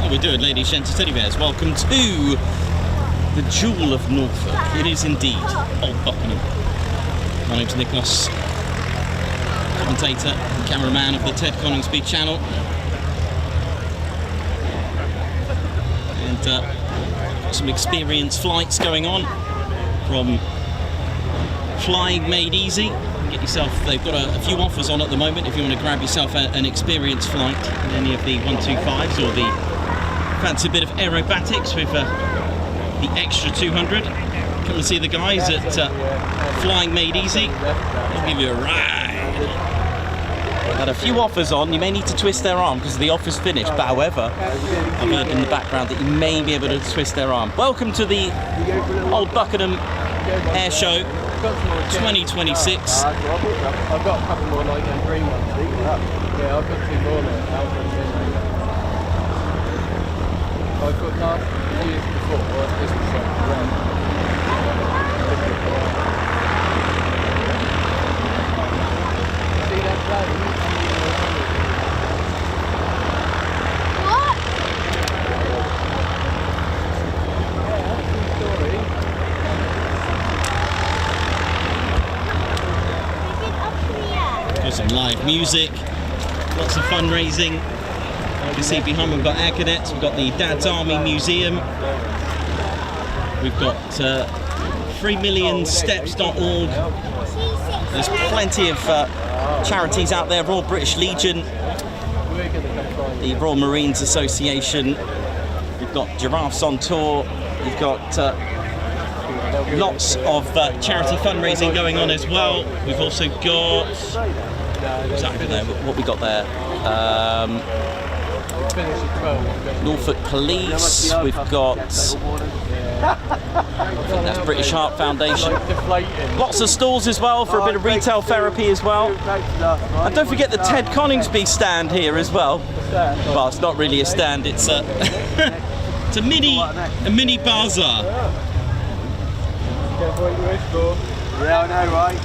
How we doing, ladies, gents, teddy bears? Welcome to the Jewel of Norfolk. It is indeed Old Buckenham. My name's Nicholas, commentator and cameraman of the Ted Coningsby channel. And some experienced flights going on from Flying Made Easy. Get yourself, they've got a few offers on at the moment if you want to grab yourself an experienced flight in any of the 125s or the fancy bit of aerobatics with the extra 200. Come and see the guys at Flying Made Easy. They'll give you a ride. Had a few offers on. You may need to twist their arm because the offer's finished, but however, I've heard in the background that you may be able to twist their arm. Welcome to the Old Buckenham Airshow 2026. I've got a couple more like them green ones. Yeah, I've got 2 more there. I've got last years before, this was red. See that plane? What? Yeah, that's a story. Got some live music, lots of fundraising. You can see behind me we've got air cadets, we've got the Dad's Army Museum, we've got 3millionsteps.org. There's plenty of charities out there, Royal British Legion, the Royal Marines Association, we've got Giraffes on Tour, you've got lots of charity fundraising going on as well. We've also got, exactly there, what we got there, Norfolk Police, we've got, I think that's British Heart Foundation. Lots of stalls as well for a bit of retail therapy as well. And don't forget the Ted Coningsby stand here as well. Well, it's not really a stand, it's a, it's a mini bazaar. Yeah, I know, right?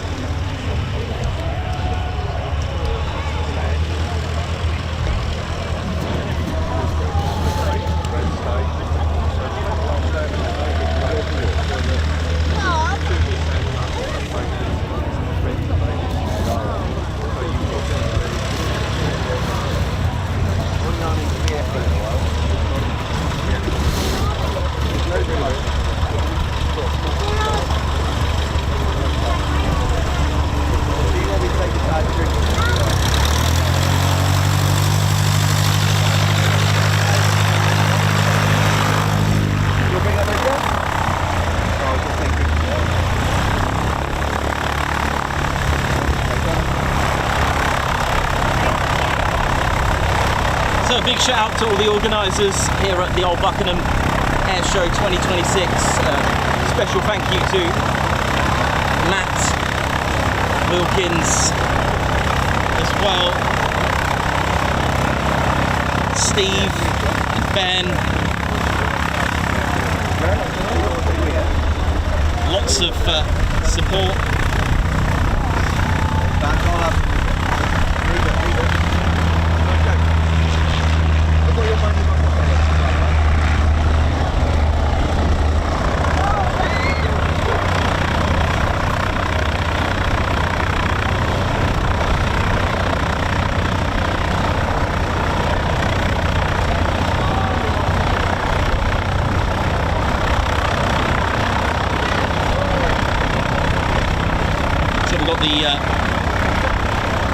So a big shout out to all the organisers here at the Old Buckenham Airshow 2026. Special thank you to Matt Wilkins as well, Steve and Ben. Lots of support.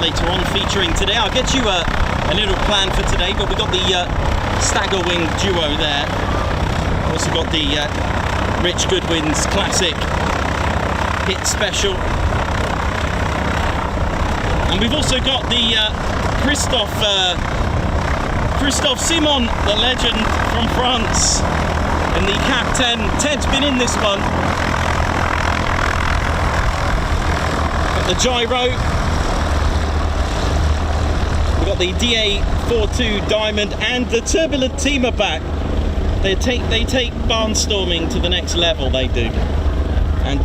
Later on featuring today, I'll get you a little plan for today, but we've got the Stagger Wing duo there. Also got the Rich Goodwin's classic hit special, and we've also got the Christophe Simon, the legend from France, in the Cap 10. Ted's been in this one. Got the gyro. We've got the DA42 Diamond, and the Turbulent Team are back. They take barnstorming to the next level, they do. And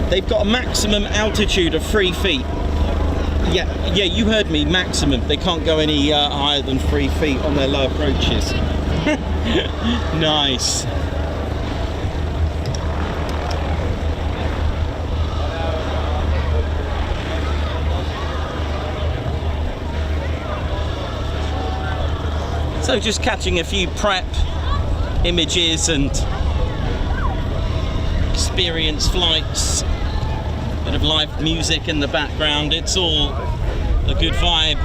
they've got a maximum altitude of 3 feet. Yeah, you heard me, maximum. They can't go any higher than 3 feet on their low approaches. Nice. So just catching a few prep images and experience flights, bit of live music in the background. It's all a good vibe.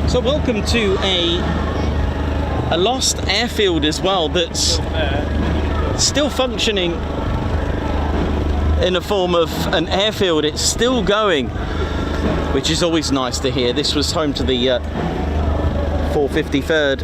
So welcome to a Lost Airfield as well, that's still functioning in a form of an airfield. It's still going, which is always nice to hear. This was home to the 453rd.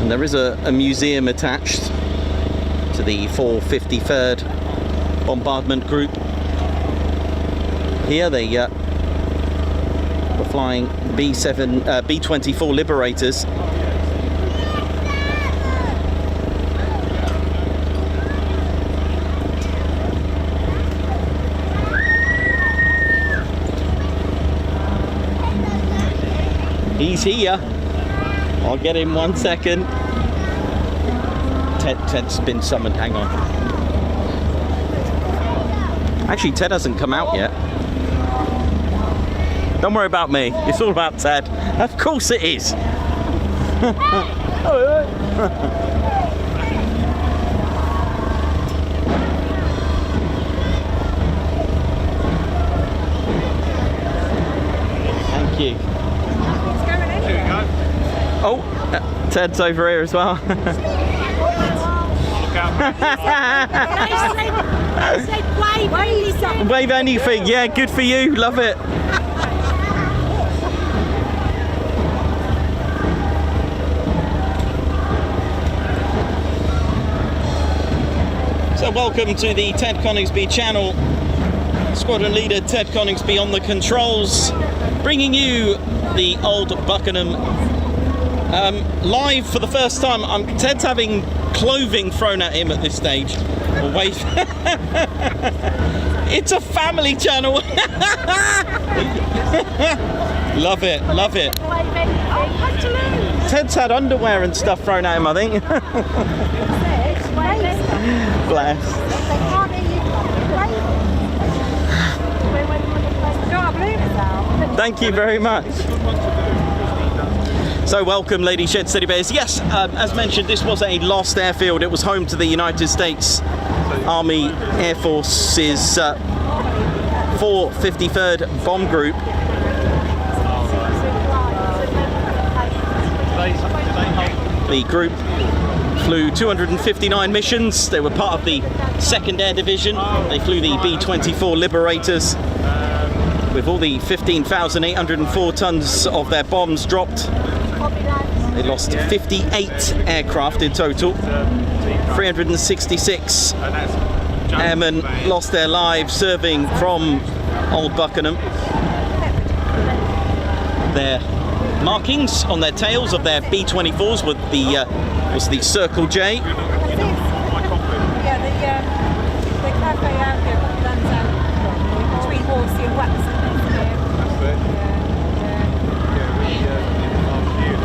There is a museum attached to the 453rd Bombardment Group. Here they were flying B-24 Liberators. He's here. I'll get him 1 second. Ted's been summoned, hang on. Actually, Ted hasn't come out yet. Don't worry about me, it's all about Ted. Of course it is. Thank you. Oh, Ted's over here as well. Wave anything, yeah, good for you, love it. So welcome to the Ted Coningsby channel. Squadron leader Ted Coningsby on the controls, bringing you the Old Buckenham live for the first time. Ted's having clothing thrown at him at this stage. Oh, wait. It's a family channel. Love it, love it. Ted's had underwear and stuff thrown at him, I think. Bless. Thank you very much. So welcome, Lady Shed City Bears. Yes, as mentioned, this was a Lost Airfield. It was home to the United States Army Air Force's 453rd Bomb Group. The group flew 259 missions. They were part of the 2nd Air Division. They flew the B-24 Liberators with all the 15,804 tons of their bombs dropped. They lost 58 aircraft in total. 366 airmen lost their lives serving from Old Buckenham. Their markings on their tails of their B-24s was the Circle J. Airfield runs out between Horsey and Westland, isn't it? That's it. Yeah, last year.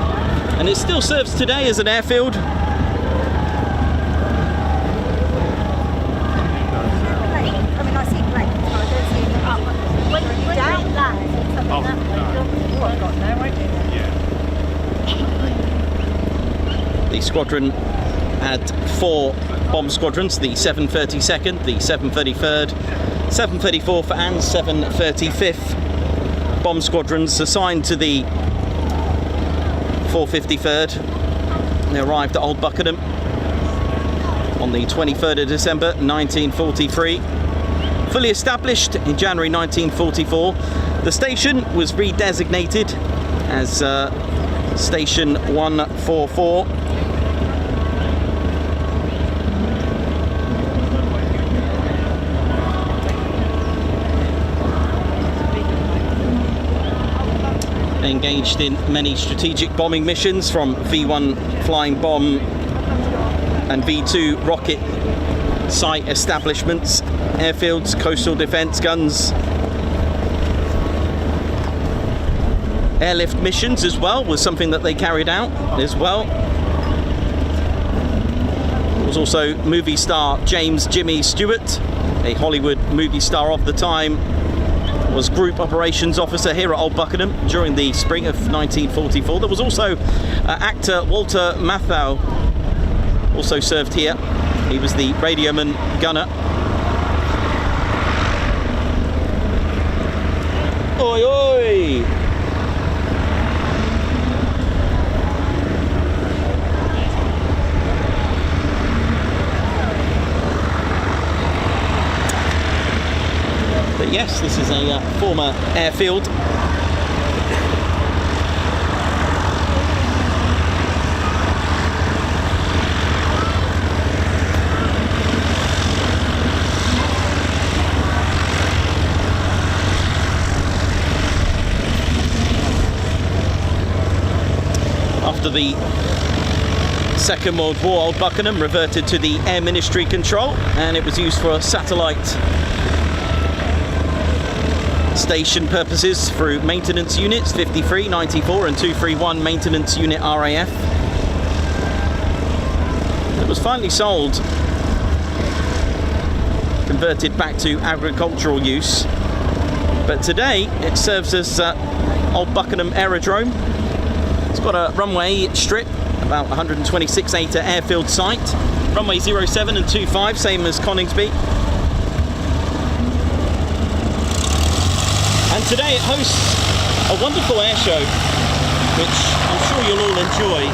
And it still serves today as an airfield. I mean, I see planes, but I don't see them up. When you're down that, something Oh, that way. no. Oh, I've got there, won't you? Yeah. The squadron had 4 bomb squadrons, the 732nd, the 733rd, 734th and 735th bomb squadrons assigned to the 453rd. They arrived at Old Buckenham on the 23rd of December 1943. Fully established in January 1944, the station was redesignated as Station 144. Engaged in many strategic bombing missions, from V1 flying bomb and V2 rocket site establishments, airfields, coastal defence guns, airlift missions as well was something that they carried out as well. There was also movie star James Jimmy Stewart, a Hollywood movie star of the time, was Group Operations Officer here at Old Buckenham during the spring of 1944. There was also actor Walter Matthau, also served here. He was the radioman gunner. Oi, oi! But yes, this is a former airfield. After the Second World War, Old Buckenham reverted to the Air Ministry control, and it was used for satellite station purposes through maintenance units 53, 94 and 231 maintenance unit RAF. It was finally sold, converted back to agricultural use, but today it serves as Old Buckenham Aerodrome. It's got a runway strip, about 126 acre airfield site, runway 07 and 25, same as Coningsby. And today it hosts a wonderful air show, which I'm sure you'll all enjoy.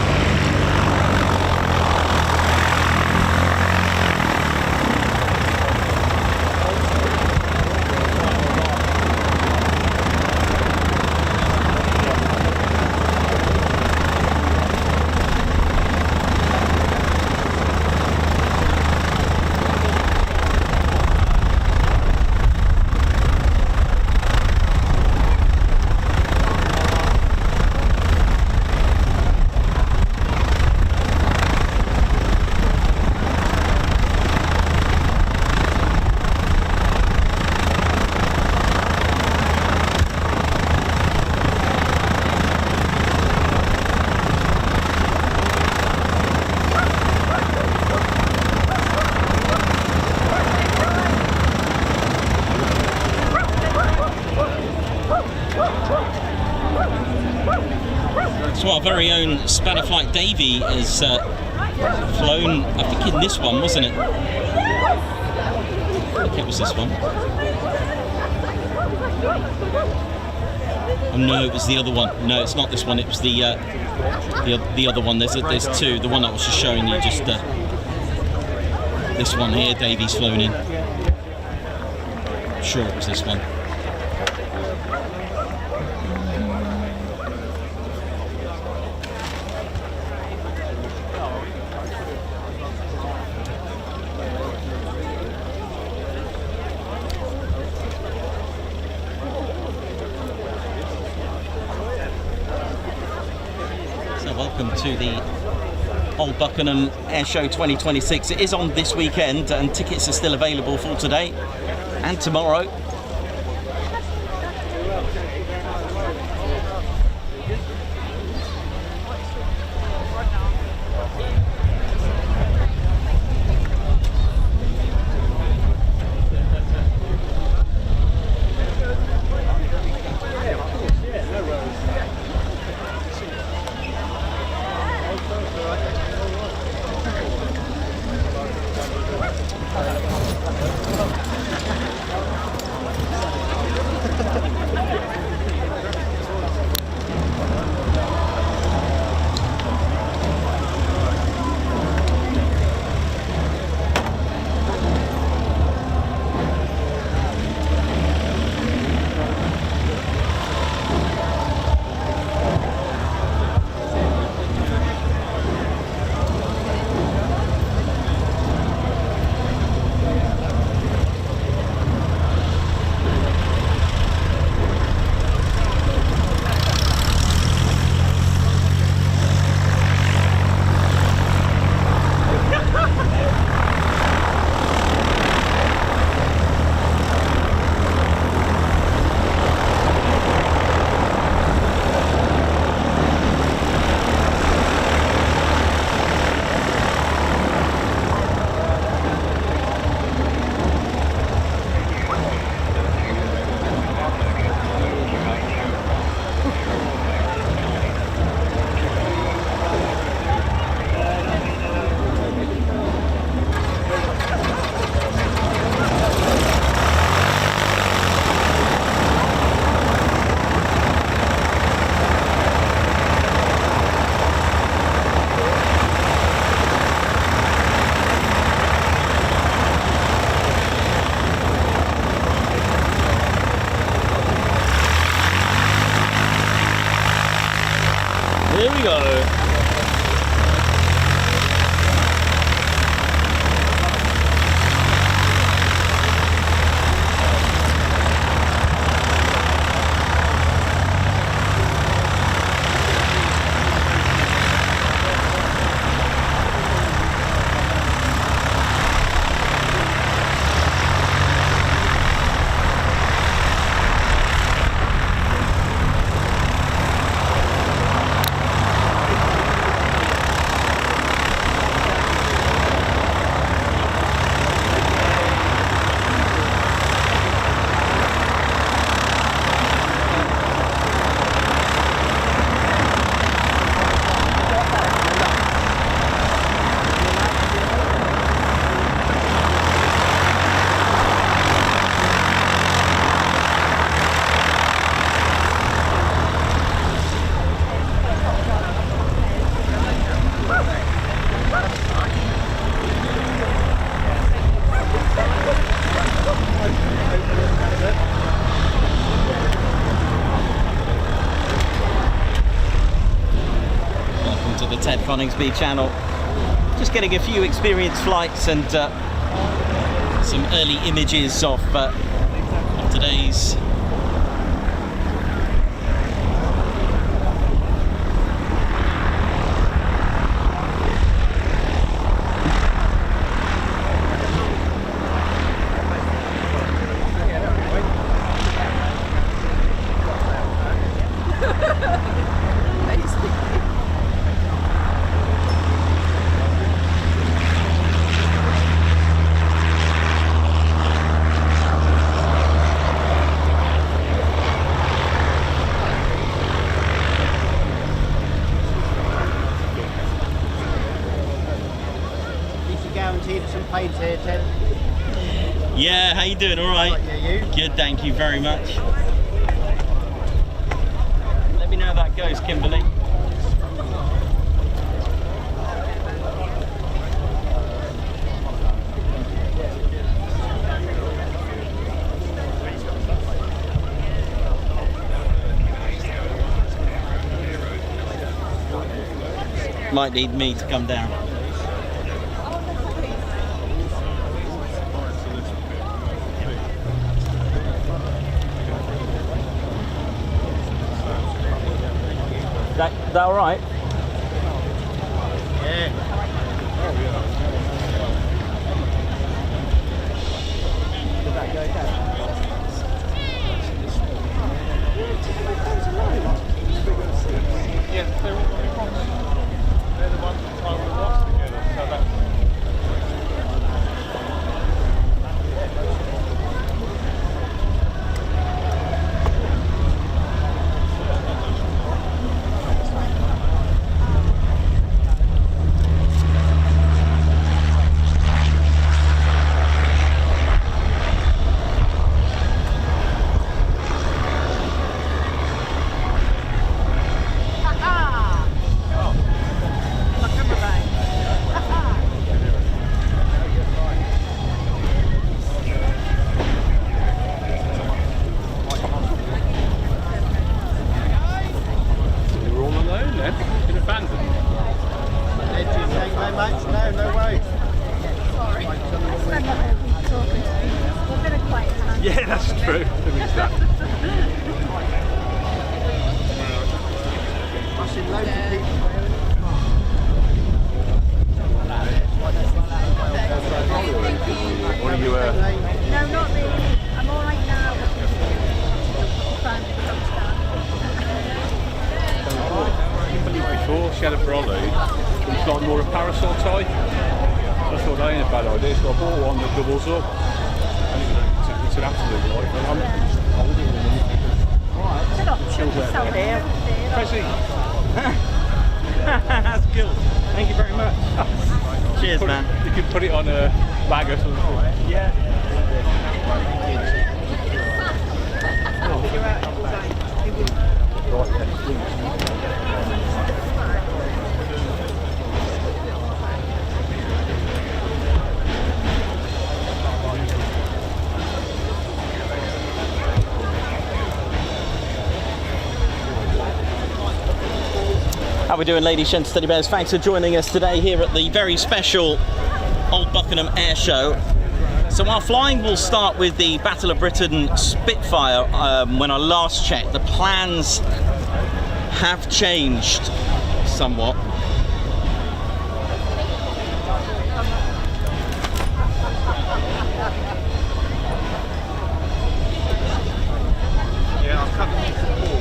So our very own Spatterflight Davy has flown, I think in this one, wasn't it? I think it was this one. Oh no, it was the other one. No, it's not this one. It was the other one. There's two. The one I was just showing you, just this one here. Davy's flown in. I'm sure it was this one. Welcome to the Old Buckenham Airshow 2026. It is on this weekend and tickets are still available for today and tomorrow. Here we go. Ted Coningsby channel. Just getting a few experience flights and some early images of today's some paint here, Ted. Yeah, how you doing? All right? Yeah, you? Good, thank you very much. Let me know how that goes, Kimberly. Might need me to come down. That all right? Yeah, that's true. Who is that? What are you? No, not really. I'm all right now. Before she had a brolly, it's like more a parasol type. I thought that ain't a bad idea, so I bought one that doubles up. And it's an absolute life. I'm holding them. Prezi. That's cool. Thank you very much. Cheers, man. You can put it on a bag or something. Yeah. How we doing, ladies, gents, teddy bears? Thanks for joining us today here at the very special Old Buckenham Airshow. So our flying will start with the Battle of Britain Spitfire. When I last checked, the plans have changed somewhat. Yeah, I'll cut them into the wall.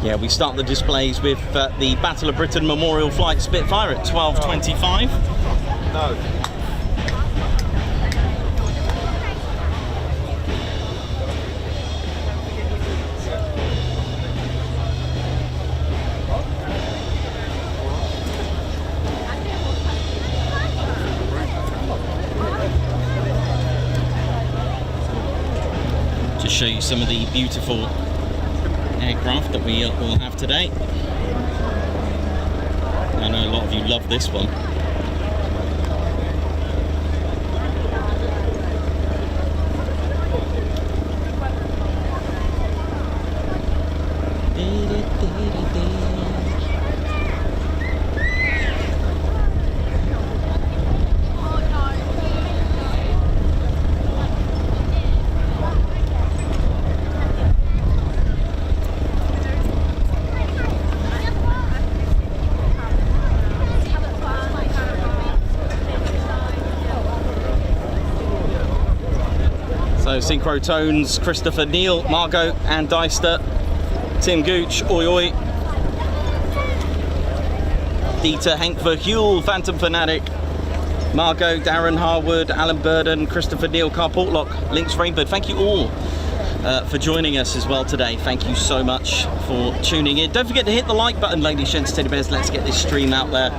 Yeah, we start the displays with the Battle of Britain Memorial Flight Spitfire at 12:25. No. To show you some of the beautiful aircraft that we will have today. I know a lot of you love this one. So Synchro Tones, Christopher, Neil, Margot, and Deister, Tim Gooch, Oi Oi, Dieter, Henk Verhuel, Phantom Fanatic, Margot, Darren Harwood, Alan Burden, Christopher, Neil, Carl Portlock, Lynx Rainbird. Thank you all for joining us as well today. Thank you so much for tuning in. Don't forget to hit the like button, ladies, gents, teddy bears. Let's get this stream out there.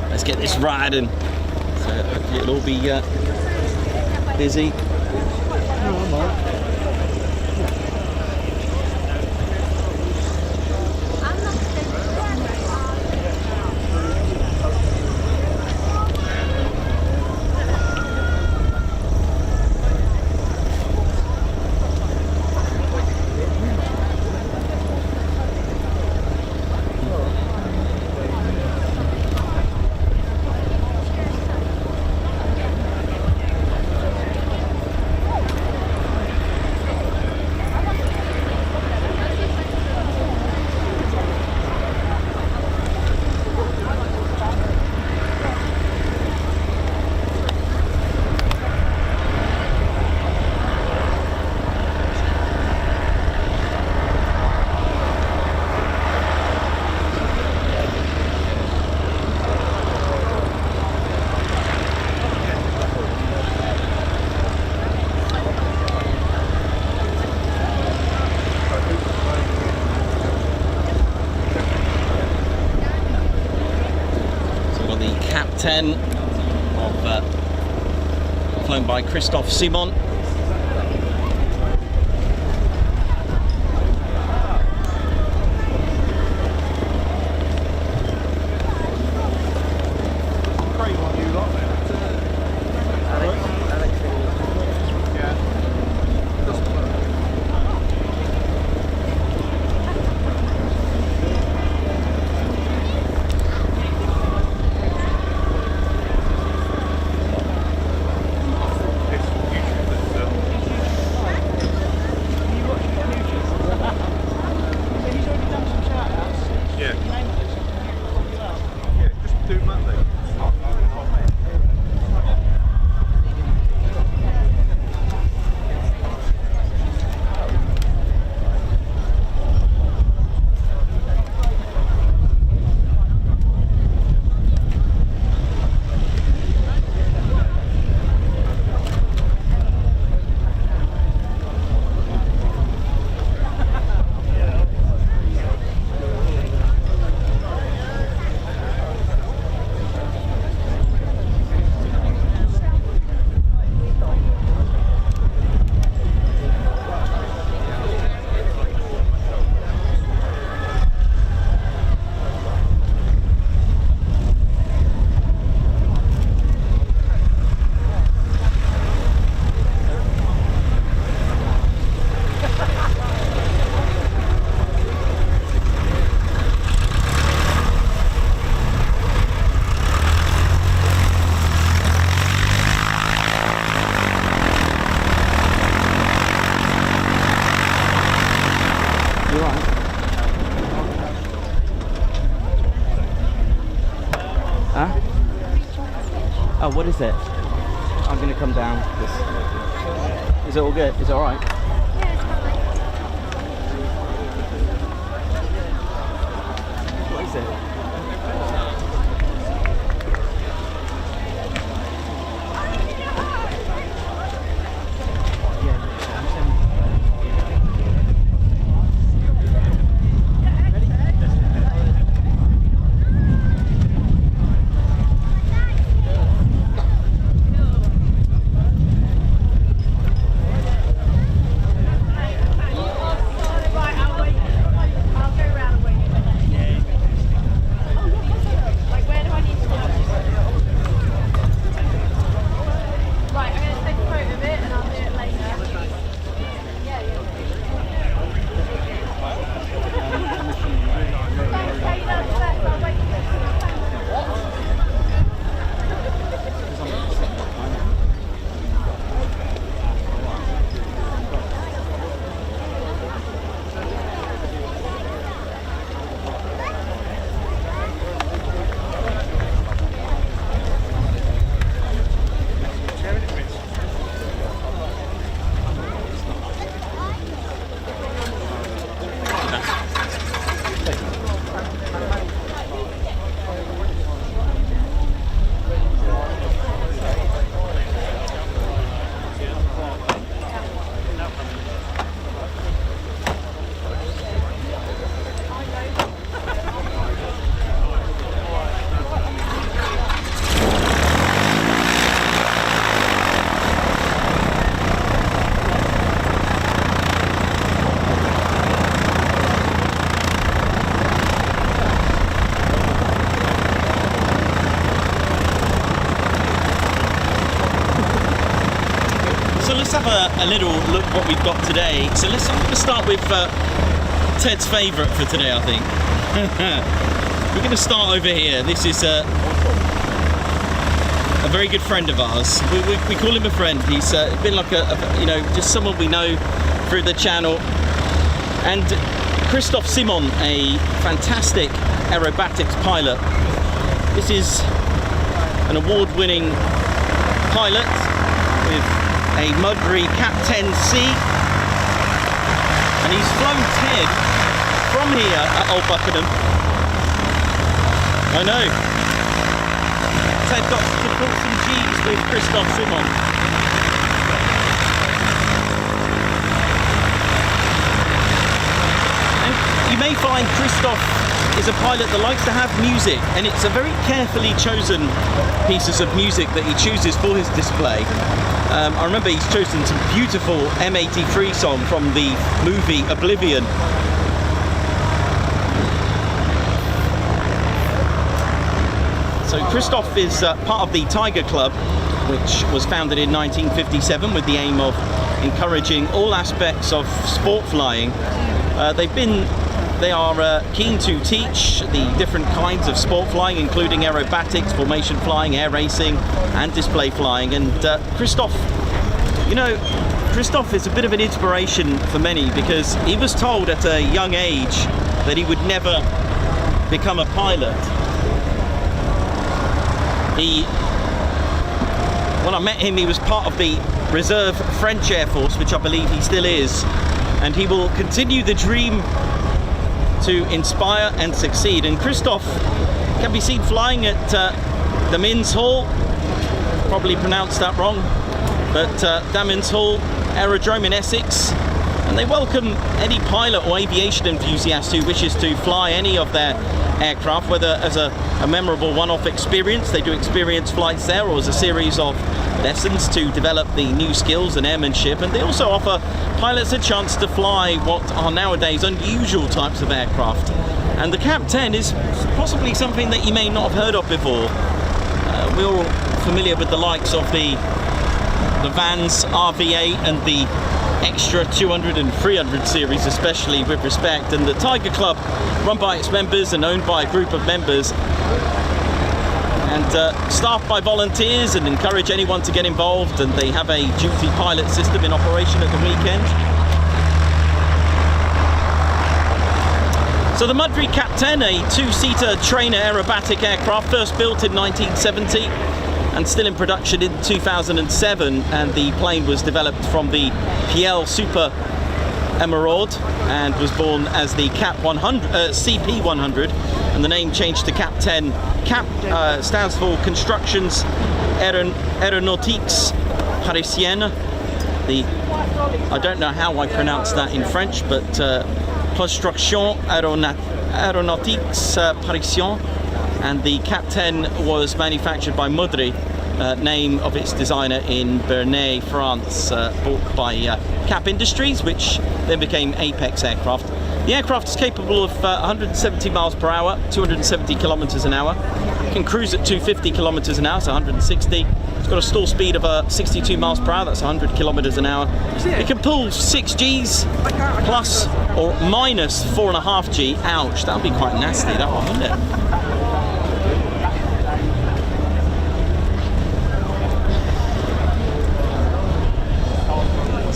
Let's get this riding. So hopefully it'll all be busy. B-17 flown by Christophe Simon. Oh, what is it? I'm going to come down. Is it all good? Is it all right? What is it? Have a little look what we've got today. So I'm going to start with Ted's favourite for today, I think. We're going to start over here. This is a very good friend of ours. We call him a friend. He's been like just someone we know through the channel. And Christophe Simon, a fantastic aerobatics pilot. This is an award-winning pilot with a Mudry CAP 10C, and he's flown Ted from here at Old Buckenham. I know. Ted got to put some G's with Christophe Simon. And you may find Christophe is a pilot that likes to have music, and it's a very carefully chosen pieces of music that he chooses for his display. I remember he's chosen some beautiful M83 song from the movie Oblivion. So Christophe is part of the Tiger Club, which was founded in 1957 with the aim of encouraging all aspects of sport flying. They are keen to teach the different kinds of sport flying, including aerobatics, formation flying, air racing, and display flying. And Christophe, you know, Christophe is a bit of an inspiration for many, because he was told at a young age that he would never become a pilot. When I met him, he was part of the Reserve French Air Force, which I believe he still is, and he will continue the dream to inspire and succeed. And Christophe can be seen flying at Damins Hall, probably pronounced that wrong, but Damins Hall Aerodrome in Essex, and they welcome any pilot or aviation enthusiast who wishes to fly any of their aircraft, whether as a memorable one-off experience, they do experience flights there, or as a series of lessons to develop the new skills and airmanship. And they also offer pilots a chance to fly what are nowadays unusual types of aircraft. And the CAP 10 is possibly something that you may not have heard of before. We're all familiar with the likes of the Vans RVA and the Extra 200 and 300 series, especially with respect. And the Tiger Club, run by its members and owned by a group of members, and staffed by volunteers, and encourage anyone to get involved. And they have a duty pilot system in operation at the weekend. So the Mudry CAP 10, a two-seater trainer aerobatic aircraft, first built in 1970 and still in production in 2007, and the plane was developed from the Currie Super Wot and was born as the CAP 100, CP 100, and the name changed to CAP 10. CAP stands for Constructions Aeronautiques Parisiennes. I don't know how I pronounce that in French, but Construction Aeronautiques Parisiennes. And the CAP 10 was manufactured by Mudry, name of its designer in Bernay, France, bought by CAP Industries, which then became Apex Aircraft. The aircraft is capable of 170 miles per hour, 270 kilometers an hour. It can cruise at 250 kilometers an hour, so 160. It's got a stall speed of 62 miles per hour, that's 100 kilometers an hour. It can pull 6 Gs plus or minus 4.5 G. Ouch, that would be quite nasty, that one, wouldn't it?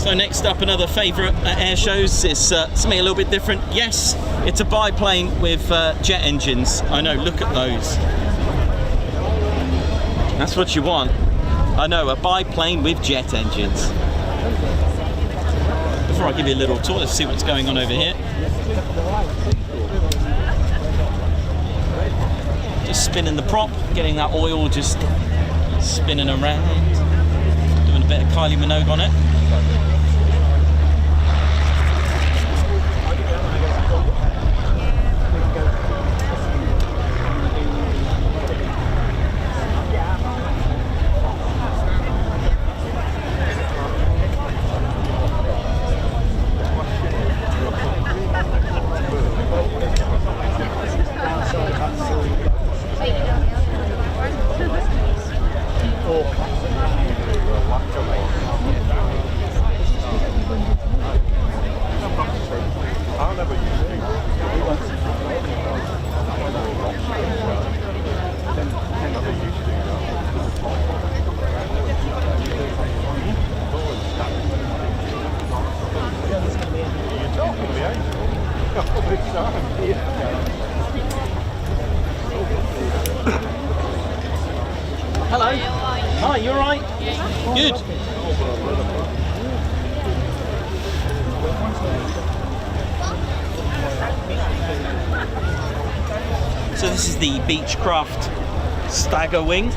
So next up, another favourite at air shows is something a little bit different. Yes, it's a biplane with jet engines. I know, look at those. That's what you want. I know, a biplane with jet engines. Before I give you a little tour, let's see what's going on over here. Just spinning the prop, getting that oil just spinning around. Doing a bit of Kylie Minogue on it. Hello. Hi, you alright? Good. So this is the Beechcraft Stagger Wing.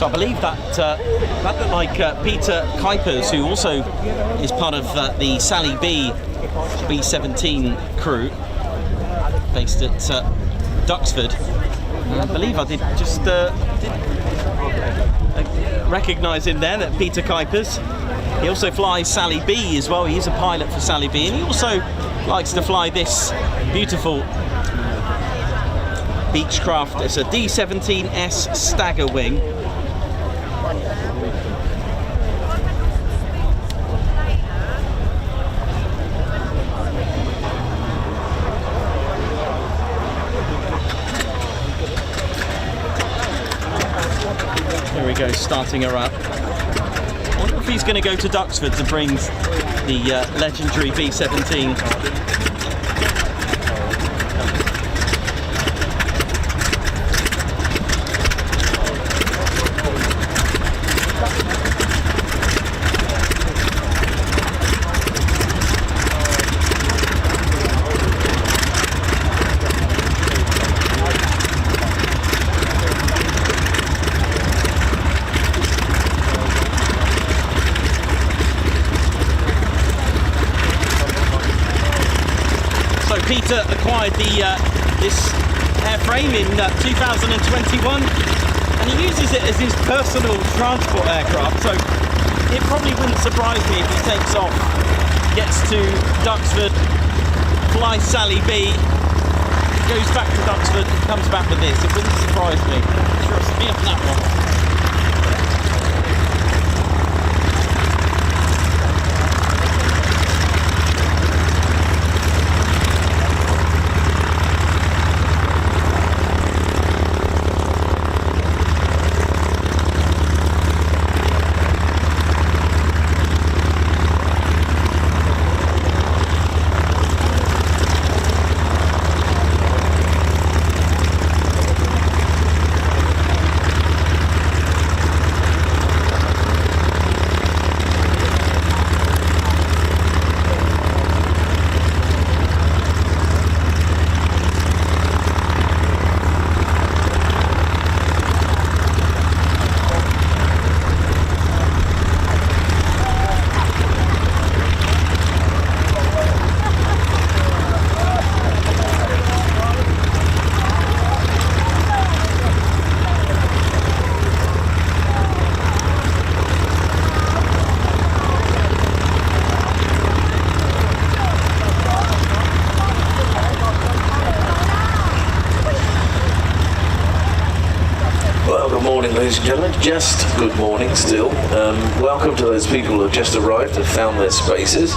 So I believe that that looked like Peter Kuipers, who also is part of the Sally B B-17 crew, based at Duxford. I believe I did just recognise him there, that Peter Kuipers. He also flies Sally B as well. He's a pilot for Sally B, and he also likes to fly this beautiful Beechcraft. It's a D-17S stagger wing. Here we go, starting her up. I wonder if he's going to go to Duxford to bring the legendary B-17. Peter acquired this airframe in 2021, and he uses it as his personal transport aircraft, so it probably wouldn't surprise me if he takes off, gets to Duxford, flies Sally B, goes back to Duxford and comes back with this. It wouldn't surprise me. Trust me on that one. Ladies and gentlemen, just good morning still. Welcome to those people who have just arrived and found their spaces.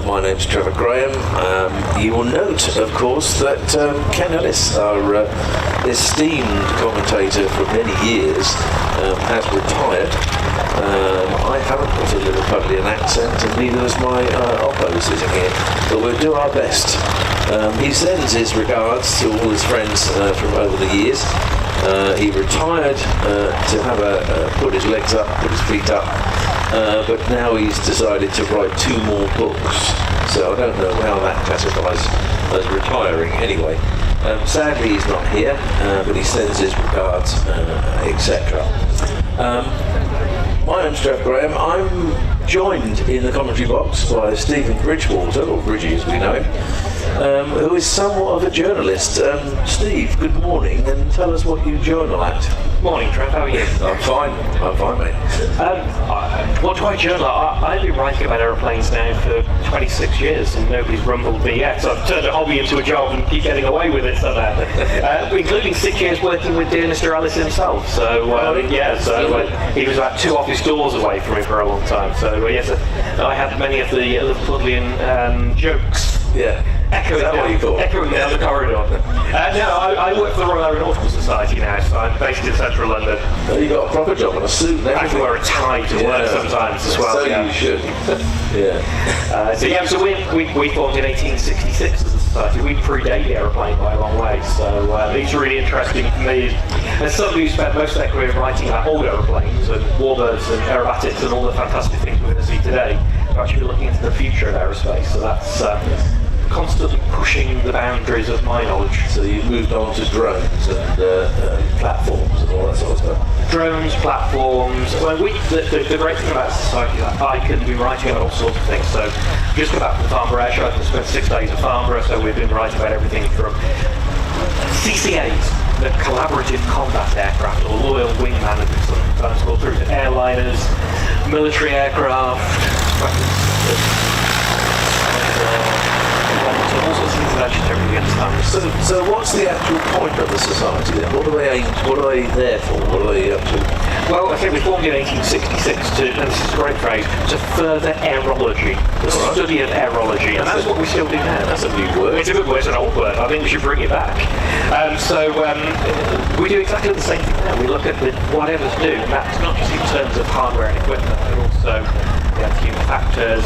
My name's Trevor Graham. You will note, of course, that Ken Ellis, our esteemed commentator for many years, has retired. I haven't got a Liverpudlian accent, and neither has my oppo sitting here, but we'll do our best. He sends his regards to all his friends from over the years. He retired to have put his legs up, put his feet up, but now he's decided to write 2 more books. So I don't know how that classifies as retiring anyway. Sadly he's not here, but he sends his regards, etc. My name's Trevor Graham. I'm joined in the commentary box by Stephen Bridgewater, or Bridgie as we know him, who is somewhat of a journalist. Steve, good morning, and tell us what you journal at. Morning, Trev, how are you? I'm fine, mate. What do I journal? I've been writing about aeroplanes now for 26 years and nobody's rumbled me yet, so I've turned a hobby into a job and keep getting away with it somehow. Including 6 years working with dear Mr. Ellis himself, so he was about 2 office doors away from me for a long time, so yes, I had many of the Liverpudlian jokes. Yeah. Echoing down the corridor. No, I work for the Royal Aeronautical Society now, so I'm based in central London. Oh, you got a proper job and a suit and everything. I have to wear a tie to work sometimes as well. So you should. Yeah. So we formed in 1866 as a society. We predate the aeroplane by a long way, so it's really interesting for me as somebody who spent most of their career writing about old aeroplanes and warbirds and aerobatics and all the fantastic things we're going to see today, to actually looking into the future of aerospace. So that's constantly pushing the boundaries of my knowledge. So you've moved on to drones and platforms and all that sort of stuff. Drones, platforms. Well, the great thing about society is that I can be writing about all sorts of things. So just got back from the Farnborough Airshow. I spent 6 days at Farnborough, so we've been writing about everything from CCAs, the collaborative combat aircraft, or loyal wingman as it's sometimes called, through to airliners, military aircraft, all sorts of things that actually don't really understand. So what's the actual point of the society then? What are they there for? What are they up to? Well, I think we formed in 1866 to, and this is a great phrase, to further aerology, the study of aerology, and that's what we still do now. That's a new word. It's a good word, it's an old word. I think we should bring it back. We do exactly the same thing now. We look at whatever's new, and that's not just in terms of hardware and equipment, but also human factors,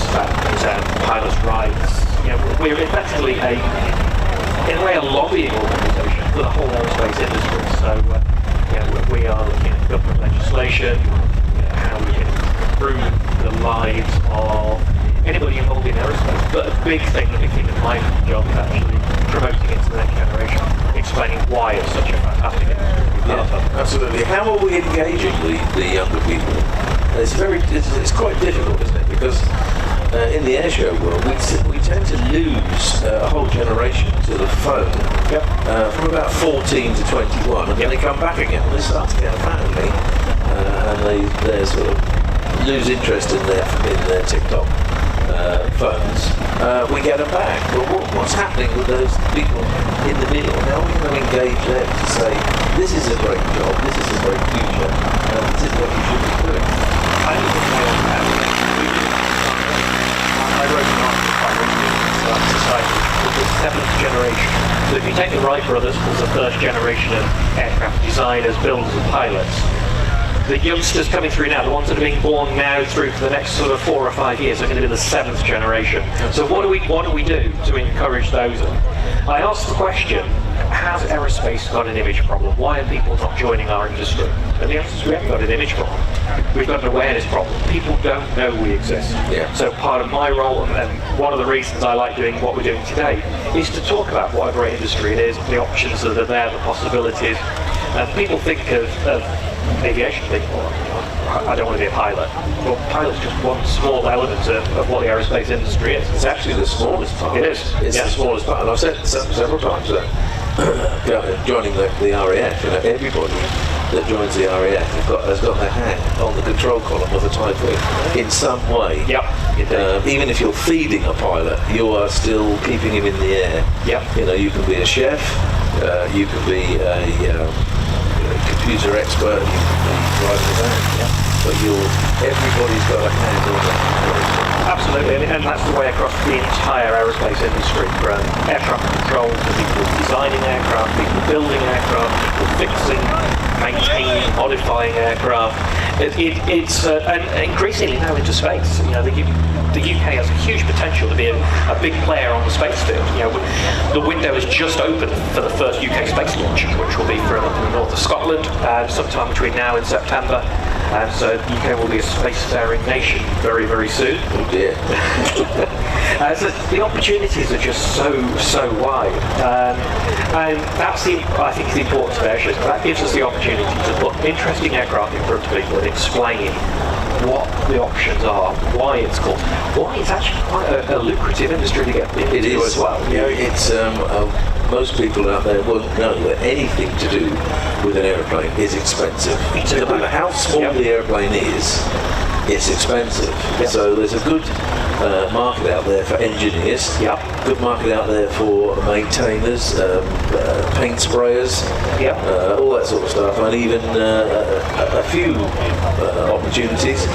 pilots' rights. We're effectively in a way, a lobbying organisation for the whole aerospace industry. So we are looking at government legislation, how we can improve the lives of anybody involved in aerospace. But a big thing in my job is actually promoting it to the next generation, explaining why it's such a fantastic industry. Yeah, absolutely. How are we engaging the younger people? It's quite difficult, isn't it? Because in the airshow world, we tend to lose a whole generation to the phone from about 14 to 21, and then they come back again and they start to get a family, and they sort of lose interest in their TikTok phones. We get them back. But what's happening with those people in the middle? How are we going to engage them to say, this is a great job, this is a great future, this is what you should be doing? I wrote an article quite recently in Society called the 7th generation. So if you take the Wright brothers as the first generation of aircraft designers, builders and pilots, the youngsters coming through now, the ones that are being born now through for the next sort of 4 or 5 years, are going to be the 7th generation. So what do we do to encourage those? I asked the question, has aerospace got an image problem? Why are people not joining our industry? And the answer is we haven't got an image problem. We've got an awareness problem. People don't know we exist. Yeah. So part of my role, and one of the reasons I like doing what we're doing today, is to talk about what a great industry it is, the options that are there, the possibilities. People think of aviation, think, I don't want to be a pilot. Well, pilot's just one small element of what the aerospace industry is. It's actually the smallest part. It is. It's the smallest part, and I've said several times that joining the RAF, everybody that joins the RAF has got their hand on the control column of a Typhoon in some way. Yep. Even if you're feeding a pilot, you are still keeping him in the air. Yep. You can be a chef, you can be a computer expert, you can be driving a van, but everybody's got a hand on it. Absolutely, and that's the way across the entire aerospace industry, from air traffic control to people designing aircraft, people building aircraft, people fixing, maintaining, modifying aircraft. It's and increasingly now into space. The UK has a huge potential to be a big player on the space field. The window has just opened for the first UK space launch, which will be from up in the north of Scotland, sometime between now and September. So the UK will be a spacefaring nation very, very soon. Oh dear. So the opportunities are just so wide, and that's I think the importance of airshows. That gives us the opportunity to put interesting aircraft in front of people and explain what the options are, why it's called, why it's actually quite a lucrative industry to get into as well. It's most people out there won't know that anything to do with an aeroplane is expensive. No matter how small the aeroplane is, it's expensive. Yep. So there's a good market out there for engineers, good market out there for maintainers, paint sprayers, all that sort of stuff, and even a few opportunities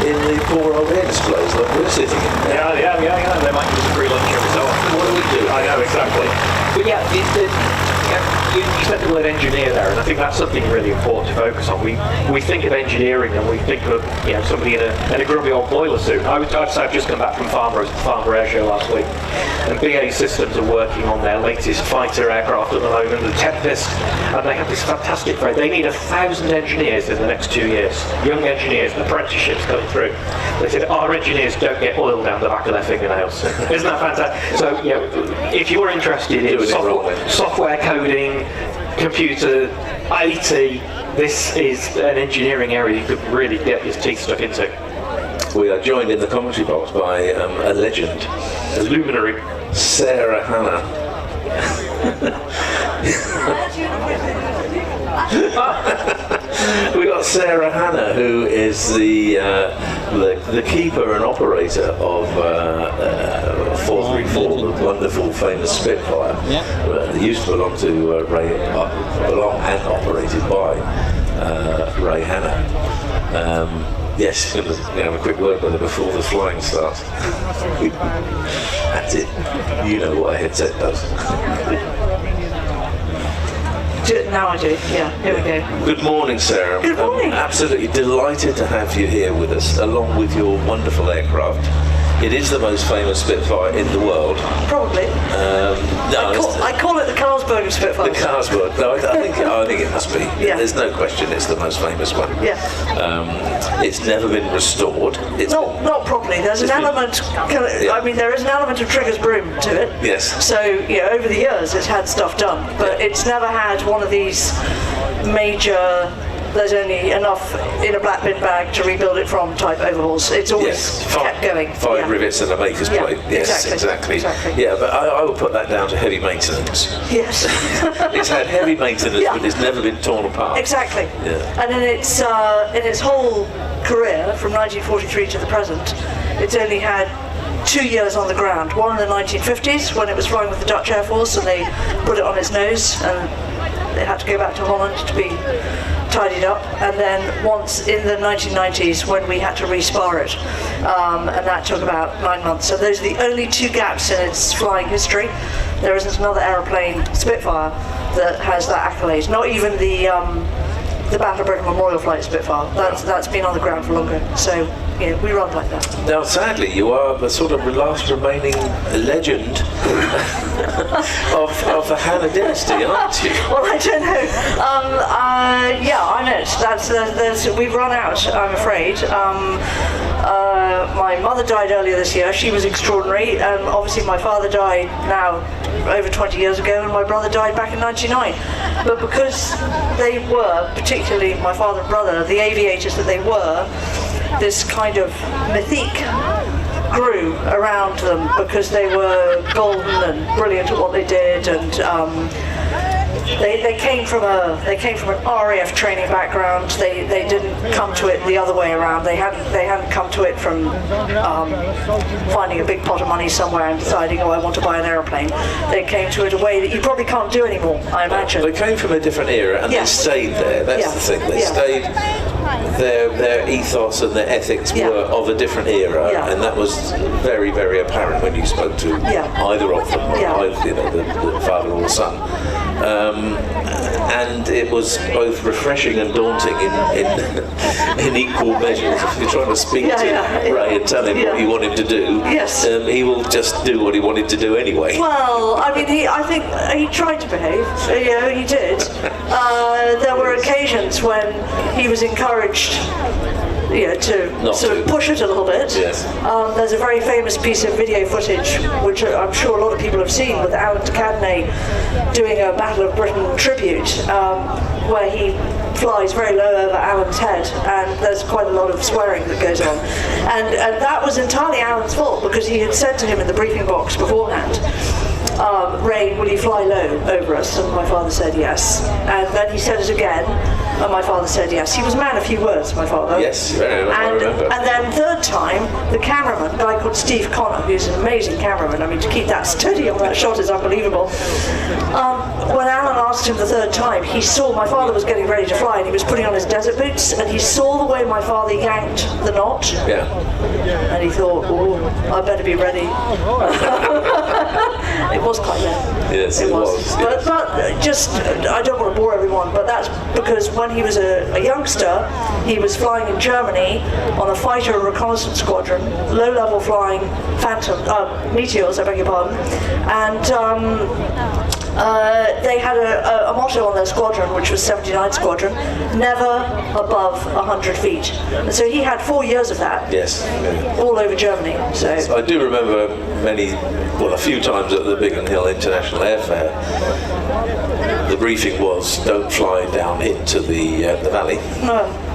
in the poor old air displays like we're sitting in. Yeah. They might give us a free lunch every so often. What do we do? I know, exactly. But you said the word engineer there, and I think that's something really important to focus on. We think of engineering and we think of somebody in a grubby old boiler suit. I've just come back from Farnborough Airshow last week, and BAE Systems are working on their latest fighter aircraft at the moment, the Tempest, and they have this fantastic phrase. They need 1,000 engineers in the next 2 years. Young engineers, apprenticeships coming through. They said our engineers don't get oil down the back of their fingernails. Isn't that fantastic? So if you're interested in software coding, computer, IT, this is an engineering area you could really get your teeth stuck into. We are joined in the commentary box by a legend, a luminary, Sarah Hannah. We got Sarah Hannah, who is the keeper and operator of 434, the wonderful, famous Spitfire. Yeah. It used to belong to belong and operated by Ray Hannah. Yes, we're going to have a quick word with her before the flying starts. That's it. You know what a headset does. Now I do, yeah, here we go. Good morning, Sarah. Good morning. Absolutely delighted to have you here with us, along with your wonderful aircraft. It is the most famous Spitfire in the world. Probably. I call it the Carlsberg Spitfire. The Carlsberg. No, I think it must be. Yeah. There's no question it's the most famous one. Yeah. It's never been restored. Not properly. There's an element. I mean, there is an element of Trigger's broom to it. Yes. So over the years, it's had stuff done, but it's never had one of these major. There's only enough in a black bin bag to rebuild it from type overhauls. It's always kept going. Five rivets and a maker's plate. Yes, exactly. Yeah, but I would put that down to heavy maintenance. Yes. It's had heavy maintenance, but it's never been torn apart. Exactly. Yeah. And in its whole career, from 1943 to the present, it's only had 2 years on the ground. One in the 1950s, when it was flying with the Dutch Air Force, and they put it on its nose, and it had to go back to Holland to be tidied up, and then once in the 1990s when we had to respar it, and that took about 9 months. So those are the only 2 gaps in its flying history. There isn't another aeroplane, Spitfire, that has that accolade. Not even the Battle of Britain Memorial Flight Spitfire. That's been on the ground for longer. So we run like that. Now, sadly, you are the sort of last remaining legend of the Hannah dynasty, aren't you? Well, I don't know. Yeah, I'm it. We've run out, I'm afraid. My mother died earlier this year. She was extraordinary. Obviously, my father died now over 20 years ago, and my brother died back in '99. But because they were, particularly my father and brother, the aviators that they were, this kind of mythique grew around them because they were golden and brilliant at what they did, and they came from an RAF training background. They didn't come to it the other way around. They hadn't come to it from finding a big pot of money somewhere and deciding, I want to buy an aeroplane. They came to it a way that you probably can't do anymore, I imagine. They came from a different era and they stayed there. That's the thing. They stayed. Their ethos and their ethics were of a different era, and that was very, very apparent when you spoke to either of them, the father or the son. And it was both refreshing and daunting in equal measures. If you're trying to speak to Ray and tell him what you want him to do, he will just do what he wanted to do anyway. Well, I mean, I think he tried to behave. He did. There were occasions when he was encouraged to sort of push it a little bit. Yes. There's a very famous piece of video footage, which I'm sure a lot of people have seen, with Alan Catalina doing a Battle of Britain tribute, where he flies very low over Alan's head, and there's quite a lot of swearing that goes on. And that was entirely Alan's fault, because he had said to him in the briefing box beforehand, Ray, will you fly low over us? And my father said yes. And then he said it again, and my father said yes. He was a man of few words, my father. Yes, very well, I remember. And then third time, the cameraman, a guy called Steve Connor, who's an amazing cameraman. I mean, to keep that steady on that shot is unbelievable. When Alan asked him the third time, he saw my father was getting ready to fly, and he was putting on his desert boots, and he saw the way my father yanked the knot. Yeah. And he thought, I better be ready. It was quite low. Yes, it was. But just, I don't want to bore everyone, but that's because when he was a youngster, he was flying in Germany on a fighter reconnaissance squadron, low-level flying meteors, I beg your pardon, and they had a motto on their squadron, which was 79 Squadron, never above 100 feet. And so he had 4 years of that. Yes. All over Germany. So I do remember a few times at the Biggin Hill International Airfair, the briefing was don't fly down into the valley. No.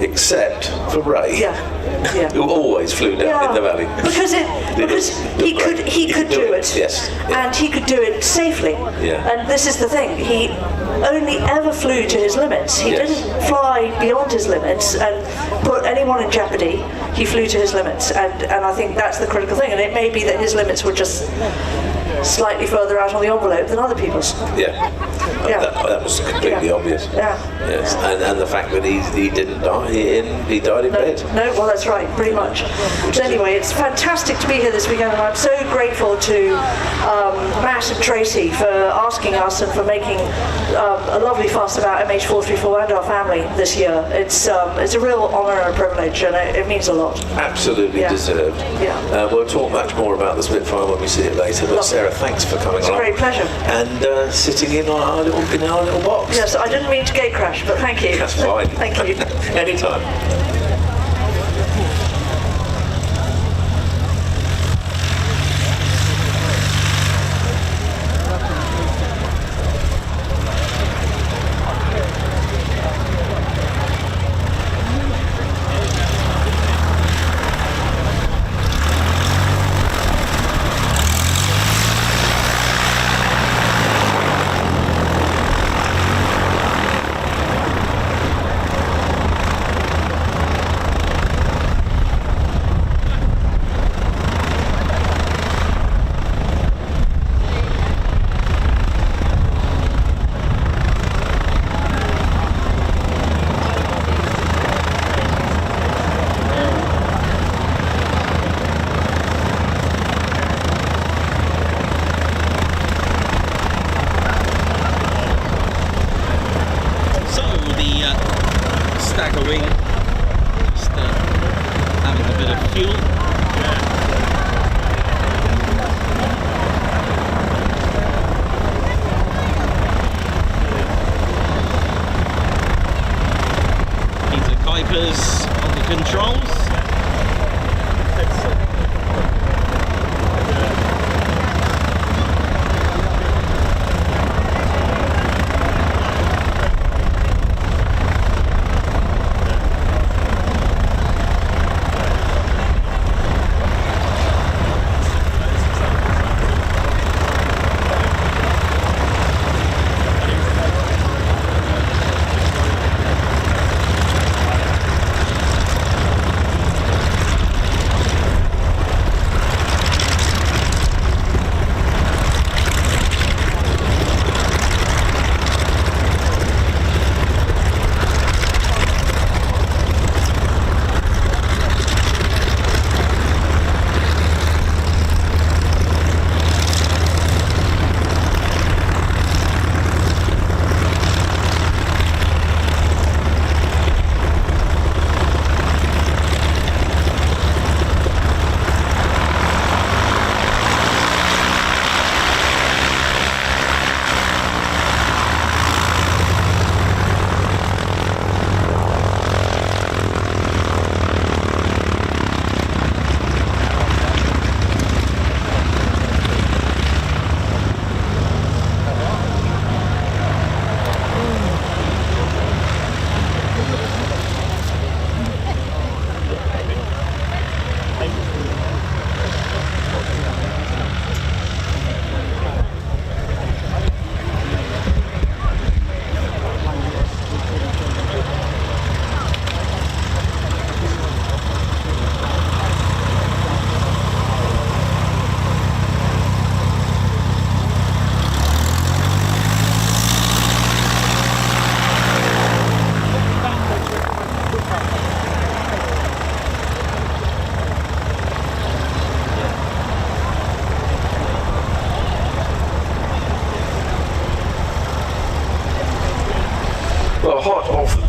Except for Ray, Yeah. who always flew down in the valley. Because he could do it. Yes. And he could do it safely. Yeah. And this is the thing, he only ever flew to his limits. He didn't fly beyond his limits and put anyone in jeopardy. He flew to his limits, and I think that's the critical thing. And it may be that his limits were just slightly further out on the envelope than other people's. Yeah. That was completely obvious. Yeah. Yes. And the fact that he didn't die he died in bed. No, well that's right, pretty much. So anyway, it's fantastic to be here this weekend, and I'm so grateful to Matt and Tracy for asking us and for making a lovely fuss about MH434 and our family this year. It's a real honour and a privilege, and it means a lot. Absolutely deserved. Yeah. We'll talk much more about the Spitfire when we see it later. But Sarah, thanks for coming along. It's a great pleasure. And sitting in on our little box. Yes, I didn't mean to gate crash, but thank you. That's fine. Thank you. Anytime.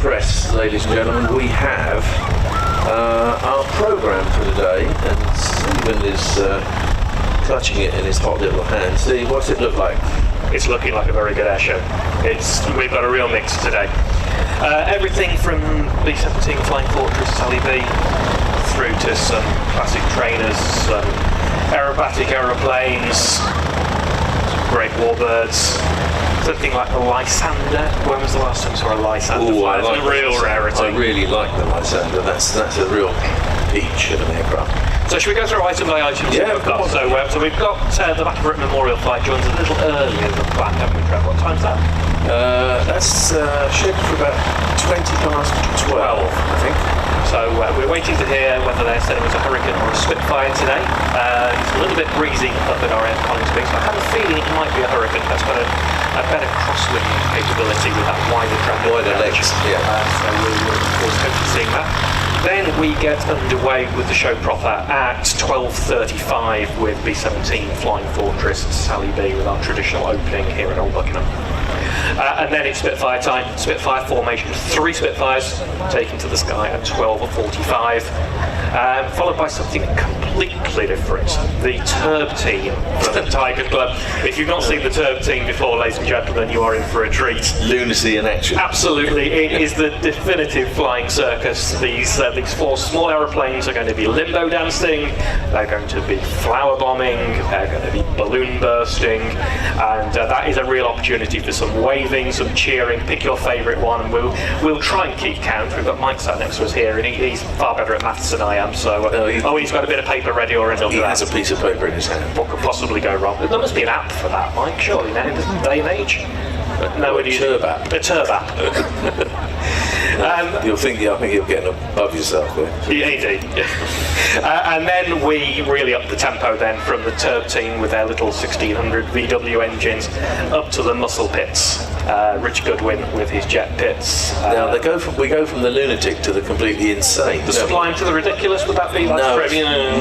press, ladies and gentlemen, we have our programme for today, and Stephen is clutching it in his hot little hand. Steve, what's it look like? It's looking like a very good airshow. We've got a real mix today. Everything from B-17 Flying Fortress Sally B through to some classic trainers, some aerobatic aeroplanes, some great warbirds, something like the Lysander. When was the last time you saw a Lysander fly? It's a real rarity. I really like the Lysander. That's a real peach of an aircraft. So should we go through item by item? Yeah, we've got? So we've got the Battle of Britain Memorial flight joins a little earlier than planned, haven't we, Trev? What time's that? That's scheduled for about 20 past 12, I think. So we're waiting to hear whether they're sending us a Hurricane or a Spitfire today. It's a little bit breezy up at RAF Coningsby, so I have a feeling it might be a Hurricane. That's got a better crosswind capability with that wider track. Wider legs, yeah. So we're of course hopefully seeing that. Then we get underway with the show proper at 12:35 with B-17 Flying Fortress Sally B with our traditional opening here at Old Buckenham. And then it's Spitfire time. Spitfire formation, 3 Spitfires taken to the sky at 12:45, followed by something completely different. The Turb Team from the Tiger Club. If you've not seen the Turb Team before, ladies and gentlemen, you are in for a treat. Lunacy in action. Absolutely, it is the definitive flying circus. These 4 small aeroplanes are going to be limbo dancing, they're going to be flower bombing, they're going to be balloon bursting, and that is a real opportunity for some waving, some cheering. Pick your favourite one, and we'll try and keep count. We've got Mike sat next to us here, and he's far better at maths than I am. So, he's got a bit of paper ready already. He has a piece of paper in his hand. What could possibly go wrong? There must be an app for that, Mike. Surely now in this day and age. No, a Turb app. A Turb app. I think you're getting above yourself there. Yeah, indeed. And then we really up the tempo then from the Turb Team with their little 1600 VW engines up to the muscle pits. Rich Goodwin with his jet pits. Now we go from the lunatic to the completely insane. The sublime to the ridiculous, would that be? No, it's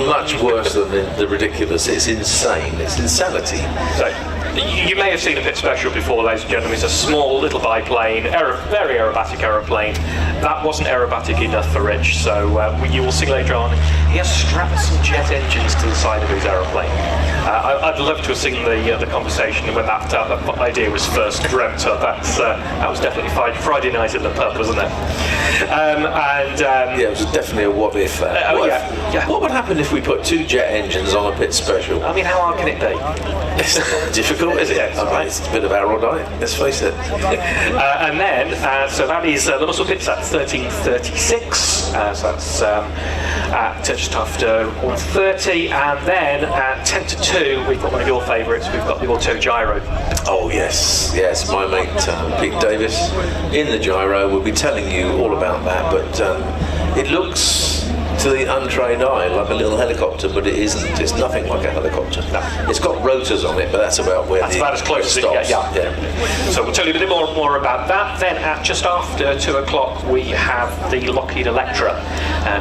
much worse than the ridiculous. It's insane. It's insanity. So, you may have seen a pit special before, ladies and gentlemen. It's a small little biplane, very aerobatic aeroplane. That wasn't aerobatic enough for Rich, so you will see later on he has strapped some jet engines to the side of his aeroplane. I'd love to have seen the conversation when that idea was first dreamt up. That was definitely Friday night at the pub, wasn't it? Yeah, it was definitely a what if. Yeah. What would happen if we put 2 jet engines on a pit special? I mean, how hard can it be? It's not difficult, is it? Yeah, it's a bit of aerodynamic, let's face it. And then, so that is the muscle pits at 13:36. So that's at just after 1:30, and then at 10 to 2, we've got one of your favourites. We've got the auto gyro. Oh yes, my mate Pete Davis in the gyro. We'll be telling you all about that, but it looks to the untrained eye like a little helicopter, but it isn't. It's nothing like a helicopter. No. It's got rotors on it, but that's about where that's about as close as it gets. Yeah. So we'll tell you a bit more about that. Then at just after 2 o'clock, we have the Lockheed Electra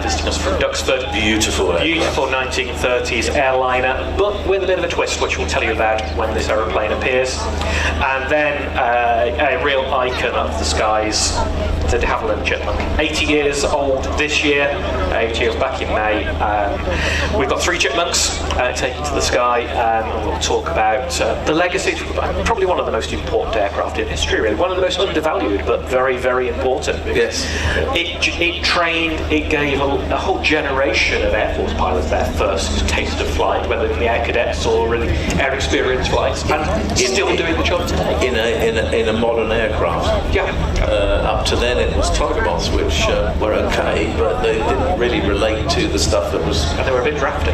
visiting us from Duxford. Beautiful 1930s airliner, but with a bit of a twist, which we'll tell you about when this aeroplane appears. And then a real icon of the skies, the de Havilland Chipmunk. 80 years old this year, 80 years back in May. We've got 3 Chipmunks taken to the sky, and we'll talk about the legacy. Probably one of the most important aircraft in history, really. One of the most undervalued, but very, very important. Yes. It trained, it gave a whole generation of Air Force pilots their first taste of flight, whether in the Air Cadets or in Air Experience flights, and still doing the job today. In a modern aircraft. Yeah. Up to then it was Tiger Moths, which were okay, but they didn't really relate to the stuff that was... And they were a bit drafty.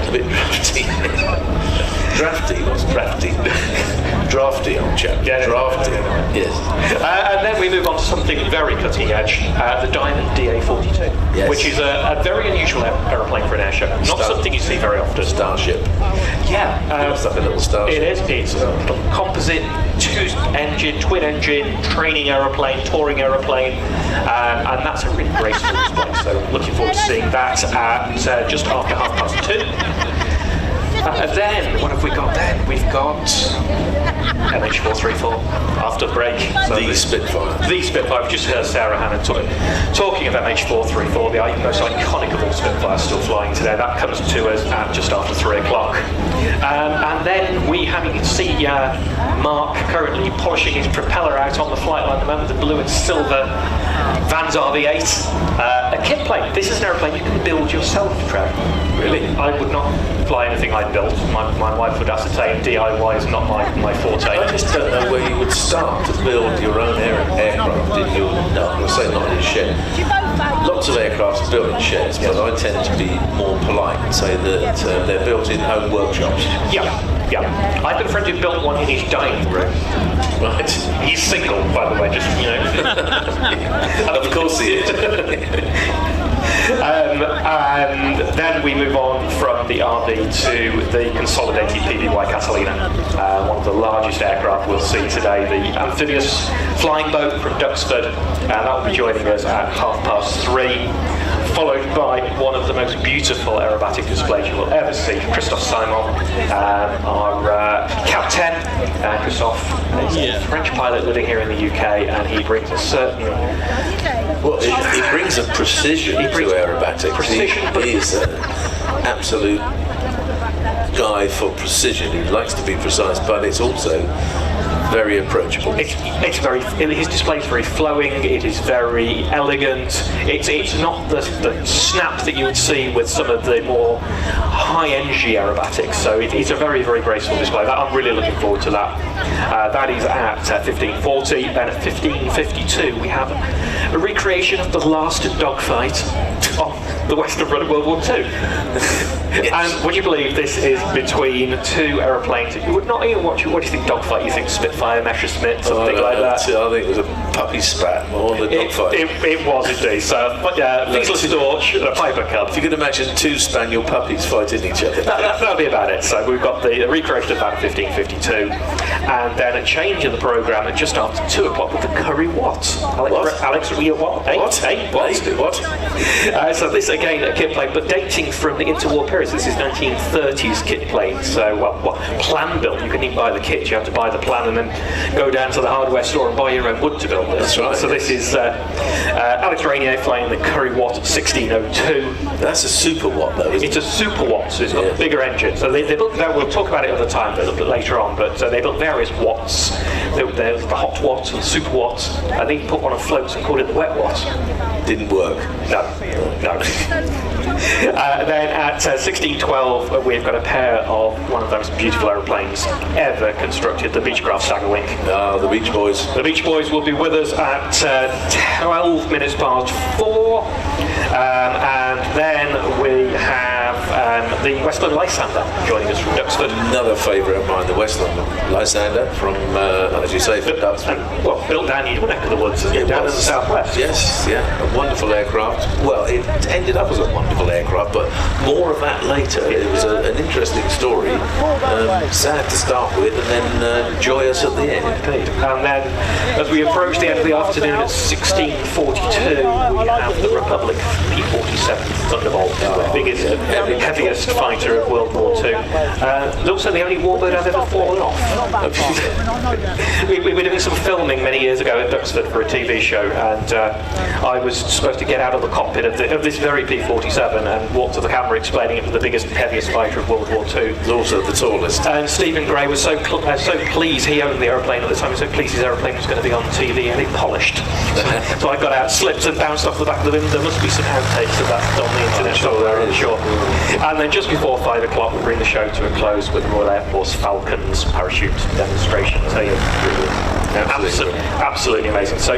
Drafty, old chap. Yeah, drafty. Yes. And then we move on to something very cutting edge, the Diamond DA-42, yes. which is a very unusual aeroplane for an airshow. Not something you see very often. Starship. Yeah. Looks like a little starship. It is. It's a composite, twin engine, training aeroplane, touring aeroplane, and that's a really graceful display. So looking forward to seeing that at just after 2:30. Then, what have we got then? We've got MH434 after the break. So The Spitfire. The Spitfire. We've just heard Sarah Hannon talking of MH434, the most iconic of all Spitfires still flying today. That comes to us at just after 3 o'clock. And then we have, you can see Mark currently polishing his propeller out on the flight line at the moment, the blue and silver Vans RV8. A kit plane. This is an aeroplane you can build yourself, Trev. Really? I would not fly anything I built. My wife would ascertain DIY is not my forte. I just don't know where you would start to build your own aircraft in your, no, I'm going to say not in a shed. Lots of aircraft are built in sheds, but I tend to be more polite and say that they're built in home workshops. Yeah. I've got a friend who built one in his dining room. Right. He's single, by the way, just, you know. Of course he is. And then we move on from the RV to the consolidated PBY Catalina, one of the largest aircraft we'll see today, the amphibious flying boat from Duxford, and that will be joining us at 3:30, followed by one of the most beautiful aerobatic displays you will ever see. Christophe Simon, our captain. Christophe is a French pilot living here in the UK, and he brings a certain... Well, he brings a precision to aerobatics. He is an absolute guy for precision. He likes to be precise, but it's also very approachable. It's very. His display is very flowing. It is very elegant. It's not the snap that you would see with some of the more high-energy aerobatics. So it's a very, very graceful display. I'm really looking forward to that. That is at 15:40. Then at 15:52 we have a recreation of the last dogfight on the Western Front of World War II. Yes. And would you believe this is between two aeroplanes that you would not even watch? What do you think dogfight? You think Spitfire MH434, something like that? I think it was a puppy spat more than a dogfight. It was indeed. So, but yeah, Liesl Storch and a Piper Cub. If you could imagine two spaniel puppies fighting each other. That'll be about it. So we've got the recreation of that at 15:52, and then a change in the programme at just after 2 o'clock with the Currie Wot. Alex, what? So this again a kit plane, but dating from the interwar periods. This is 1930s kit plane. So plan built. You couldn't even buy the kit. You had to buy the plan and then go down to the hardware store and buy your own wood to build this. That's right. So this is Alex Rainier flying the Currie Wot 1602. That's a Super Wot though, isn't it? It's a Super Wot, so it's got a bigger engine. So they built that. We'll talk about it at the time, a little bit later on. But they built various Watts. There's the Hot Watt and Super Watt. And they put one on floats and called it the Wet Watt. Didn't work. No. Then at 16:12, we've got a pair of one of those beautiful aeroplanes ever constructed, the Beechcraft Staggerwing. The Beech Boys. The Beech Boys will be with us at 12 minutes past 4. And then we have the Westland Lysander joining us from Duxford. Another favourite of mine, the Westland Lysander from, as you say, from Duxford. Well, built down your neck of the woods, down in the southwest. Yes, a wonderful aircraft. Well, it ended up as a wonderful aircraft, but more of that later. It was an interesting story. Sad to start with, and then joyous at the end. Indeed. And then, as we approach the end of the afternoon at 16:42, we have the Republic P-47 Thunderbolt, the biggest, heaviest fighter of World War II. Also the only warbird I've ever fallen off. We were doing some filming many years ago at Duxford for a TV show, and I was supposed to get out of the cockpit of this very P-47 and walk to the camera explaining it was the biggest, heaviest fighter of World War II. It's also the tallest. And Stephen Gray was so pleased, he owned the aeroplane at the time, he was so pleased his aeroplane was going to be on TV, and he polished. So I got out, slipped and bounced off the back of the window. There must be some outtakes of that on the internet somewhere, I'm sure. And then just before 5 o'clock, we bring the show to a close with the Royal Air Force Falcons parachute demonstration. So absolutely amazing. So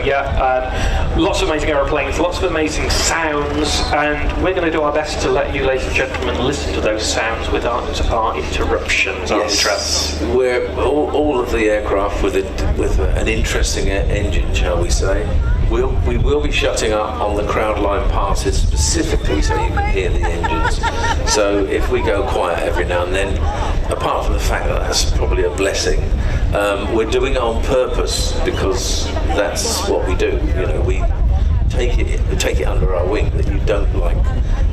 lots of amazing aeroplanes, lots of amazing sounds, and we're going to do our best to let you, ladies and gentlemen, listen to those sounds without our interruptions. Yes, we're all of the aircraft with an interesting engine, shall we say. We will be shutting up on the crowd line passes specifically so you can hear the engines. So if we go quiet every now and then, apart from the fact that that's probably a blessing, we're doing it on purpose because that's what we do. You know, we take it under our wing that you don't like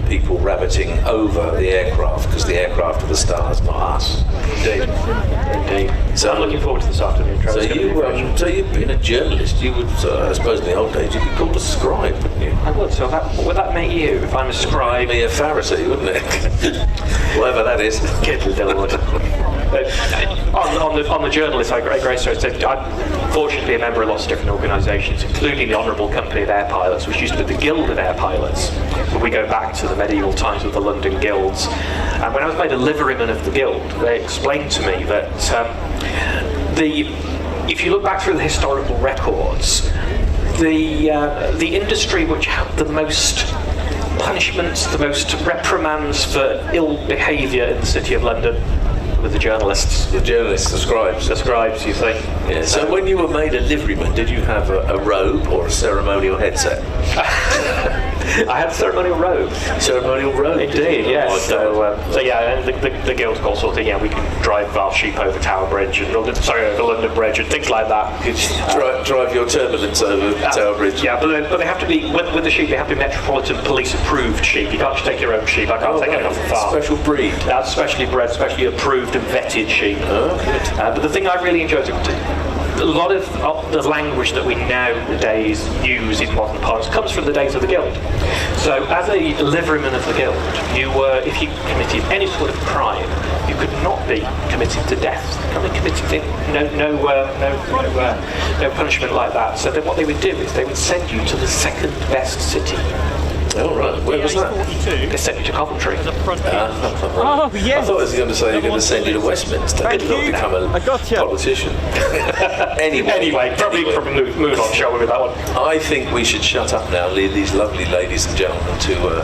people rabbiting over the aircraft because the aircraft are the stars, not us. Indeed. So I'm looking forward to this afternoon. So you've been a journalist. You would, I suppose, in the old days, you'd be called a scribe, wouldn't you? I would. So what would that make you if I'm a scribe? Be a Pharisee, wouldn't it? Whatever that is. On the journalist, I'm fortunately a member of lots of different organisations, including the Honourable Company of Air Pilots, which used to be the Guild of Air Pilots. But we go back to the medieval times of the London Guilds. And when I was made a liveryman of the Guild, they explained to me that if you look back through the historical records, the industry which had the most punishments, the most reprimands for ill behaviour in the City of London were the journalists. The journalists, the scribes. The scribes, you think? Yeah. So when you were made a liveryman, did you have a robe or a ceremonial headset? I had a ceremonial robe. Ceremonial robe? Indeed, yes. So yeah, and the Guild's got sort of, we can drive our sheep over Tower Bridge, and over London Bridge, and things like that. Drive your turbulence over Tower Bridge. Yeah, but they have to be, with the sheep, they have to be Metropolitan Police approved sheep. You can't just take your own sheep. I can't take it off the farm. Special breed. That's specially bred, specially approved and vetted sheep. Oh, good. But the thing I really enjoyed, a lot of the language that we nowadays use in modern parlance comes from the days of the Guild. So, as a liveryman of the Guild, you were, if you committed any sort of crime, you could not be committed to death. You could be committed to no punishment like that. So then, what they would do is they would send you to the second best city. Oh, right. Where was that? They sent you to Coventry. Oh, yes. I thought I was going to say you're going to send you to Westminster. Thank Not you. become a politician. Anyway, probably move on, shall we, with that one? I think we should shut up now, leave these lovely ladies and gentlemen to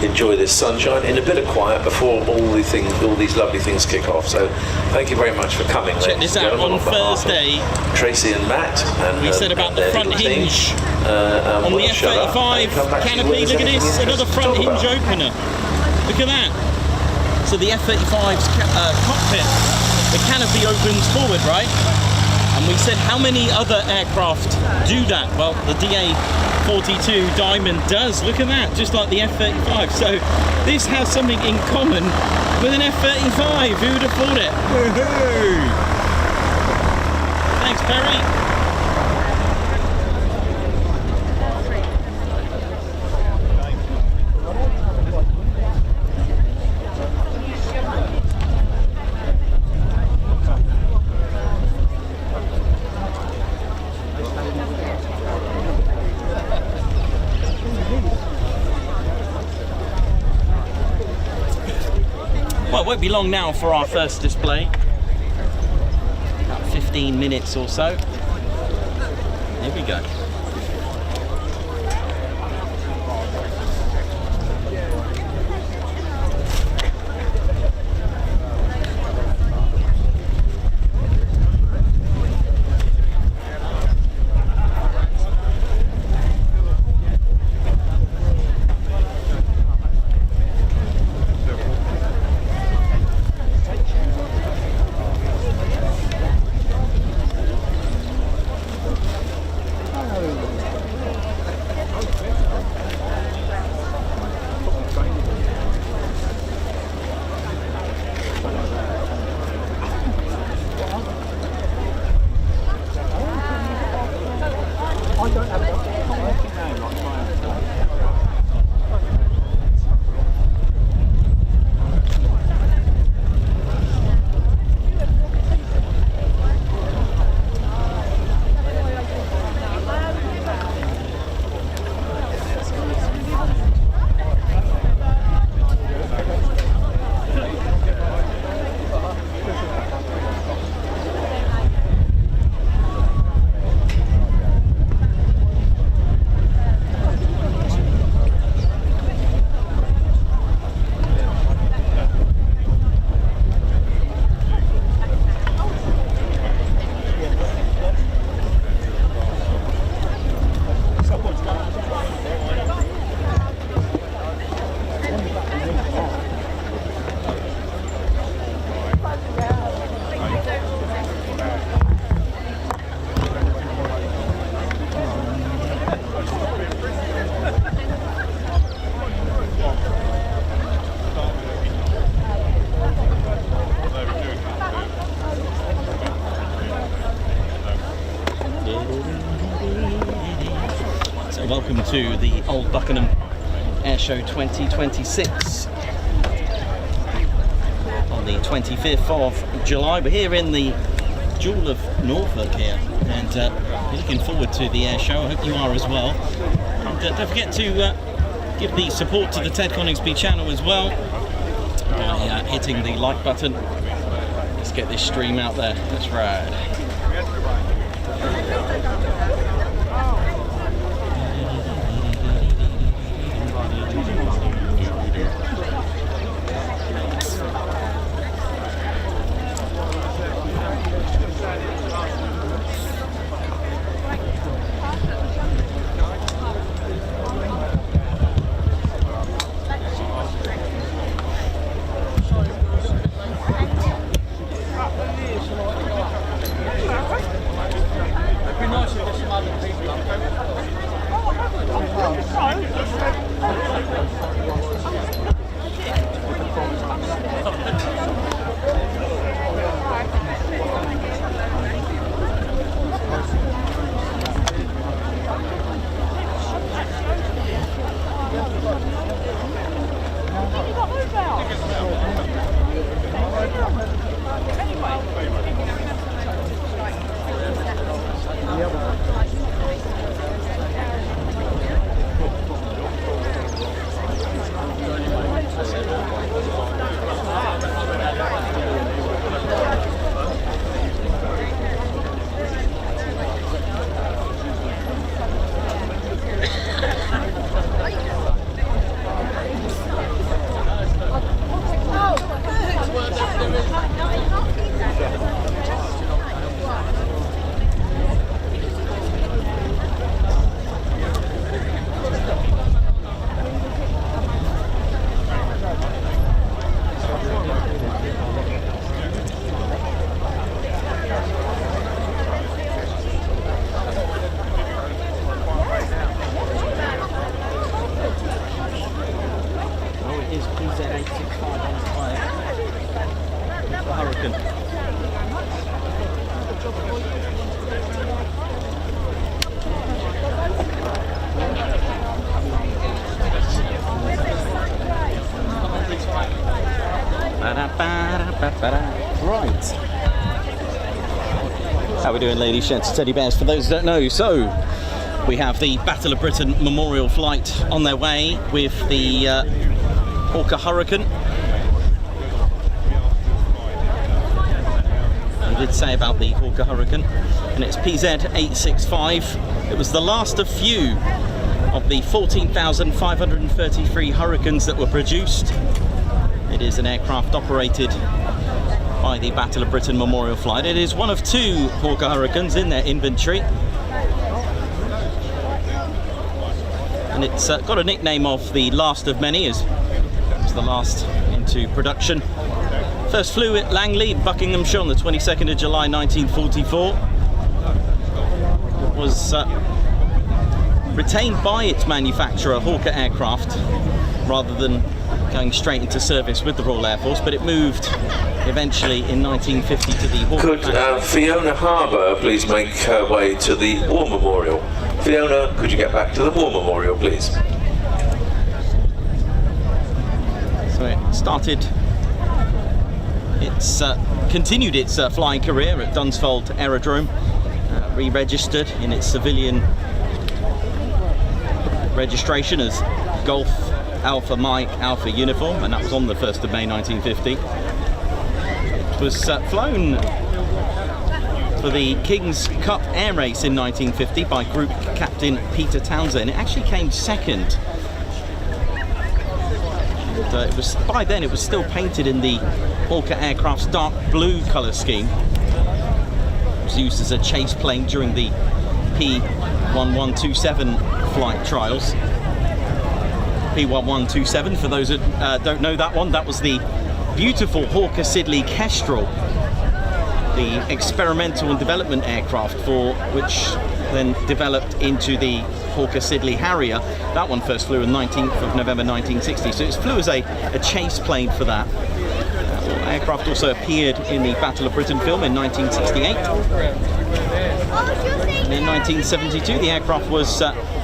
enjoy this sunshine in a bit of quiet before all these lovely things kick off. So thank you very much for coming. Check this out on Thursday. Tracy and Matt. And we said about the front hinge on the F-35 canopy. Look at this, another front hinge opener. Look at that. So the F-35's cockpit, the canopy opens forward, right? And we said how many other aircraft do that? Well, the DA-42 Diamond does. Look at that, just like the F-35. So this has something in common with an F-35. Who would have thought it? Woohoo! Thanks, Perry. Well, it won't be long now for our first display. About 15 minutes or so. Here we go. welcome to the Old Buckenham Airshow 2026 on the 25th of July. We're here in the Jewel of Norfolk here, and we're looking forward to the airshow. I hope you are as well. And, don't forget to give the support to the Ted Coningsby channel as well by hitting the like button. Let's get this stream out there. Let's ride. Right. How are we doing, ladies, gents, teddy bears? For those who don't know, so we have the Battle of Britain Memorial Flight on their way with the Hawker Hurricane. I did say about the Hawker Hurricane, and it's PZ-865. It was the last of few of the 14,533 Hurricanes that were produced. It is an aircraft operated by the Battle of Britain Memorial Flight. It is one of two Hawker Hurricanes in their inventory, and it's got a nickname of the last of many, as it was the last into production. First flew at Langley, Buckinghamshire on the 22nd of July 1944. It was retained by its manufacturer, Hawker Aircraft, rather than going straight into service with the Royal Air Force, but it moved eventually in 1950 to the Hawker. Could Fiona Harbour please make her way to the War Memorial? Fiona, could you get back to the War Memorial, please? So it started, it's continued its flying career at Dunsfold Aerodrome, re-registered in its civilian registration as Golf Alpha Mike Alpha uniform, and that was on the 1st of May 1950. It was flown for the King's Cup Air Race in 1950 by Group Captain Peter Townsend. It actually came second. And, it was, by then it was still painted in the Hawker Aircraft's dark blue colour scheme. It was used as a chase plane during the P-1127 flight trials. P-1127, for those that don't know that one, that was the beautiful Hawker Siddeley Kestrel, the experimental and development aircraft for which then developed into the Hawker Siddeley Harrier. That one first flew on 19th of November 1960, so it flew as a chase plane for that. The aircraft also appeared in the Battle of Britain film in 1968. And in 1972 the aircraft was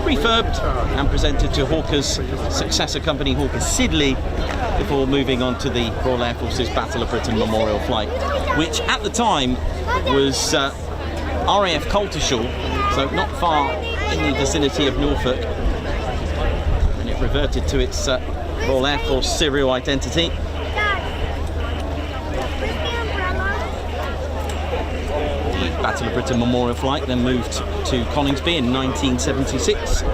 refurbed and presented to Hawker's successor company, Hawker Siddeley, before moving on to the Royal Air Force's Battle of Britain Memorial Flight, which at the time was RAF Coltishall, so not far in the vicinity of Norfolk, and it reverted to its Royal Air Force serial identity. The Battle of Britain Memorial Flight then moved to Coningsby in 1976.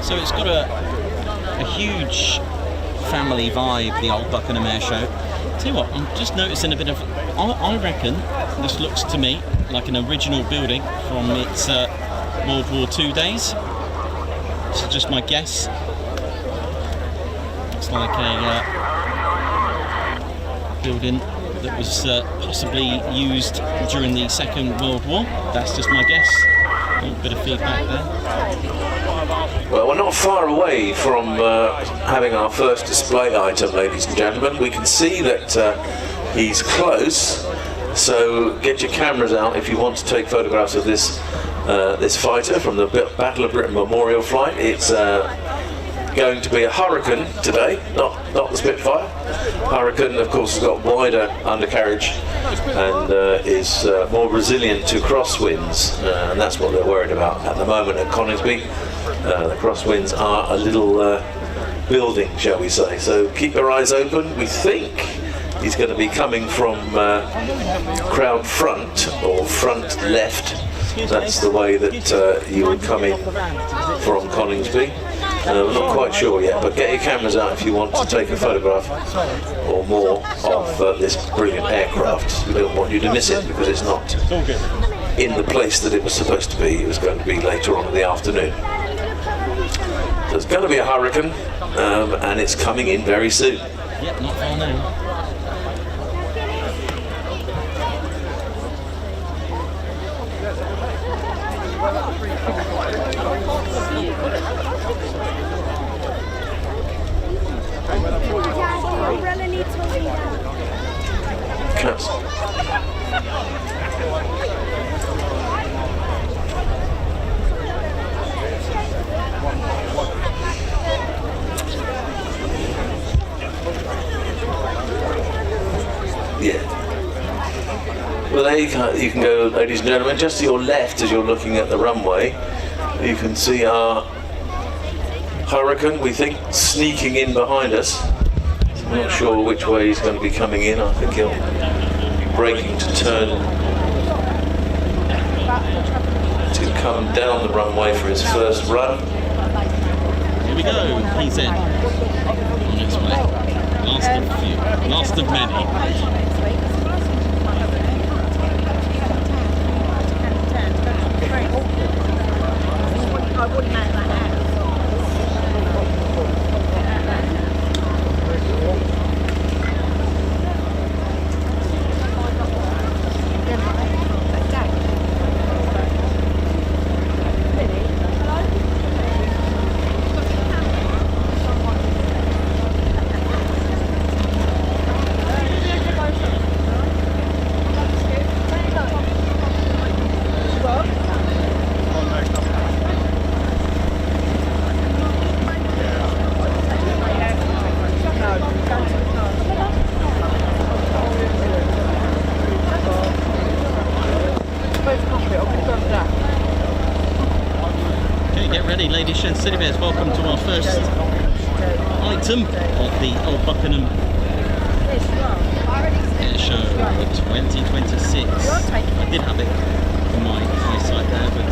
So it's got a huge family vibe, the Old Buckenham Airshow. Tell you what, I'm just noticing a bit of, I reckon this looks to me like an original building from its World War II days. This is just my guess. Looks like a building that was possibly used during the Second World War. That's just my guess. A bit of feedback there. Well, we're not far away from having our first display item, ladies and gentlemen. We can see that he's close, so get your cameras out if you want to take photographs of this this fighter from the Battle of Britain Memorial Flight. It's going to be a Hurricane today, not the Spitfire. Hurricane, of course, has got wider undercarriage and is more resilient to crosswinds, and that's what they're worried about at the moment at Coningsby. The crosswinds are a little building, shall we say, so keep your eyes open. We think he's going to be coming from crowd front or front left. That's the way that you would come in from Coningsby. We're not quite sure yet, but get your cameras out if you want to take a photograph or more of this brilliant aircraft. We don't want you to miss it because it's not in the place that it was supposed to be. It was going to be later on in the afternoon. So it's going to be a Hurricane, and it's coming in very soon. Yep, not far now. Cats. Yeah. Well, there you can go, ladies and gentlemen. Just to your left, as you're looking at the runway, you can see our Hurricane, we think, sneaking in behind us. I'm not sure which way he's going to be coming in. I think he'll be braking to turn to come down the runway for his first run. Here we go, PZ. On its way. Last of few. Last of many. I wouldn't make that out. Ladies and City Bears, welcome to our first item of the Old Buckenham Airshow 2026. I did have it in my eyesight there, but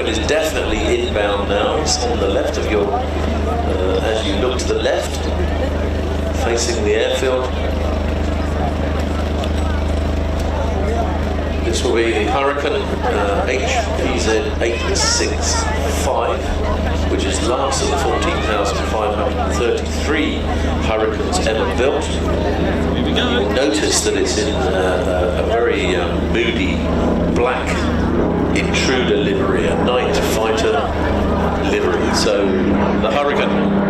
Hurricane is definitely inbound now. It's on the left of your, as you look to the left, facing the airfield. This will be the Hurricane HPZ865, which is last of the 14,533 Hurricanes ever built. Here we go. You'll notice that it's in a very moody black intruder livery, a night fighter livery. So the Hurricane.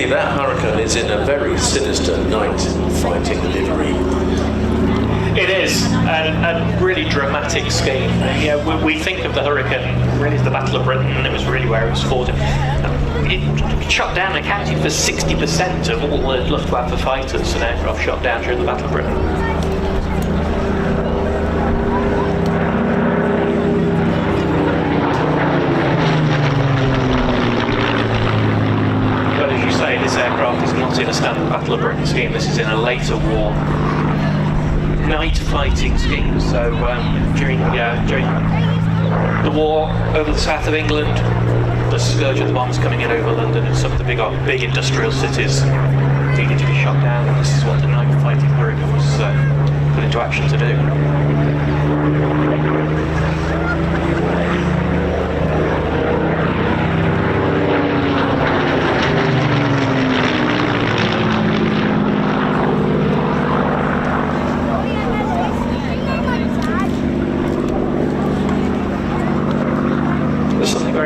That Hurricane is in a very sinister night fighting livery. It is a really dramatic scheme. You know, we think of the Hurricane really as the Battle of Britain, and it was really where it was fought. It shot down, accounting for 60% of all the Luftwaffe fighters and aircraft shot down during the Battle of Britain. In a standard Battle of Britain scheme, this is in a later war night fighting scheme. So during the war over the south of England, the scourge of the bombs coming in over London and some of the big industrial cities needed to be shot down, and this is what the night fighting Hurricane was put into action to do.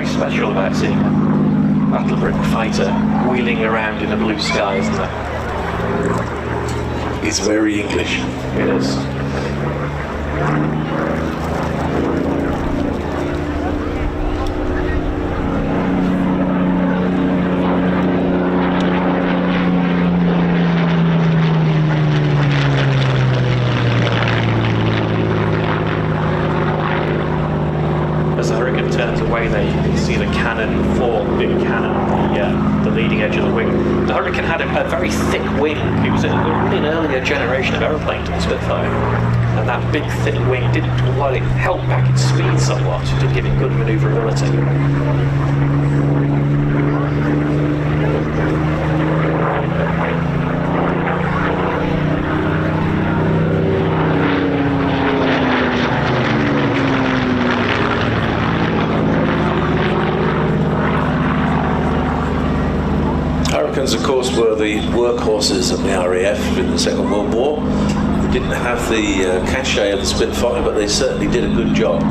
Special about seeing a Battle of Britain fighter wheeling around in a blue sky, isn't there? It's very English. It is. Generation of aeroplane to the Spitfire, and that big thick wing didn't, while it held back its speed somewhat, it did give it good manoeuvrability. Hurricanes, of course, were the workhorses of the RAF in the Second World War. They didn't have the cachet of the Spitfire, but they certainly did a good job.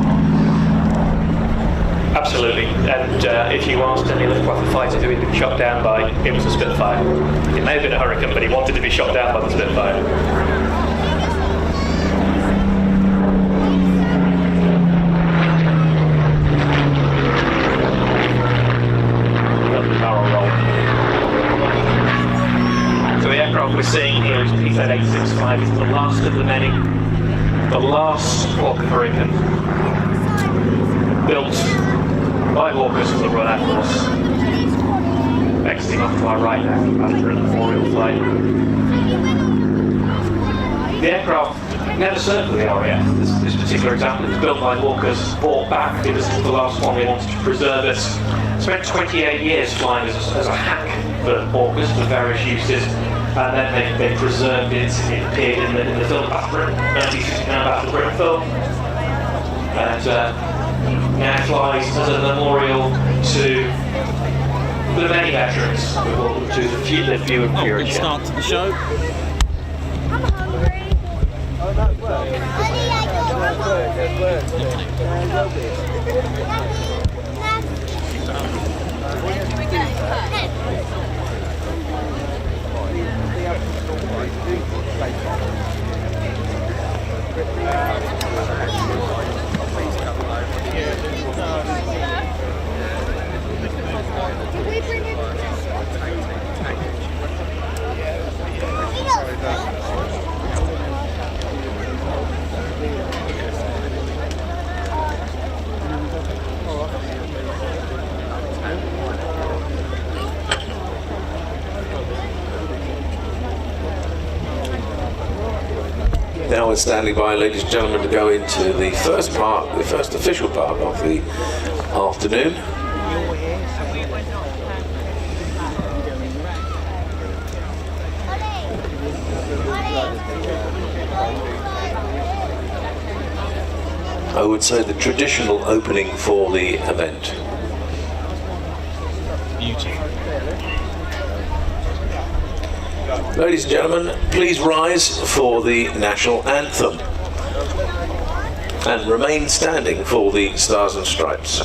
Absolutely, and if you asked any Luftwaffe fighter who he'd been shot down by, it was a Spitfire. It may have been a Hurricane, but he wanted to be shot down by the Spitfire. We're seeing here is PZ865. It's the last of the many, the last Hawk Hurricane built by Hawkers for the Royal Air Force. Exiting off to our right now after a memorial flight. The aircraft never served with the RAF. This particular example is built by Hawkers, bought back because the last one they wanted to preserve it. Spent 28 years flying as a hack for Hawkers for various uses, and then they preserved it. It appeared in the film Battle Britain, 1969 Battle Britain film, and now flies as a memorial to the many veterans, to the few and fewer. Good start to the show. I'm hungry. Did we bring it? Now we're standing by, ladies and gentlemen, to go into the first official part of the afternoon. I would say the traditional opening for the event. Beauty. Ladies and gentlemen, please rise for the national anthem and remain standing for the Stars and Stripes.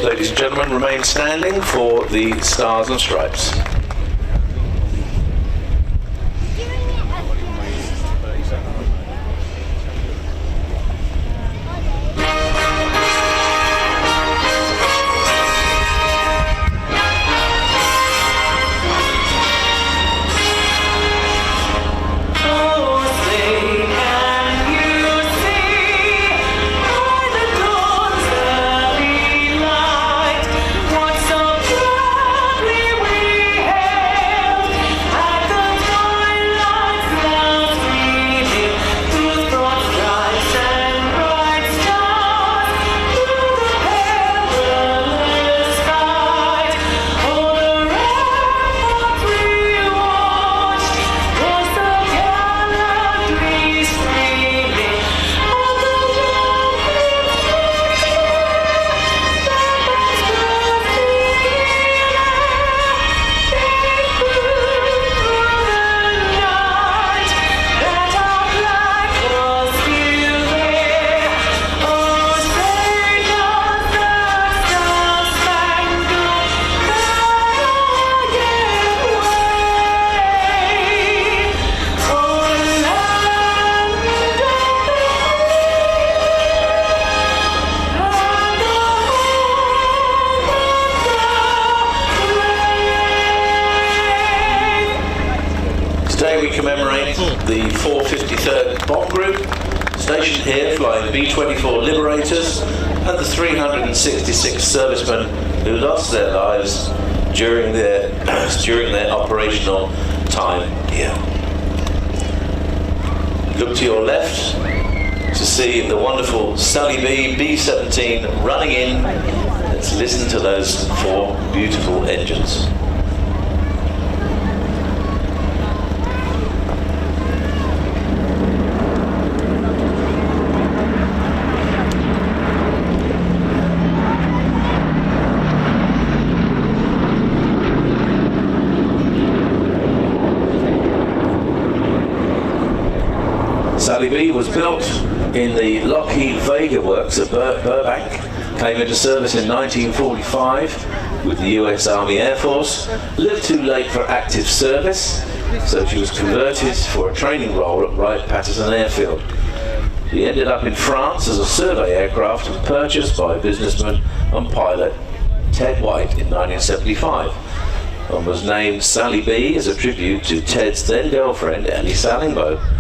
Ladies and gentlemen, remain standing for the Stars and Stripes. What so proudly we Group, stationed here flying B-24 Liberators, and the 366 servicemen who lost their lives during their operational time here. Look to your left to see the wonderful Sally B B-17 running in. Let's listen to those 4 beautiful engines. Sally B was built in the Lockheed Vega works at Burbank, came into service in 1945 with the US Army Air Force, lived too late for active service, so she was converted for a training role at Wright-Patterson Airfield. She ended up in France as a survey aircraft and purchased by businessman and pilot Ted White in 1975, and was named Sally B as a tribute to Ted's then girlfriend Ellie Sallingboe.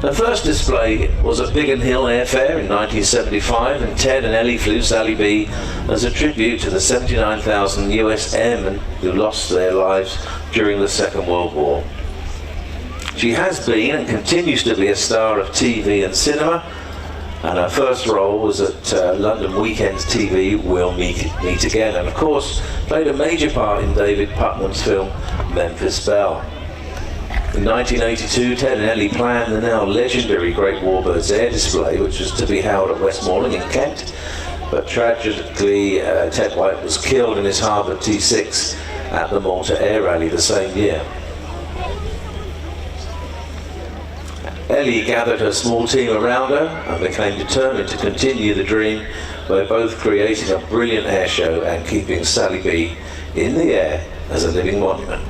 Her first display was at Biggin Hill Airfair in 1975, and Ted and Ellie flew Sally B as a tribute to the 79,000 US airmen who lost their lives during the Second World War. She has been and continues to be a star of TV and cinema, and her first role was at London Weekends TV, We'll Meet Again, and of course played a major part in David Putnam's film Memphis Belle. In 1982, Ted and Ellie planned the now legendary Great Warbirds air display, which was to be held at Westmoreland in Kent, but tragically Ted White was killed in his Harvard T6 at the Malta Air Rally the same year. Ellie gathered her small team around her and became determined to continue the dream by both creating a brilliant air show and keeping Sally B in the air as a living monument.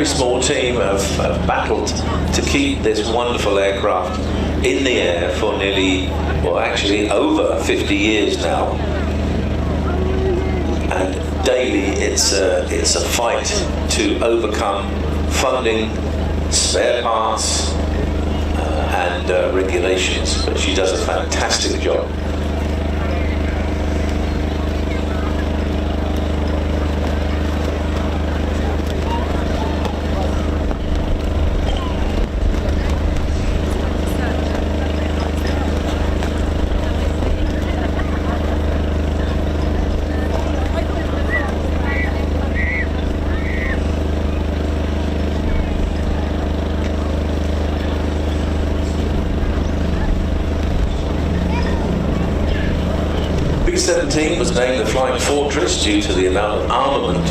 Small team have battled to keep this wonderful aircraft in the air for nearly, well actually over 50 years now, and daily it's a fight to overcome funding, spare parts and regulations, but she does a fantastic job. B-17 was named the Flying Fortress due to the amount of armament,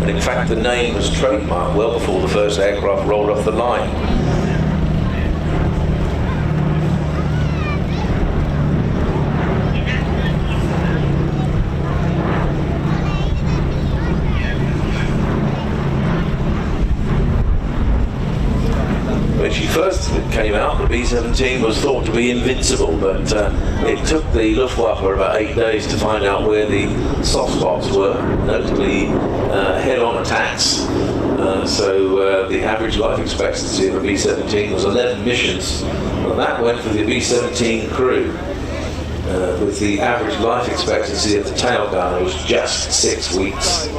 and in fact the name was trademarked well before the first aircraft rolled off the line. When she first came out, the B-17 was thought to be invincible, but it took the Luftwaffe about 8 days to find out where the soft spots were, notably head-on attacks. So the average life expectancy of a B-17 was 11 missions, and that went for the B-17 crew, with the average life expectancy of the tail gunner was just 6 weeks.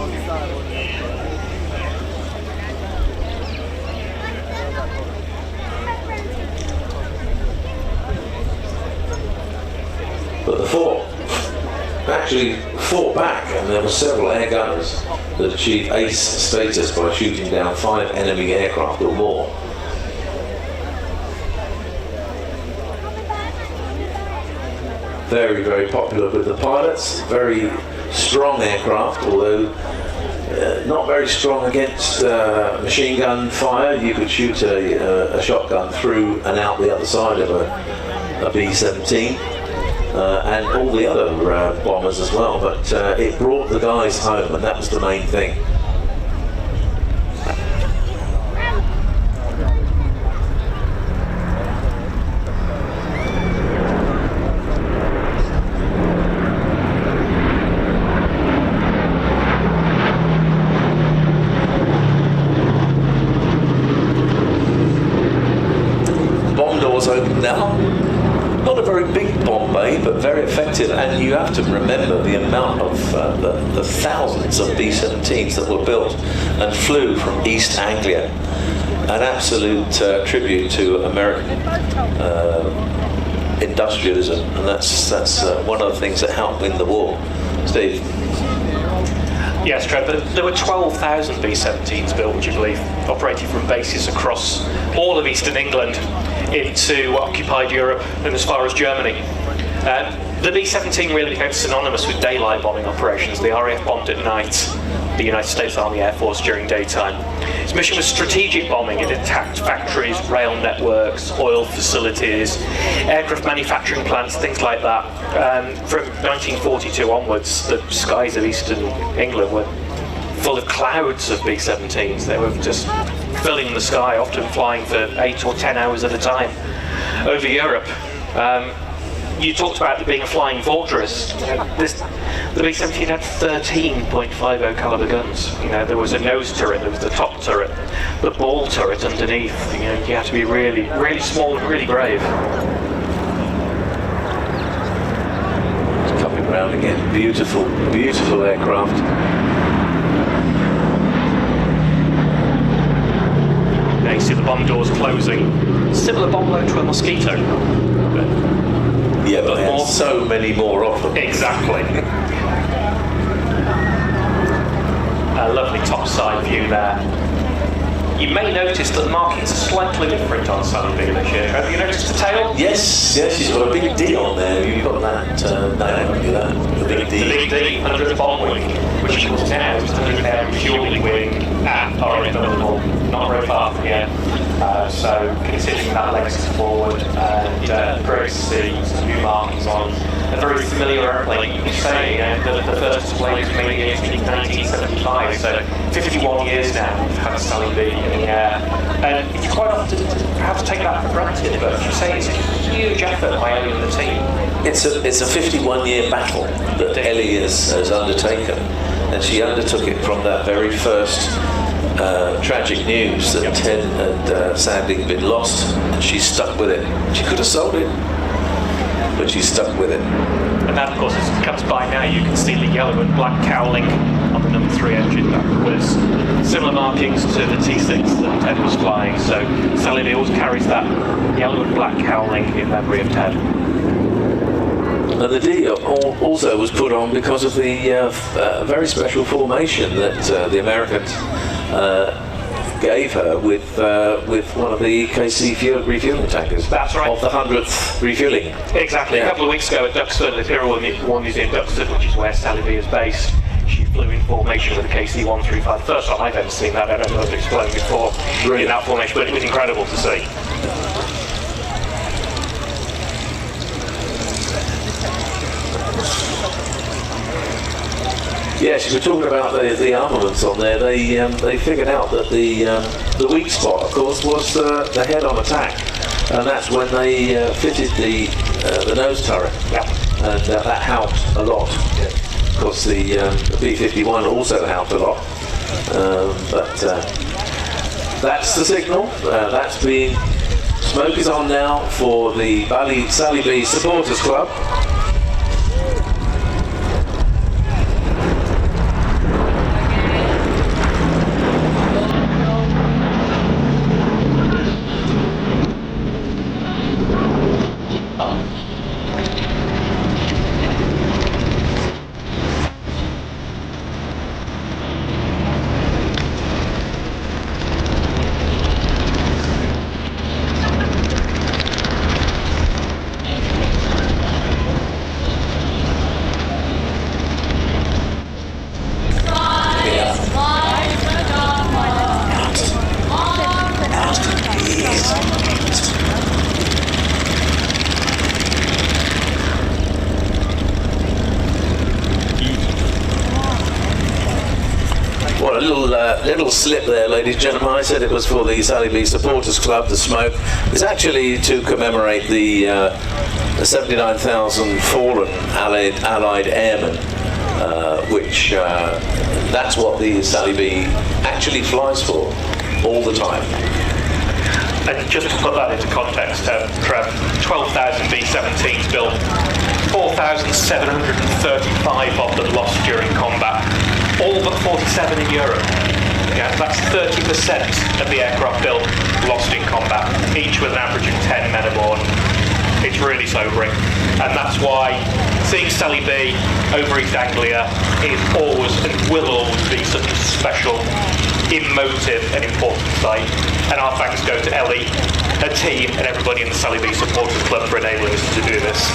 But the fort actually fought back, and there were several air gunners that achieved ace status by shooting down 5 enemy aircraft or more. Very, very popular with the pilots, very strong aircraft, although not very strong against machine gun fire. You could shoot a shotgun through and out the other side of a B-17 and all the other bombers as well, but it brought the guys home, and that was the main thing. Open now. Not a very big bomb bay, but very effective, and you have to remember the amount of the thousands of B-17s that were built and flew from East Anglia. An absolute tribute to American industrialism, and that's one of the things that helped win the war. Steve? Yes, Trevor, there were 12,000 B-17s built, would you believe, operating from bases across all of eastern England into occupied Europe and as far as Germany. The B-17 really became synonymous with daylight bombing operations. The RAF bombed at night, the United States Army Air Force during daytime. Its mission was strategic bombing. It attacked factories, rail networks, oil facilities, aircraft manufacturing plants, things like that. From 1942 onwards, the skies of eastern England were full of clouds of B-17s. They were just filling the sky, often flying for 8 or 10 hours at a time over Europe. You talked about it being a flying fortress. The B-17 had 13.50 caliber guns. You know, there was a nose turret, there was the top turret, the ball turret underneath. You know, you had to be really, really small and really brave. It's coming round again. Beautiful, beautiful aircraft. Now you see the bomb doors closing. Similar bomb load to a Mosquito. Yeah, but they had so many more of them. Exactly. A lovely top side view there. You may notice that the markings are slightly different on Sally B this year. Have you noticed the tail? Yes, she's got a big D on there. You've got that name, look at that. The big D. The big D under the bomb wing, which of course now is under the air refueling wing at RAF Old, not very far from here. So considering that legacy forward, and great to see some new markings on a very familiar airplane. You can say the first display was made in 1975, so 51 years now we've had Sally B in the air. And it's quite often to perhaps take that for granted, but you say it's a huge effort by Ellie and the team. It's a 51-year battle that Ellie has undertaken, and she undertook it from that very first tragic news that Ted had sadly been lost, and she stuck with it. She could have sold it, but she stuck with it. And that, of course, as it comes by now, you can see the yellow and black cowling on the number 3 engine. That was similar markings to the T6 that Ted was flying. So Sally B always carries that yellow and black cowling in memory of Ted. And the D also was put on because of the very special formation that the Americans gave her with one of the KC refueling tankers. That's right. Of the 100th refueling. Exactly. Yeah. A couple of weeks ago at Duxford, the Imperial War Museum Duxford, which is where Sally B is based, she flew in formation with the KC-135. First time I've ever seen that. I don't know if it's flown before in that formation, but it was incredible to see. Yes, we're talking about the armaments on there. They figured out that the weak spot, of course, was the head-on attack, and that's when they fitted the nose turret, and that helped a lot. Of course, the B-51 also helped a lot, but that's the signal. That's been smoke is on now for the Sally B Supporters Club. little slip there, ladies and gentlemen. I said it was for the Sally B Supporters Club, the smoke. It's actually to commemorate the 79,000 fallen Allied airmen, which that's what the Sally B actually flies for all the time. And just to put that into context, Trev, 12,000 B-17s built, 4,735 of them lost during combat, all but 47 in Europe. Yeah, that's 30% of the aircraft built lost in combat, each with an average of 10 men aboard. It's really sobering, and that's why seeing Sally B over East Anglia is always and will always be such a special, emotive and important sight. And our thanks go to Ellie, her team and everybody in the Sally B Supporters Club for enabling us to do this.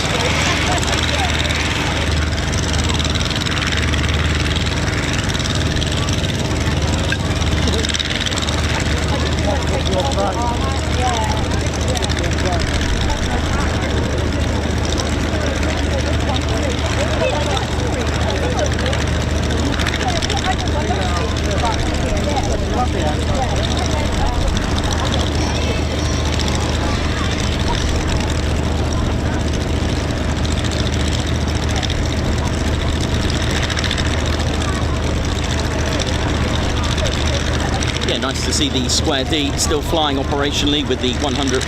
Nice to see the Square D still flying operationally with the 100th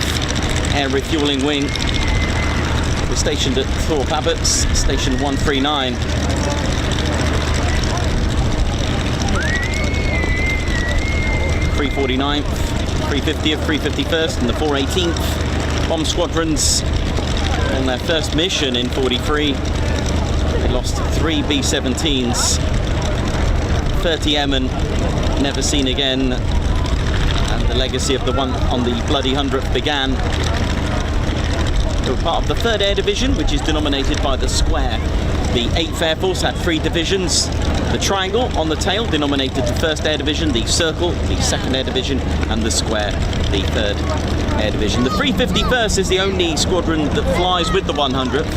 Air Refuelling Wing. We're stationed at Thorpe Abbots, Station 139. .349th, 350th, 351st and the 418th Bomb Squadrons on their first mission in 43. They lost 3 B-17s, 30 airmen never seen again, and the legacy of the one on the bloody 100th began. They were part of the 3rd Air Division, which is denominated by the square. The 8th Air Force had 3 divisions. The triangle on the tail denominated the 1st Air Division, the circle, the 2nd Air Division, and the square, the 3rd Air Division. The 351st is the only squadron that flies with the 100th.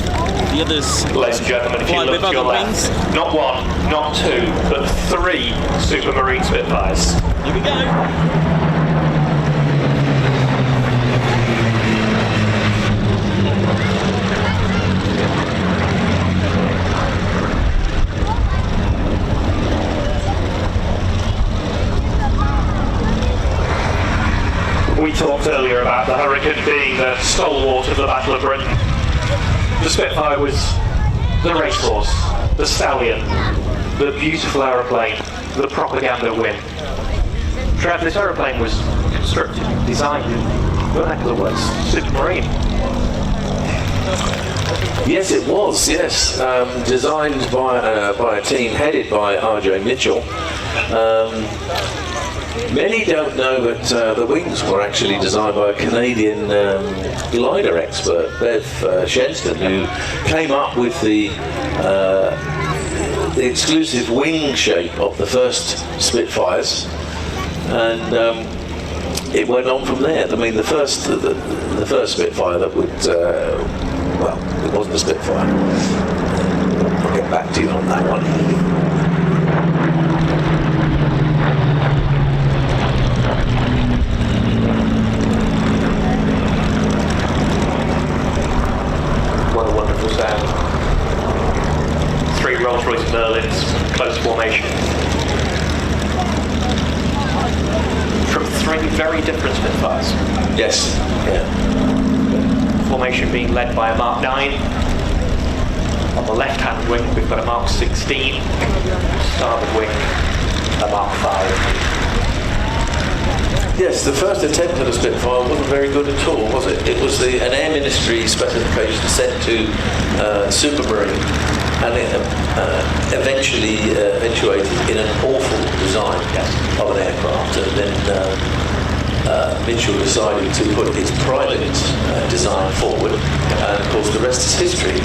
The others Ladies and gentlemen, if you fly look with to other your wings. left, not 1, not 2, but 3 Supermarine Spitfires. Here we go. We talked earlier about the Hurricane being the stalwart of the Battle of Britain. The Spitfire was the racehorse, the stallion, the beautiful aeroplane, the propaganda win. Trev, this aeroplane was constructed, designed in, what the heck are the words, Supermarine. Yes, it was. Yes, designed by a team headed by R.J. Mitchell. Many don't know that the wings were actually designed by a Canadian glider expert, Bev Shenston, who came up with the exclusive wing shape of the first Spitfires, and it went on from there. I mean, the first Spitfire that would, well, it wasn't a Spitfire. I'll get back to you on that one. What a wonderful sound. 3 Rolls-Royce Merlins, close formation. From 3 very different Spitfires. Yes. Yeah. Formation being led by a Mark 9. On the left-hand wing, we've got a Mark 16. Starboard wing, a Mark 5. Yes, the first attempt at a Spitfire wasn't very good at all, was it? It was an Air Ministry specification sent to Supermarine, and it eventually eventuated in an awful design of an aircraft, and then Mitchell decided to put his private design forward, and of course the rest is history.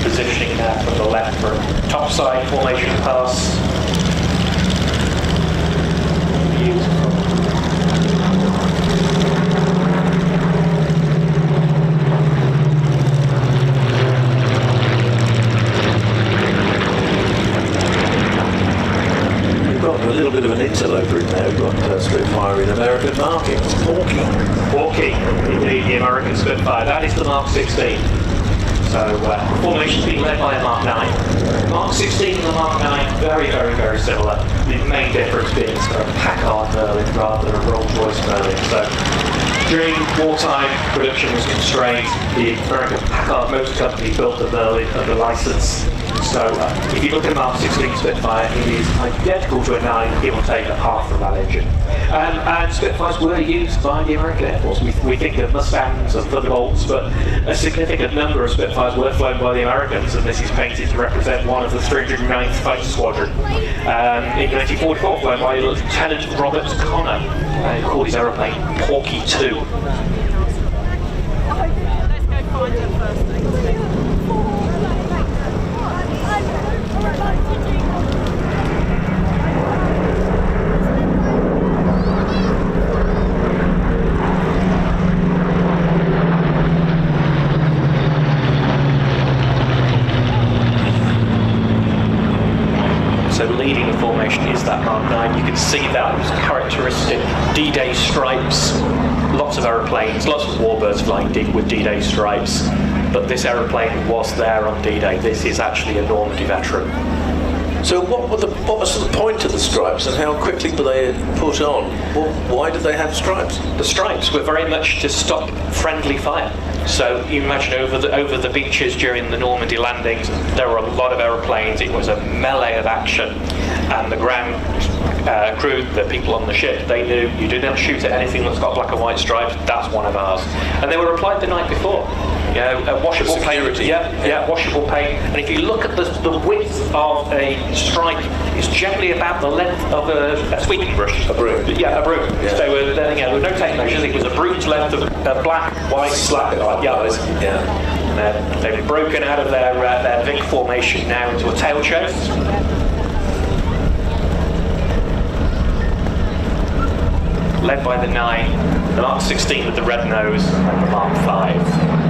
Positioning now from the left for top side formation pass. Beautiful. got a little bit of an interloper in there. We've got Spitfire in American markings. Porky, indeed, the American Spitfire. That is the Mark 16. So formation's being led by a Mark 9. Mark 16 and the Mark 9, very, very, very similar. The main difference being it's got a Packard Merlin rather than a Rolls-Royce Merlin. So during wartime, production was constrained. The American Packard Motor Company built the Merlin under license. So if you look at Mark 16 Spitfire, it is identical to a 9, give or take half of that engine. And Spitfires were used by the American Air Force. We think of Mustangs and Thunderbolts, but a significant number of Spitfires were flown by the Americans, and this is painted to represent one of the 309th Fighter Squadron. In 1944, flown by Lieutenant Robert Connor. He called his aeroplane Porky 2. Let's go find him first. So leading the formation is that Mark 9. You can see that characteristic D-Day stripes. Lots of aeroplanes, lots of warbirds flying with D-Day stripes. But this aeroplane was there on D-Day. This is actually a Normandy veteran. So what was the point of the stripes and how quickly were they put on? Why did they have stripes? The stripes were very much to stop friendly fire. So you imagine over the beaches during the Normandy landings, there were a lot of aeroplanes. It was a melee of action, and the ground crew, the people on the ship, they knew you do not shoot at anything that's got black and white stripes. That's one of ours, and they were applied the night before. You know, washable paint. Yeah, washable paint. And if you look at the width of a stripe, it's generally about the length of a sweeping brush. A broom. Yeah, a broom. Yeah. So there were no tape measures. It was a broom's length of black, white, black, yellow. Yeah. They've broken out of their Vic formation now into a tail chase. Led by the 9, the Mark 16 with the red nose, and the Mark 5.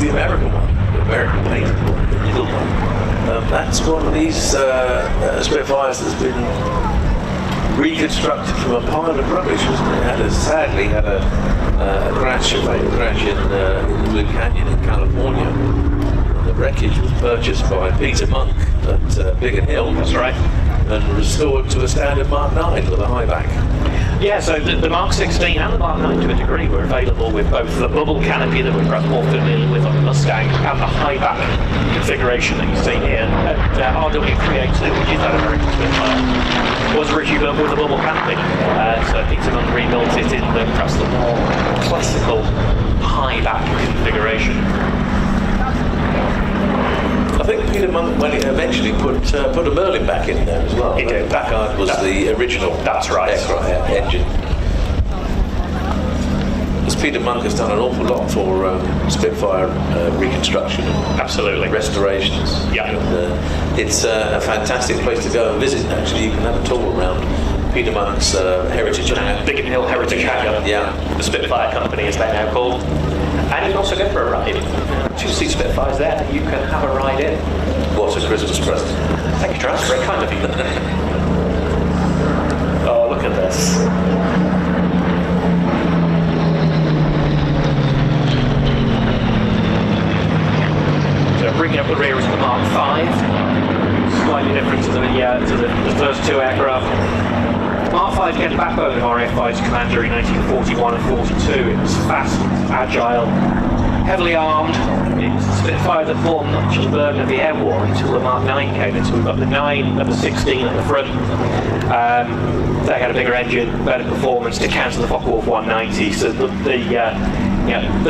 The American one, the American painted one, the little one. That's one of these Spitfires that's been reconstructed from a pile of rubbish, wasn't it? Sadly had a crash, a fatal crash in the Blue Canyon in California. The wreckage was purchased by Peter Monk at Biggin Hill. That's right. And restored to a standard Mark 9 with a high back. Yeah, so the Mark 16 and the Mark 9 to a degree were available with both the bubble canopy that we're perhaps more familiar with on the Mustang and the high back configuration that you see here. And RW382, which is that American Spitfire, was originally built with a bubble canopy. So Peter Monk rebuilt it in perhaps the more classical high back configuration. I think Peter Monk, when he eventually put a Merlin back in there as well. He did. Packard was the original aircraft engine. Because Peter Monk has done an awful lot for Spitfire reconstruction and absolutely restorations. Yeah. And, it's a fantastic place to go and visit. Actually, you can have a tour around Peter Monk's Heritage Hangar. Biggin Hill Heritage Hangar. Yeah. The Spitfire Company, as they're now called. And you can also go for a ride. 2 Spitfires there that you can have a ride in. What a Christmas present. Thank you, Travis. Very kind of you. Oh, look at this. So bringing up the rear is the Mark 5. Slightly different to the first 2 aircraft. Mark 5 became the backbone of RAF Fighter Commander in 1941 and 42. It was fast, agile, heavily armed. It was the Spitfire that bore much of the burden of the air war until the Mark 9 came in. So we've got the 9 and the 16 at the front. They had a bigger engine, better performance to counter the Focke-Wulf 190. So the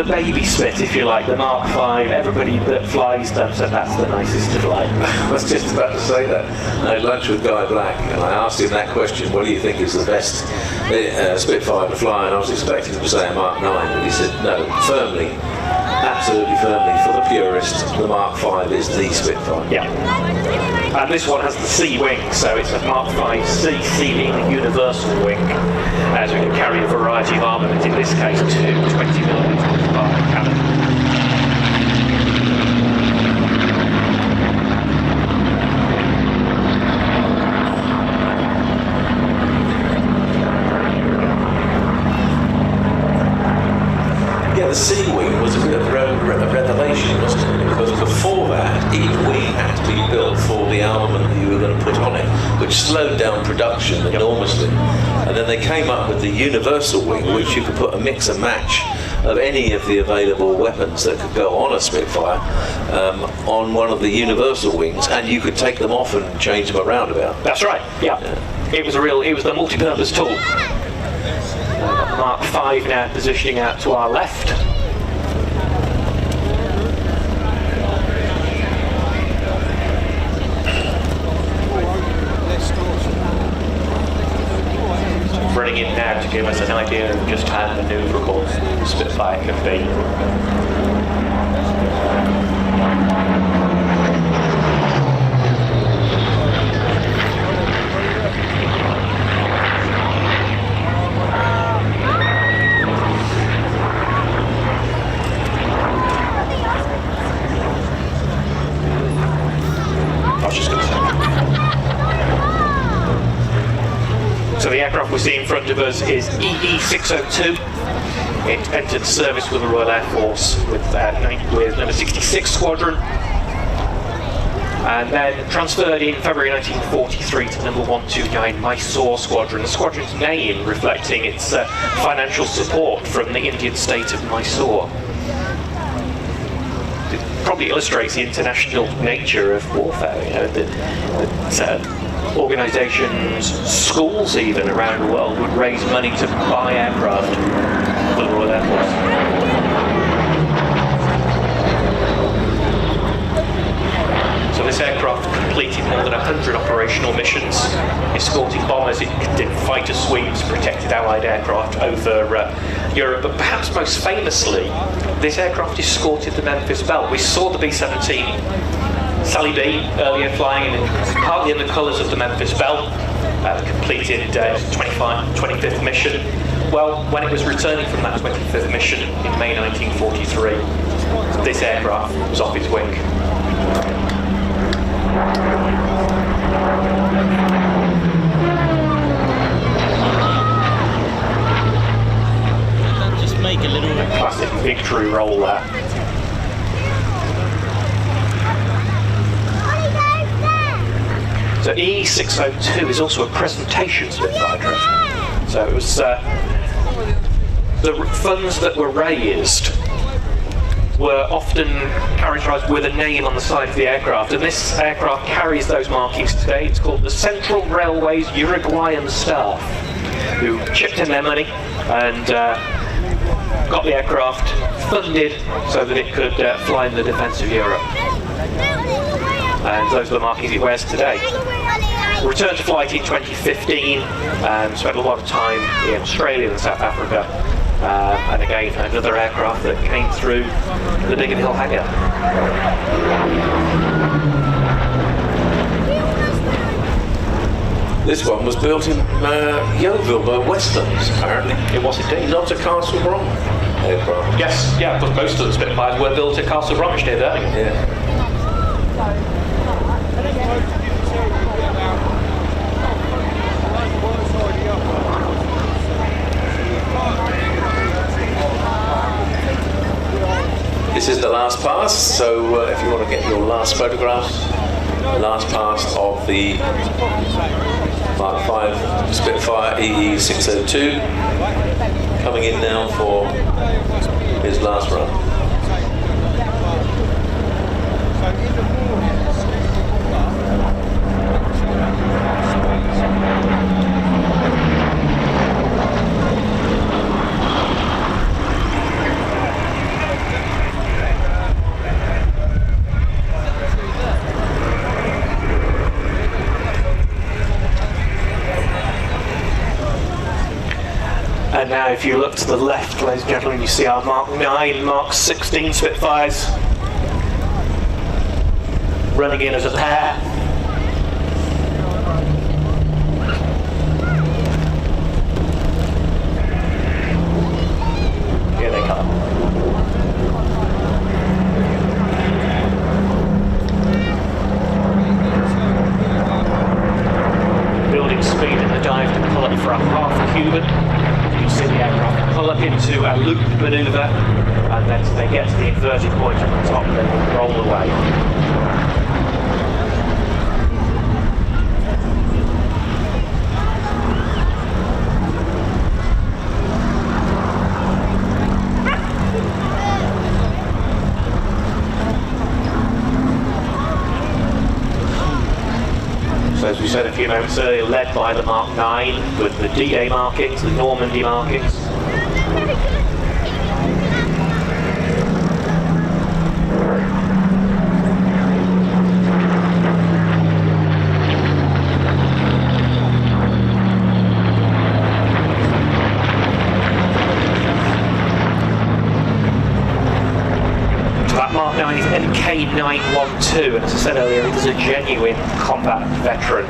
baby Spit, if you like, the Mark 5, everybody that flies them said that's the nicest to fly. I was just about to say that. I had lunch with Guy Black and I asked him that question, what do you think is the best Spitfire to fly? And I was expecting him to say a Mark 9, but he said no, firmly, absolutely firmly, for the purist, the Mark 5 is the Spitfire. Yeah. And this one has the C wing, so it's a Mark 5C, C being the universal wing, as we can carry a variety of armament, in this case 2 20mm cannon. innovation, wasn't it? Because before that, each wing had to be built for the armament that you were going to put on it, which slowed down production enormously. And then they came up with the universal wing, which you could put a mix and match of any of the available weapons that could go on a Spitfire on one of the universal wings, and you could take them off and change them around about. That's right, yeah. It was the multi-purpose tool. Mark 5 now positioning out to our left. Running in now to give us an idea of just how manoeuvrable the Spitfire can be. So the aircraft we see in front of us is EE-602. It entered service with the Royal Air Force with number 66 Squadron, and then transferred in February 1943 to number 129 Mysore Squadron. The squadron's name reflecting its financial support from the Indian state of Mysore. It probably illustrates the international nature of warfare. You know, that organisations, schools even around the world would raise money to buy aircraft for the Royal Air Force. So this aircraft completed more than 100 operational missions, escorting bombers. It did fighter sweeps, protected Allied aircraft over Europe, but perhaps most famously, this aircraft escorted the Memphis Belle. We saw the B-17 Sally B earlier flying partly in the colours of the Memphis Belle, completed 25th mission. Well, when it was returning from that 25th mission in May 1943, this aircraft was off its wing. Just make a little classic victory roll there. So E602 is also a presentation Spitfire address. So it was the funds that were raised were often characterised with a name on the side of the aircraft, and this aircraft carries those markings today. It's called the Central Railways Uruguayan Staff, who chipped in their money and got the aircraft funded so that it could fly in the defence of Europe. And those are the markings it wears today. Returned to flight in 2015, spent a lot of time in Australia and South Africa, and again another aircraft that came through the Biggin Hill hangar. This one was built in Yeovil by Westlands, apparently. It was indeed. Not a Castle Brom aircraft. Yes, yeah, because most of the Spitfires were built at Castle Bromwich near Birmingham. Yeah. This is the last pass, so if you want to get your last photographs, the last pass of the Mark 5 Spitfire EE-602 coming in now for his last run. And now if you look to the left, ladies and gentlemen, you see our Mark 9, Mark 16 Spitfires running in as a pair. Here they come. Building speed in the dive to pull up for a half Cuban. You see the aircraft pull up into a loop manoeuvre, and then they get to the inverted point on the top, mile away. So as we said a few moments earlier, led by the Mark 9 with the D-Day markings, the Normandy markings. Mark 9 is MK912, and as I said earlier, it is a genuine combat veteran.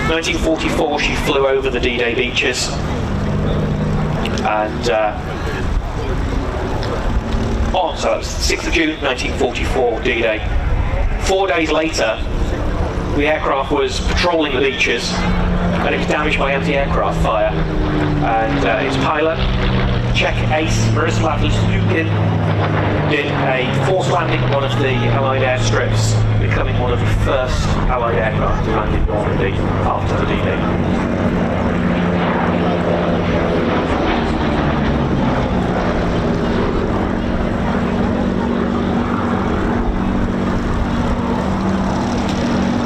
1944, she flew over the D-Day beaches, and so that was 6th of June 1944, D-Day. 4 days later, the aircraft was patrolling the beaches, and it was damaged by anti-aircraft fire, and its pilot, Czech ace Miroslav Stukin, did a forced landing on one of the Allied airstrips, becoming one of the first Allied aircraft to land in Normandy after the D-Day.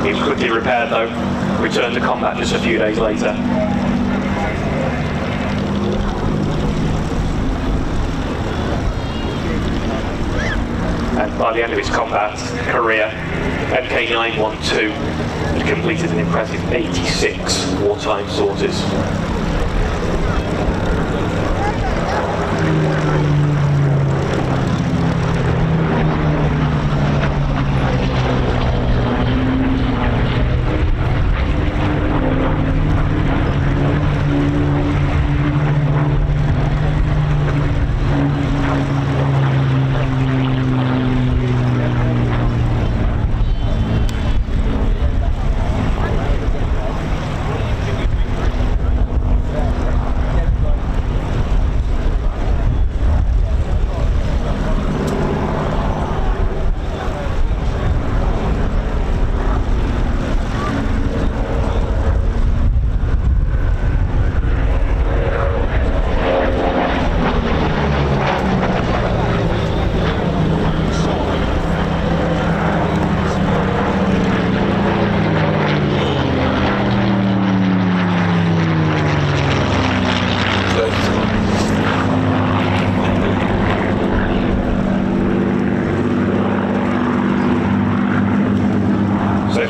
He was quickly repaired though, returned to combat just a few days later. And by the end of its combat career, MK912 had completed an impressive 86 wartime sorties.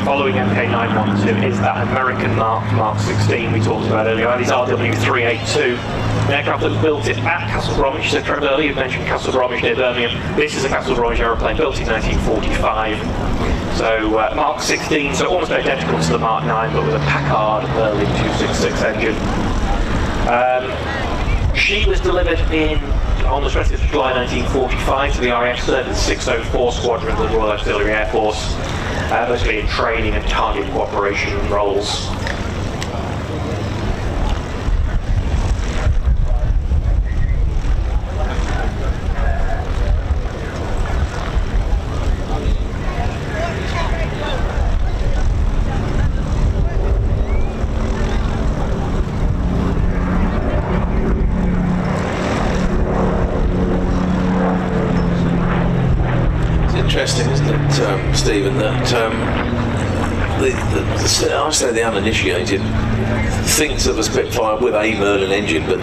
Following MK912 is that American Mark 16 we talked about earlier, and it's RW382, an aircraft that was built at Castle Bromwich. So Trevor earlier you mentioned Castle Bromwich near Birmingham. This is a Castle Bromwich aeroplane built in 1945. So Mark 16, so almost identical to the Mark 9, but with a Packard Merlin 266 engine. She was delivered on the 20th of July 1945 to the RAF 604 Squadron of the Royal Auxiliary Air Force. Mostly in training and target cooperation roles. It's interesting, isn't it, Stephen, that I say the uninitiated thinks of a Spitfire with a Merlin engine, but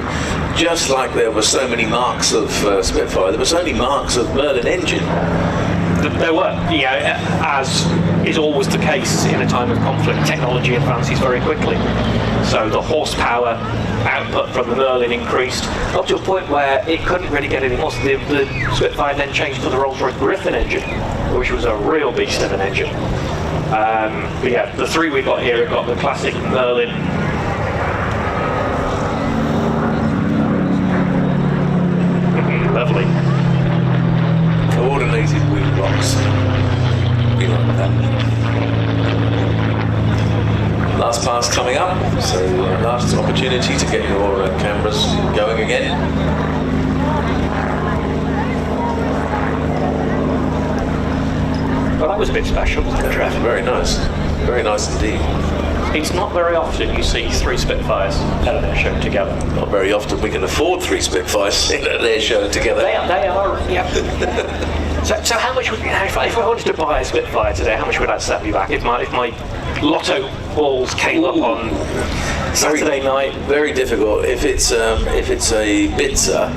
just like there were so many marks of Spitfire, there were so many marks of Merlin engine. There were, as is always the case in a time of conflict, technology advances very quickly. So the horsepower output from the Merlin increased up to a point where it couldn't really get any more. So the Spitfire then changed to the Rolls-Royce Griffin engine, which was a real beast of an engine. But yeah, the three we've got here have got the classic Merlin. Lovely. Coordinated wing blocks. Be like that. Last pass coming up, so last opportunity to get your cameras going again. was a bit special, wasn't it, Trev? Very nice. Very nice indeed. It's not very often you see 3 Spitfires at an air show together. Not very often we can afford 3 Spitfires in an air show together. They are, yeah. So how much would, if I wanted to buy a Spitfire today, how much would that set me back? If my lotto balls came up on Saturday night? Very difficult. If it's a Bitzer,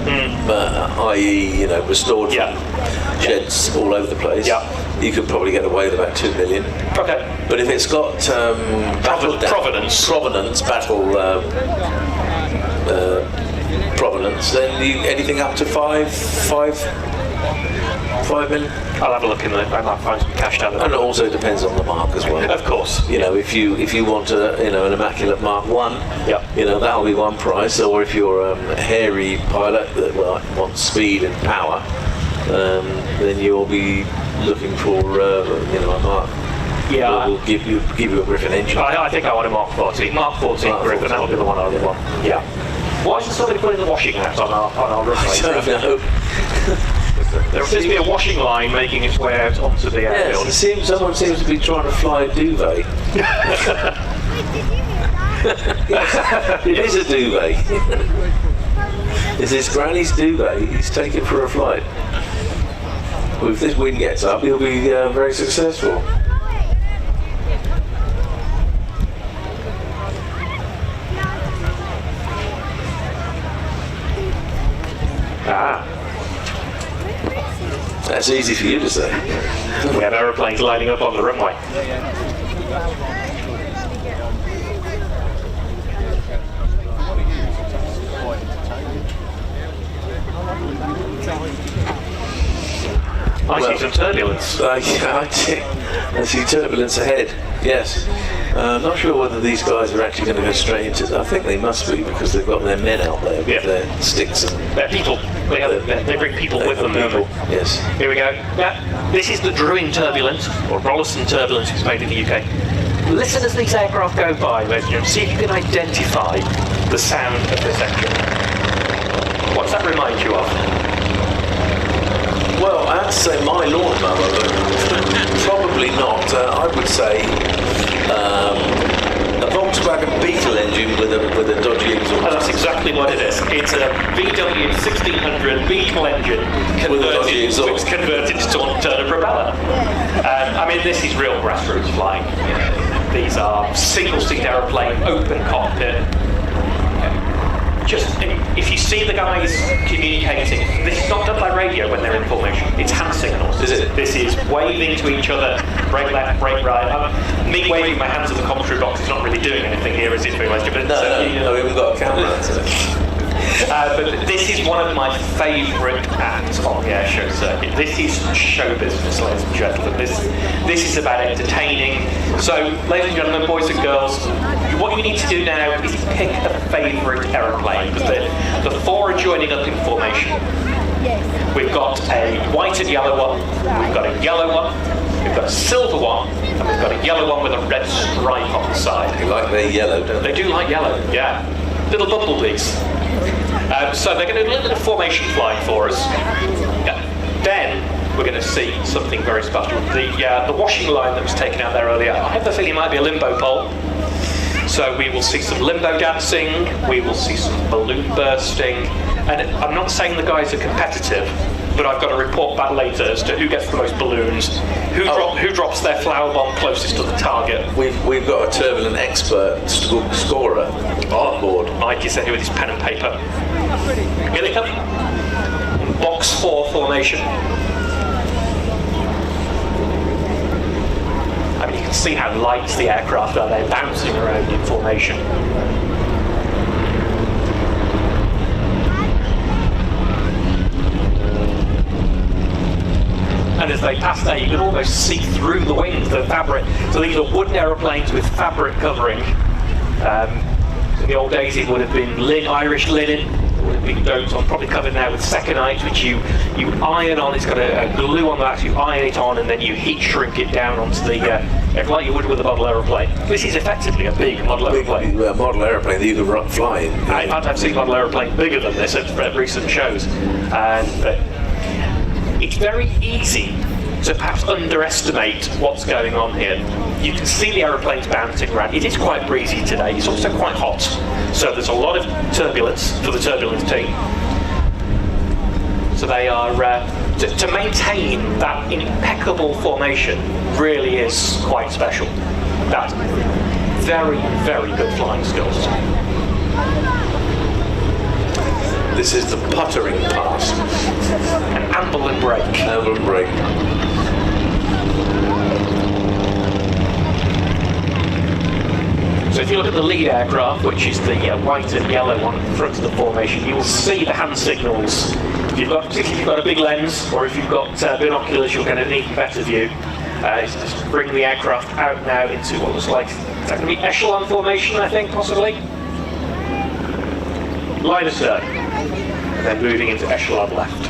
i.e. restored from sheds all over the place, you could probably get away with about 2 million. Okay. But if it's got provenance, then anything up to 5 million. I'll have a look in there. I might find some cash down there. And it also depends on the mark as well. Of course. If you want an immaculate Mark 1, that'll be one price. Or if you're a hairy pilot that wants speed and power, then you'll be looking for a Mark. Yeah. We'll give you a Griffin engine. I think I want a Mark 14. Mark 14 Griffin, that'll be the one I would want. Yeah. Why isn't somebody putting the washing out on our runway? I don't know. There seems to be a washing line making its way out onto the airfield. Yes, someone seems to be trying to fly a duvet. It is a duvet. It's his granny's duvet. He's taken for a flight. Well, if this wind gets up, he'll be very successful. That's easy for you to say. We have aeroplanes lining up on the runway. I see some turbulence. I see turbulence ahead, yes. I'm not sure whether these guys are actually going to go straight into I think they must be, because they've got their men out there with their sticks and... They're people. They bring people with them. Yes. Here we go. Yeah. This is the Druin turbulence, or Rolleston turbulence, it's made in the UK. Listen as these aircraft go by, ladies and gentlemen. See if you can identify the sound of this engine. What does that remind you of? Well, I have to say my lawnmower, but probably not. I would say a Volkswagen Beetle engine with a dodgy exhaust. Oh, that's exactly what it is. It's a VW 1600 Beetle engine converted to turn a propeller. This is real grassroots flying. These are single-seat aeroplane, open cockpit. Just if you see the guys communicating, this is not done by radio when they're in formation. It's hand signals. Is it? This is waving to each other, brake left, brake right. Me waving my hands at the commentary box is not really doing anything here, is it? No, we haven't got a camera. But this is one of my favourite acts on the airshow circuit. This is show business, ladies and gentlemen. This is about entertaining. So, ladies and gentlemen, boys and girls, what you need to do now is pick a favourite aeroplane. The 4 are joining up in formation. We've got a white and yellow one, we've got a yellow one, we've got a silver one, and we've got a yellow one with a red stripe on the side. They like their yellow, don't they? They do like yellow, yeah. Little bumblebees. So they're going to do a little bit of formation flying for us. Then we're going to see something very special. The washing line that was taken out there earlier, I have the feeling it might be a limbo pole. So we will see some limbo dancing, we will see some balloon bursting, and I'm not saying the guys are competitive, but I've got to report back later as to who gets the most balloons, who drops their flower bomb closest to the target. We've got a turbulent expert scorer on board. Mike is here with his pen and paper. Here they come. Box 4 formation. You can see how light the aircraft are. They're bouncing around in formation. And as they pass there, you can almost see through the wings, the fabric. So these are wooden aeroplanes with fabric covering. In the old days, it would have been Irish linen. It would have been domed on, probably covered now with seconite, which you iron on. It's got a glue on that, so you iron it on, and then you heat shrink it down onto the, like you would with a model aeroplane. This is effectively a big model aeroplane. A model aeroplane that you can fly in. I've seen model aeroplane bigger than this at recent shows. And it's very easy to perhaps underestimate what's going on here. You can see the aeroplanes bouncing around. It is quite breezy today. It's also quite hot. So there's a lot of turbulence for the Turbulent Team. So they are, to maintain that impeccable formation really is quite special. That's very, very good flying skills. This is the puttering pass. And amble and brake. Amble and brake. So if you look at the lead aircraft, which is the white and yellow one in front of the formation, you will see the hand signals. Particularly if you've got a big lens, or if you've got binoculars, you'll get an even better view. It's just bringing the aircraft out now into what looks like, is that going to be echelon formation, I think, possibly? Line astern. And then moving into echelon left.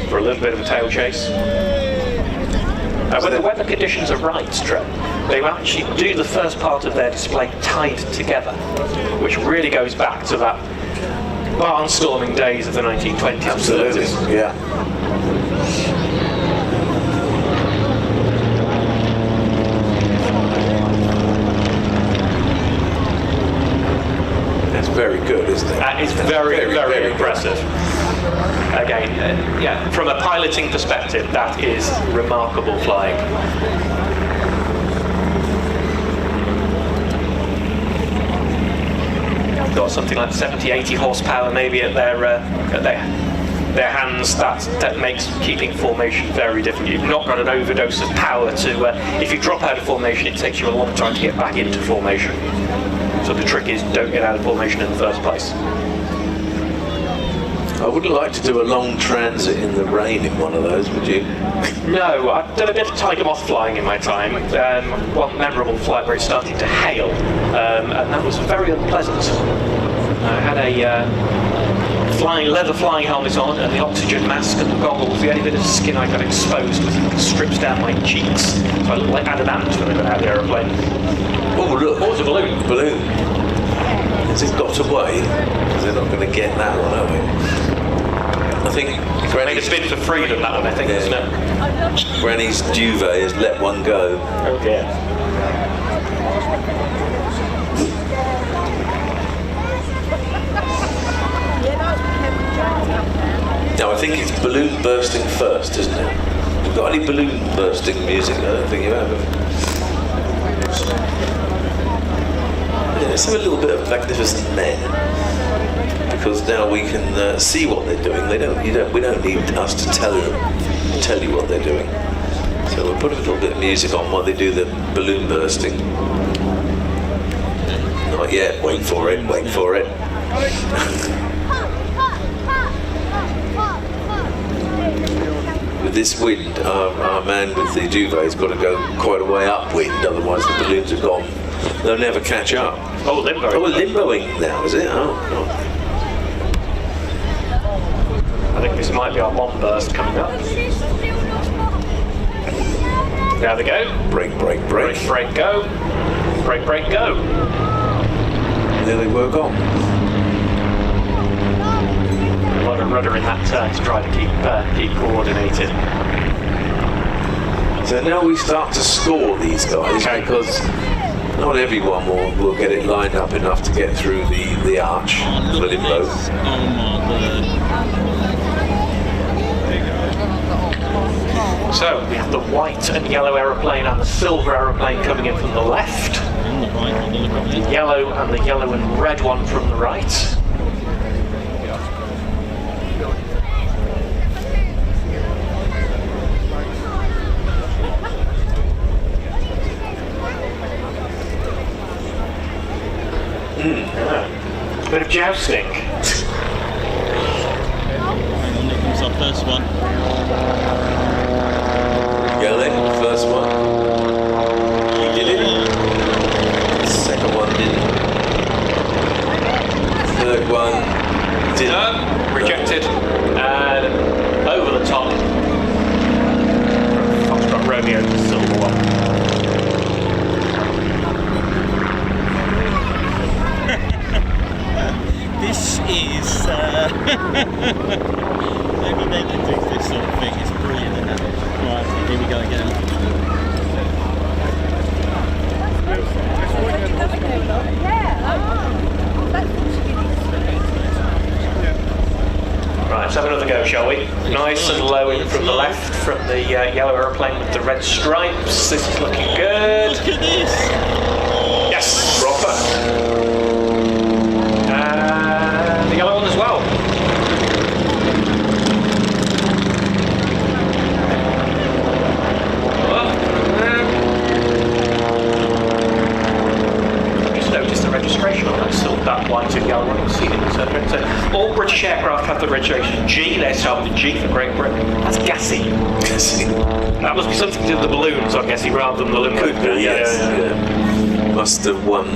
For a little bit of a tail chase. When the weather conditions are right, Trev, they will actually do the first part of their display tied together, which really goes back to that barnstorming days of the 1920s. Absolutely, and 30s. Yeah. That's very good, isn't it? That is very, very impressive. Again, yeah, from a piloting perspective, that is remarkable flying. Got something like 70-80 horsepower maybe at their hands. That makes keeping formation very difficult. You've not got an overdose of power to. If you drop out of formation, it takes you a long time to get back into formation. So the trick is don't get out of formation in the first place. I wouldn't like to do a long transit in the rain in one of those, would you? No, I've done a bit of tiger moth flying in my time. One memorable flight where it started to hail, and that was very unpleasant. I had a leather flying helmet on, and the oxygen mask and the goggles. The only bit of skin I got exposed was strips down my cheeks, so I looked like adamant when I got out of the aeroplane. Oh look! Oh, it's a balloon. Balloon. Has it got away? Because they're not going to get that one, are they? I think Made a bid for freedom, that one, I think, isn't it? Granny's duvet has let one go. Oh dear. No, I think it's balloon bursting first, isn't it? Have you got any balloon bursting music? I don't think you have. Yeah, let's have a little bit of Magnificent Men, because now we can see what they're doing. We don't need us to tell you what they're doing. So we'll put a little bit of music on while they do the balloon bursting. Not yet. Wait for it. Wait for it. With this wind, our man with the duvet's got to go quite a way upwind, otherwise the balloons are gone. They'll never catch up. Oh, limboing. Oh, we're limboing now, is it? Oh. I think this might be our bomb burst coming up. There they go. Brake, brake, brake. Brake, brake, go. Brake, brake, go. There they were gone. A lot of rudder in that turn to try to keep coordinated. So now we start to score these guys, because not everyone will get it lined up enough to get through the arch, the limbo. Oh my word. So we have the white and yellow aeroplane and the silver aeroplane coming in from the left. On the right, on the look at it. Yellow and the yellow and red one from the right. Bit of jousting. Hang on, here comes our first one. Go then, first one. He did it. Second one didn't. Third one didn't. No, rejected. And over the top. Foxtrot Romeo, the silver one. This is Let's have another go, shall we? Nice and low in from the left, from the yellow aeroplane with the red stripes. This is looking good. Look at this. Yes, proper. And the yellow one as well. Just notice the registration on that, still that white and yellow one. See it. So all British aircraft have the registration G. They're starting with G for Great Britain. That's gassy. That must be something to do with the balloons, I'm guessing, rather than the balloon. Could be, yes. Yeah. Must have won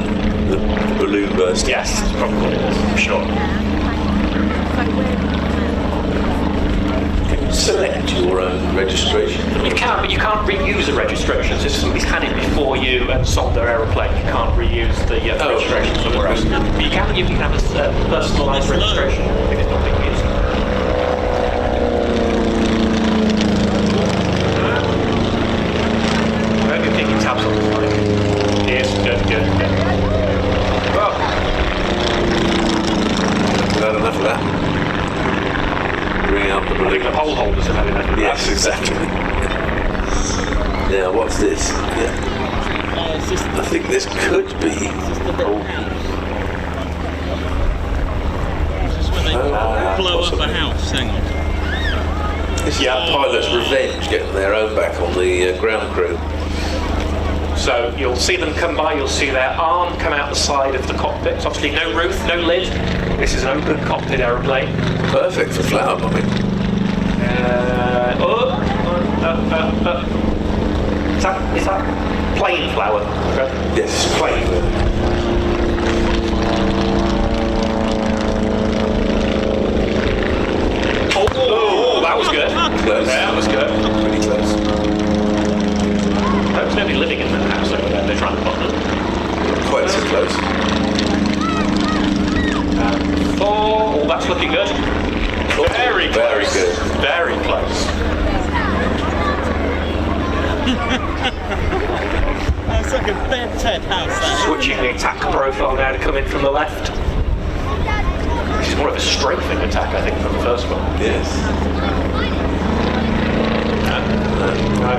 the balloon burst. Yes, that's probably what it is, I'm sure. Can you select your own registration? You can, but you can't reuse the registrations. If somebody's had it before you and sold their aeroplane, you can't reuse the registration somewhere else. But you can have a personalised registration if it's not being used. I hope you're picking tabs on the flight. Yes, good. Well, Had enough of that. Bring up the I think the pole holders have had enough of that. Yes, exactly. Now, what's this? Yeah. I think this could be. This is when they blow up a house. Hang on. This is pilot's revenge, getting their own back on the ground crew. So you'll see them come by, you'll see their arm come out the side of the cockpit. Obviously no roof, no lid. This is an open cockpit aeroplane. Perfect for flower bombing. Is that plain flower? Okay. Yes, Plain. Oh, that was good. Close. Yeah, that was good. Pretty close. There's nobody living in that house over there. They're trying to bottom. Quite so close. Oh, that's looking good. Very close. Very good. Very close. That's like a bed Ted house. That. Switching the attack profile now to come in from the left. Which is more of a strafing attack, I think, from the first one. Yes. No.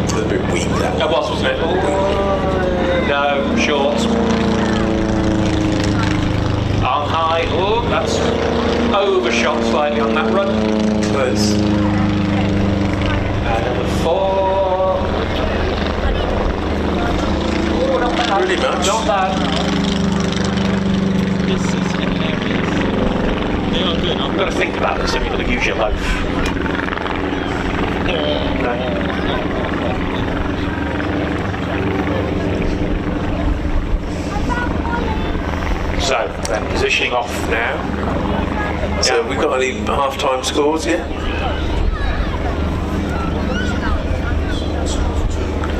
It's a bit weak, that That one. wasn't it? No, short. Arm high. Oh, that's overshot slightly on that run. Close. And number 4. Oh, not bad. Pretty much. Not bad. This is hilarious. They are good. You've got to think about this, have you got to use your loaf. No. So, then positioning off now. So, we got any half-time scores yet?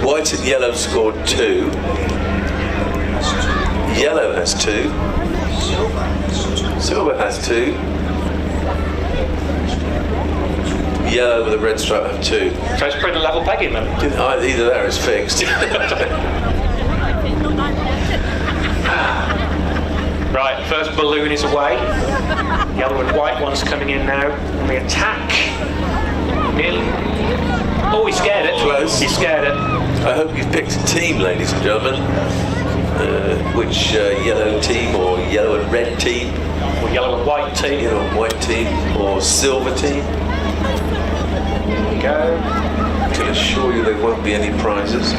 White and yellow scored 2. Yellow has 2. Silver has 2. Yellow with a red stripe have 2. So it's pretty level pegging then. Either there is fixed. Right, first balloon is away. Yellow and white one's coming in now. And the attack. Nearly. Oh, he scared it. Close. He scared it. I hope you've picked a team, ladies and gentlemen. Which yellow team or yellow and red team? Or yellow and white team. Yellow and white team or silver team? There we go. I can assure you there won't be any prizes.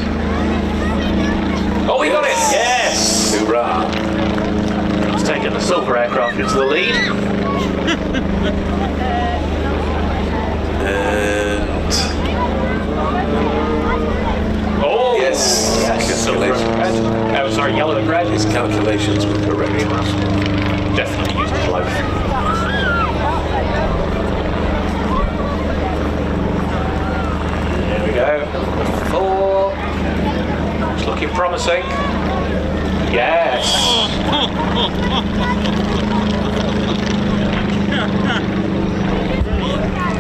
Oh, we got it! Yes! Hoorah! It's taken the silver aircraft into the lead. And Oh! yes, Silver and red. Oh, sorry, yellow and red. his calculations were correct. Definitely used his loaf. There we go. 4. It's looking promising. Yes.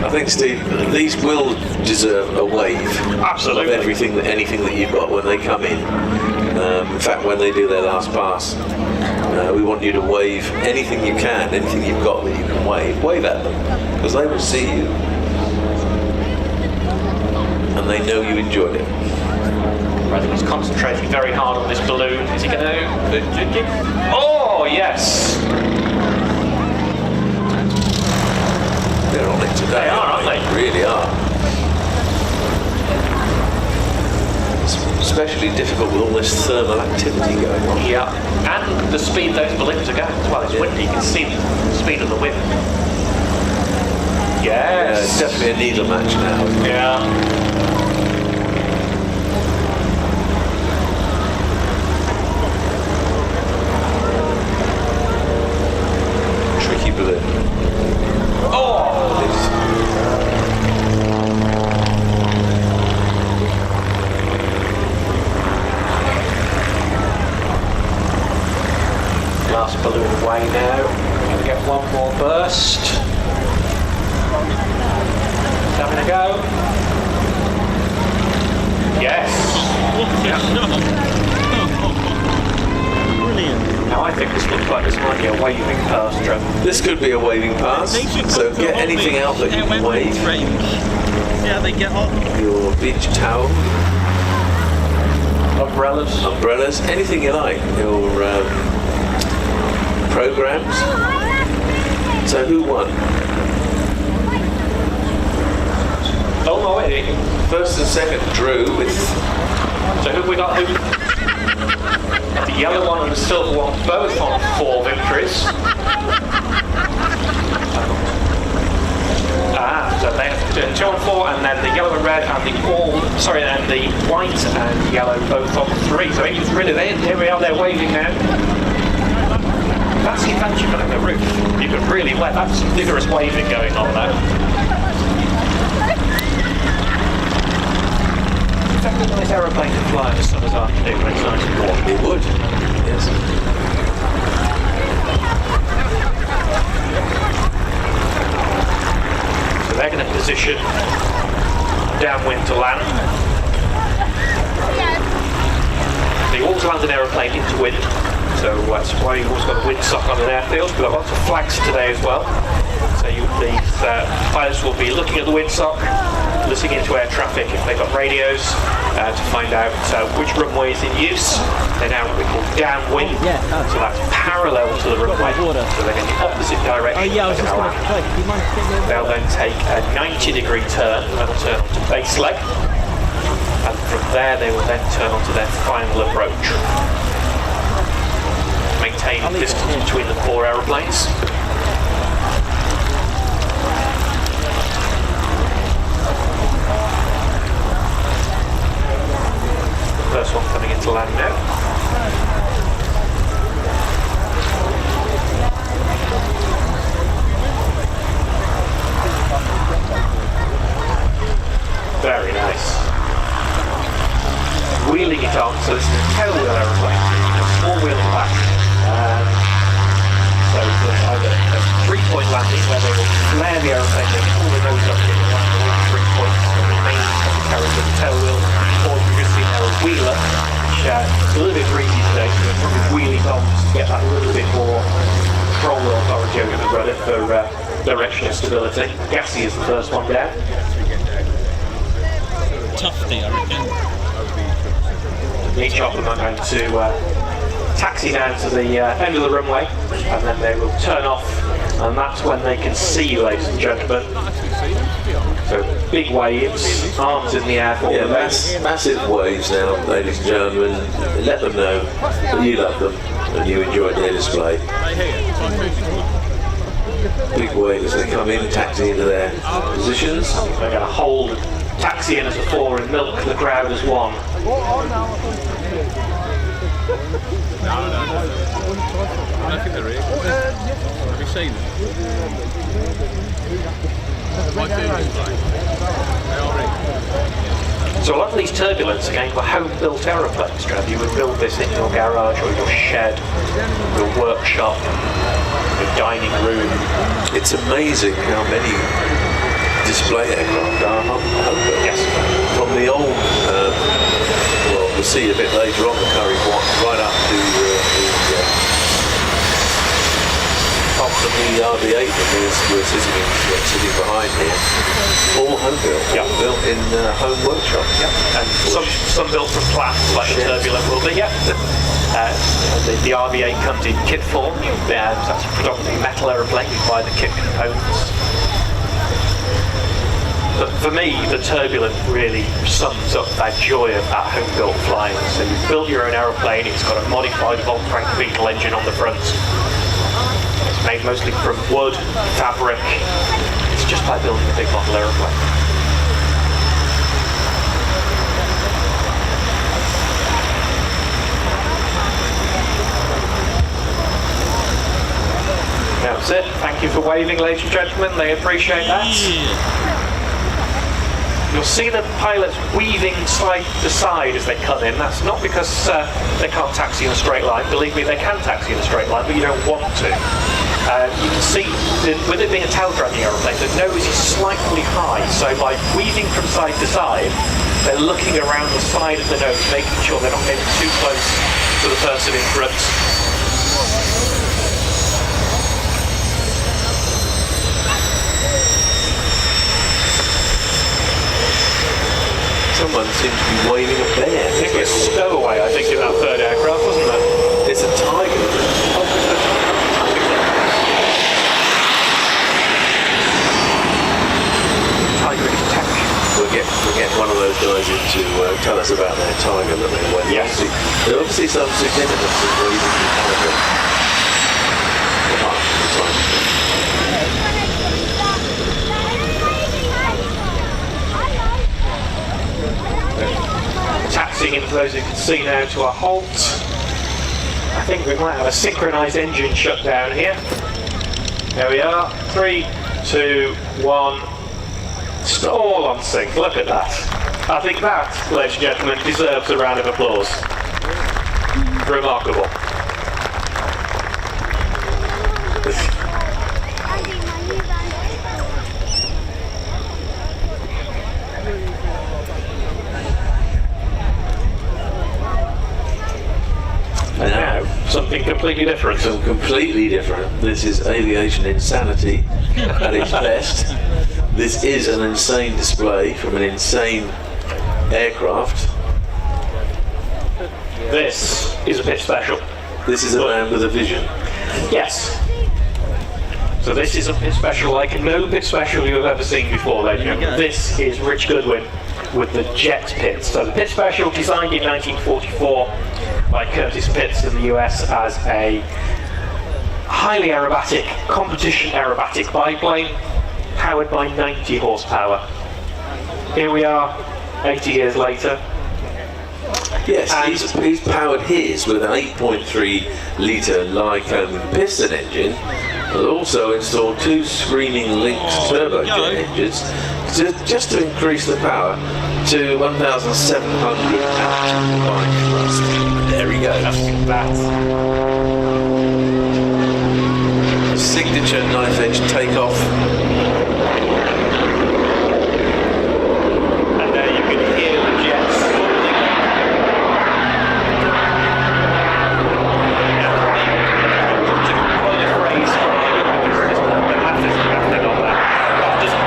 I think, Steve, these will deserve a wave. Absolutely. Of anything that you've got when they come in. In fact, when they do their last pass. We want you to wave anything you can, anything you've got that you can wave at them, because they will see you. And they know you enjoyed it. Bradley's concentrating very hard on this balloon. Is he going to... Oh, yes! They're on it today. They are, aren't they? They really are. It's especially difficult with all this thermal activity going on. Yeah, and the speed those balloons are going as well. It's windy, you can see the speed of the wind. Yeah, it's Yes! definitely a needle match now. Yeah. Tricky balloon. Oh! Last balloon away now. Going to get one more burst. Having a go. Yes. Brilliant. Now I think this looks like this might be a waving pass, Trev. This could be a waving pass, They should so come to get a anything out that you can wave. range. Yeah, they get on. Your beach towel, Umbrellas. anything you like. Your programs. So who won? Oh no, wait. First and second drew with So who have we got? Who? The yellow one and the silver one both on 4 victories. So they have 2 on 4, and then the yellow and red and the and the white and yellow both on 3. So it's really here we are. They're waving now. That's the advantage of having a roof. You can really that's some vigorous waving going on there. It's a nice aeroplane to fly in the summer's afternoon when it's nice and warm. it would. Yes. So they're going to position downwind to land. They always land an aeroplane into wind, so that's why you've always got a windsock on an airfield. We've got lots of flags today as well. So these pilots will be looking at the windsock, listening into air traffic if they've got radios to find out which runway is in use. They're now what we call downwind, so that's parallel to the runway, so they're in the opposite direction. They'll then take a 90-degree turn, and they'll turn onto base leg, and from there they will then turn onto their final approach. Maintain distance between the 4 aeroplanes. First one coming into land now. Very nice. Wheeling it on, so this is a tailwheel aeroplane, small wheel at the back. So there's either a 3-point landing where they will flare the aeroplane, they pull the nose up and land all 3 points and remain carried with the tailwheel, or you can see now a wheeler, which is a little bit breezy today, so we're probably wheeling on to get that little bit more control authority over the rudder for directional stability. Gassy is the first one down. Tufty, I reckon. Each of them are going to taxi down to the end of the runway, and then they will turn off, and that's when they can see you, ladies and gentlemen. So big waves, arms in the air for them. Massive waves now, ladies and gentlemen. Let them know that you love them and you enjoyed their display. Big waves as they come in, taxi into their positions. They're going to hold, taxi in as a 4 and milk the crowd as 1. I don't think they're here. Have you seen them? So a lot of these Turbulents again were home-built aeroplanes, Trev. You would build this in your garage or your shed, your workshop, your dining room. It's amazing how many display aircraft are home-built. Yes. From the old, we'll see a bit later on, the Currie Wot, right up to the the RV8 that we're sitting behind here, all home built, built in home workshops. And some built from plant, like the Turbulent will be, the RV8 comes in kit form, that's predominantly metal aeroplane, you buy the kit components. But for me, the Turbulent really sums up that joy of that home-built flying. So you've built your own aeroplane, it's got a modified Voltrank Beetle engine on the front. It's made mostly from wood, fabric. It's just like building a big model aeroplane. That's it. Thank you for waving, ladies and gentlemen. They appreciate that. You'll see the pilots weaving side to side as they come in. That's not because they can't taxi in a straight line. Believe me, they can taxi in a straight line, but you don't want to. You can see, with it being a tail-dragging aeroplane, the nose is slightly high. So by weaving from side to side, they're looking around the side of the nose, making sure they're not getting too close to the person in front. Someone seems to be waving a bear. I think it's a stowaway, I think, in that third aircraft, wasn't it? It's a tiger. Tiger detection. We'll get one of those guys in to tell us about their tiger that they went. Yes. There's obviously some significance in waving the tiger. Taxiing into those who can see now to a halt. I think we might have a synchronised engine shutdown here. There we are. 3, 2, 1. It's all on sync. Look at that. I think that, ladies and gentlemen, deserves a round of applause. Remarkable. Now, something completely different. Something completely different. This is aviation insanity at its best. This is an insane display from an insane aircraft. This is a pitch special. This is a man with a vision. Yes. So this is a pit special like no pit special you have ever seen before, ladies and gentlemen. This is Rich Goodwin with the jet pit. So the pit special, designed in 1944 by Curtis Pitts in the US as a highly aerobatic, competition aerobatic biplane powered by 90 horsepower. Here we are, 80 years later. Yes, he's powered his with an 8.3 litre Lycoming piston engine, and also installed 2 Screaming Lynx turbojet engines just to increase the power to 1,700 combined thrust. There we go. That's signature knife edge takeoff. And there you can hear the jets.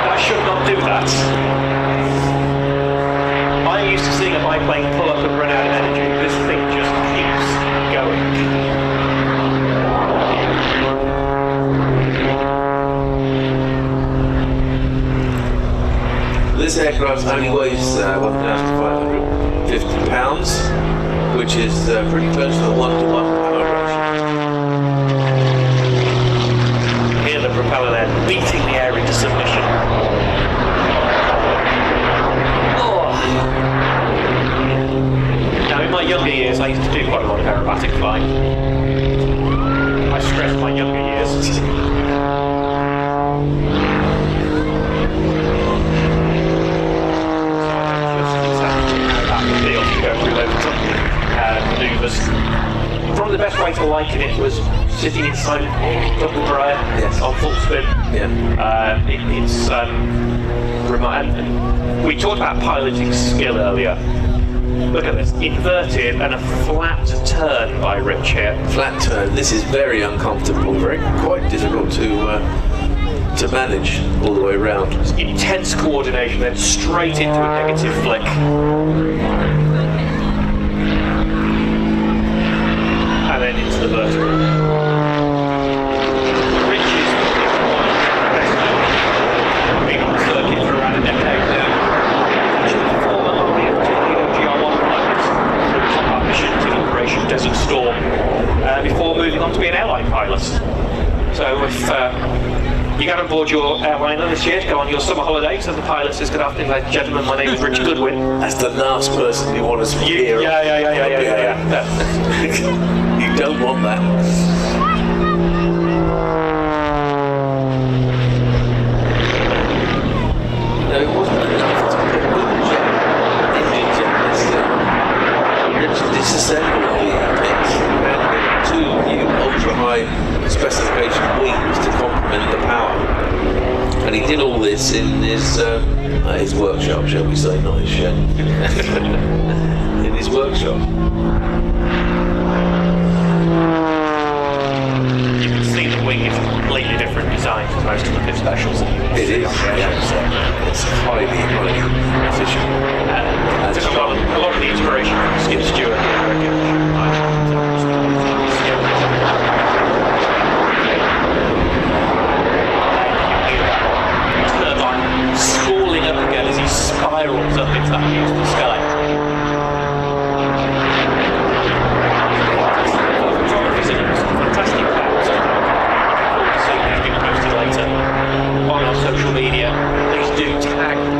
I should not do that. I'm used to seeing a biplane pull up and run out of energy. This thing just keeps going. This aircraft only weighs 1,550 pounds, which is pretty close to a 1-to-1 power ratio. Hear the propeller there beating the air into submission. Oh. Now in my younger years I used to do quite a lot of aerobatic flying. I stress my younger years. Maneuvers. Probably the best way to liken it was sitting inside a double dryer on full spin. It's remote. And we talked about piloting skill earlier. Look at this, inverted and a flat turn by Rich here. Flat turn. This is very uncomfortable, quite difficult to to manage all the way around. Intense coordination, then straight into a negative flick. And then into the vertical. Rich is been on the circuit for around a decade now. Actually, former RAF GR1 pilots for combat missions in Operation Desert Storm before moving on to be an airline pilot. So if you got on board your airliner this year to go on your summer holidays, and the pilot says, "Good afternoon, ladies and gentlemen, my name is Richard Goodwin." That's the last person you want us to hear. Yeah. You don't want that. No, it wasn't enough to put engines on this thing. Richard disassembled the apex and two new ultra-high specification wings to complement the power. And he did all this in his workshop, shall we say, not his shed. In his workshop. You can see the wing is a completely different design to most of the pit specials that you will It see is, on the airshows. it's highly efficient. Took a lot of the inspiration from Skip Stewart here, I reckon. Spooling up again as he spirals up into that beautiful sky. Photography's in some fantastic clouds. Look forward to seeing these being posted later on our social media. Please do tag the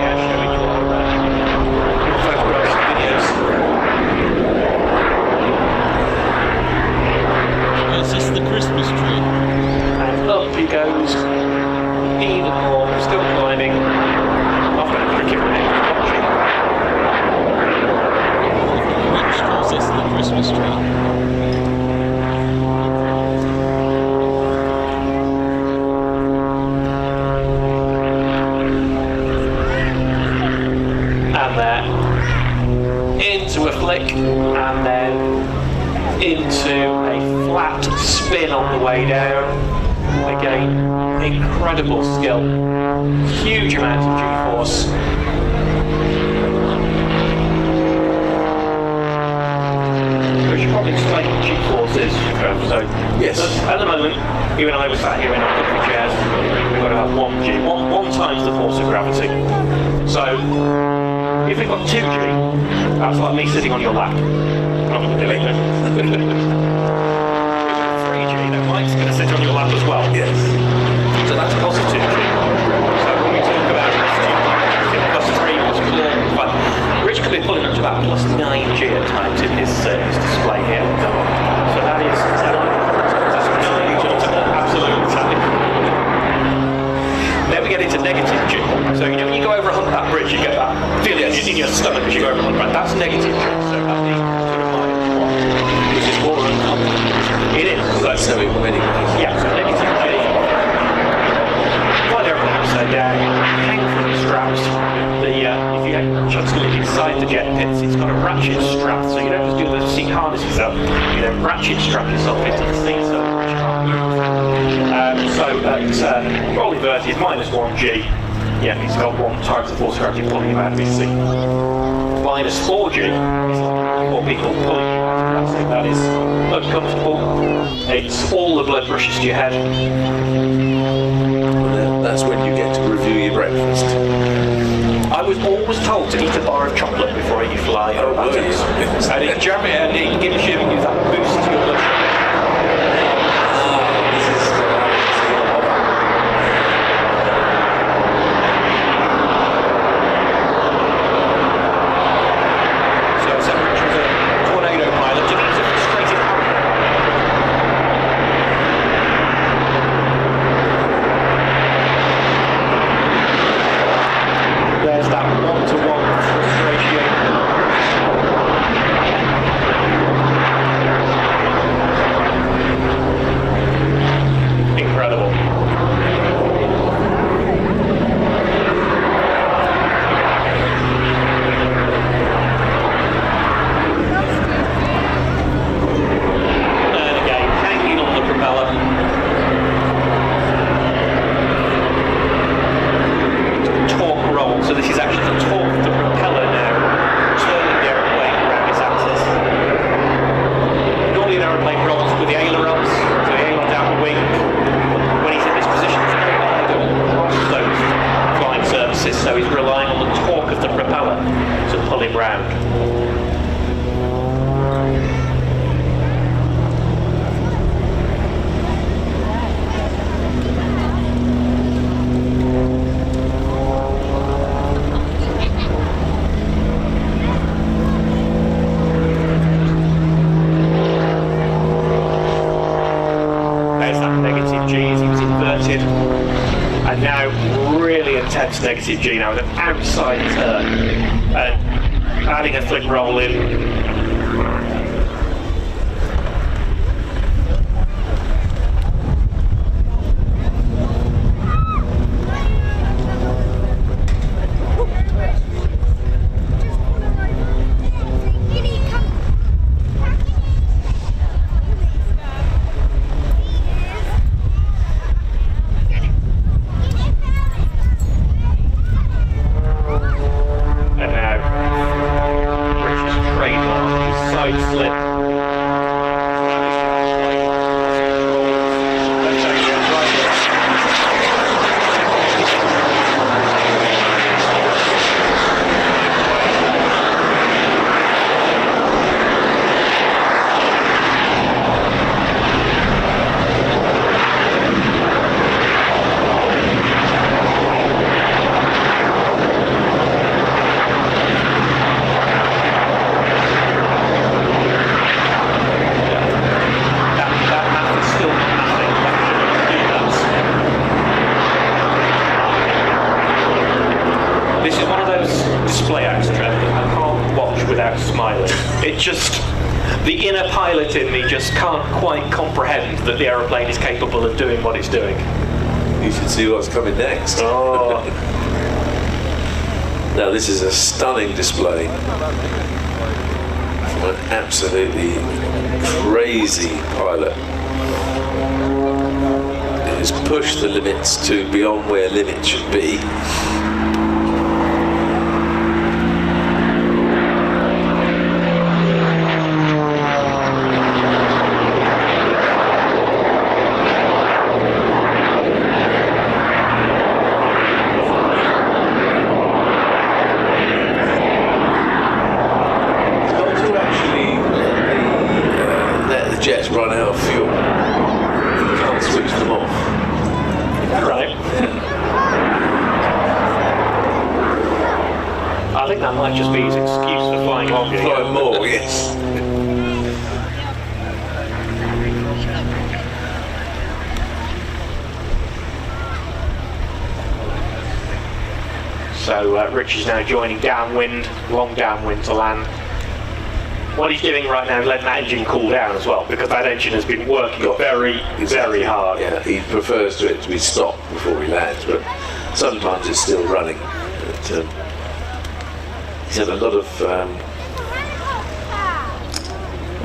airshow in your photographs and videos. Is this the Christmas tree? And up he goes. Even more, still climbing. I've got a cricket with it. Which calls this the Christmas tree? And then into a flick, and then into a flat spin on the way down. Again, incredible skill, huge amount of G-force. We should probably explain what G-force is. So, Yes. at the moment, you and I were sat here in our comfy chairs. We've got about 1G, one times the force of gravity. So, if we've got 2G, that's like me sitting on your lap. I'm not doing it. 3G, then Mike's going to sit on your lap as well. Yes. So that's positive G. So when we talk about plus 3, plus 4, but Rich could be pulling up to about plus 9G at times in his display here. So that is 9G. Absolutely. Then we get into negative G. So you know when you go over a humpback bridge, you get that feeling in your stomach as you go over a humpback. That's negative G. So that'd be sort of -1, which is more uncomfortable. It is. So in many ways. Yeah, so negative G. Find everything upside down, hang from the straps. If you get a chance to look inside the jet pits, it's got a ratchet strap, so you don't just do the seat harnesses up, you then ratchet strap yourself into the seat so that you can't move. So that's roll inverted, -1G. Yeah, he's got 1 times the force of gravity pulling him out of his seat. -4G is like 4 people pulling you out of that seat. That is uncomfortable. It's all the blood rushes to your head. That's when you get to review your breakfast. I was always told to eat a bar of chocolate before you fly. Oh, were you? And it gives you that boost to your blood sugar. So Rich was a tornado pilot. Do you think he's a frustrated There's that 1-to-1 ratio. So this is actually the torque of the propeller now, turning the aeroplane around its axis. Normally an aeroplane rolls with the ailerons, so the ailerons out the wing. When he's in this position, it's very idle across those flying surfaces, so he's relying on the torque of the propeller to pull him round. And now really intense negative G now with an outside turn and adding a flick roll in. The inner pilot in me just can't quite comprehend that the aeroplane is capable of doing what it's doing. You should see what's coming next. Oh. Now this is a stunning display from an absolutely crazy pilot. It has pushed the limits to beyond where limits should be. Just be his excuse for flying longer. Flying more, yes. So Rich is now joining downwind, long downwind to land. What he's doing right now is letting that engine cool down as well, because that engine has been working very hard. Yeah, he prefers it to be stopped before he lands, but sometimes it's still running. But, he's had a lot of, I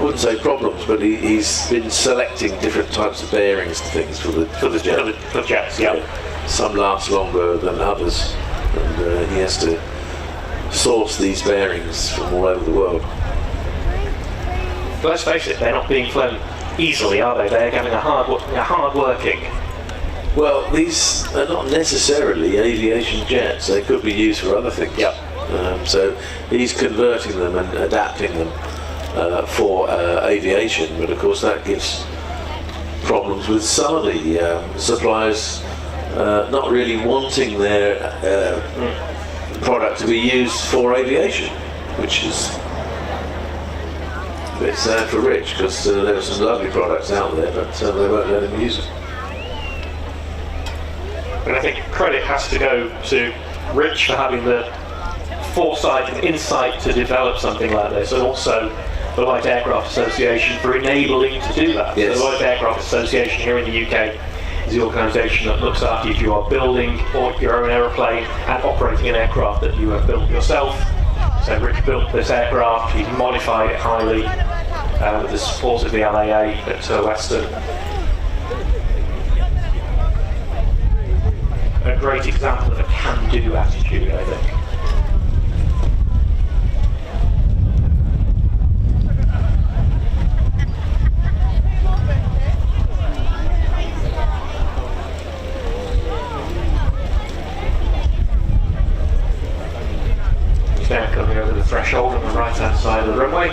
wouldn't say problems, but he's been selecting different types of bearings and things for the jet. For the jets, yeah. Some last longer than others, and he has to source these bearings from all over the world. But let's face it, they're not being flown easily, are they? They're having a hard working. Well, these are not necessarily aviation jets. They could be used for other things. Yep. So he's converting them and adapting them for aviation, but of course that gives problems with some of the suppliers not really wanting their product to be used for aviation, which is a bit sad for Rich, because there are some lovely products out there, but they won't let him use them. And I think credit has to go to Rich for having the foresight and insight to develop something like this, and also the Light Aircraft Association for enabling to do that. Yes. So the Light Aircraft Association here in the UK is the organisation that looks after you if you are building or your own aeroplane and operating an aircraft that you have built yourself. So Rich built this aircraft, he's modified it highly with the support of the LAA at Western. great example of a can-do attitude, I think. He's now coming over the threshold on the right-hand side of the runway.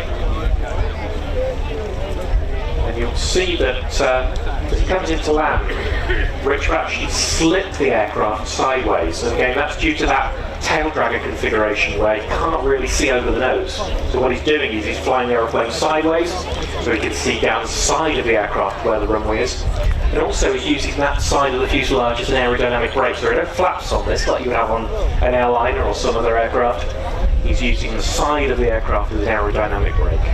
And you'll see that as he comes into land, Rich actually slipped the aircraft sideways. And again, that's due to that tail dragger configuration where he can't really see over the nose. So what he's doing is he's flying the aeroplane sideways so he can see down the side of the aircraft where the runway is. And also he's using that side of the fuselage as an aerodynamic brake. So there are no flaps on this like you would have on an airliner or some other aircraft. He's using the side of the aircraft as an aerodynamic brake.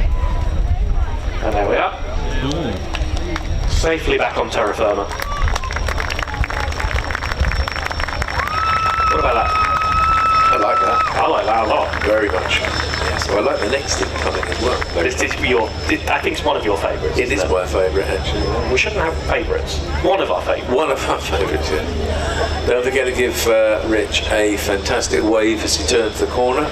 And there we are. Safely back on terra firma. What about that? I like that. I like that a lot. Very much. Yes, well, I like the next thing coming as well. But I think it's one of your favourites. It is my favourite, actually. We shouldn't have favourites. One of our favourites. One of our favourites, yeah. Don't forget to give Rich a fantastic wave as he turns the corner.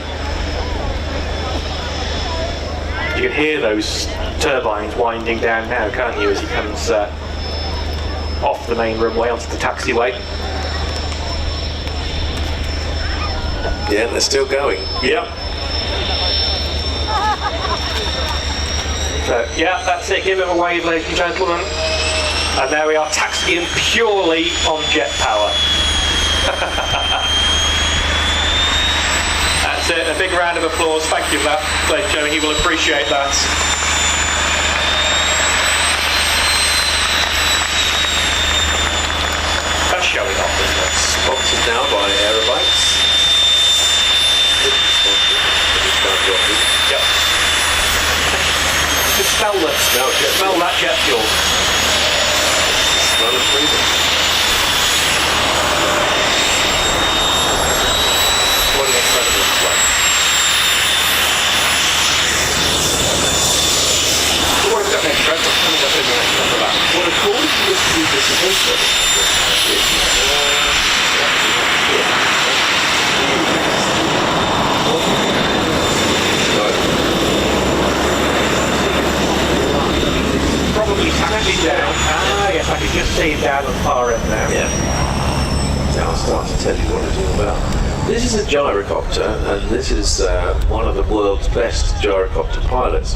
You can hear those turbines winding down now, can't you, as he comes off the main runway onto the taxiway. Yeah, they're still going. Yep. So, yeah, that's it. Give him a wave, ladies and gentlemen. And there we are, taxiing purely on jet power. That's it. A big round of applause. Thank you for that, ladies and gentlemen. He will appreciate that. That's showing off, isn't it? Sponsored now by Aerobites. Yep. You can smell that. Smell that jet fuel. Smell of freedom. What an incredible display. What is that next trend? Coming up in the next number of that. Well, according to this new dissertation, Probably taxiing down. Ah, yes, I can just see him down the far end now. yeah. Now I'll start to tell you what it's all about. This is a gyrocopter, and this is one of the world's best gyrocopter pilots.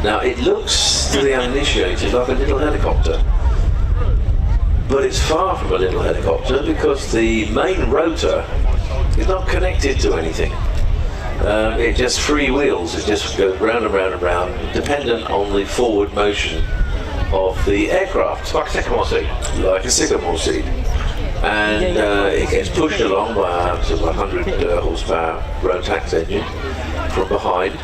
Now, it looks to the uninitiated like a little helicopter, but it's far from a little helicopter because the main rotor is not connected to anything. It just freewheels. It just goes round and round and round, dependent on the forward motion of the aircraft. Like a sycamore seat. Like a sycamore seat. And it gets pushed along by a sort of 100 horsepower Rotax engine from behind.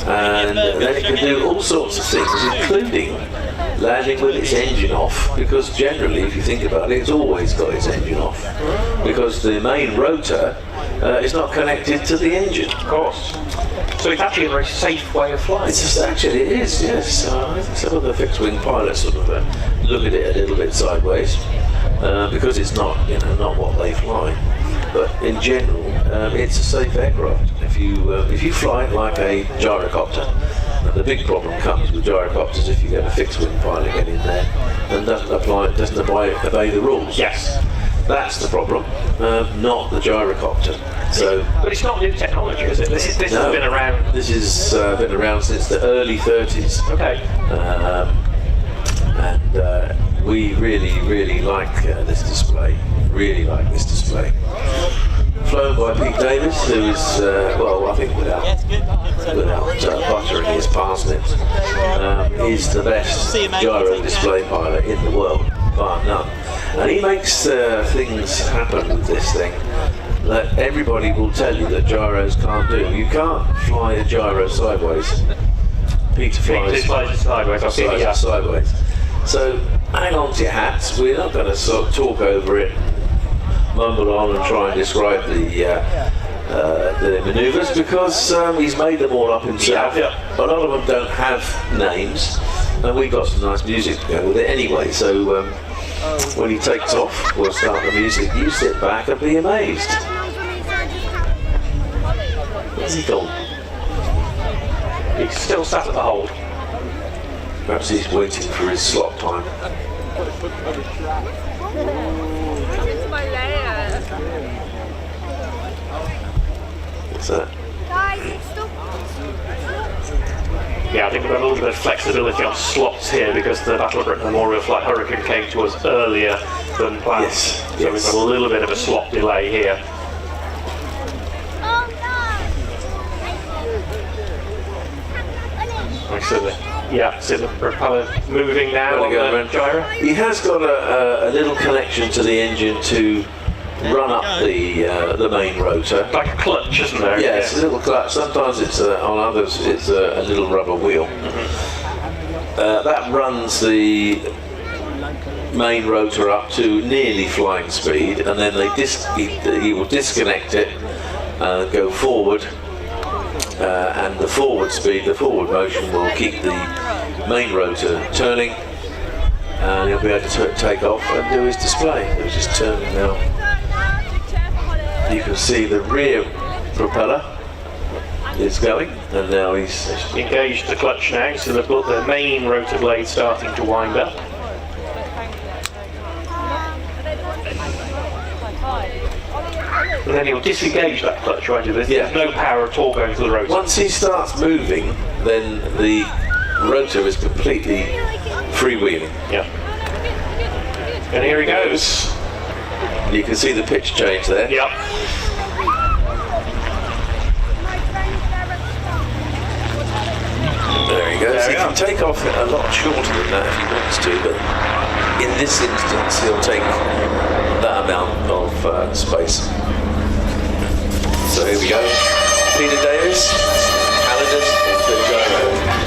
And then it can do all sorts of things, including landing with its engine off, because generally, if you think about it, it's always got its engine off, because the main rotor is not connected to the engine. Of course. So it's actually a very safe way of flying. Actually, it is, yes. I think some of the fixed-wing pilots sort of look at it a little bit sideways, because it's not, not what they fly. But in general, it's a safe aircraft. If you fly it like a gyrocopter, the big problem comes with gyrocopters if you get a fixed-wing pilot get in there and doesn't obey the rules. Yes. That's the problem, not the gyrocopter. So, but it's not new technology, is it? This has been around. This has been around since the early 30s. Okay. And we really like this display. Really like this display. Flown by Pete Davis, who is, I think without buttering his parsnips, is the best gyro display pilot in the world, bar none. And he makes things happen with this thing that everybody will tell you that gyros can't do. You can't fly a gyro sideways. Peter flies it sideways. I'll see it sideways. So hang on to your hats. We're not going to sort of talk over it, mumble on and try and describe the manoeuvres, because he's made them all up himself. Yeah. A lot of them don't have names. And we got some nice music to go with it anyway, so when he takes off, we'll start the music. You sit back and be amazed. Where's he gone? He's still sat at the hold. Perhaps he's waiting for his slot time. What's that? Yeah, I think we've got a little bit of flexibility on slots here because the Battle of Britain Memorial Flight Hurricane came to us earlier than planned. Yes, So we've got a little bit of a slot delay here. See the propeller moving now on the gyro. He has got a little connection to the engine to run up the main rotor. Like a clutch, isn't there? Yeah, it's a little clutch. Sometimes it's on others it's a little rubber wheel. That runs the main rotor up to nearly flying speed, and then he will disconnect it and go forward. And the forward speed, the forward motion will keep the main rotor turning, and he'll be able to take off and do his display. He's just turning now. You can see the rear propeller is going, and now he's engaged the clutch now, so they've got the main rotor blade starting to wind up. And then he'll disengage that clutch, won't he? There's no power at all going to the rotor. Once he starts moving, then the rotor is completely freewheeling. Yeah. And here he goes. You can see the pitch change there. Yep. There he goes. He can take off a lot shorter than that if he wants to, but in this instance he'll take that amount of space. So here we go. Peter Davis, calendars into the gyro.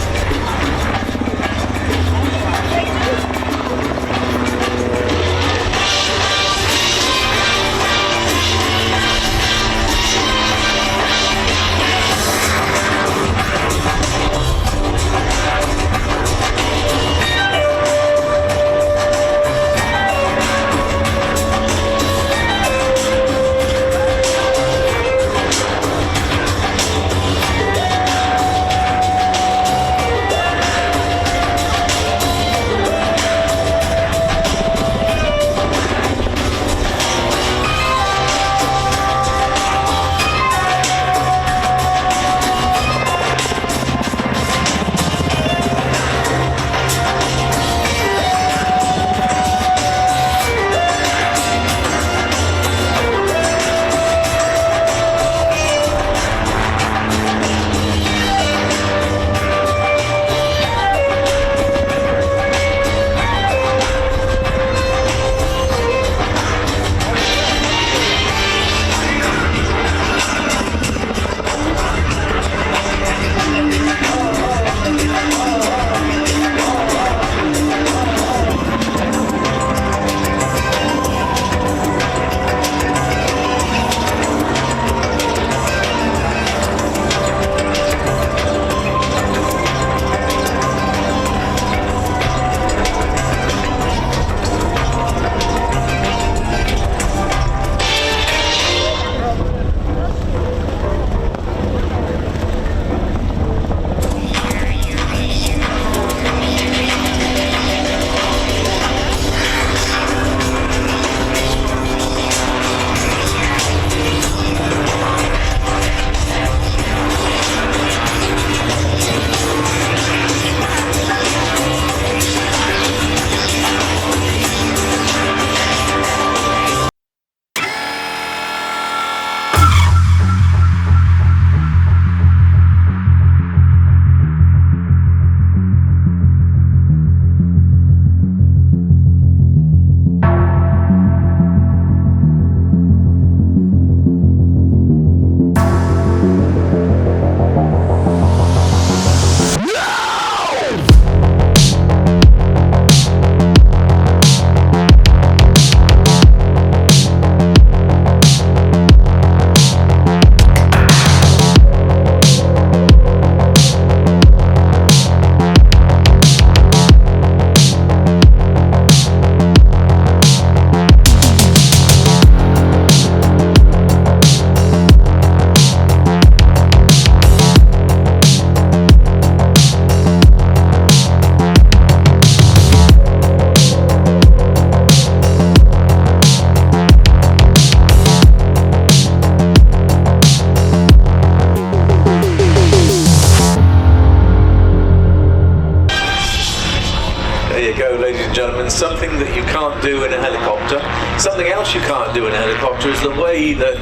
else you can't do in a helicopter is the way that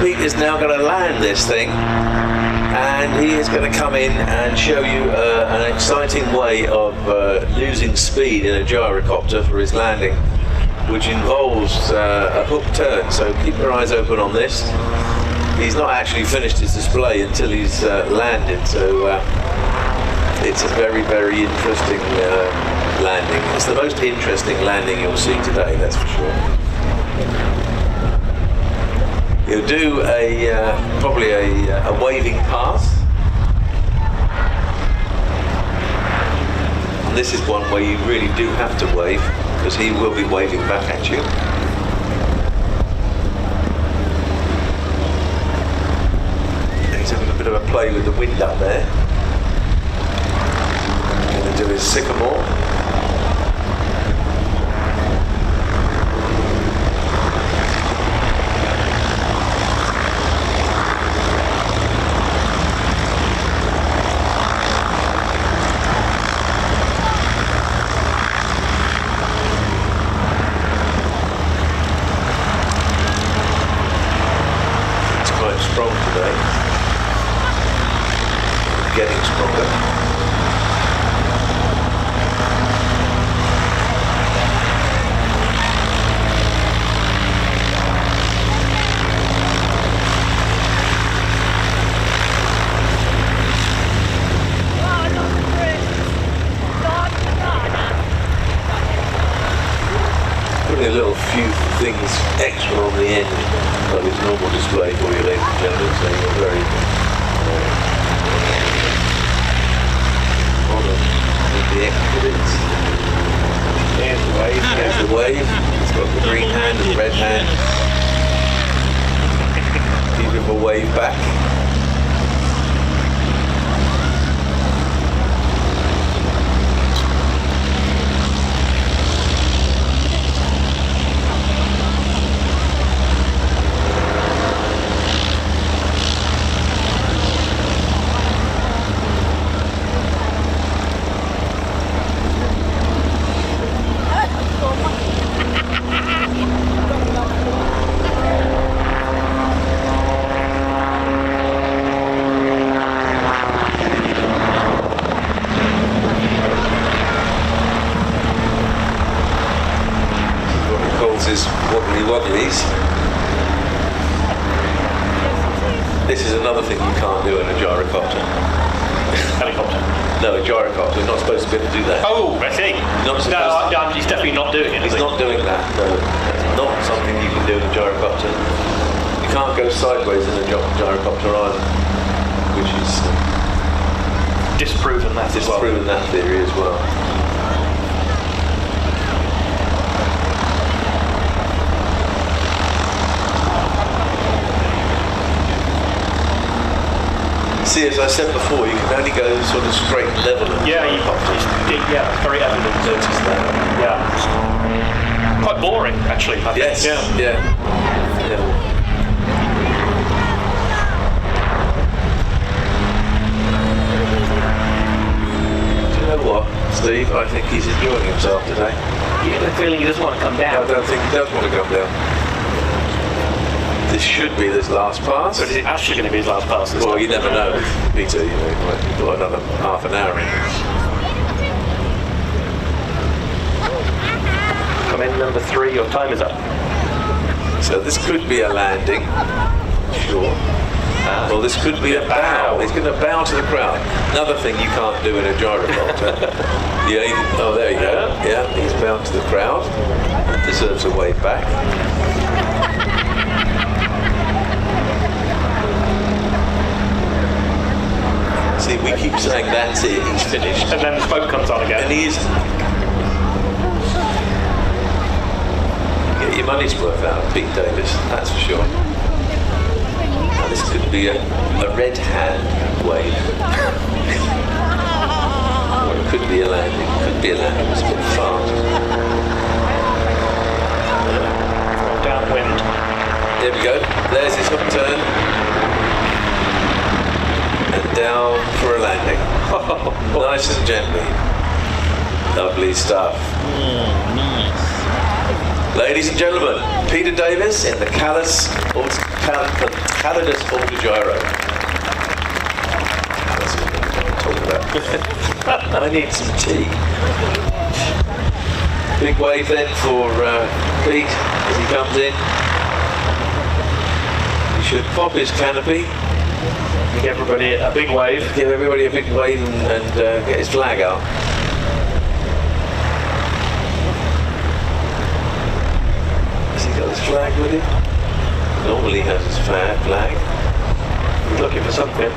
Pete is now going to land this thing, and he is going to come in and show you an exciting way of losing speed in a gyrocopter for his landing, which involves a hook turn, so keep your eyes open on this. He's not actually finished his display until he's landed, so it's a very, very interesting landing. It's the most interesting landing you'll see today, that's for sure. He'll do probably a waving pass. And this is one where you really do have to wave, because he will be waving back at you. He's having a bit of a play with the wind up there. Going to do his sycamore. Extra on the end of his normal display for you, ladies and gentlemen, so you're very honoured with the exhibits. There's the wave, there's the wave. It's got the green hand and the red hand. Beautiful wave back. This is another thing you can't do in a gyrocopter. Helicopter? No, a gyrocopter. You're not supposed to be able to do that. Oh, I see. He's definitely not doing it. He's not doing that. No, that's not something you can do in a gyrocopter. You can't go sideways in a gyrocopter either, which is disproven that theory as well. See, as I said before, you can only go sort of straight level. Yeah, very evident. Notice that. Yeah. Quite boring, actually. I think. Yes. Yeah. Do you know what, Steve? I think he's enjoying himself today. You get the feeling he doesn't want to come down. I don't think he does want to come down. This should be his last pass. But is it actually going to be his last pass? Well, you never know, Peter. You know, you've got another half an hour in. Come in number 3. Your time is up. So this could be a landing. Sure. Well, this could be a bow. He's going to bow to the crowd. Another thing you can't do in a gyrocopter. Oh, there you go. Yeah, he's bowed to the crowd. That deserves a wave back. See, we keep saying that's it, he's finished. And then the smoke comes on again. And he is. Get your money's worth out of Pete Davis, that's for sure. Now this could be a red hand wave. Or it could be a landing. Could be a landing, it's a bit fast. Downwind. There we go, there's his hook turn. And down for a landing. Nice and gently. Lovely stuff. Oh, nice. Ladies and gentlemen, Peter Davis in the Calidus Gyro. That's what I'm talking about. I need some tea. Big wave then for Pete as he comes in. He should pop his canopy. Give everybody a big wave. Give everybody a big wave and get his flag out. Has he got his flag with him? Normally he has his flag. He's looking for something.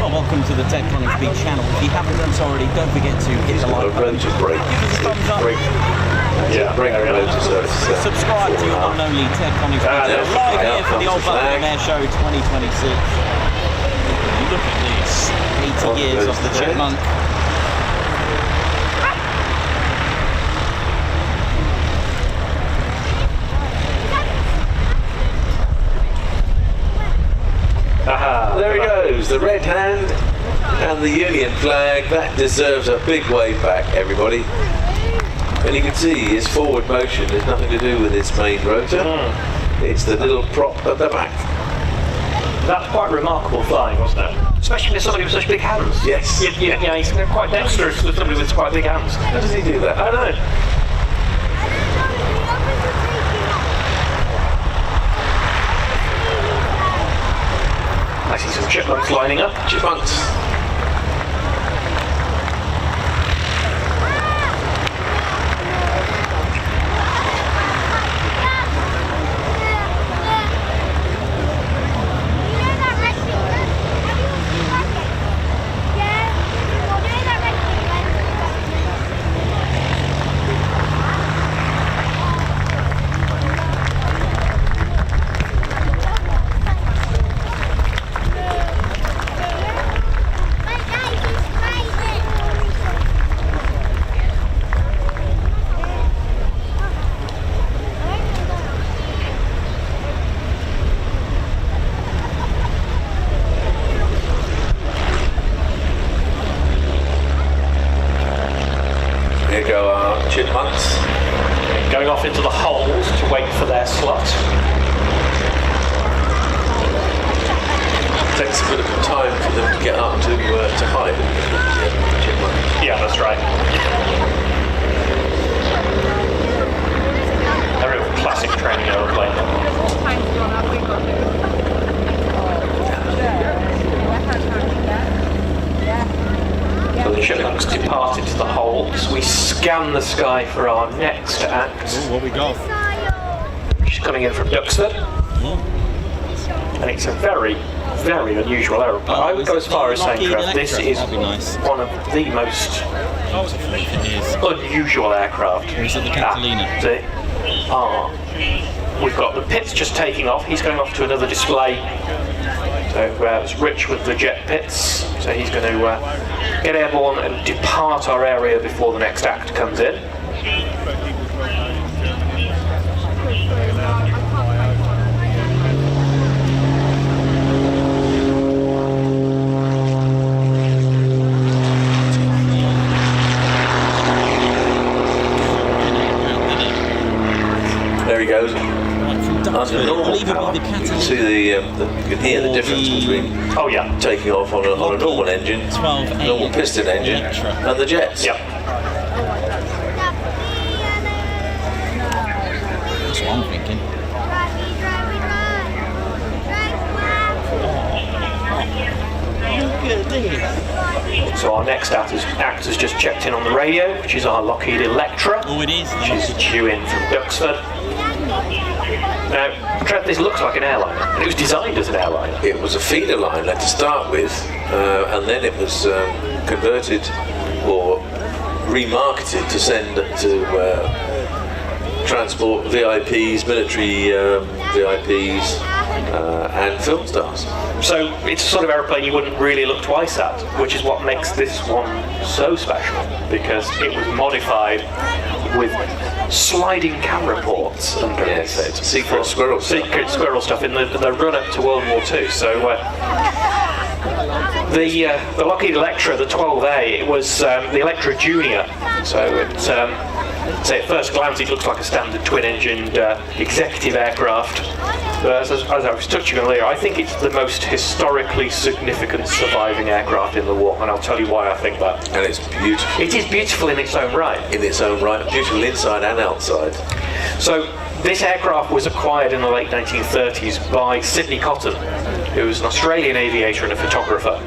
Welcome to the Ted Coningsby channel. If you haven't done so already, don't forget to hit the like button. Rotor break. Give us a thumbs up. Break the rotor, so it's, subscribe to your one and only Ted Coningsby. Live here for the Old Buckenham Airshow 2026. Look at this. 80 years of the Chipmunk. There he goes, the red hand and the Union flag. That deserves a big wave back, everybody. And you can see his forward motion has nothing to do with his main rotor. It's the little prop at the back. That's quite remarkable flying, wasn't it? Especially with somebody with such big hands. Yes. Yeah, he's quite dexterous with somebody with quite big hands. How does he do that? I don't know. I see some chipmunks lining up. Chipmunks. Here go our chipmunks. Going off into the holes to wait for their slot. It takes a bit of time for them to get up to hide. Yeah, that's right. A real classic training aeroplane. So the chipmunks departed to the holes. We scan the sky for our next act. What we got? She's coming in from Duxford. And it's a very, very unusual aeroplane. I would go as far as saying, Trev, this is one of the most unusual aircraft. Or is it the Catalina? We've got the pits just taking off. He's going off to another display. So it's Rich with the jet pits. So he's going to get airborne and depart our area before the next act comes in. There he goes. Under normal power, you can see you can hear the difference between taking off on a normal engine, normal piston engine, and the jets. Yep. That's what I'm thinking. Look at this. So our next act has just checked in on the radio, which is our Lockheed Electra. Oh, it is. Which is due in from Duxford. Now, Trev, this looks like an airliner, but it was designed as an airliner. It was a feeder liner to start with, and then it was converted or remarketed to send to transport VIPs, military VIPs, and film stars. So it's a sort of aeroplane you wouldn't really look twice at, which is what makes this one so special, because it was modified with sliding camera ports underneath it. Secret squirrel stuff in the run-up to World War II. So the Lockheed Electra, the 12A, it was the Electra Junior. So at first glance it looks like a standard twin-engined executive aircraft. But as I was touching on earlier, I think it's the most historically significant surviving aircraft in the war, and I'll tell you why I think that. And it's beautiful. It is beautiful in its own right. In its own right, beautiful inside and outside. So this aircraft was acquired in the late 1930s by Sidney Cotton, who was an Australian aviator and a photographer.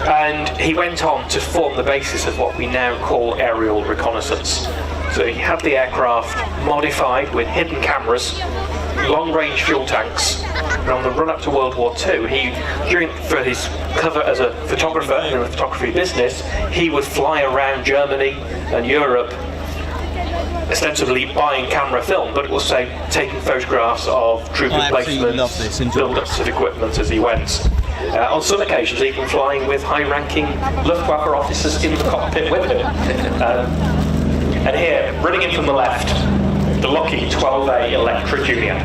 And he went on to form the basis of what we now call aerial reconnaissance. So he had the aircraft modified with hidden cameras, long-range fuel tanks, and on the run-up to World War II, for his cover as a photographer in the photography business, he would fly around Germany and Europe, ostensibly buying camera film, but also taking photographs of troop emplacements, build-ups of equipment as he went. On some occasions, even flying with high-ranking Luftwaffe officers in the cockpit with him. And here, running in from the left, the Lockheed 12A Electra Junior.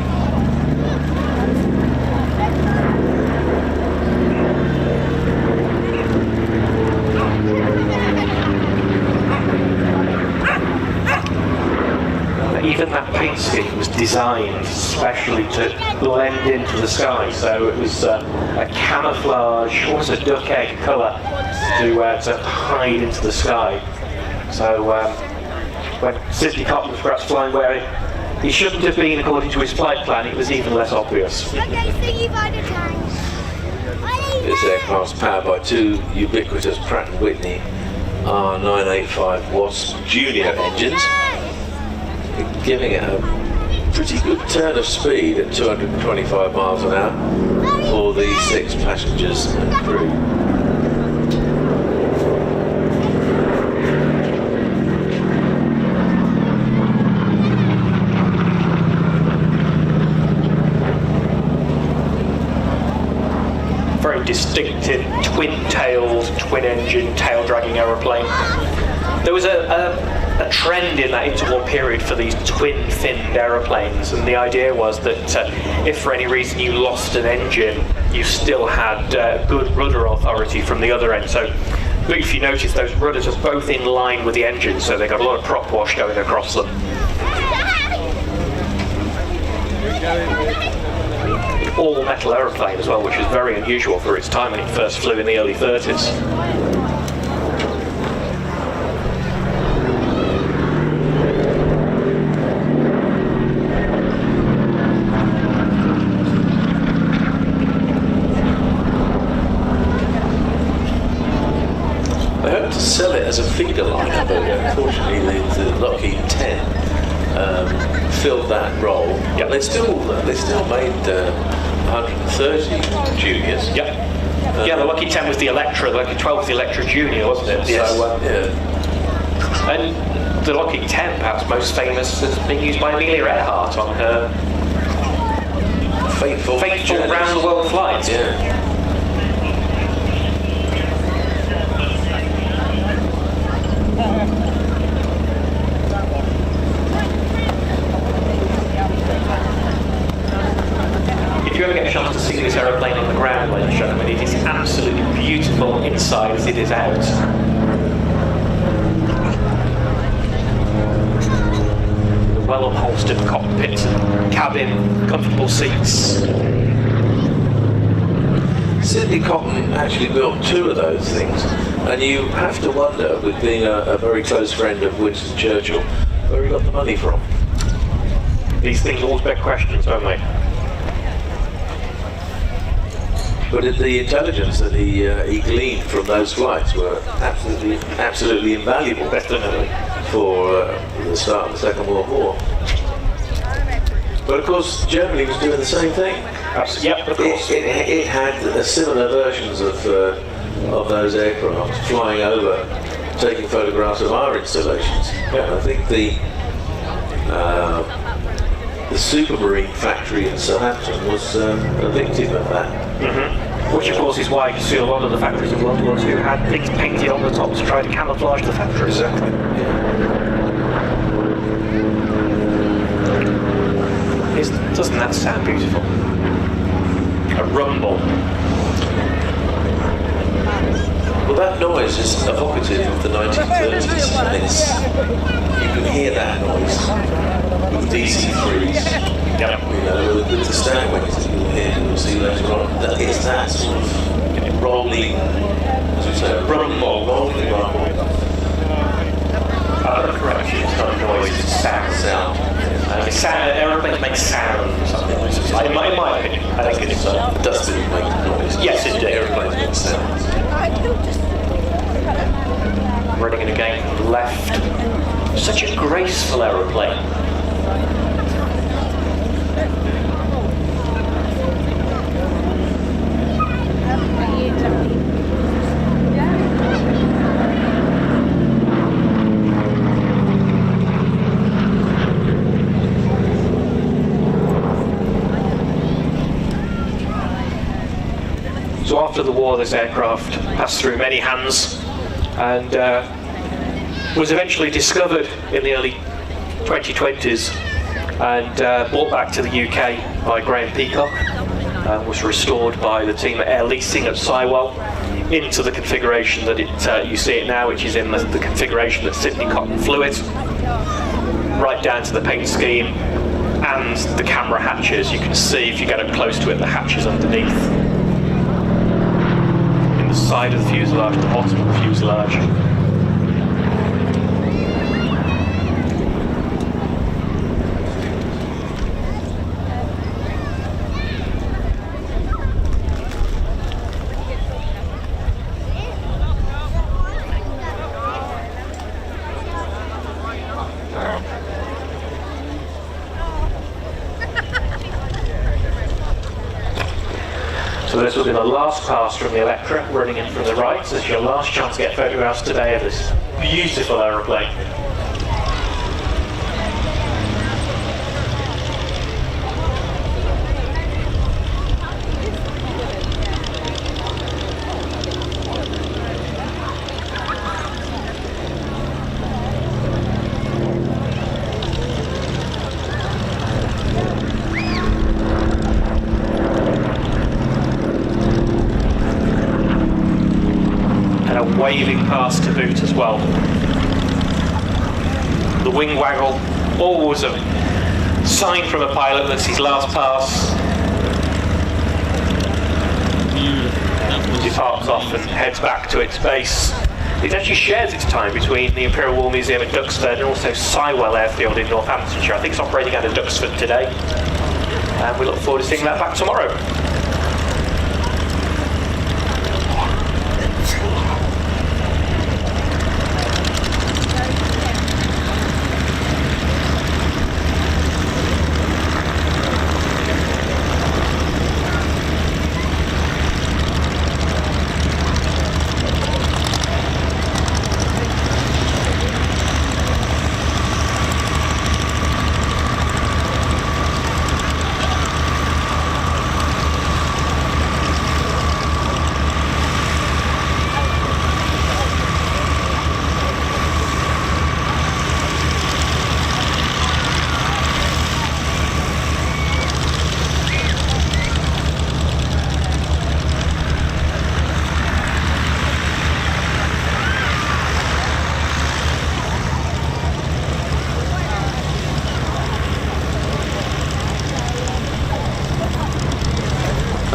Even that paint scheme was designed specially to blend into the sky, so it was a camouflage, almost a duck egg colour to hide into the sky. So when Sidney Cotton was perhaps flying where he shouldn't have been according to his flight plan, it was even less obvious. This aircraft's powered by two ubiquitous Pratt & Whitney R985 Wasp Junior engines, giving it a pretty good turn of speed at 225 miles an hour for the 6 passengers and crew. Very distinctive twin-tailed, twin-engine, tail-dragging aeroplane. There was a trend in that interwar period for these twin-finned aeroplanes, and the idea was that if for any reason you lost an engine, you still had good rudder authority from the other end. So if you notice, those rudders are both in line with the engine, so they got a lot of prop wash going across them. All metal aeroplane as well, which was very unusual for its time when it first flew in the early 30s. They hoped to sell it as a feeder liner, but unfortunately the Lockheed 10 filled that role. Yep. They still made 130 juniors. Yep. Yeah, the Lockheed 10 was the Electra, the Lockheed 12 was the Electra Junior, wasn't it? Yes. So, yeah. and the Lockheed 10, perhaps most famous, has been used by Amelia Earhart on her fateful round the world flights. Yeah. If you ever get a chance to see this aeroplane on the ground, ladies and gentlemen, it is absolutely beautiful inside as it is out. The well-upholstered cockpit, cabin, comfortable seats. Sidney Cotton actually built 2 of those things, and you have to wonder, with being a very close friend of Winston Churchill, where he got the money from. These things always beg questions, don't they? But the intelligence that he gleaned from those flights were absolutely invaluable. Definitely. For the start of the Second World War. But of course, Germany was doing the same thing. Yep, of course. It had similar versions of those aircraft flying over, taking photographs of our installations. Yeah. I think the Supermarine factory in Southampton was a victim of that. Mm-hmm. Which of course is why you see a lot of the factories in World War II had things painted on the top to try to camouflage the factories. Exactly. Yeah. Doesn't that sound beautiful? A rumble. Well, that noise is evocative of the 1930s, and you can hear that noise with DC-3s. Yep. You know, with the stairways that you'll see later on. That is that sort of rolling, as we say, rumble. Correction, it's not noise, it's sound. Aeroplanes make sound or something like that. In my opinion, I think it's Does it make noise? Yes, it does. Aeroplanes make sounds. Running it again from the left. Such a graceful aeroplane. So after the war, this aircraft passed through many hands and was eventually discovered in the early 2020s and brought back to the UK by Graham Peacock and was restored by the team at Air Leasing at Sywell into the configuration that you see it now, which is in the configuration that's simply cotton fluid, right down to the paint scheme and the camera hatches. You can see, if you get up close to it, the hatches underneath. The side of the fuselage, the bottom of the fuselage. So this will be the last pass from the Electra, running in from the right. So this is your last chance to get photographs today of this beautiful aeroplane. Waving pass to boot as well. The wing waggle, always a sign from a pilot that's his last pass. Departs off and heads back to its base. It actually shares its time between the Imperial War Museum at Duxford and also Sywell Airfield in Northamptonshire. I think it's operating out of Duxford today, and we look forward to seeing that back tomorrow.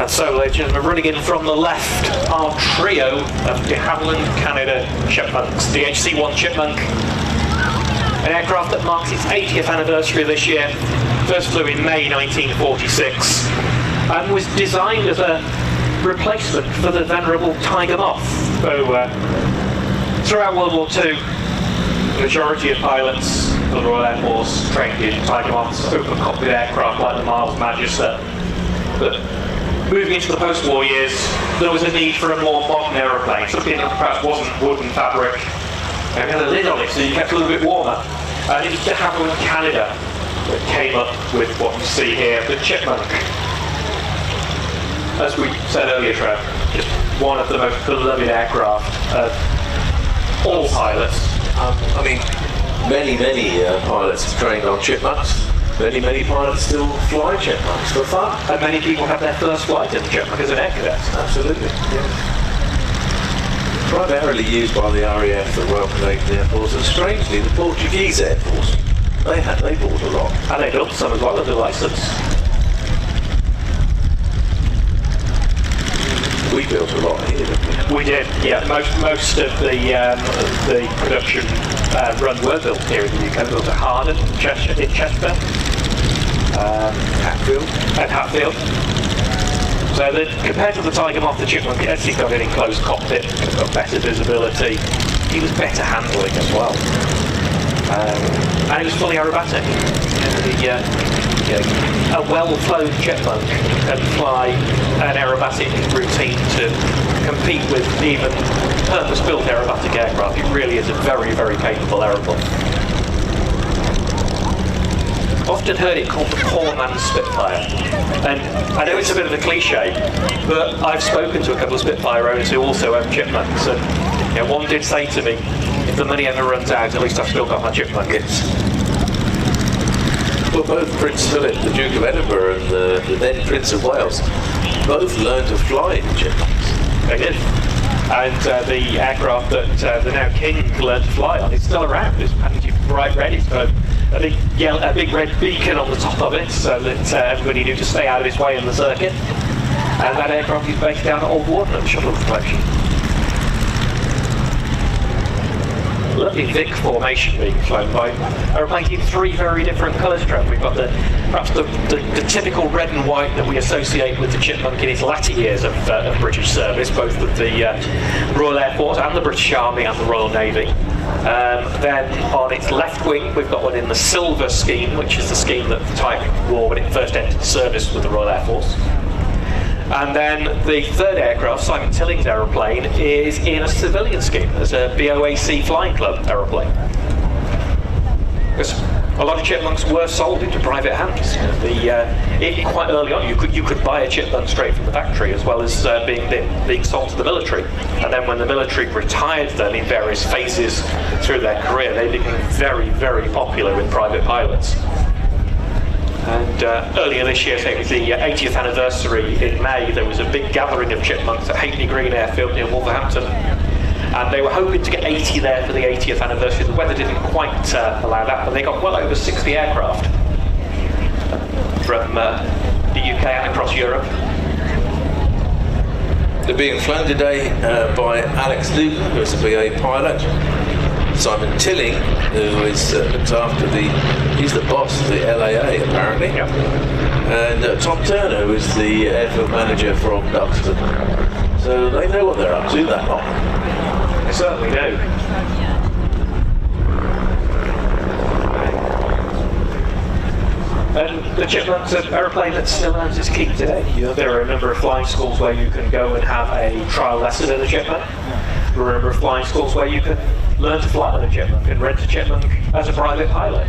So, ladies and gentlemen, running in from the left, our trio of de Havilland Canada Chipmunks, the HC-1 Chipmunk, an aircraft that marks its 80th anniversary this year, first flew in May 1946, and was designed as a replacement for the venerable Tiger Moth. So, throughout World War II, the majority of pilots for the Royal Air Force trained in Tiger Moths, open cockpit aircraft like the Miles Magister. But moving into the post-war years, there was a need for a more modern aeroplane, something that perhaps wasn't wood and fabric, and had a lid on it so you kept it a little bit warmer. And it was de Havilland Canada that came up with what you see here, the Chipmunk. As we said earlier, Trev, just one of the most beloved aircraft of all pilots. I mean, many pilots have trained on Chipmunks. many pilots still fly Chipmunks for fun. And many people have their first flight in the Chipmunk as an air cadet. Absolutely, yeah. Primarily used by the RAF, the Royal Canadian Air Force, and strangely the Portuguese Air Force. They bought a lot. And they built some as well under licence. We built a lot here, didn't we? We did, yeah. Most of the production run were built here in the UK. Built at Harden, in Chester, Hatfield. So compared to the Tiger Moth, the Chipmunk actually got an enclosed cockpit, got better visibility. He was better handling as well, and he was fully aerobatic. A well-flown Chipmunk can fly an aerobatic routine to compete with even purpose-built aerobatic aircraft. It really is a very, very capable aeroplane. Often heard it called the poor man's Spitfire, and I know it's a bit of a cliche, but I've spoken to a couple of Spitfire owners who also own Chipmunks, and one did say to me, if the money ever runs out, at least I've still got my Chipmunk. Well, both Prince Philip, the Duke of Edinburgh, and the then Prince of Wales, both learned to fly in Chipmunks. They did. And the aircraft that the now King learned to fly on is still around. It's painted bright red. It's got a big red beacon on the top of it, so that everybody knew to stay out of its way in the circuit. And that aircraft is based down at Old Buckenham, the shuttle collection. Lovely Vic formation being flown by aeroplanes in three very different colours, Trev. We've got perhaps the typical red and white that we associate with the Chipmunk in its latter years of British service, both with the Royal Air Force and the British Army and the Royal Navy. Then on its left wing, we've got one in the silver scheme, which is the scheme that the Type wore when it first entered service with the Royal Air Force. And then the third aircraft, Simon Tilling's aeroplane, is in a civilian scheme as a BOAC Flying Club aeroplane. Because a lot of Chipmunks were sold into private hands. Quite early on, you could buy a Chipmunk straight from the factory, as well as being sold to the military. And then when the military retired them in various phases through their career, they became very, very popular with private pilots. And earlier this year, so it was the 80th anniversary in May, there was a big gathering of Chipmunks at Hackney Green Airfield near Wolverhampton. And they were hoping to get 80 there for the 80th anniversary. The weather didn't quite allow that, but they got well over 60 aircraft from the UK and across Europe. They're being flown today by Alex Luton, who is a BA pilot. Simon Tilling, who is looks after he's the boss of the LAA apparently. Yep. And Tom Turner, who is the airfield manager from Duxton. So they know what they're up to, that lot. They certainly do. And the Chipmunk's an aeroplane that still earns its keep today. There are a number of flying schools where you can go and have a trial lesson in a Chipmunk. There are a number of flying schools where you can learn to fly on a Chipmunk and rent a Chipmunk as a private pilot.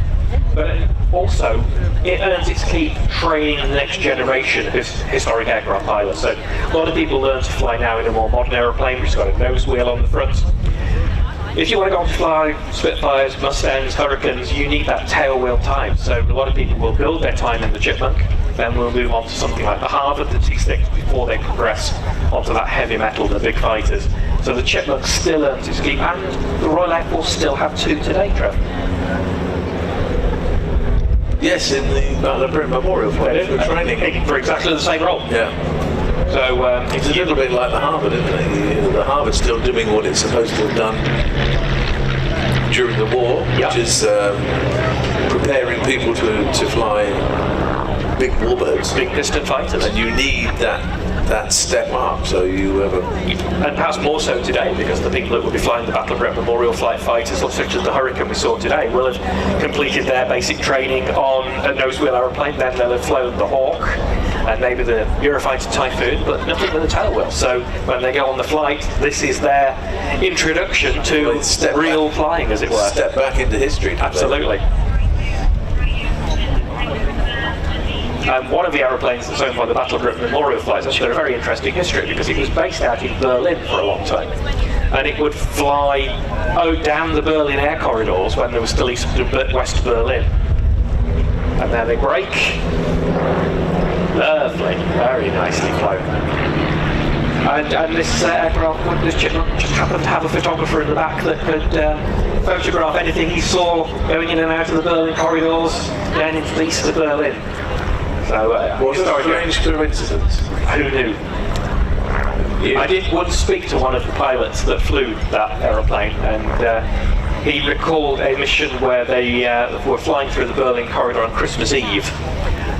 But also, it earns its keep training the next generation of historic aircraft pilots. So a lot of people learn to fly now in a more modern aeroplane, which has got a nose wheel on the front. If you want to go on to fly Spitfires, Mustangs, Hurricanes, you need that tail wheel time. So a lot of people will build their time in the Chipmunk, then we'll move on to something like the Harvard, the T6, before they progress onto that heavy metal, the big fighters. So the Chipmunk still earns its keep, and the Royal Air Force still have two today, Trev. Yes, in the Battle of Britain Memorial Flight for training. For exactly the same role. Yeah. So it's a little bit like the Harvard, isn't it? The Harvard's still doing what it's supposed to have done during the war, which is preparing people to fly big warbirds, big distant fighters, and you need that step up. So you have and perhaps more so today, because the people that will be flying the Battle of Britain Memorial Flight fighters, such as the Hurricane we saw today, will have completed their basic training on a nose wheel aeroplane. Then they'll have flown the Hawk and maybe the Eurofighter Typhoon, but nothing with a tail wheel. So when they go on the flight, this is their introduction to real flying, as it were. Step back into history. Absolutely. One of the aeroplanes that's owned by the Battle of Britain Memorial Flights has got a very interesting history, because it was based out in Berlin for a long time. And it would fly down the Berlin air corridors when there was still East and West Berlin. and then they brake. Lovely, very nicely flown. And this aircraft, this Chipmunk, just happened to have a photographer in the back that could photograph anything he saw going in and out of the Berlin corridors down into the east of Berlin. So, what a strange coincidence. Who knew? I did once speak to one of the pilots that flew that aeroplane, and he recalled a mission where they were flying through the Berlin corridor on Christmas Eve,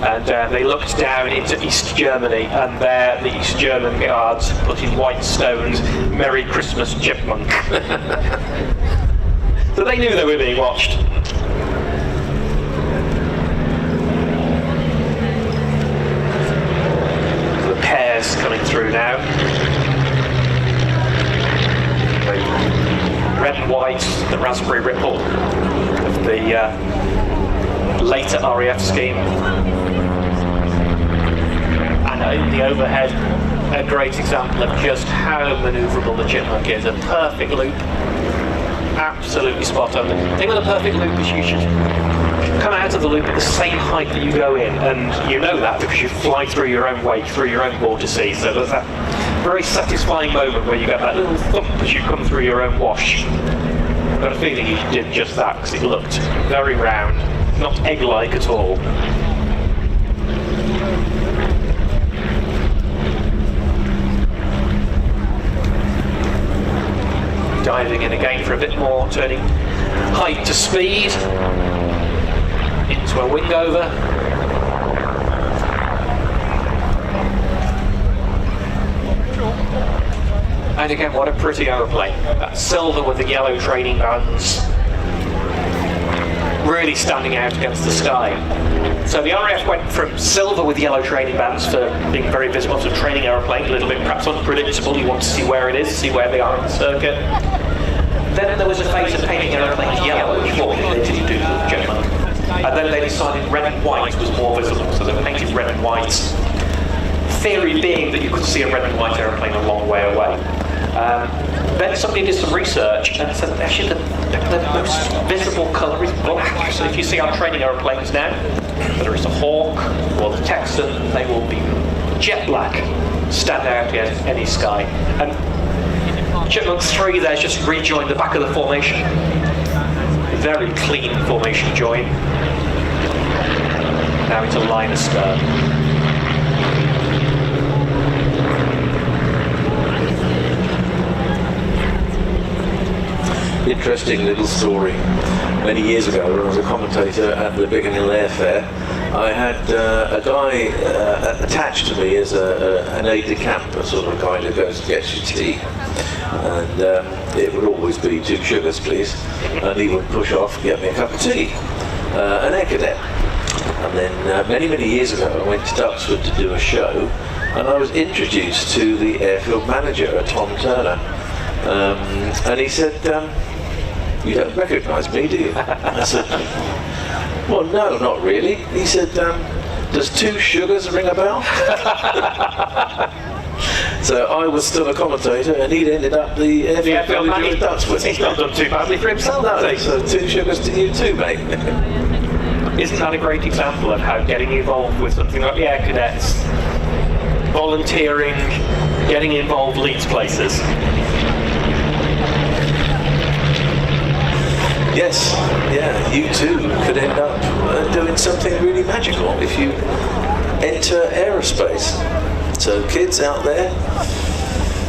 and they looked down into East Germany, and there the East German guards put in white stones, "Merry Christmas, Chipmunk." So they knew they were being watched. So the pairs coming through now. The red and white, the raspberry ripple of the later RAF scheme. And in the overhead, a great example of just how manoeuvrable the Chipmunk is. A perfect loop, absolutely spot on. The thing with a perfect loop is you should come out of the loop at the same height that you go in, and you know that because you fly through your own wake, through your own vortices. So there's that very satisfying moment where you get that little thump as you come through your own wash. I've got a feeling you did just that because it looked very round, not egg-like at all. Diving in again for a bit more, turning height to speed, into a wing over. And again, what a pretty aeroplane. That silver with the yellow training bands, really standing out against the sky. So the RAF went from silver with yellow training bands for being very visible to a training aeroplane, a little bit perhaps unpredictable. You want to see where it is, see where they are on the circuit. Then there was a phase of painting aeroplanes yellow, which fortunately they didn't do with Chipmunk. And then they decided red and white was more visible, so they painted red and white. Theory being that you could see a red and white aeroplane a long way away. Then somebody did some research and said actually the most visible colour is black. So if you see our training aeroplanes now, whether it's a Hawk or the Texan, they will be jet black, stand out against any sky. And Chipmunk 3 there just rejoined the back of the formation. Very clean formation join. Now into line astern. Interesting little story. Many years ago, when I was a commentator at the Buckenham Airfair, I had a guy attached to me as an aide-de-camp, a sort of guy that goes and gets your tea. And it would always be 2 sugars, please. And he would push off and get me a cup of tea. An air cadet. And then many, many years ago, I went to Duxford to do a show, and I was introduced to the airfield manager, Tom Turner. And he said, "You don't recognise me, do you?" I said, "Well, no, not really." He said, "Does 2 sugars ring a bell?" So I was still a commentator, and he'd ended up the airfield manager at Duxford. He's not done too badly for himself, no, so 2 sugars to you too, mate. Isn't that a great example of how getting involved with something like the Air Cadets, volunteering, getting involved leads places? Yes, yeah, you too could end up doing something really magical if you enter aerospace. So kids out there,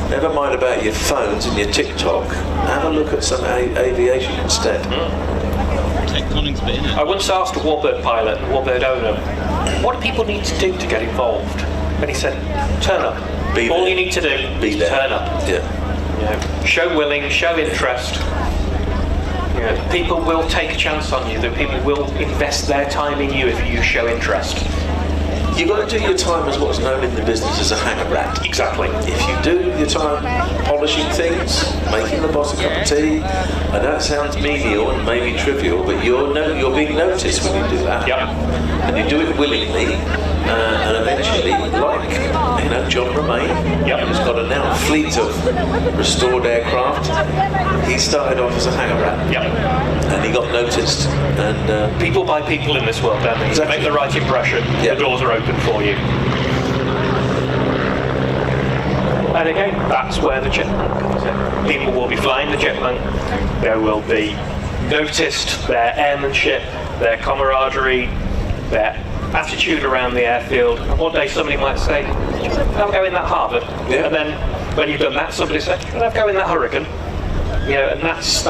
never mind about your phones and your TikTok, have a look at some aviation instead. Ted Coningsby, innit? I once asked a warbird pilot, a warbird owner, what do people need to do to get involved? And he said, turn up. Be All there. you need to do is there. turn up. Yeah. You know, show willing, show interest. You know, people will take a chance on you. That people will invest their time in you if you show interest. You've got to do your time as what's known in the business as a hanger rat. Exactly. If you do your time polishing things, making the boss a cup of tea, I know it sounds menial and maybe trivial, but you're being noticed when you do that. Yep. And you do it willingly, and eventually, like John Romain, who's got a now fleet of restored aircraft, he started off as a hangar rat, and he got noticed. And people buy people in this world, don't they? Exactly. Make the right impression. The doors are open for you. And again, that's where the Chipmunk comes in. People will be flying the Chipmunk. There will be noticed their airmanship, their camaraderie, their attitude around the airfield. And one day somebody might say, "I'll go in that Harvard." And then when you've done that, somebody says, "I'll go in that Hurricane." And that's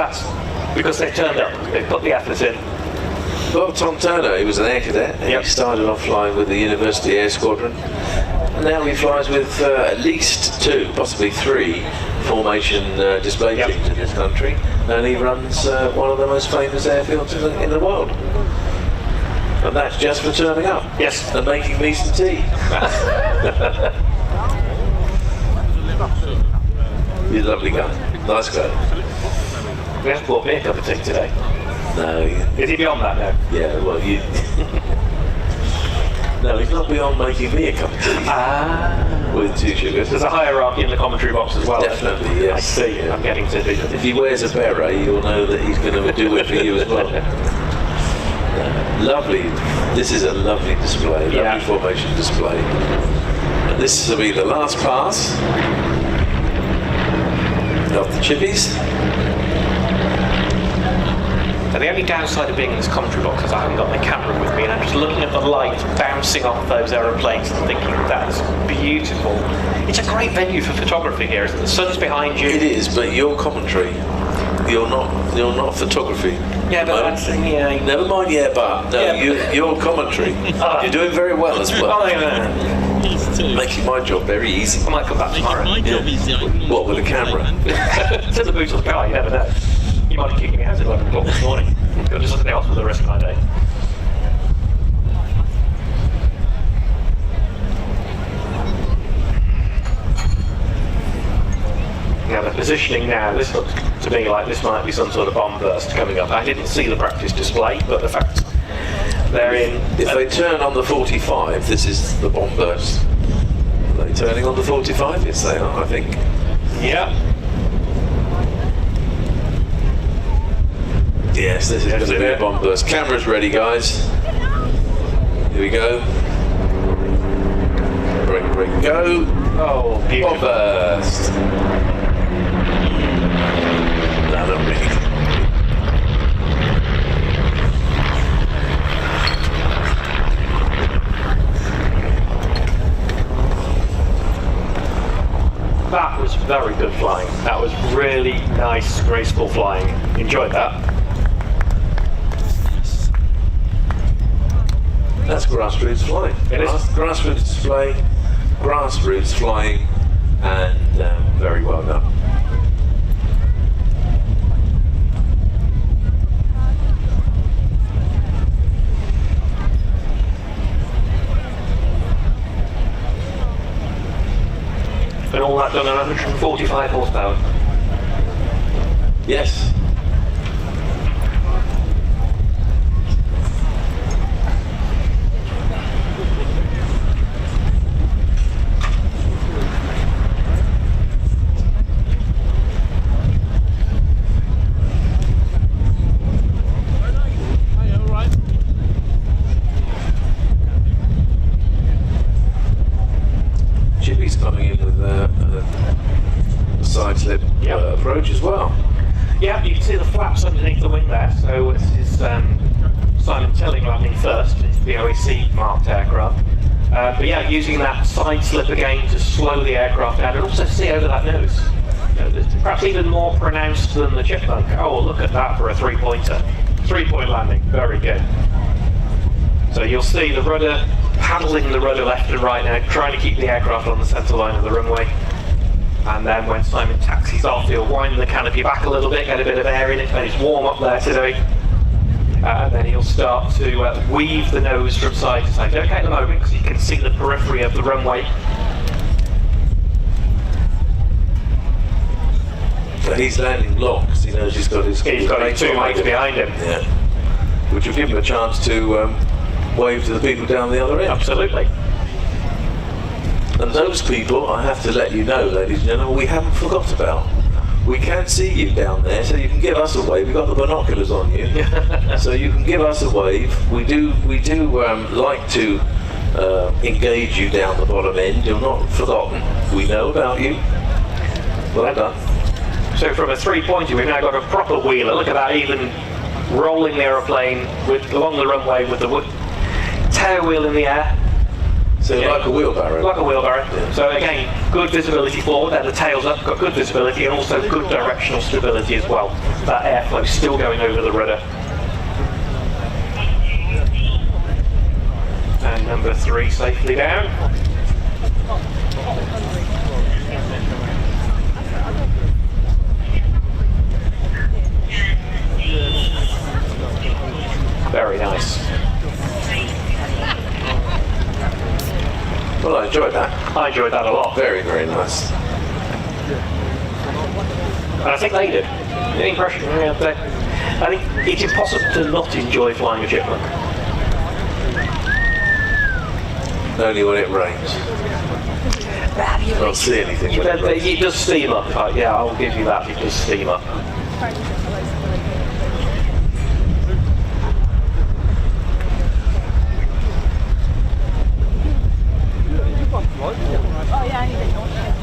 because they've turned up. They've put the effort in. Well, Tom Turner, he was an air cadet, and he started off flying with the University Air Squadron. And now he flies with at least 2, possibly 3 formation display teams in this country, and he runs one of the most famous airfields in the world. And that's just for turning up. Yes. And making me some tea. He's a lovely guy. Nice guy. He hasn't bought me a cup of tea today. No. Is he beyond that now? Yeah, well, you... No, he's not beyond making me a cup of tea. With 2 sugars. There's a hierarchy in the commentary box as well. Definitely, yes. I see. I'm getting to do that. If he wears a beret, you'll know that he's going to do it for you as well. Lovely. This is a lovely display, lovely formation display. And this will be the last pass of the chippies. And the only downside of being in this commentary box is I haven't got my camera with me, and I'm just looking at the light bouncing off those aeroplanes and thinking that's beautiful. It's a great venue for photography here, isn't it? The sun's behind you. It is, but your commentary, you're not photography. Yeah, but that's, never mind. Your commentary. You're doing very well as well. Making my job very easy. I might come back tomorrow. My job is What, with a camera? To the boot of the car, you never know. You might be kicking me out at 11 o'clock this morning. Go do something else for the rest of my day. Now the positioning now, this looks to me like this might be some sort of bomb burst coming up. I didn't see the practice display, but the fact they're in... If they turn on the 45, this is the bomb burst. Are they turning on the 45? Yes, they are, I think. Yeah. Yes, this is going to be a bomb burst. Cameras ready, guys. Here we go. Brake, go. Oh, beautiful. Bomb burst. No, not really. That was very good flying. That was really nice, graceful flying. Enjoyed that. That's grassroots flying. It is. Grassroots display, grassroots flying, and very well done. And all that done at 145 horsepower. Yes. Coming in with a side slip approach as well. Yeah, you can see the flaps underneath the wing there. So this is Simon Telling landing first, it's the OEC marked aircraft. But yeah, using that side slip again to slow the aircraft down and also see over that nose. Perhaps even more pronounced than the Chipmunk. Oh, look at that for a 3-pointer. 3-point landing, very good. So you'll see the rudder, paddling the rudder left and right now, trying to keep the aircraft on the centre line of the runway. And then when Simon taxis off, he'll wind the canopy back a little bit, get a bit of air in it, and it's warm up there today. And then he'll start to weave the nose from side to side. Okay at the moment, because you can see the periphery of the runway. But he's landing long, because he knows he's got his... He's got his 2 mates behind him. Yeah. Which will give him a chance to wave to the people down the other end. Absolutely. And those people, I have to let you know, ladies and gentlemen, we haven't forgot about. We can see you down there, so you can give us a wave. We've got the binoculars on you, so you can give us a wave. We do like to engage you down the bottom end. You're not forgotten. We know about you. Well done. So from a 3-pointer, we've now got a proper wheeler. Look at that, even rolling the aeroplane along the runway with the tail wheel in the air. So like a wheelbarrow. Like a wheelbarrow. Yeah. So again, good visibility forward, and the tail's up, got good visibility, and also good directional stability as well. That airflow still going over the rudder. And number 3 safely down. Very nice. Well, I enjoyed that. I enjoyed that a lot. Very, very nice. And I think they did. The impression, I think it's impossible to not enjoy flying a Chipmunk. Only when it rains. I don't see anything when it rains. It does steam up. Yeah, I'll give you that. It does steam up.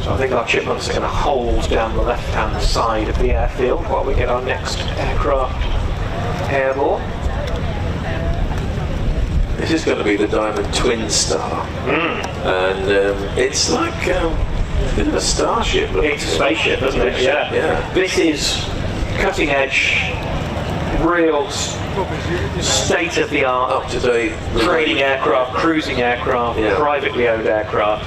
So I think our Chipmunks are going to hold down the left-hand side of the airfield while we get our next aircraft airborne. This is going to be the Diamond Twin Star, and it's like a bit of a starship. It's a spaceship, isn't it? Yeah. This is cutting-edge, real state-of-the-art, up-to-date training aircraft, cruising aircraft, privately owned aircraft.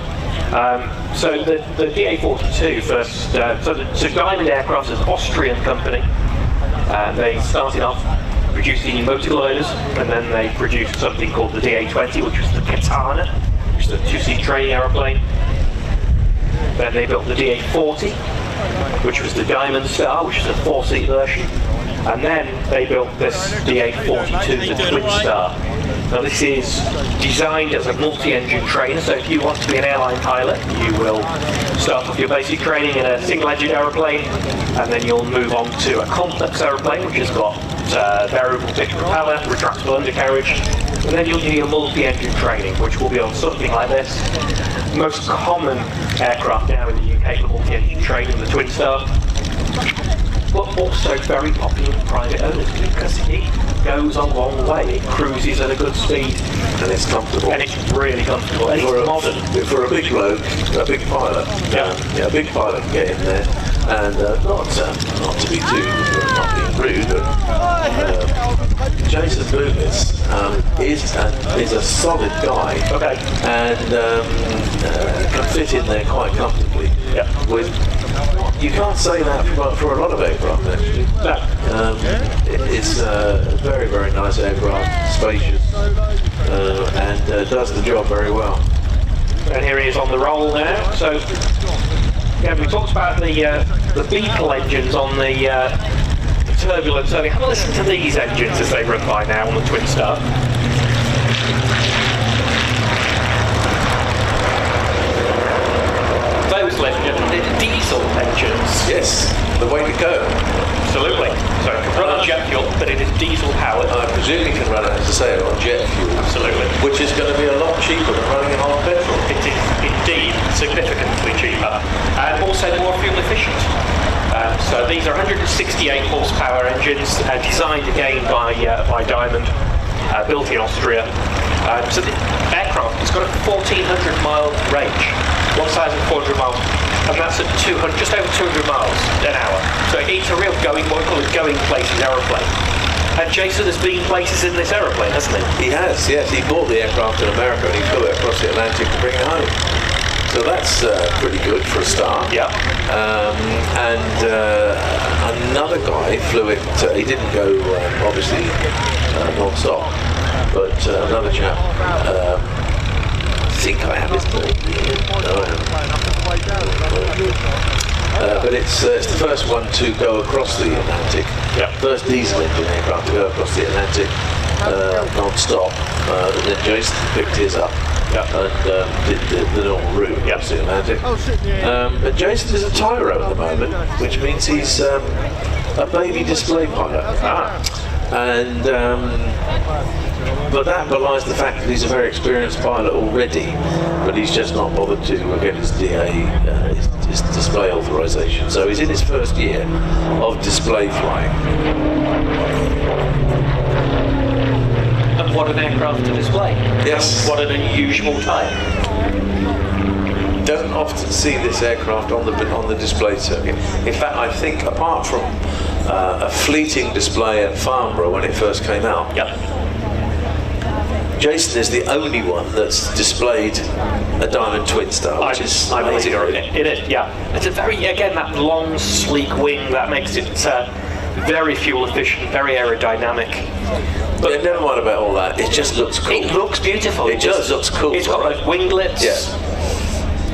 So the DA-42 first, so Diamond Aircraft is an Austrian company. They started off producing motor gliders, and then they produced something called the DA-20, which was the Catalina, which is a 2-seat training aeroplane. Then they built the DA-40, which was the Diamond Star, which is a 4-seat version. And then they built this DA-42, the Twin Star. Now this is designed as a multi-engine trainer, so if you want to be an airline pilot, you will start off your basic training in a single-engine aeroplane, and then you'll move on to a complex aeroplane, which has got variable pitch propeller, retractable undercarriage, and then you'll do your multi-engine training, which will be on something like this. Most common aircraft now in the UK for multi-engine training, the Twin Star, but also very popular with private owners because it goes a long way. It cruises at a good speed, and it's comfortable. And it's really comfortable. And it's modern. For a big bloke, a big pilot, a big pilot can get in there, and not to be too not being rude, but Jason Boomis is a solid guy, and can fit in there quite comfortably. You can't say that for a lot of aircraft, actually. It's a very, very nice aircraft, spacious, and does the job very well. And here he is on the roll now. So, we talked about the Beetle engines on the Turbulent. So have a listen to these engines as they run by now on the Twin Star. Those, ladies and gentlemen, diesel engines. Yes, the way to go. Absolutely. So it can run on jet fuel, but it is diesel powered. I presume you can run it, as I say, on jet fuel. Absolutely. Which is going to be a lot cheaper than running it on petrol. It is indeed significantly cheaper, and also more fuel efficient. So these are 168 horsepower engines, designed again by Diamond, built in Austria. So the aircraft has got a 1,400 mile range, 1,400 miles, and that's at just over 200 miles an hour. So it's a real what we call a going places aeroplane. And Jason has been places in this aeroplane, hasn't he? He has, yes. He bought the aircraft in America and he flew it across the Atlantic to bring it home. So that's pretty good for a start. Yeah. And another guy flew it. He didn't go obviously non-stop, but another chap. I think I have his name. No, I haven't. But it's the first one to go across the Atlantic. Yep. First diesel engine aircraft to go across the Atlantic non-stop. And then Jason picked his up. and did the normal route across the Atlantic. But Jason is a tyro at the moment, which means he's a baby display pilot. And but that belies the fact that he's a very experienced pilot already, but he's just not bothered to get his DA, his display authorization. So he's in his first year of display flying. And what an aircraft to display. Yes. What an unusual type. Don't often see this aircraft on the display circuit. In fact, I think apart from a fleeting display at Farnborough when it first came out, Jason is the only one that's displayed a Diamond Twin Star, which is amazing. It is, yeah. It's a very, again, that long, sleek wing that makes it very fuel efficient, very aerodynamic. But yeah, never mind about all that. It just looks cool. It looks beautiful. It just looks cool. It's got those winglets. Yeah.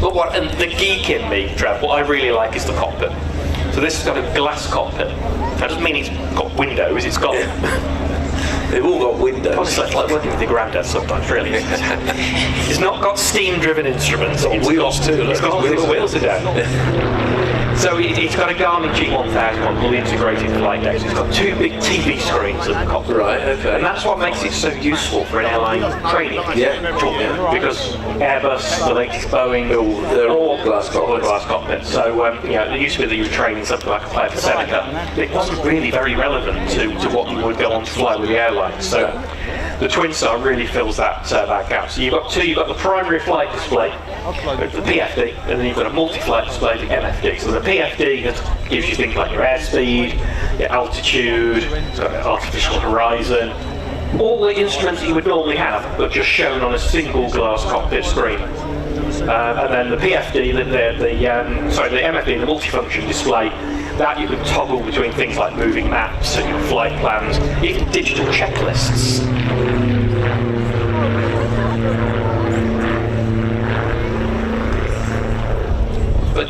But and the geek in me, Trev, what I really like is the cockpit. So this has got a glass cockpit. That doesn't mean it's got windows. It's got. They've all got windows. Honestly, it's like working with your granddad sometimes, really. It's not got steam-driven instruments. It's wheels too. It's got wheels are down. So it's got a Garmin G1000 on fully integrated flight decks. It's got two big TV screens at the cockpit. Right, okay. And that's what makes it so useful for an airline training. Yeah. Because Airbus, the latest Boeing, they're all glass cockpits. So it used to be that you were training something like a flight for Seneca. It wasn't really very relevant to what you would go on to fly with the airline. So the Twin Star really fills that gap. So you've got the primary flight display, the PFD, and then you've got a multi-flight display, the MFD. So the PFD gives you things like your airspeed, your altitude, artificial horizon, all the instruments that you would normally have, but just shown on a single glass cockpit screen. And then the PFD, the MFD, the multifunction display, that you can toggle between things like moving maps and your flight plans, even digital checklists. But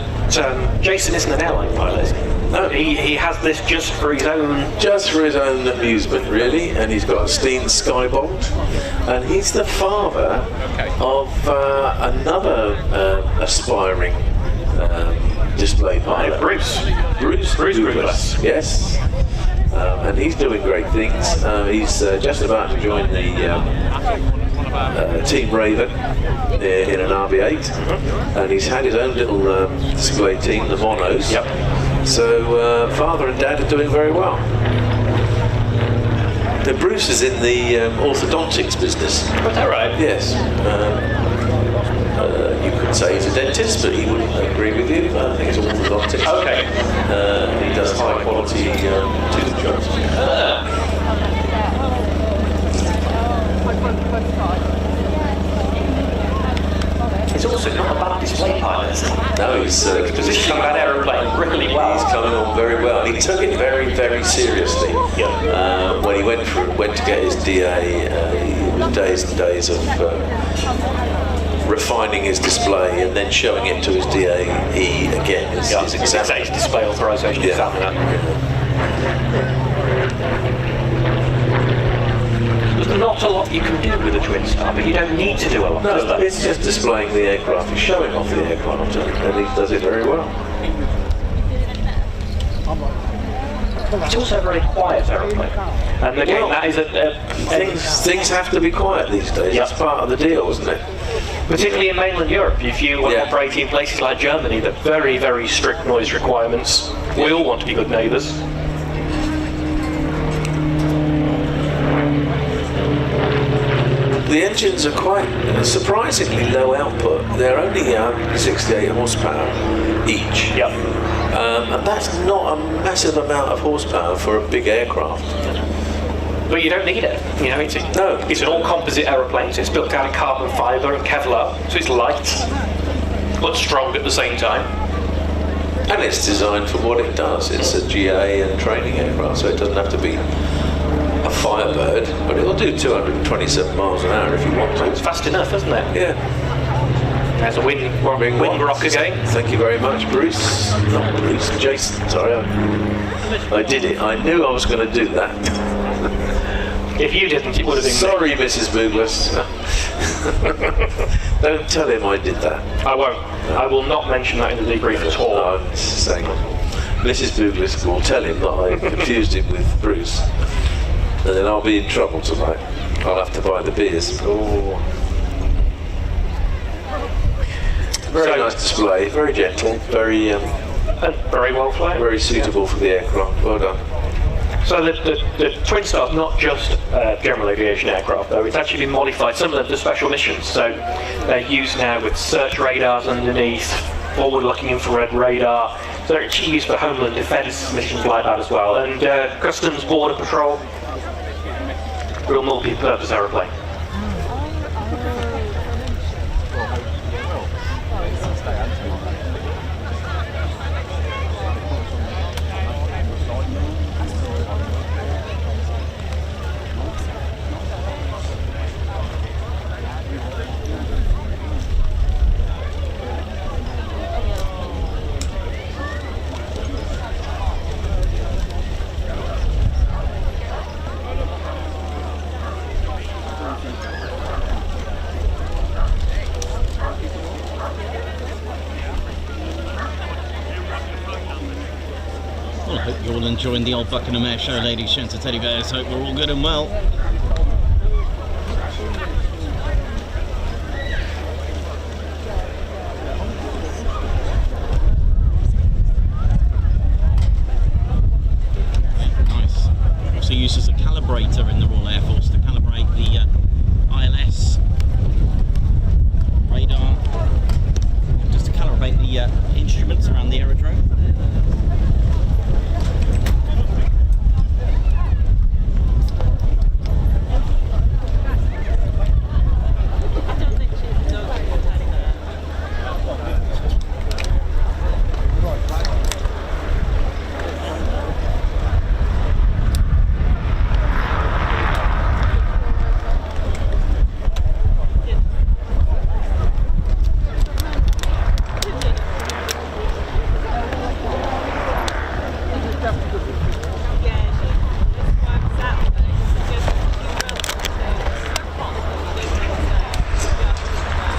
Jason isn't an airline pilot, is he? No. He has this just for his own... Just for his own amusement, really, and he's got a Steen Skybolt, and he's the father of another aspiring display pilot. Bruce Douglas. Yes. And he's doing great things. He's just about to join the Team Raven in an RB8, and he's had his own little display team, the Monos. Yep. So father and dad are doing very well. Now, Bruce is in the orthodontics business. Is that right? Yes. You could say he's a dentist, but he wouldn't agree with you. I think it's orthodontics. Okay. He does high quality tooth jobs. He's also not a bad display pilot, is he? No, he's positioning that aeroplane really well. He's coming on very well. He took it very, very seriously. When he went to get his DA, it was days and days of refining his display and then showing it to his DAE again. His examiner. His display authorization examiner. There's not a lot you can do with a Twin Star, but you don't need to do a lot. No, it's just displaying the aircraft. He's showing off the aircraft, and he does it very well. It's also a very quiet aeroplane. And again, that is things have to be quiet these days. That's part of the deal, isn't it? Particularly in mainland Europe, if you want to operate in places like Germany, that very, very strict noise requirements. We all want to be good neighbours. The engines are quite surprisingly low output. They're only 68 horsepower each. Yep. And that's not a massive amount of horsepower for a big aircraft. But you don't need it. You know, it's an all-composite aeroplane, so it's built out of carbon fibre and Kevlar, so it's light, but strong at the same time. And it's designed for what it does. It's a GA and training aircraft, so it doesn't have to be a Firebird, but it'll do 227 miles an hour if you want to. It's fast enough, isn't it? Yeah. There's a wing rock again. Thank you very much, Bruce. Not Bruce, Jason. Sorry, I did it. I knew I was going to do that. If you didn't, it would have been. Sorry, Mrs. Douglas. Don't tell him I did that. I won't. I will not mention that in the debrief at all. I'm just saying. Mrs. Douglas will tell him that I confused him with Bruce, and then I'll be in trouble tonight. I'll have to buy the beers. Oh. Very nice display, very gentle, very and very well flown. very suitable for the aircraft. Well done. So the Twin Star's not just general aviation aircraft, though. It's actually been modified, some of them for special missions. So they're used now with search radars underneath, forward-looking infrared radar. So they're actually used for homeland defence missions like that as well. And Customs, Border Patrol, real multi-purpose aeroplane. Well, I hope you're all enjoying the Old Buckenham Airshow, ladies, gents, and teddy bears. Hope we're all good and well. Nice. Also used as a calibrator in the Royal Air Force to calibrate the ILS radar, just to calibrate the instruments around the aerodrome.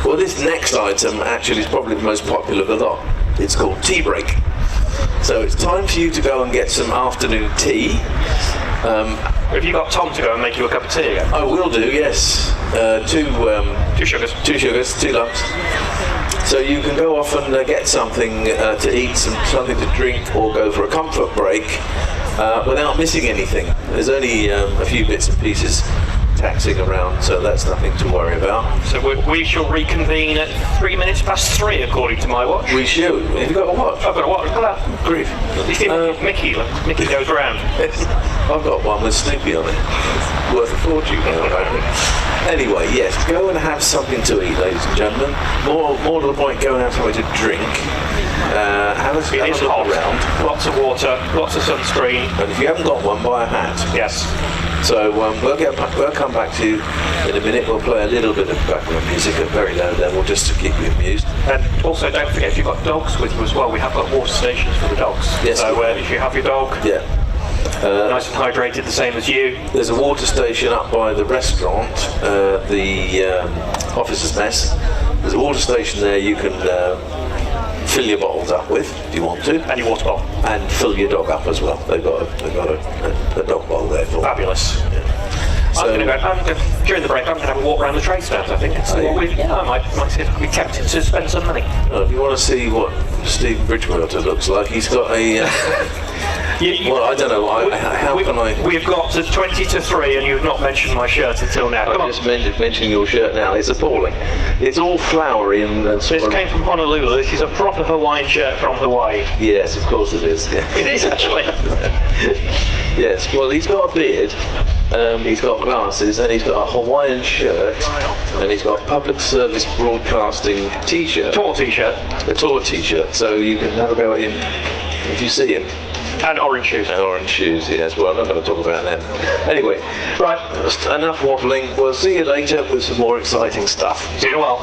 Well, this next item actually is probably the most popular of the lot. It's called tea break. So it's time for you to go and get some afternoon tea. Have you got Tom to go and make you a cup of tea again? I will do, yes. Two sugars. 2 sugars, 2 lumps. So you can go off and get something to eat, something to drink, or go for a comfort break without missing anything. There's only a few bits and pieces taxing around, so that's nothing to worry about. So we shall reconvene at 3 minutes past 3, according to my watch. We should. Have you got a watch? I've got a watch. Look at that. Grief. You see Mickey goes round. I've got one with Snoopy on it. Worth a fortune now, apparently. Anyway, yes, go and have something to eat, ladies and gentlemen. More to the point, go and have something to drink. Have a look hot. around. Lots of water, lots of sunscreen. And if you haven't got one, buy a hat. Yes. So we'll come back to you in a minute. We'll play a little bit of background music at very low level just to keep you amused. And also, don't forget, if you've got dogs with you as well, we have got water stations for the dogs. Yes. So if you have your dog, Yeah. nice and hydrated, the same as you. There's a water station up by the restaurant, the officers' mess. There's a water station there you can fill your bottles up with if you want to. And your water bottle. And fill your dog up as well. They've got a dog bottle there for Fabulous. So, I'm going to go, during the break, I'm going to have a walk around the trade stands, I think. I might see if I can be tempted to spend some money. if you want to see what Steve Bridgewater looks like, he's got a... well, I don't know, how can I... We've got to 20 to 3 and you've not mentioned my shirt until now. Come I on. just mentioning your shirt now, it's appalling. It's all flowery and This came from Honolulu. This is a proper Hawaiian shirt from Hawaii. Yes, of course it is. Yeah. It is actually. Yes, well, he's got a beard, he's got glasses, and he's got a Hawaiian shirt, and he's got a public service broadcasting t-shirt. Tour t-shirt. A tour t-shirt, so you can have a go at him if you see him. And orange shoes. And orange shoes, yes. Well, I'm not going to talk about them. Anyway, right, enough waffling. We'll see you later with some more exciting stuff. See you well.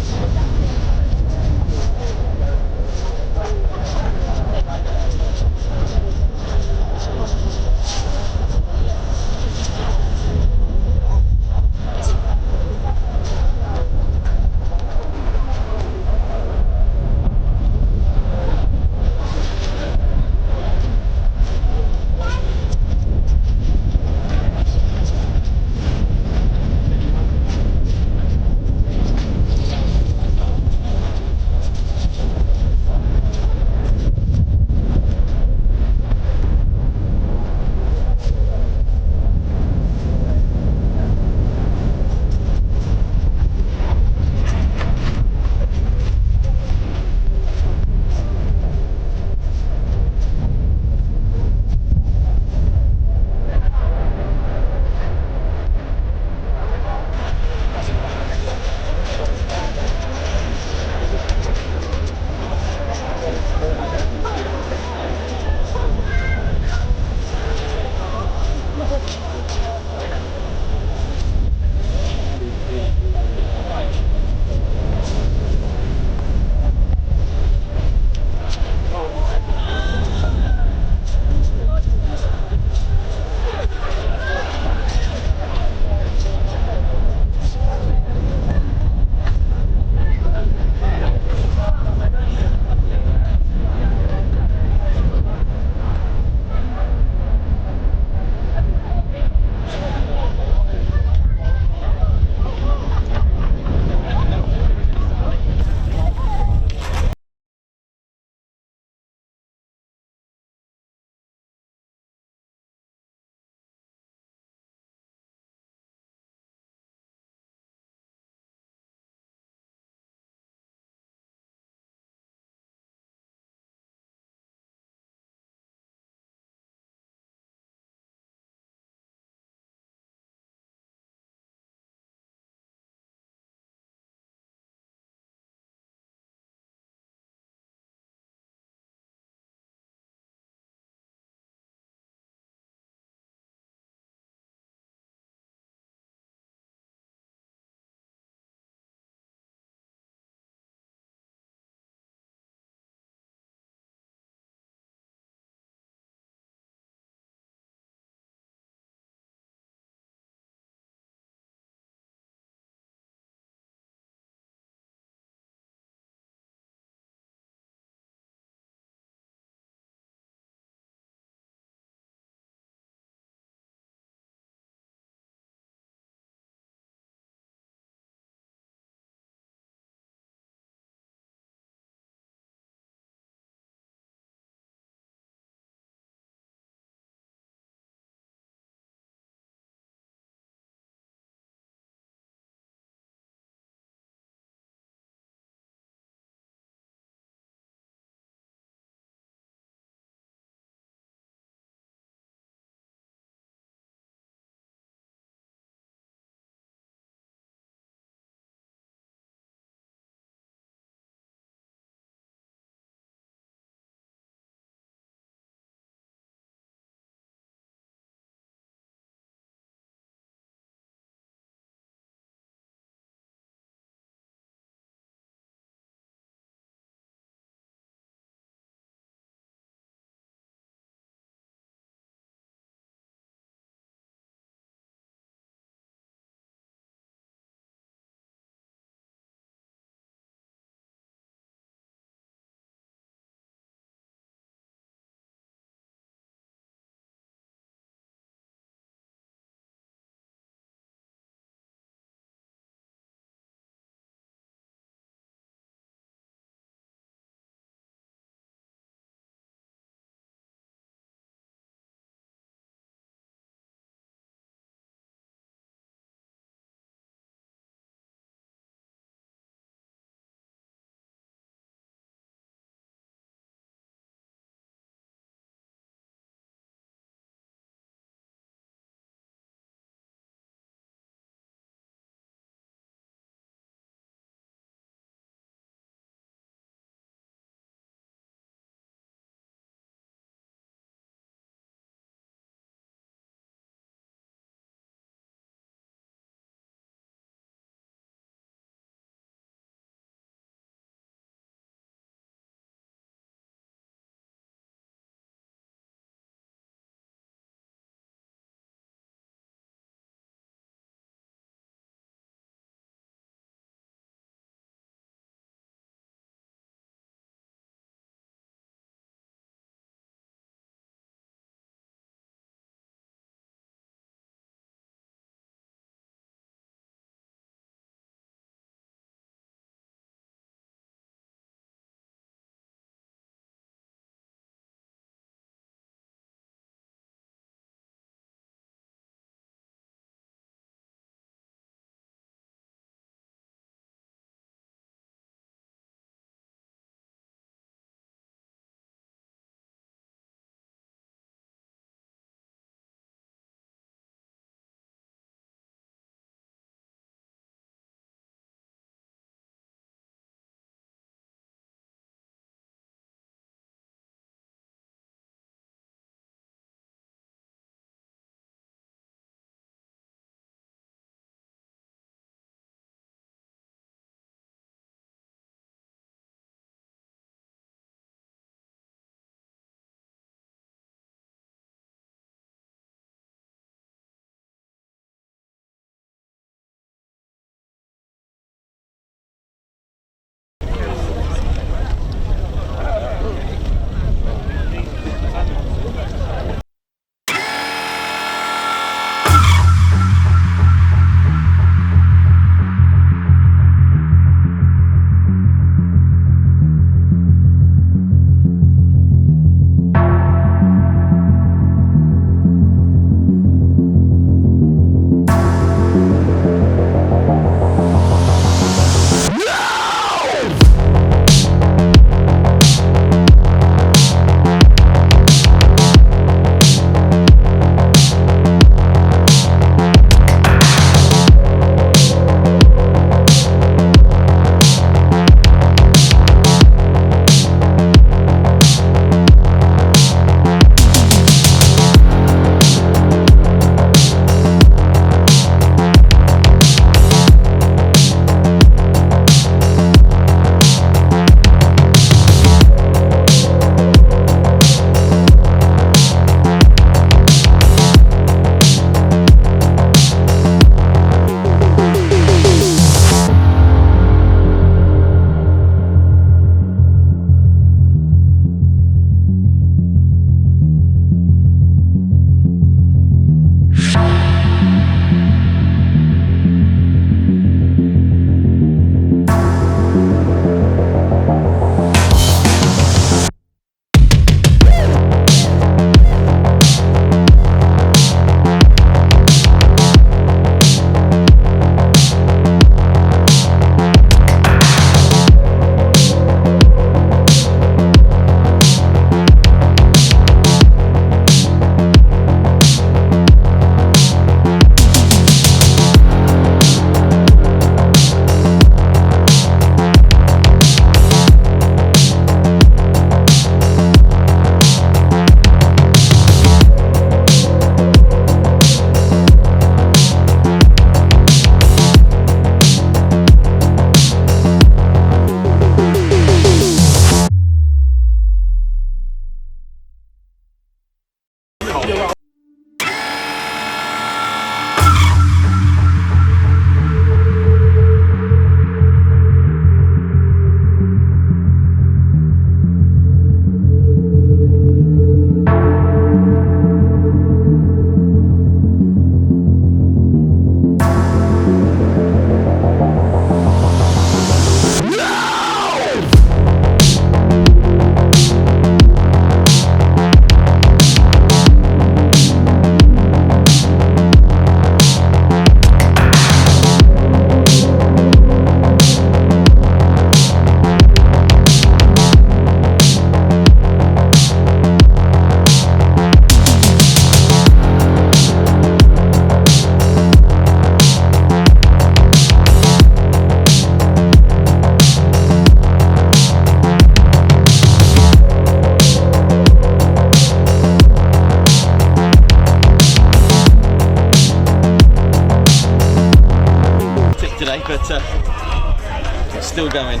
today, but still going.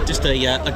Just a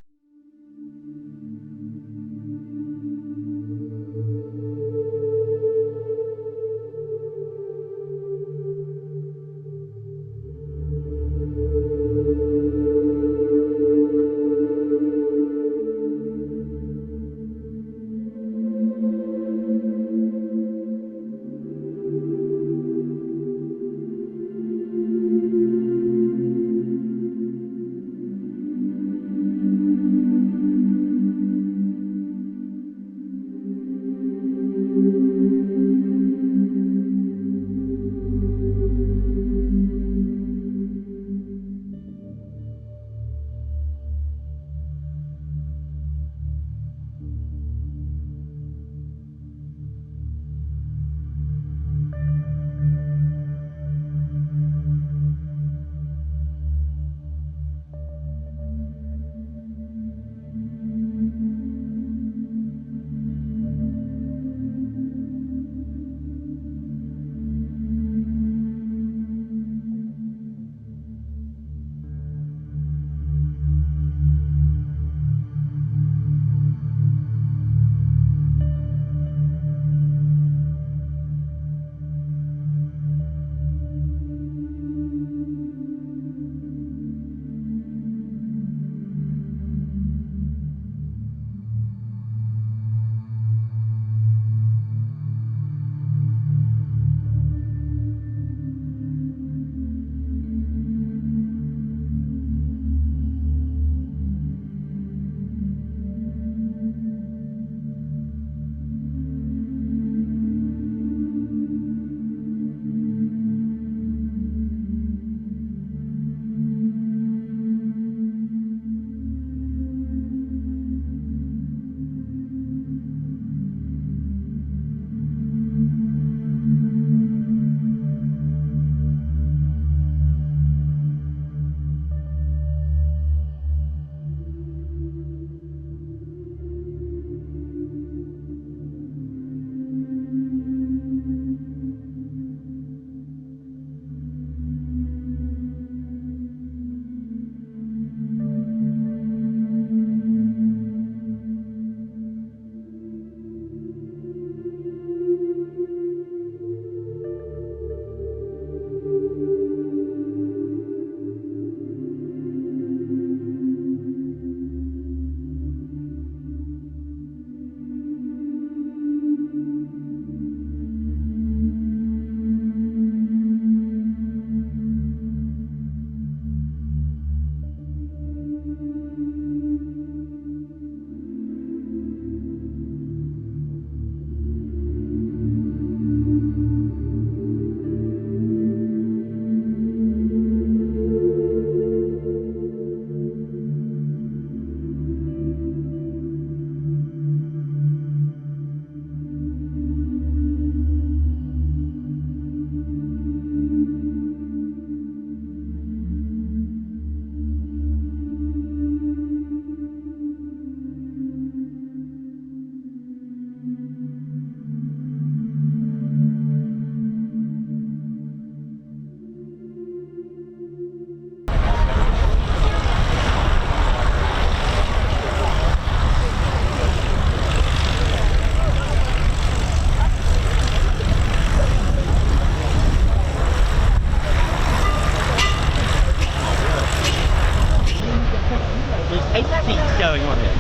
going on here?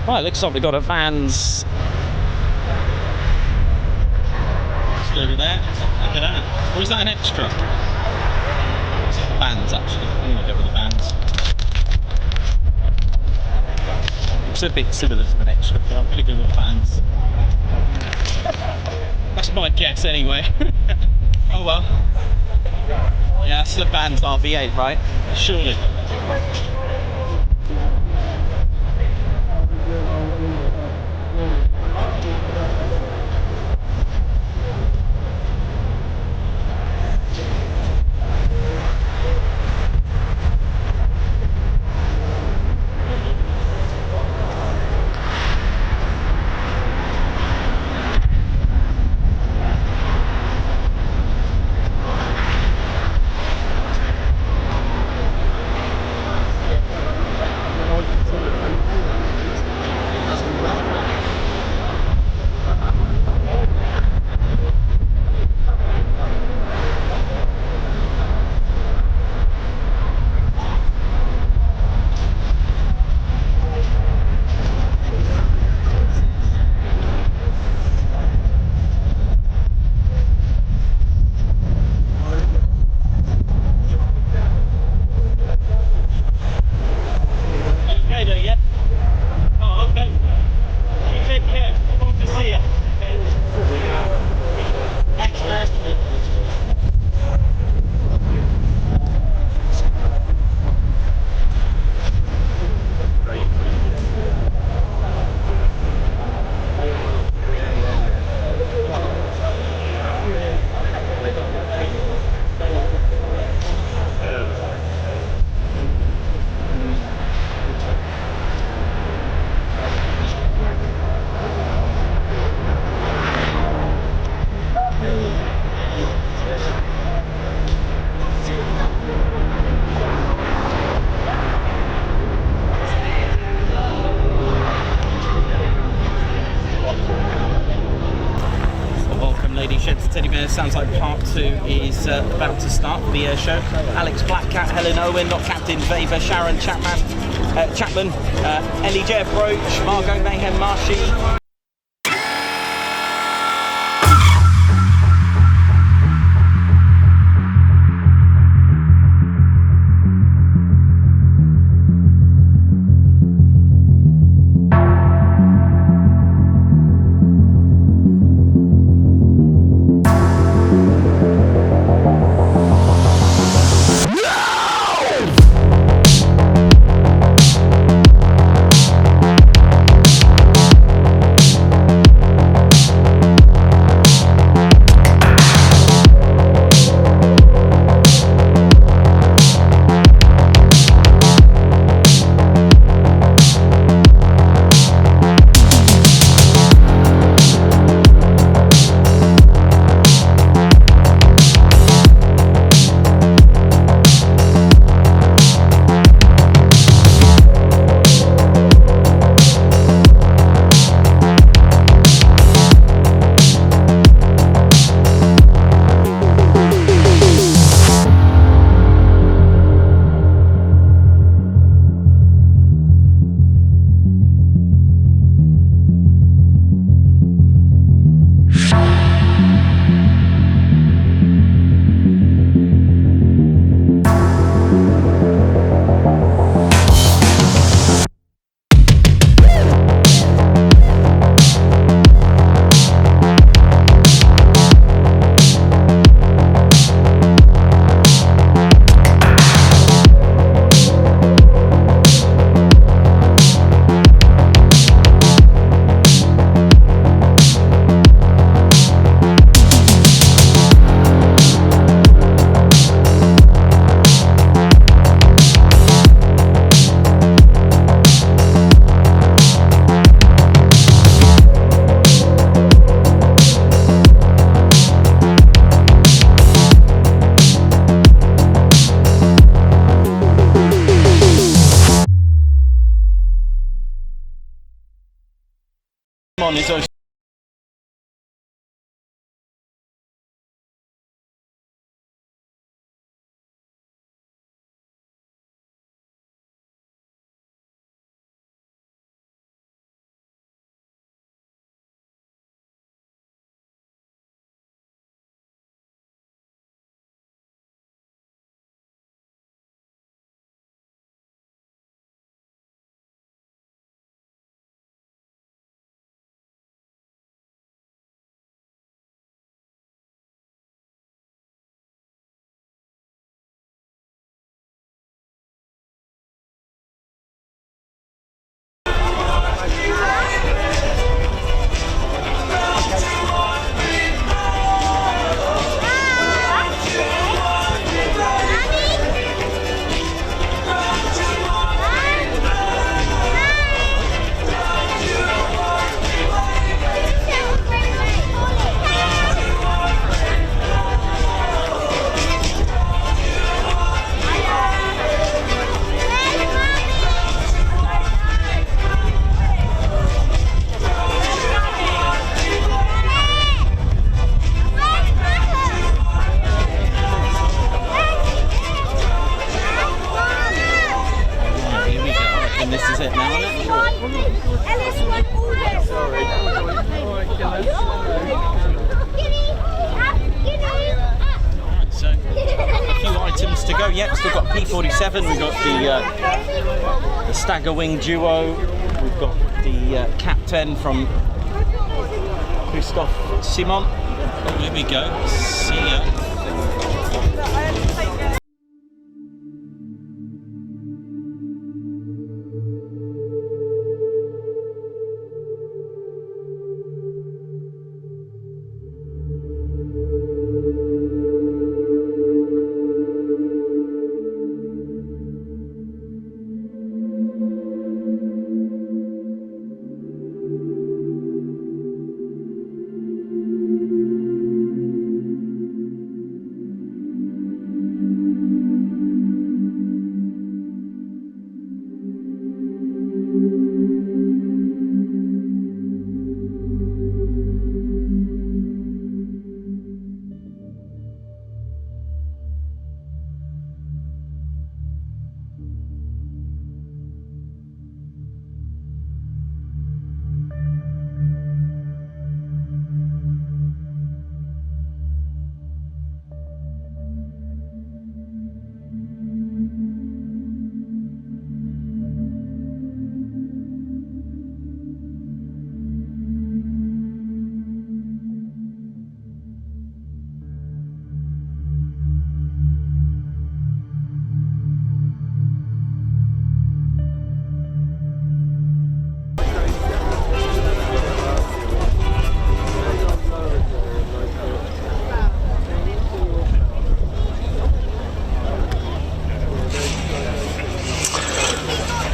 Right, looks like we've got a van's over there. Look at that. Or is that an extra? It's vans actually. I'm going to go with the vans. It's a bit similar to an extra, but I'm going to go with the vans. That's my guess anyway. Oh well. Yeah, that's the van's RV8, right? Surely. 2 is about to start for the air show. Alex Blackcat, Helen Owen, Not Captain Vaver, Sharon Chapman, Ellie Jeb Roach, Margot Mayhem Marshy. On his own. Yep, still got P-47, we've got the Stagger Wing Duo, we've got the Cap 10 from Christophe Simon. Oh, here we go, see ya.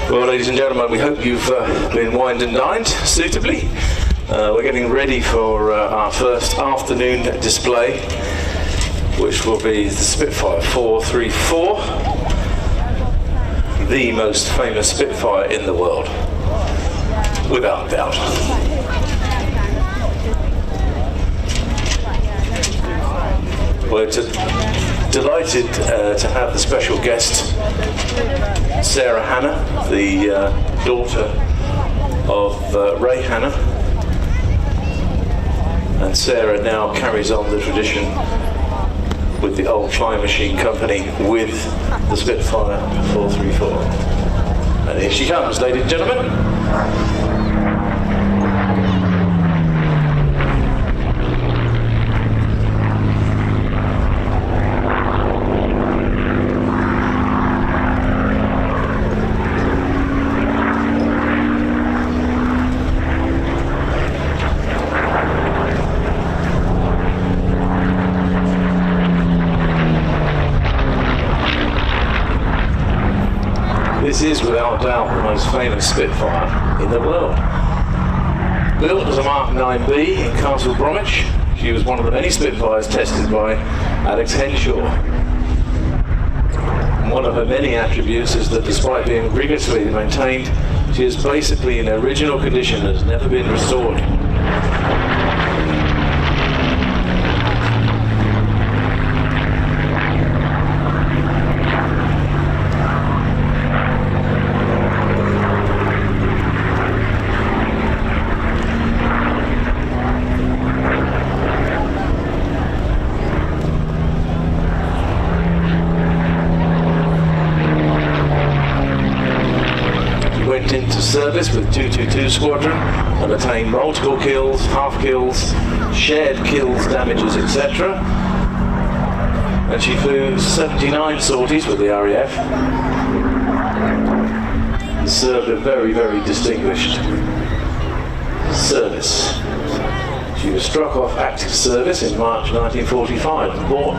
Well, ladies and gentlemen, we hope you've been wined and dined suitably. We're getting ready for our first afternoon display, which will be the Spitfire 434, the most famous Spitfire in the world, without doubt. We're delighted to have the special guest, Sarah Hanna, the daughter of Ray Hanna. And Sarah now carries on the tradition with the old flying machine company with the Spitfire 434. And here she comes, ladies and gentlemen. This is without doubt the most famous Spitfire in the world. Built as a Mark 9B in Castle Bromwich, she was one of the many Spitfires tested by Alex Henshaw. One of her many attributes is that despite being rigorously maintained, she is basically in original condition and has never been restored. Into service with 222 Squadron and attained multiple kills, half kills, shared kills, damages, etc. And she flew 79 sorties with the RAF and served a very, very distinguished service. She was struck off active service in March 1945 and bought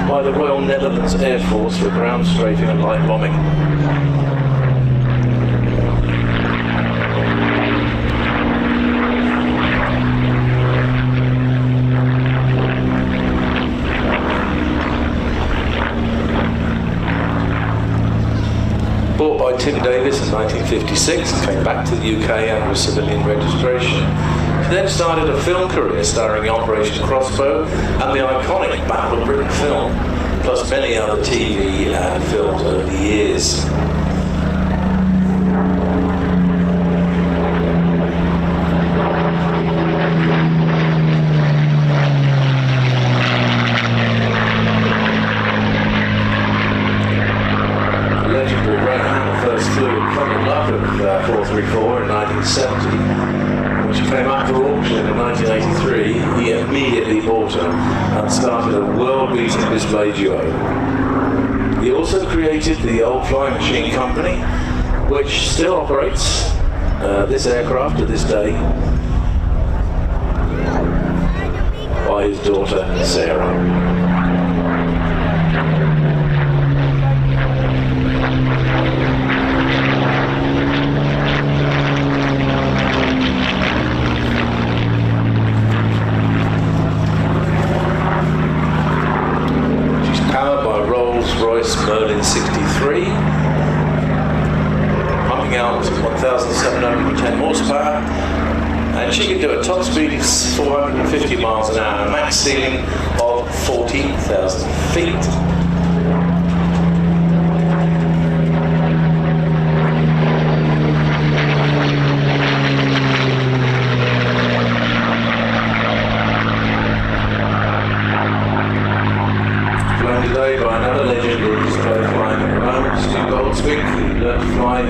by the Royal Netherlands Air Force for ground strafing and light bombing. Bought by Tim Davis in 1956 and came back to the UK under civilian registration. She then started a film career starring in Operation Crossbow and the iconic Battle of Britain film, plus many other TV and films over the years. First flew in front of 434 in 1970. When she came up for auction in 1983, he immediately bought her and started a world-beating display duo. He also created the Old Flying Machine Company, which still operates this aircraft to this day by his daughter Sarah. Merlin 63, pumping out 1,710 horsepower, and she can do a top speed of 450 miles an hour and a max ceiling of 14,000 feet. Today by another legendary display flying at the moment, Stu Goldswick, who learned to fly in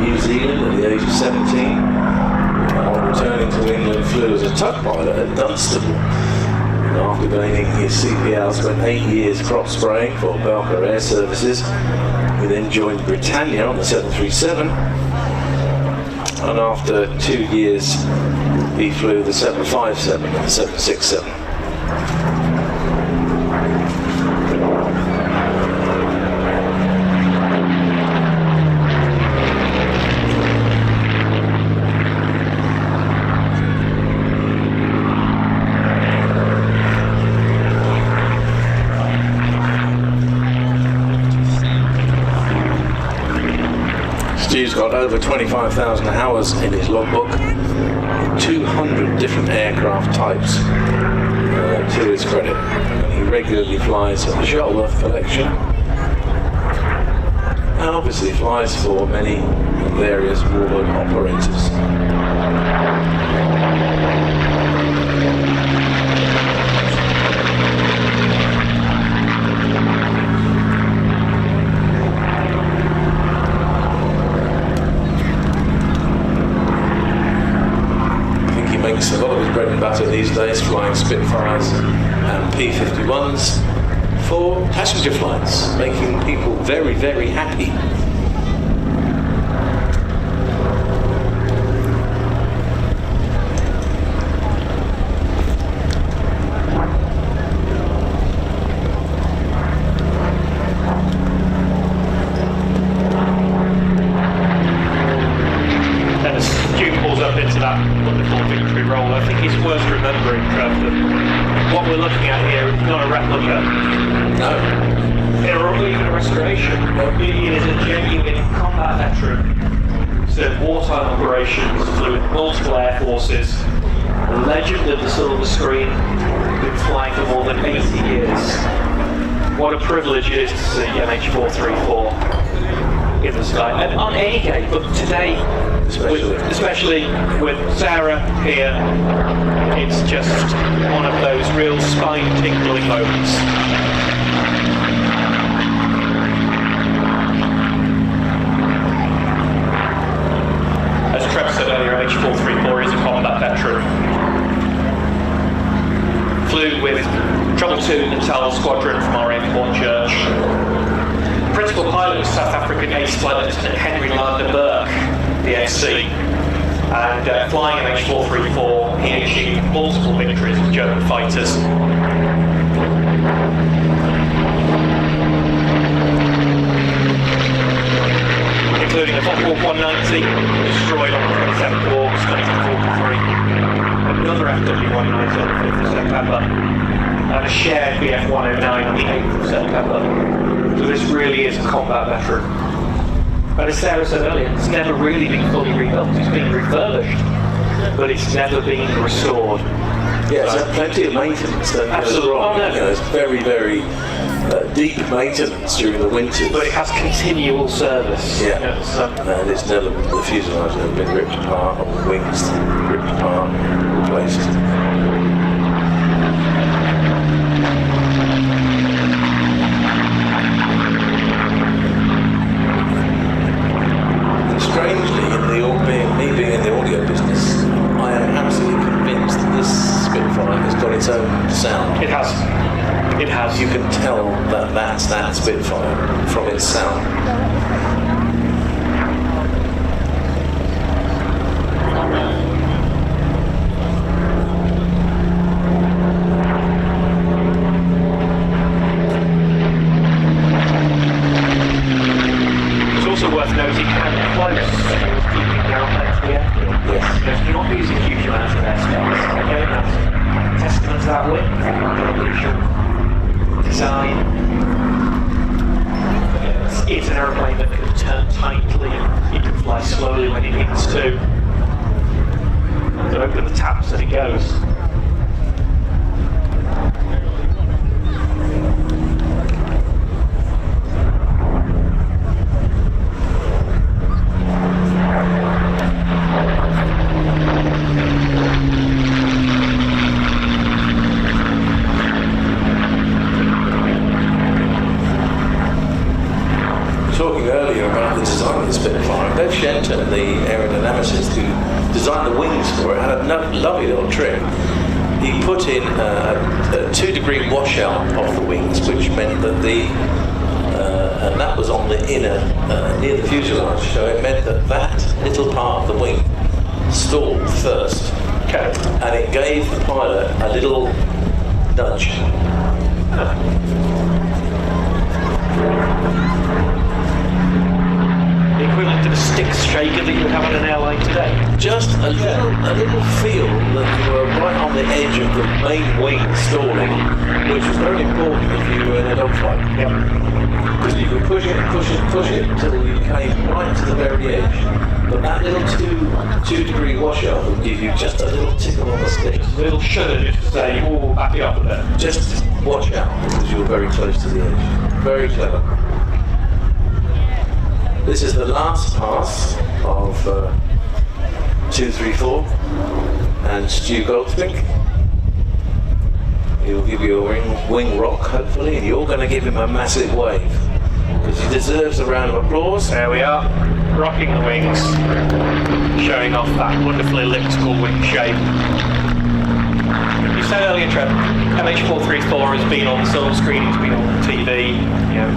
New Zealand at the age of 17. And on returning to England, flew as a tug pilot at Dunstable. And after gaining his CPL, spent 8 years crop spraying for Belka Air Services. He then joined Britannia on the 737. And after 2 years, he flew the 757 and the 767. Steve's got over 25,000 hours in his logbook, 200 different aircraft types to his credit. And he regularly flies at the Shuttleworth collection, and obviously flies for many various warbird operators. Makes a lot of his bread and butter these days flying Spitfires and P-51s for passenger flights, making people very, very happy. Privilege it is to see MH434 in the sky, and on any day, but today, especially with Sarah here, it's just one of those real spine-tingling moments. As Trev said earlier, MH434 is a combat veteran. Flew with Trouble 2 Natal Squadron from RAF Church. Principal pilot was South African Ace Flight Lieutenant Henry Lander Burke, the FC. And flying MH434, he achieved multiple victories with German fighters. Including the Fokker 190, destroyed on the 27th of August 1943. Another FW-190 on the 5th of September. And a shared BF-109 on the 8th of September. So this really is a combat veteran. But as Sarah said earlier, it's never really been fully rebuilt. It's been refurbished, but it's never been restored. Yeah, so, there's plenty of maintenance. Absolutely. Wrong. You know, it's very, very deep maintenance during the winters. But it has continual service. Yeah. You know, so. And it's never, the fuselage has never been ripped apart, or the wings ripped apart, replaced. Strangely, me being in the audio business, I am absolutely convinced that this Spitfire has got its own sound. It has. It has. You can tell that that's that Spitfire from its sound. Worth noting how close keeping down to the airfield. Yes. Because you're not using huge amounts of airspace. Again, that's testament to that wing, the initial design. It's an aeroplane that can turn tightly, it can fly slowly when it needs to. So open the taps and it goes. Talking earlier about the design of the Spitfire, Bev Shenton, the aerodynamicist who designed the wings for it, had a lovely little trick. He put in a 2-degree washout of the wings, which meant that and that was on the inner, near the fuselage, so it meant that that little part of the wing stalled first. Okay. And it gave the pilot a little nudge. The equivalent of a stick shaker that you would have on an airline today. Just a little feel that you were right on the edge of the main wing stalling, which was very important if you were in a dogfight. Yep. Because you could push it until you came right to the very edge. But that little 2-degree washout will give you just a little tickle on the stick. A little shudder just to say, oh, back it up a bit. Just watch out because you're very close to the edge. Very clever. This is the last pass of 234 and Stu Goldspink. He'll give you a wing rock, hopefully, and you're going to give him a massive wave because he deserves a round of applause. There we are, rocking the wings, showing off that wonderfully elliptical wing shape. You said earlier, Trev, MH434 has been on silver screen, it's been on TV,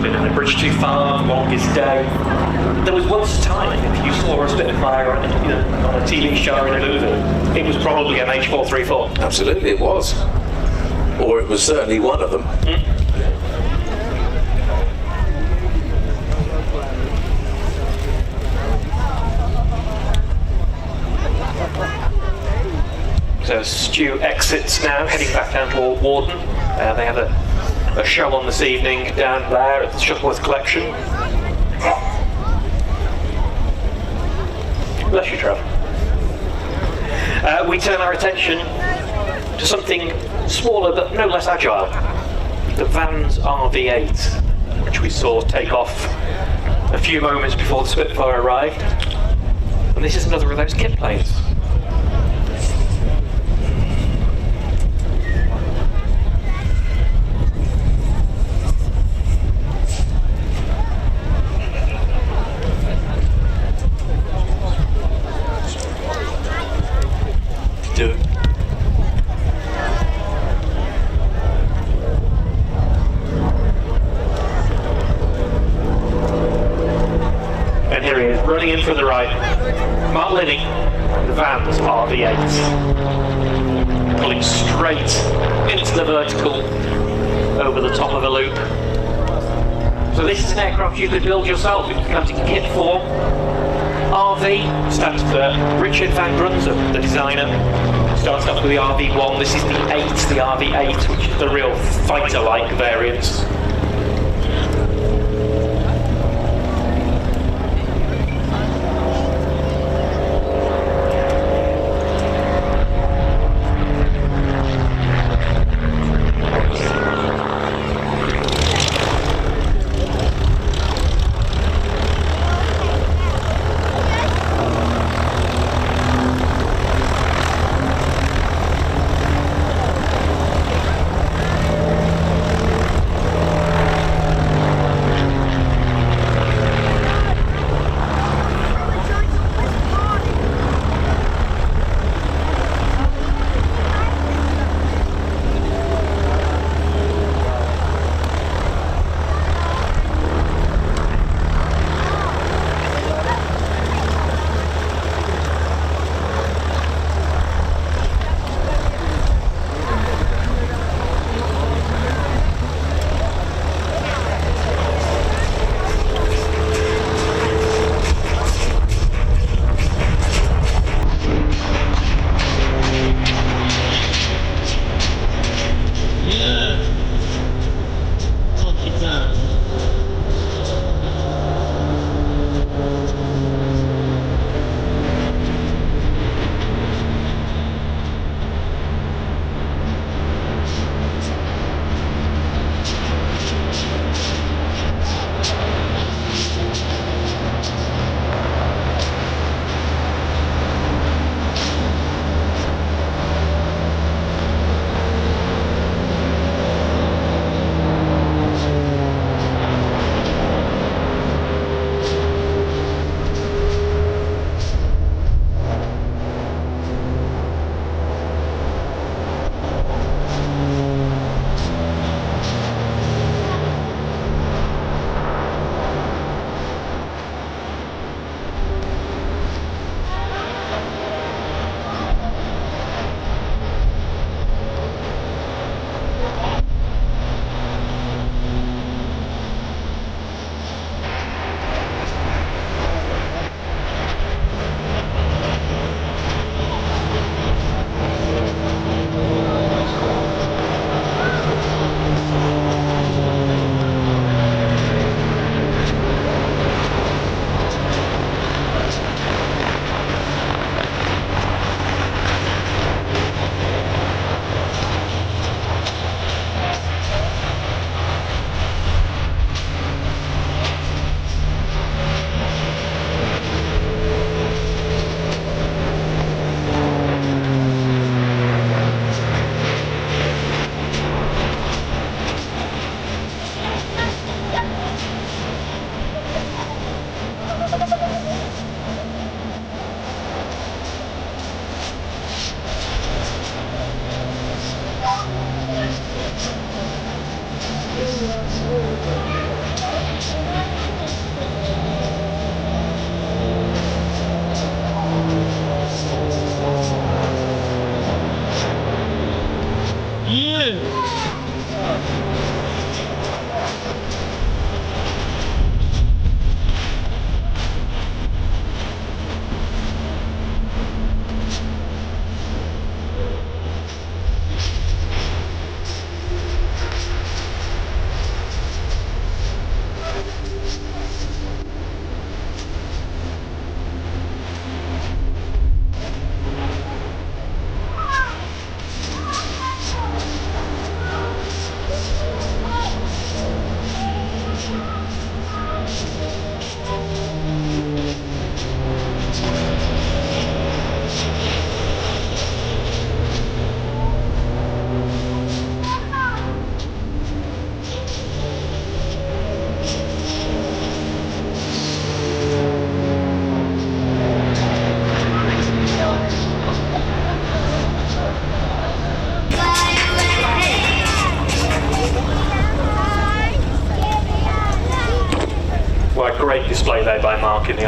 been in the Bridge Too Far, The Longest Day. There was once a time, if you saw a Spitfire on a TV show in a movie, it was probably MH434. Absolutely, it was. Or it was certainly one of them. So Stu exits now, heading back down toward Warden. They have a show on this evening down there at the Shuttleworth Collection. Bless you, Trev. We turn our attention to something smaller but no less agile. The Vans RV8, which we saw take off a few moments before the Spitfire arrived. And this is another of those kit planes. In from the right, Mark Linney, the Vans RV8, pulling straight into the vertical over the top of a loop. So this is an aircraft you could build yourself. It comes in kit form. RV stands for Richard Van Grunzer, the designer. Starts off with the RV1. This is the RV8, which is the real fighter-like variant.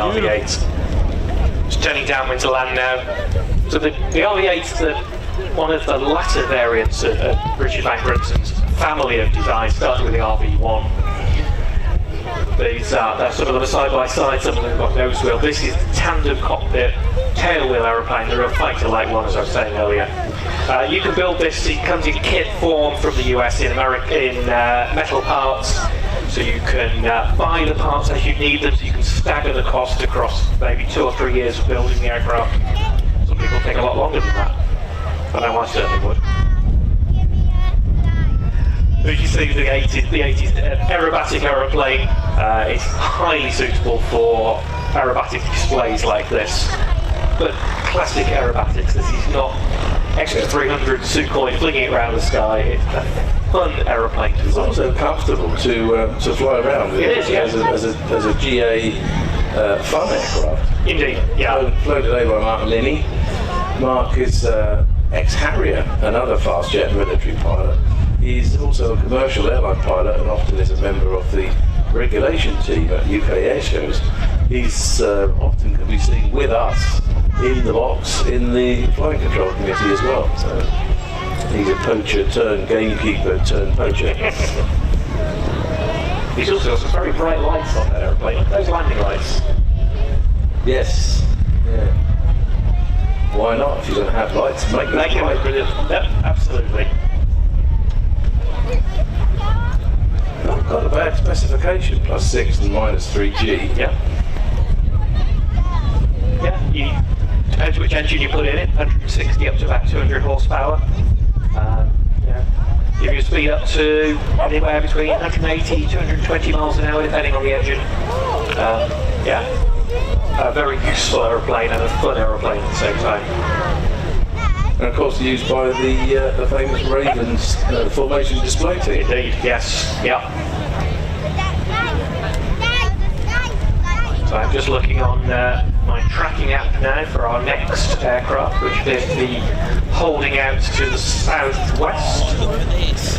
RV-8. It's turning downwind to land now. So the RV-8's one of the latter variants of Richard Van Grunson's family of designs, starting with the RV-1. These they're sort of side by side, some of them have got nose wheel. This is the tandem cockpit tail wheel aeroplane, the real fighter like one, as I was saying earlier. You can build this, it comes in kit form from the US in metal parts, so you can buy the parts as you need them, so you can stagger the cost across maybe 2 or 3 years of building the aircraft. Some people take a lot longer than that, but I know I certainly would. As you see, the 80s aerobatic aeroplane is highly suitable for aerobatic displays like this. But classic aerobatics, this is not extra 300 Sukhoi flinging it around the sky. It's a fun aeroplane. It's also comfortable to fly around. It is, yes. As a GA fun aircraft. Indeed, yeah. Flown today by Mark Linney. Mark is ex-Harrier, another fast jet military pilot. He's also a commercial airline pilot and often is a member of the regulation team at UK airshows. He's often can be seen with us in the box in the flight control committee as well. So he's a poacher turned gamekeeper turned poacher. He's also got some very bright lights on that aeroplane, those landing lights. Yes. Yeah. Why not? If you're going to have lights, make them bright. Brilliant. Yep, absolutely. Not got a bad specification, +6 and -3G. Yeah. Yeah, depends which engine you put in it, 160 up to about 200 horsepower. Yeah. Give you a speed up to anywhere between 180 to 220 miles an hour, depending on the engine. Yeah, a very useful aeroplane and a fun aeroplane at the same time. And of course used by the famous Ravens formation display team. Indeed, yes, yeah. So I'm just looking on my tracking app now for our next aircraft, which appears to be holding out to the southwest. Look at this.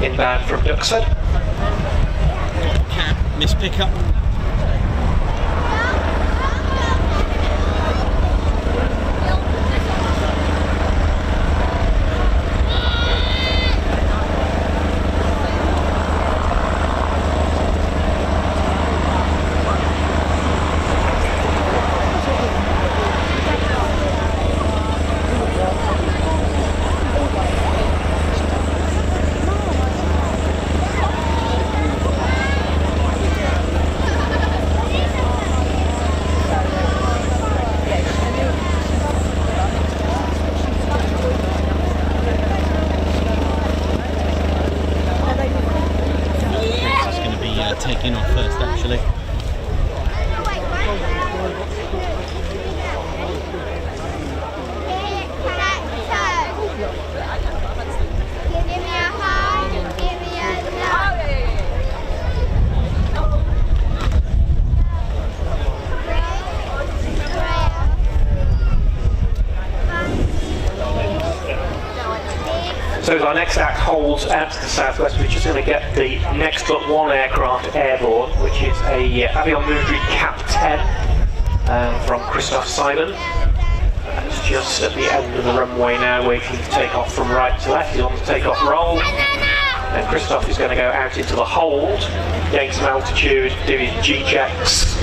Inbound from Duxford. Cap, miss pickup. Taking off first, actually. So as our next act holds out to the southwest, we're just going to get the next but one aircraft airborne, which is a Mudry CAP 10 from Christophe Simon. It's just at the end of the runway now, waiting to take off from right to left. He's on the takeoff roll. And Christophe is going to go out into the hold, gain some altitude, do his G-checks.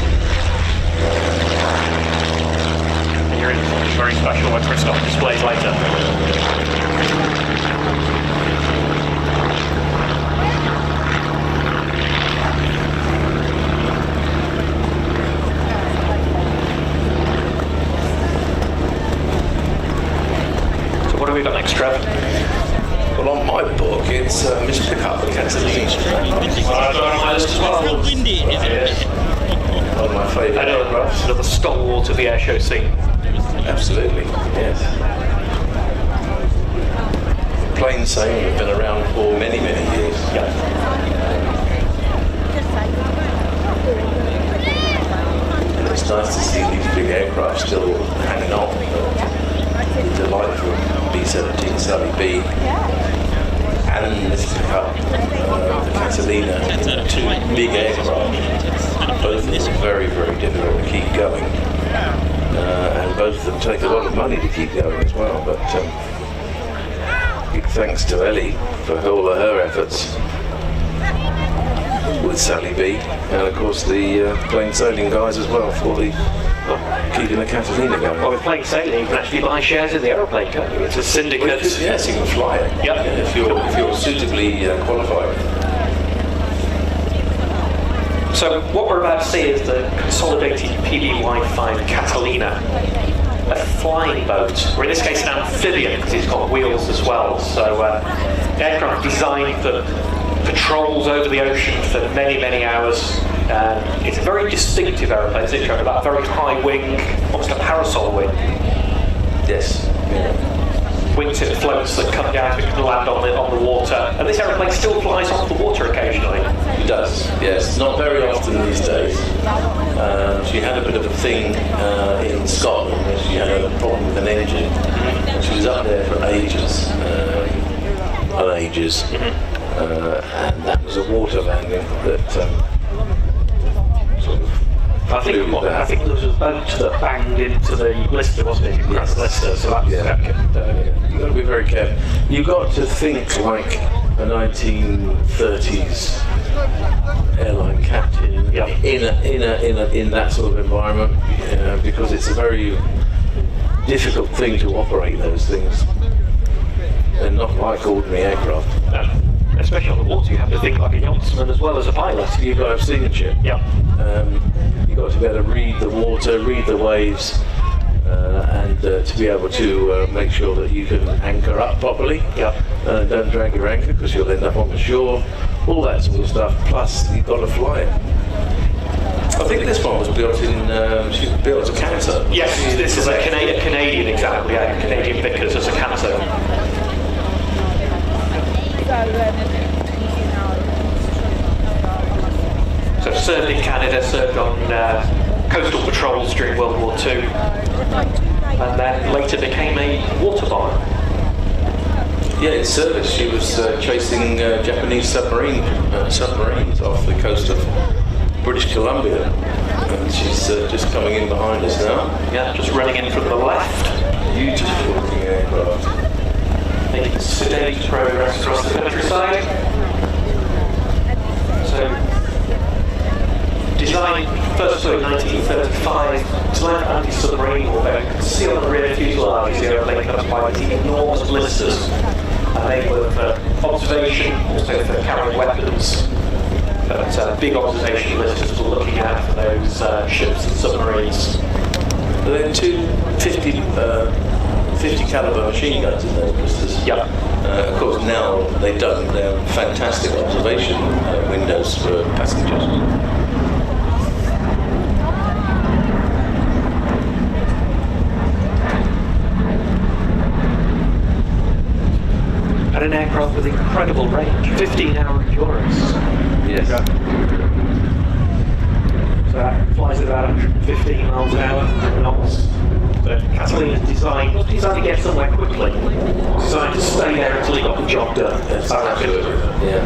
And you're in something very special when Christophe displays later. What have we got next, Trev? Well, on my book, it's Miss Pickup and Catalina. On my list as well. It's still windy, isn't it? One of my favourite aircraft. Another stalwart of the airshow scene. Absolutely, yes. Plain sailing have been around for many, many years. Yeah. And it's nice to see these big aircraft still hanging on. The delightful B-17 Sally B and this pickup, the Catalina, two big aircraft. both of them are very, very difficult to keep going. And both of them take a lot of money to keep going as well. But big thanks to Ellie for all of her efforts with Sally B, and of course the plain sailing guys as well for the keeping the Catalina going. Well, with plain sailing, you can actually buy shares in the aeroplane, can't you? It's a syndicate. Yes, you can fly it. Yep. If you're suitably qualified. So what we're about to see is the consolidated PBY-5 Catalina, a flying boat, or in this case an amphibian because it's got wheels as well. So aircraft designed for patrols over the ocean for many, many hours. It's a very distinctive aeroplane, isn't it? About a very high wing, almost a parasol wing. Yes. Yeah. Wingtip floats that come down and can land on the water. And this aeroplane still flies off the water occasionally. It does, yes. Not very often these days. She had a bit of a thing in Scotland where she had a problem with an engine. She was up there for ages. And that was a water landing that sort of I think there was a boat that banged into the blister, wasn't it? Yes. Blister, so that's You've got to be very careful. You've got to think like a 1930s airline captain in that sort of environment, because it's a very difficult thing to operate those things. They're not like ordinary aircraft. No. Especially on the water, you have to think like a yachtsman as well as a pilot. You've got to have signature. Yeah. You've got to be able to read the water, read the waves, and to be able to make sure that you can anchor up properly. Yeah. Don't drag your anchor because you'll end up on the shore. All that sort of stuff. Plus, you've got to fly it. I think this one was built in. She was built as a canter. Yes, this is a Canadian example. Yeah, Canadian Vickers as a canter. So served in Canada, served on coastal patrols during World War II, and then later became a water bomber. Yeah, in service she was chasing Japanese submarines off the coast of British Columbia, and she's just coming in behind us now. Yeah, just running in from the left. Beautiful looking aircraft. Making steady progress across the countryside. So, designed first in 1935 to land anti-submarine warfare, concealed on the rear fuselage, the aeroplane comes by these enormous blisters. And they were for observation, also for carrying weapons. But big observation blisters were looking out for those ships and submarines. There are two 50 caliber machine guns in those blisters. Yep. Of course, now they don't. They're fantastic observation windows for passengers. And an aircraft with incredible range, 15-hour endurance. Yes. So that flies at about 115 miles an hour, 100 knots. So Catalina's designed to get somewhere quickly. Designed to stay there until he got the job done. Yes, absolutely. Yeah.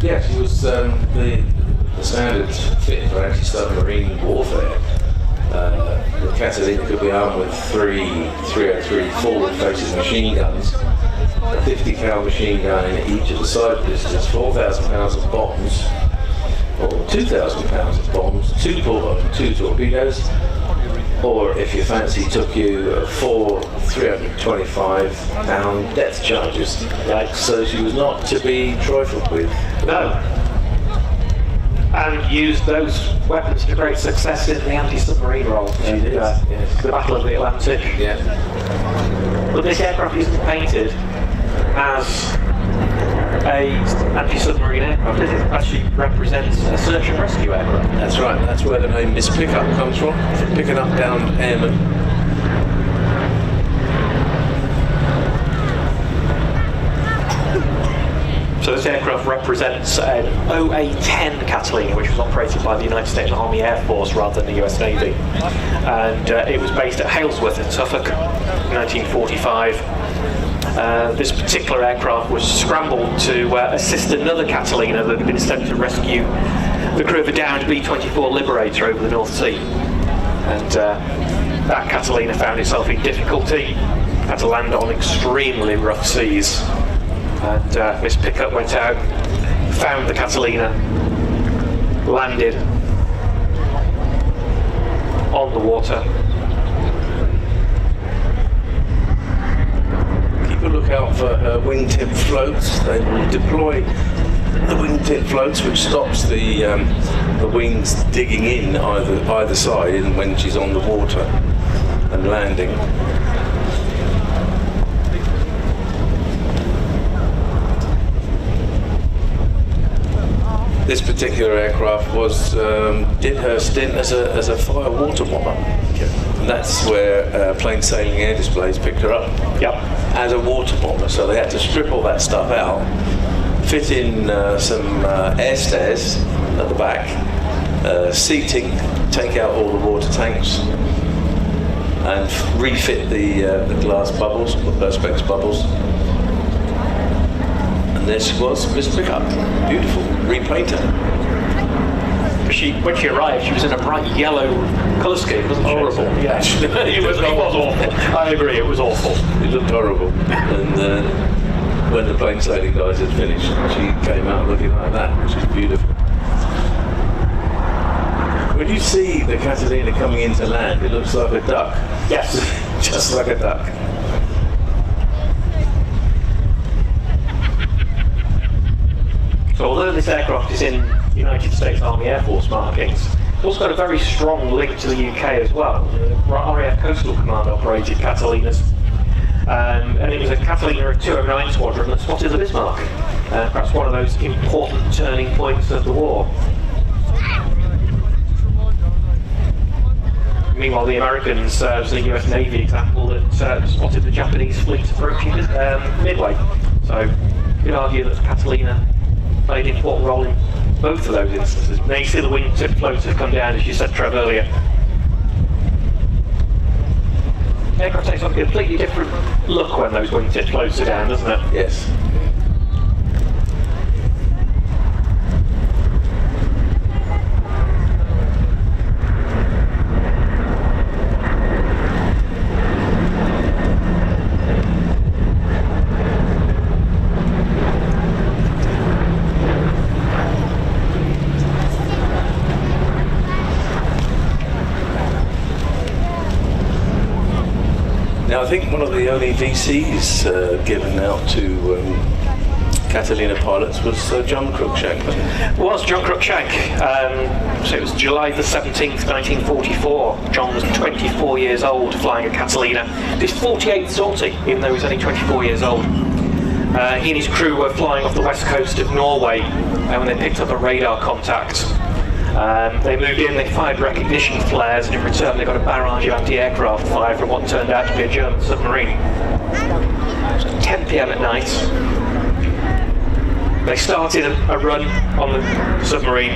Yeah, she was the standard fit for anti-submarine warfare. The Catalina could be armed with three 303 forward-facing machine guns, a 50 cal machine gun in each of the side blisters, 4,000 pounds of bombs, or 2,000 pounds of bombs, two torpedoes, or if you fancy, took you 4 325-pound depth charges. Right. So she was not to be trifled with. No. And used those weapons to great success in the anti-submarine role. She did, yes. The Battle of the Atlantic. Yeah. But this aircraft isn't painted as a anti-submarine aircraft. It actually represents a search and rescue aircraft. That's right. That's where the name Miss Pickup comes from picking up down airmen. So this aircraft represents an OA-10 Catalina, which was operated by the United States Army Air Force rather than the US Navy. And it was based at Halesworth in Suffolk in 1945. This particular aircraft was scrambled to assist another Catalina that had been sent to rescue the crew of a downed B-24 Liberator over the North Sea. And that Catalina found itself in difficulty, had to land on extremely rough seas. And Miss Pickup went out, found the Catalina, landed on the water. Keep a lookout for her wingtip floats. They will deploy the wingtip floats, which stops the wings digging in either side and when she's on the water and landing. This particular aircraft did her stint as a fire water bomber. And that's where plain sailing air displays picked her up. Yep. As a water bomber, so they had to strip all that stuff out, fit in some air stairs at the back, seating, take out all the water tanks, and refit the glass bubbles, the perspex bubbles. And there she was, Miss Pickup. Beautiful, repainted. When she arrived, she was in a bright yellow colour scheme, wasn't she? Horrible. Yeah, it was awful. I agree, it was awful. It looked horrible. And when the plain sailing guys had finished, she came out looking like that, which is beautiful. When you see the Catalina coming into land, it looks like a duck. Yes. Just like a duck. So although this aircraft is in United States Army Air Force markings, it's also got a very strong link to the UK as well. The RAF Coastal Command operated Catalinas. And it was a Catalina 209 squadron that spotted the Bismarck. Perhaps one of those important turning points of the war. Meanwhile, the Americans, was the US Navy example that spotted the Japanese fleet approaching Midway. So you could argue that Catalina played an important role in both of those instances. Now you see the wingtip floats have come down, as you said, Trev, earlier. Aircraft takes on a completely different look when those wingtip floats are down, doesn't it? Yes. Now, I think one of the only VCs given out to Catalina pilots was John Cruikshank, wasn't it? It was John Cruikshank. So it was July the 17th, 1944. John was 24 years old, flying a Catalina. His 48th sortie, even though he was only 24 years old. He and his crew were flying off the west coast of Norway when they picked up a radar contact. They moved in, they fired recognition flares, and in return they got a barrage of anti-aircraft fire from what turned out to be a German submarine. It was 10 p.m. at night. They started a run on the submarine,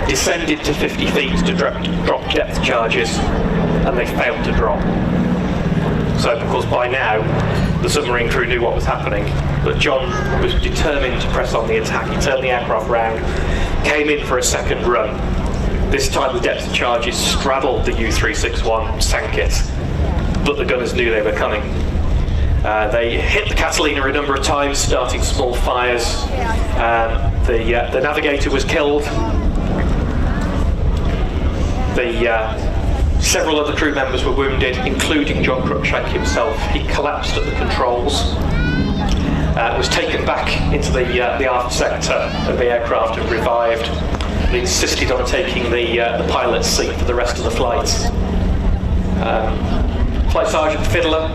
descended to 50 feet to drop depth charges, and they failed to drop. So, of course, by now, the submarine crew knew what was happening, but John was determined to press on the attack. He turned the aircraft round, came in for a second run. This time the depth charges straddled the U-361, sank it, but the gunners knew they were coming. They hit the Catalina a number of times, starting small fires. The navigator was killed. Several other crew members were wounded, including John Cruikshank himself. He collapsed at the controls. Was taken back into the aft sector of the aircraft and revived. He insisted on taking the pilot's seat for the rest of the flight. Flight Sergeant Fiddler,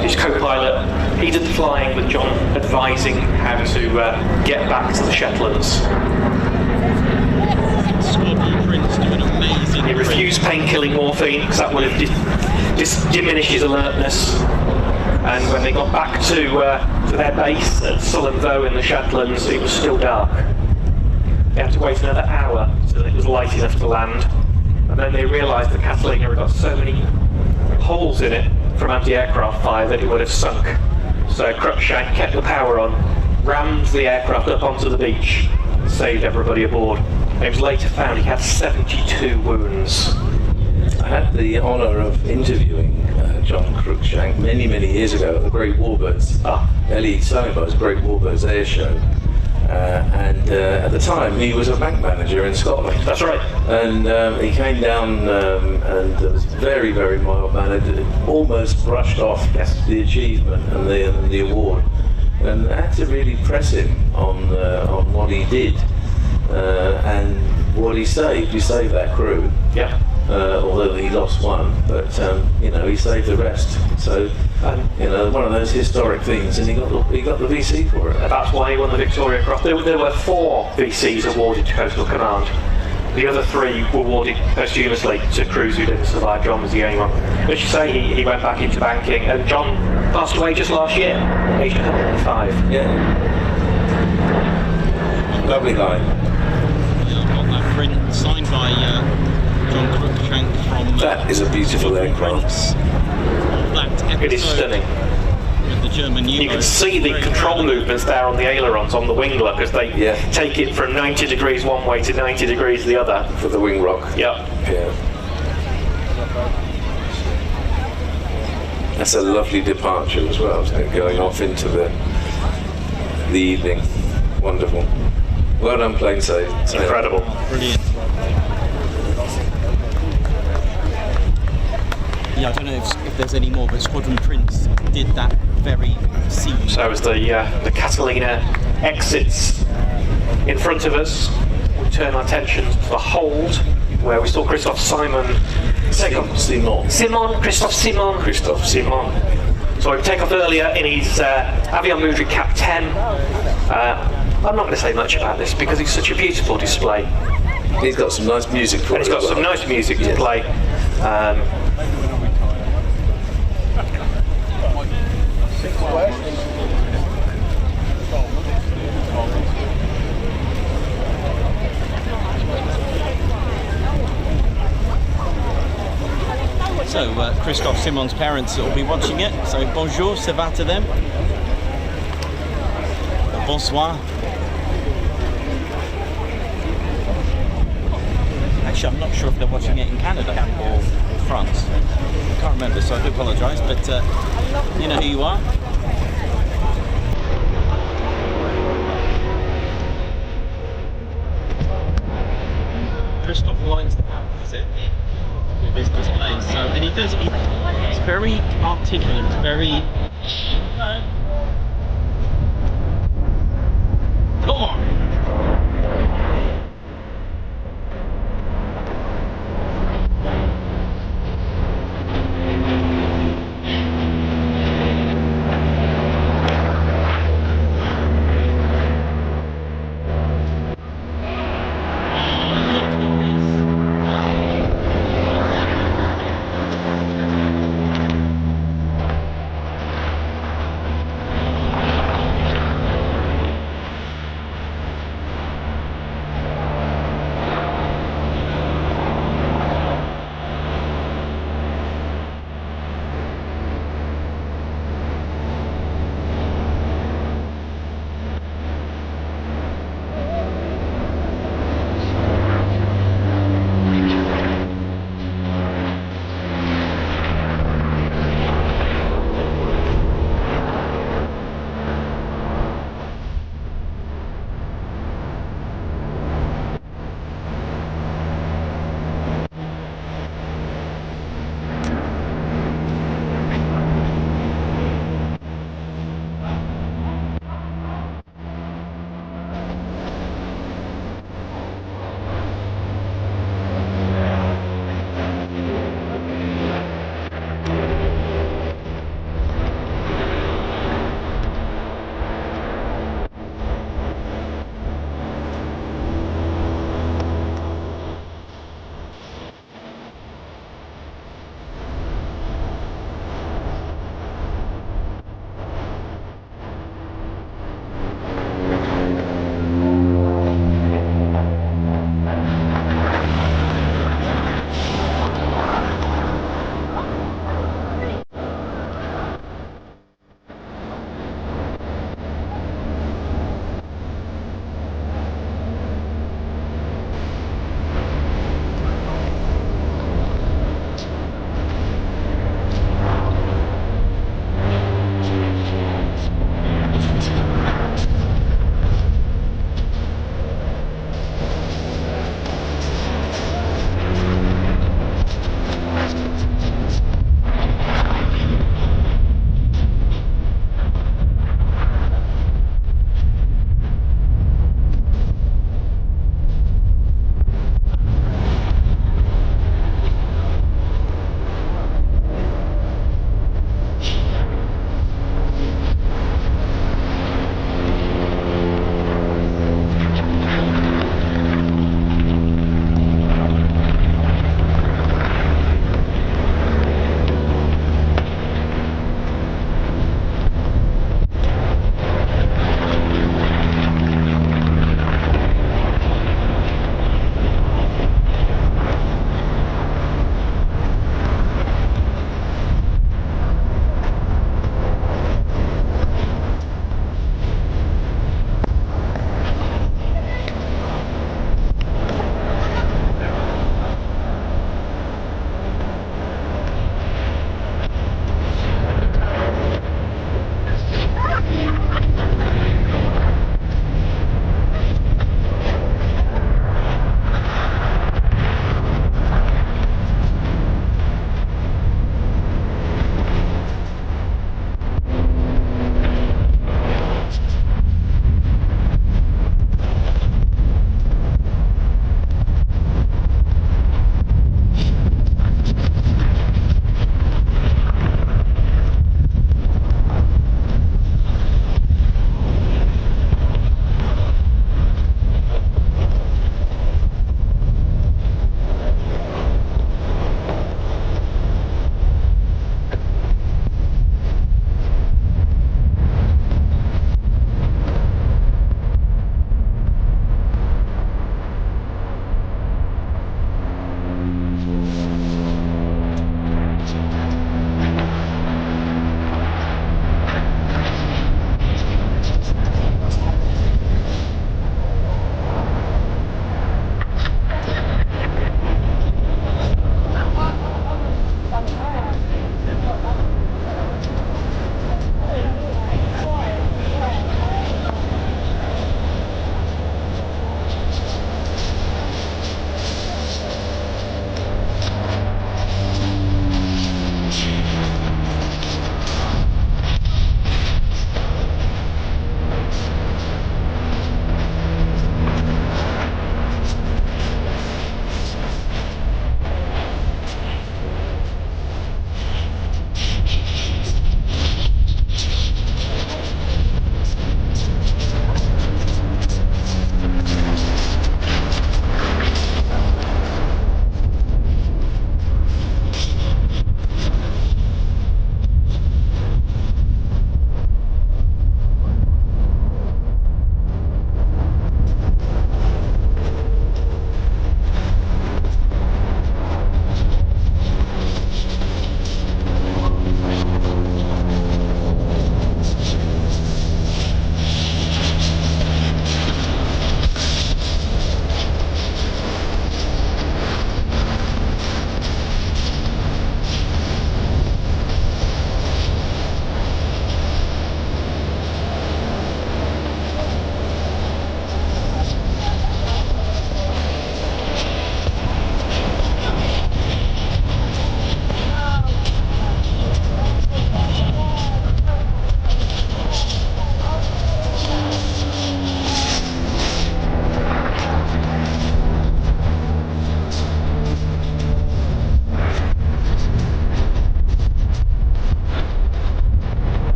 his co-pilot, he did the flying with John advising how to get back to the Shetlands. Squadron Prince doing amazing. He refused pain-killing morphine because that would have diminished his alertness. And when they got back to their base at Sullenvoe in the Shetlands, it was still dark. They had to wait another hour until it was light enough to land. And then they realised the Catalina had got so many holes in it from anti-aircraft fire that it would have sunk. So Cruikshank kept the power on, rammed the aircraft up onto the beach, and saved everybody aboard. It was later found he had 72 wounds. I had the honour of interviewing John Cruikshank many years ago at the Great Warbirds. Ellie Sonnenberg's Great Warbirds Airshow. And at the time he was a bank manager in Scotland. That's right. And he came down and was very mild mannered, almost brushed off the achievement and the award. And I had to really press him on what he did and what he saved. He saved that crew. Yeah. Although he lost one, but he saved the rest. So one of those historic things, and he got the VC for it. That's why he won the Victoria Cross. There were 4 VCs awarded to Coastal Command. The other 3 were awarded posthumously to crews who didn't survive. John was the only one. As you say, he went back into banking, and John passed away just last year, aged 105. Yeah. Lovely guy. Yeah, I've got that print signed by John Cruikshank from... That is a beautiful aircraft. It is stunning. With the German You can see the control movements there on the ailerons on the wing look as they take it from 90 degrees one way to 90 degrees the other. For the wing rock. Yeah. That's a lovely departure as well, isn't it? Going off into the evening. Wonderful. Well done, plane safe. Incredible. Brilliant. Yeah, I don't know if there's any more, but Squadron Prince did that very scene. So as the Catalina exits in front of us, we turn our attention to the hold, where we saw Christophe Simon take off. Christophe Simon. So we take off earlier in his Avion Mudry CAP 10. I'm not going to say much about this because it's such a beautiful display. He's got some nice music for it. And he's got some nice music to play. So, Christophe Simon's parents will be watching it, so bonjour, ça va to them. Bonsoir. Actually, I'm not sure if they're watching it in Canada or France. I can't remember, so I do apologise, but you know who you are. Christophe likes the is it? His displays. So, and he's very articulate, very... Come on!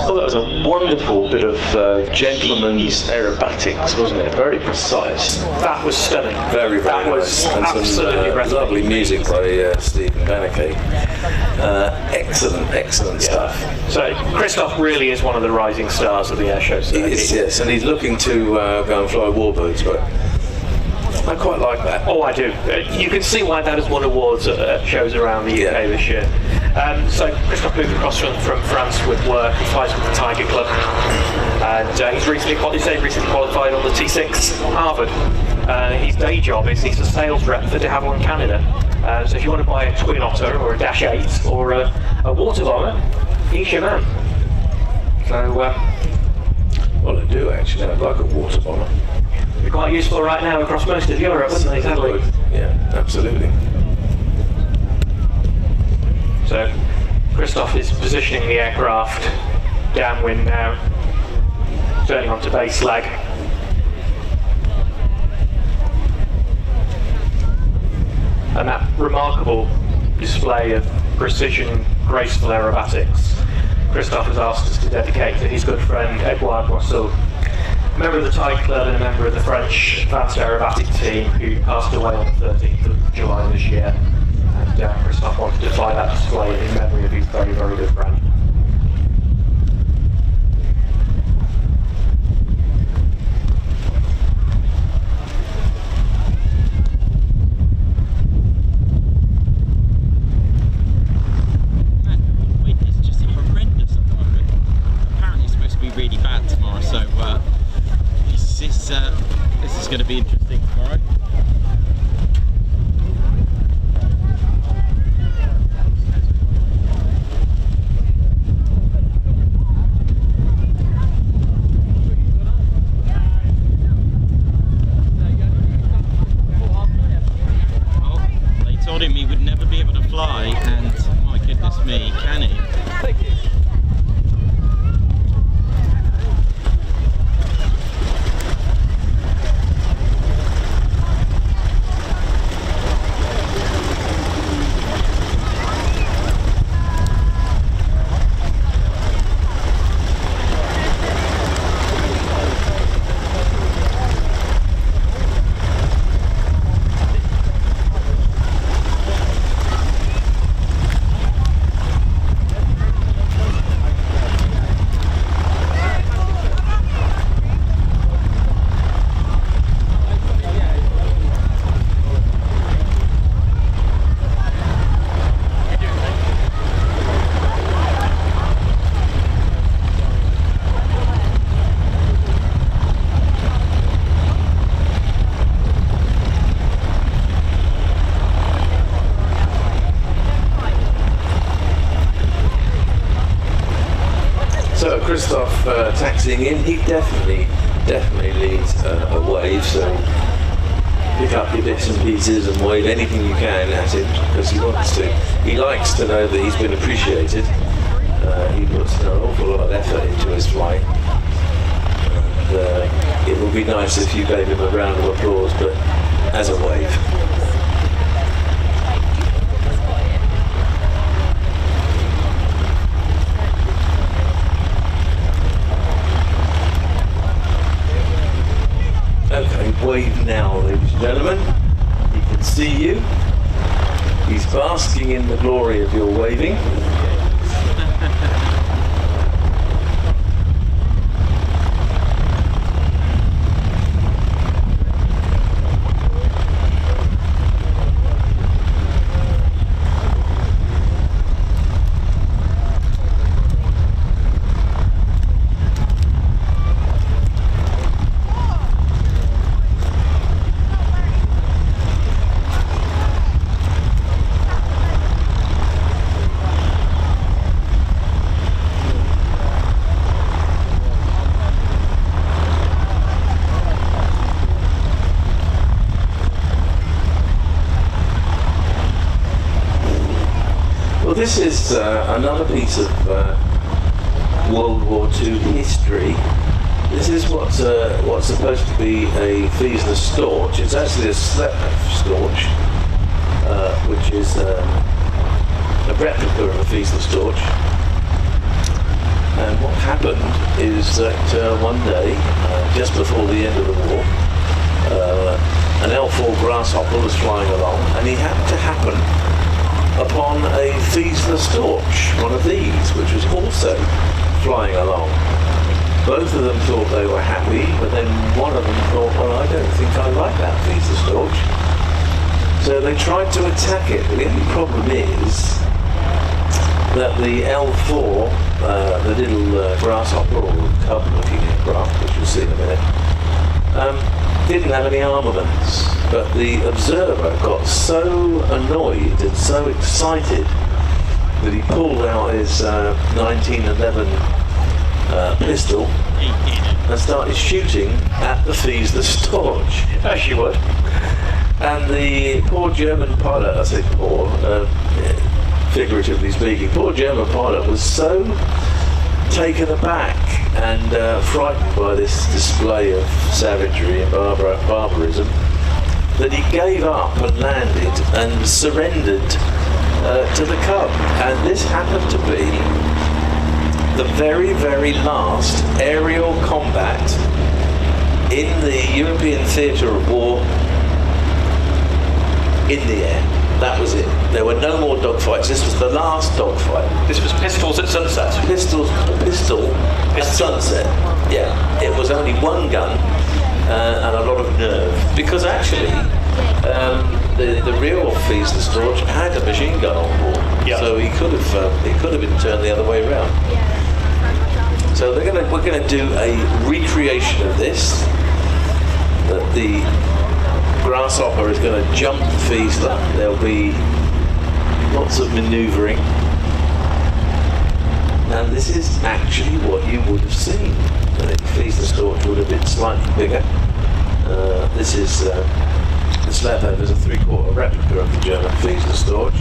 Oh, that was a wonderful bit of gentleman's aerobatics, wasn't it? Very precise. That was stunning. Very, very that was nice. And absolutely some lovely music by Stephen Bannicky. Excellent stuff. So Christophe really is one of the rising stars of the air show. He is, yes, and he's looking to go and fly warbirds, but I quite like that. Oh, I do. You can see why that has won awards at shows around the UK this year. So Christophe moved across from France with work. He flies with the Tiger Club, and he's recently qualified on the T6 Harvard. His day job is he's a sales rep for de Havilland Canada. So if you want to buy a Twin Otter or a Dash 8 or a water bomber, he's your man. So, well, I do actually. I'd like a water bomber. Be quite useful right now across most of Europe, wouldn't they, sadly? Yeah, absolutely. So, Christophe is positioning the aircraft downwind now, turning onto base lag. And that remarkable display of precision, graceful aerobatics, Christophe has asked us to dedicate to his good friend Edouard Boisseau, a member of the Tiger Club and a member of the French advanced aerobatic team who passed away on the 13th of July this year. And Christophe wanted to fly that display in memory of his very, very good friend. Really bad tomorrow, so this is going to be interesting tomorrow. Well, they told him he would never be able to fly, and my goodness me, can he? Christophe taxiing in, he definitely leads a wave, so pick up your bits and pieces and wave anything you can at him, because he wants to. He likes to know that he's been appreciated. He puts an awful lot of effort into his flight, and it would be nice if you gave him a round of applause, but as a wave. Okay, wave now, ladies and gentlemen. He can see you. He's basking in the glory of your waving. This is another piece of World War II history. This is what's supposed to be a Fiesner Storch. It's actually a Slepnev Storch, which is a replica of a Fiesler Storch. And what happened is that one day, just before the end of the war, an L4 Grasshopper was flying along, and he happened to happen upon a Fiesler Storch, one of these, which was also flying along. Both of them thought they were happy, but then one of them thought, well, I don't think I like that Fiesler Storch. So they tried to attack it. The only problem is that the L4, the little Grasshopper, or cub-looking aircraft, which we'll see in a minute, didn't have any armaments. But the observer got so annoyed and so excited that he pulled out his 1911 pistol and started shooting at the Fiesler Storch. As you would. And the poor German pilot, I say poor, figuratively speaking, poor German pilot was so taken aback and frightened by this display of savagery and barbarism that he gave up and landed and surrendered to the Cub. And this happened to be the very, very last aerial combat in the European theatre of war in the air. That was it. There were no more dogfights. This was the last dogfight. This was pistols at sunset. Pistol at sunset. Yeah. It was only one gun and a lot of nerve. Because actually, the real Fiesler Storch had a machine gun on board. Yeah. So it could have been turned the other way around. So we're gonna do a recreation of this. That the Grasshopper is going to jump the Fiesler. There'll be lots of manoeuvring, and this is actually what you would have seen. The Fiesler Storch would have been slightly bigger. This is the slab over is a 3/4 replica of the German Fiesler Storch.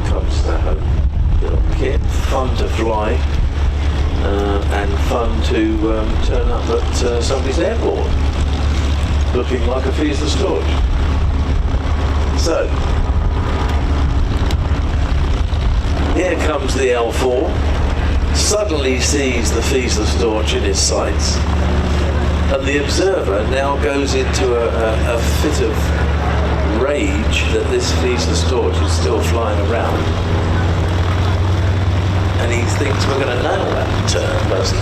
Comes to that little kit, fun to fly, and fun to turn up at somebody's airport, looking like a Fiesler Storch. So, here comes the L4, suddenly sees the Fiesler Storch in his sights, and the observer now goes into a fit of rage that this Fiesler Storch is still flying around. And he thinks we're going to nail that person.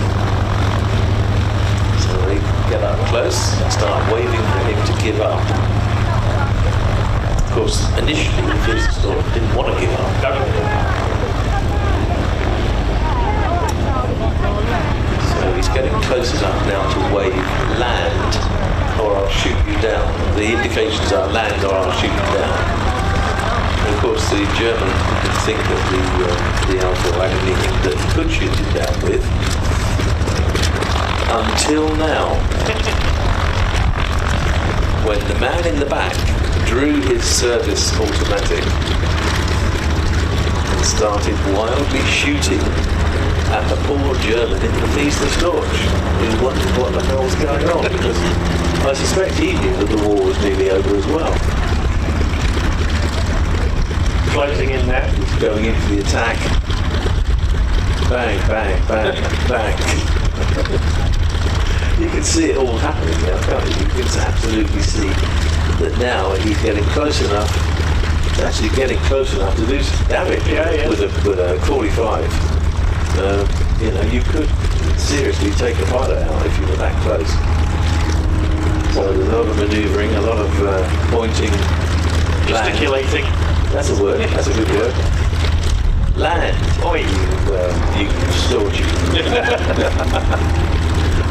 So we get up close and start waving for him to give up. Of course, initially the Fiesler Storch didn't want to give up. So he's getting close enough now to wave land or I'll shoot you down. The indications are land or I'll shoot you down. And of course the German didn't think that the Alpha had anything that he could shoot him down with. Until now, when the man in the back drew his service automatic and started wildly shooting at the poor German in the Fiesler Storch, who wondered what the hell was going on, because I suspect he knew that the war was nearly over as well. Closing in there. He's going in for the attack. Bang, bang, bang, bang. You can see it all happening now, can't you? You can absolutely see that now he's getting close enough, actually getting close enough to do some damage with a 45. You know, you could seriously take a pilot out if you were that close. So there's a lot of manoeuvring, a lot of pointing, gesticulating. That's a word. That's a good word. Land. Oi, you Storch.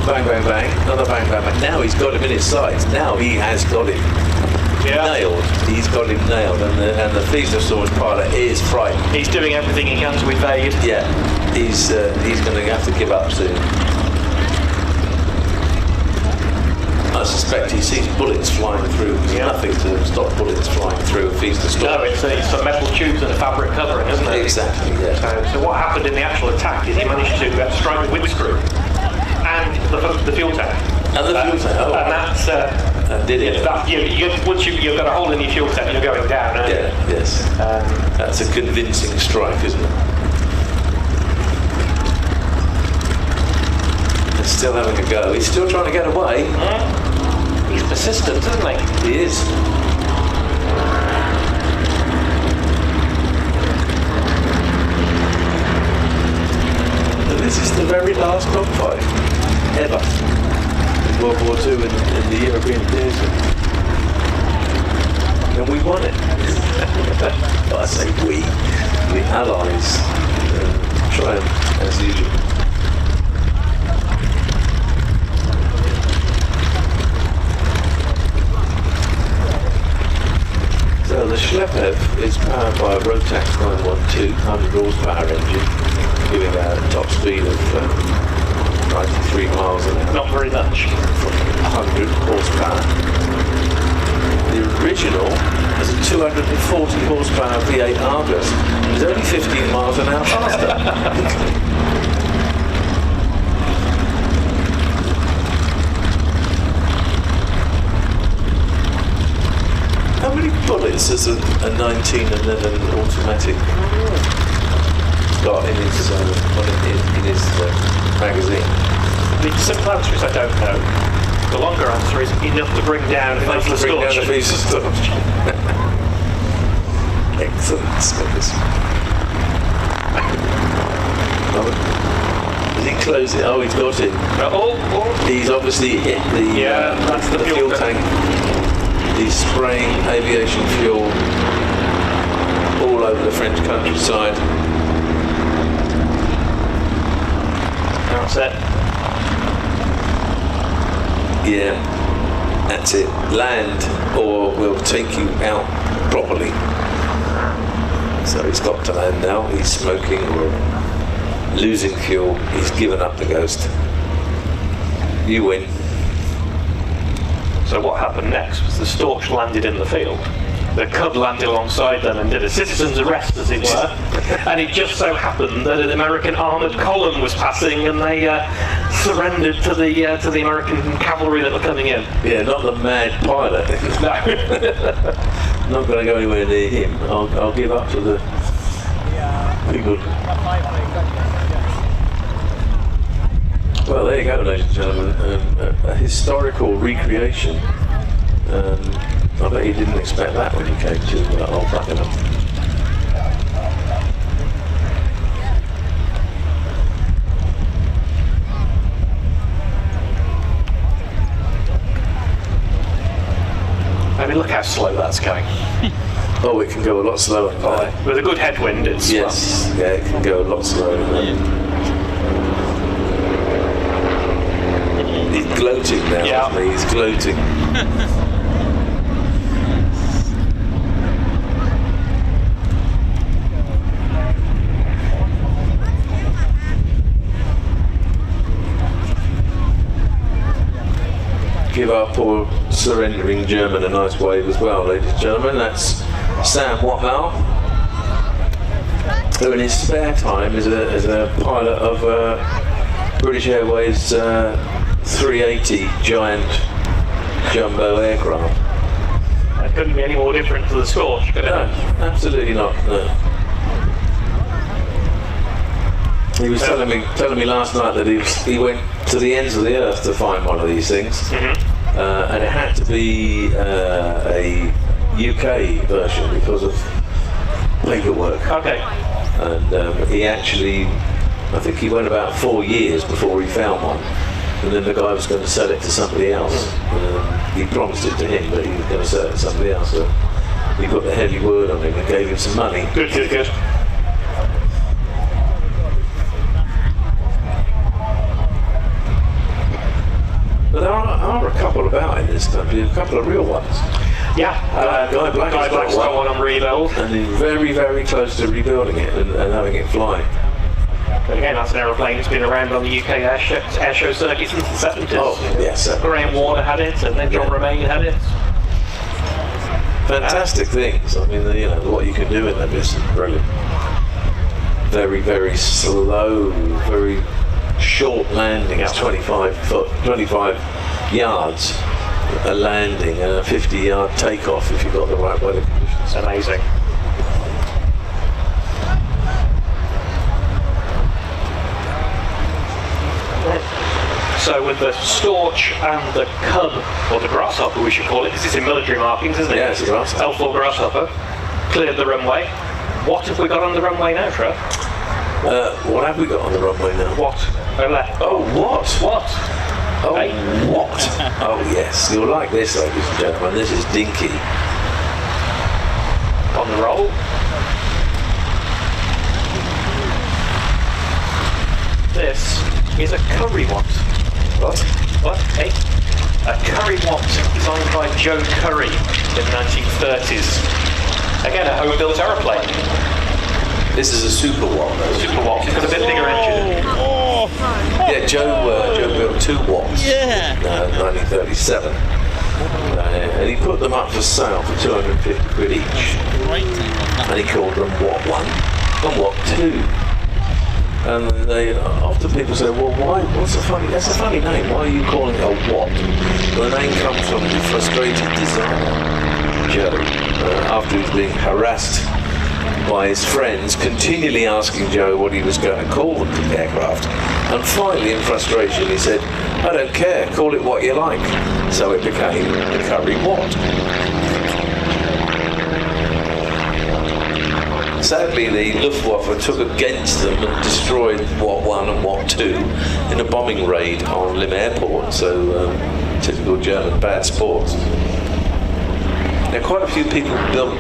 Bang, bang, bang. Another bang, bang, bang. Now he's got him in his sights. Now he has got him nailed. He's got him nailed, and the Fiesler Storch pilot is frightened. He's doing everything he can to evade. Yeah, he's going to have to give up soon. I suspect he sees bullets flying through. There's nothing to stop bullets flying through a Fiesler Storch. No, it's some metal tubes and a fabric covering, isn't it? Exactly, yeah. So what happened in the actual attack is he managed to strike the windscrew and the fuel tank. And the fuel tank, And that's did it? Once you've got a hole in your fuel tank, you're going down. Yeah, yes. That's a convincing strike, isn't it? He's still having a go. He's still trying to get away. He's persistent, isn't he? He is. And this is the very last dogfight ever in World War II in the European theatre. And we won it. But I say we, the Allies, triumphed as usual. So the Schleppev is powered by a Rotax 912 100 horsepower engine, giving out a top speed of 93 miles an hour. Not very much. 100 horsepower. The original has a 240 horsepower V8 Argus. It's only 15 miles an hour faster. How many bullets has a 1911 automatic got in his magazine? The simple answer is I don't know. The longer answer is enough to bring down a piece of starch. Excellent, Smithers. Is he closing? Oh, he's got it. He's obviously hit the, that's the fuel tank. He's spraying aviation fuel all over the French countryside. That's it. Yeah, that's it. Land or we'll take you out properly. So he's got to land now. He's smoking or losing fuel. He's given up the ghost. You win. So what happened next was the Storch landed in the field. The Cub landed alongside them and did a citizen's arrest, as it were. And it just so happened that an American armoured column was passing, and they surrendered to the American cavalry that were coming in. Yeah, not the mad pilot. No. Not going to go anywhere near him. I'll give up to the people. Well, there you go, ladies and gentlemen. A historical recreation. I bet you didn't expect that when you came to Old Buckenham. I mean, look how slow that's going. Oh, it can go a lot slower than that. With a good headwind, it's... Yes, yeah, it can go a lot slower than that. He's gloating now, isn't he? He's gloating. Give our poor surrendering German a nice wave as well, ladies and gentlemen. That's Sam Watmel, who in his spare time is a pilot of British Airways 380 giant jumbo aircraft. That couldn't be any more different to the Storch, could it? No, absolutely not. No. He was telling me last night that he went to the ends of the earth to find one of these things, and it had to be a UK version because of paperwork. Okay. And he actually, I think he went about 4 years before he found one, and then the guy was going to sell it to somebody else. He promised it to him, but he was going to sell it to somebody else. So he put the heavy word on him and gave him some money. Good. But there are a couple about in this country, a couple of real ones. Yeah, Guy Black's got one on rebuild. And he's very, very close to rebuilding it and having it fly. But again, that's an aeroplane that's been around on the UK airshow circuit since the 70s. Oh, yes. Graham Warner had it, and then John Romaine had it. Fantastic things. I mean, what you can do in them is brilliant. Very, very slow, very short landings, 25 yards, a landing and a 50-yard takeoff if you've got the right weather conditions. Amazing. So with the Storch and the Cub, or the Grasshopper we should call it, because it's in military markings, isn't it? Yeah, it's a Grasshopper. L4 Grasshopper. Cleared the runway. What have we got on the runway now, Trev? What have we got on the runway now? What? Oh, what? What? Oh, Hey. what? Oh, yes. You'll like this, ladies and gentlemen. This is Dinky. On the roll. This is a Currie Wot. What? What? Hey? A Currie Wot designed by Joe Currie in the 1930s. Again, a home-built aeroplane. This is a Super Wot, though. Super Wot. It's got a bit bigger engine. Yeah, Joe built 2 Wots. Yeah. 1937. And he put them up for sale for 250 quid each. Great. And he called them Wat 1 and Wat 2. And they often people say, well, why? That's a funny name. Why are you calling it a Wat? Well, the name comes from the frustrated designer, Joe, after he was being harassed by his friends, continually asking Joe what he was going to call the aircraft. And finally, in frustration, he said, I don't care, call it what you like. So it became the Currie Wot. Sadly, the Luftwaffe took against them and destroyed Wat 1 and Wat 2 in a bombing raid on Lim Airport, so typical German bad sports. Now, quite a few people built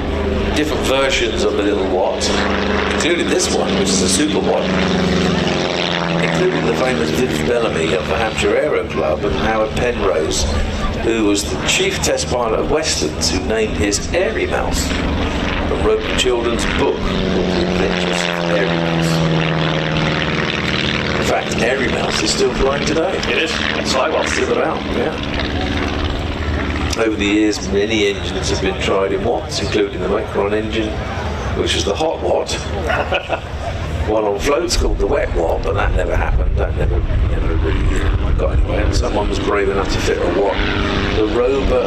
different versions of the little Wat, including this one, which is a Super Wot, including the famous Viv Bellamy of the Hampshire Aero Club and Howard Penrose, who was the chief test pilot of Westlands, who named his Airy Mouse and wrote a children's book called The Adventures of Airy Mouse. In fact, Airy Mouse is still flying today. It is. It's like one. Still about, yeah. Over the years, many engines have been tried in Watts, including the Macron engine, which was the hot Wat. One on floats called the wet Wat, but that never happened. That never really got anywhere. And someone was brave enough to fit a Wat, the rover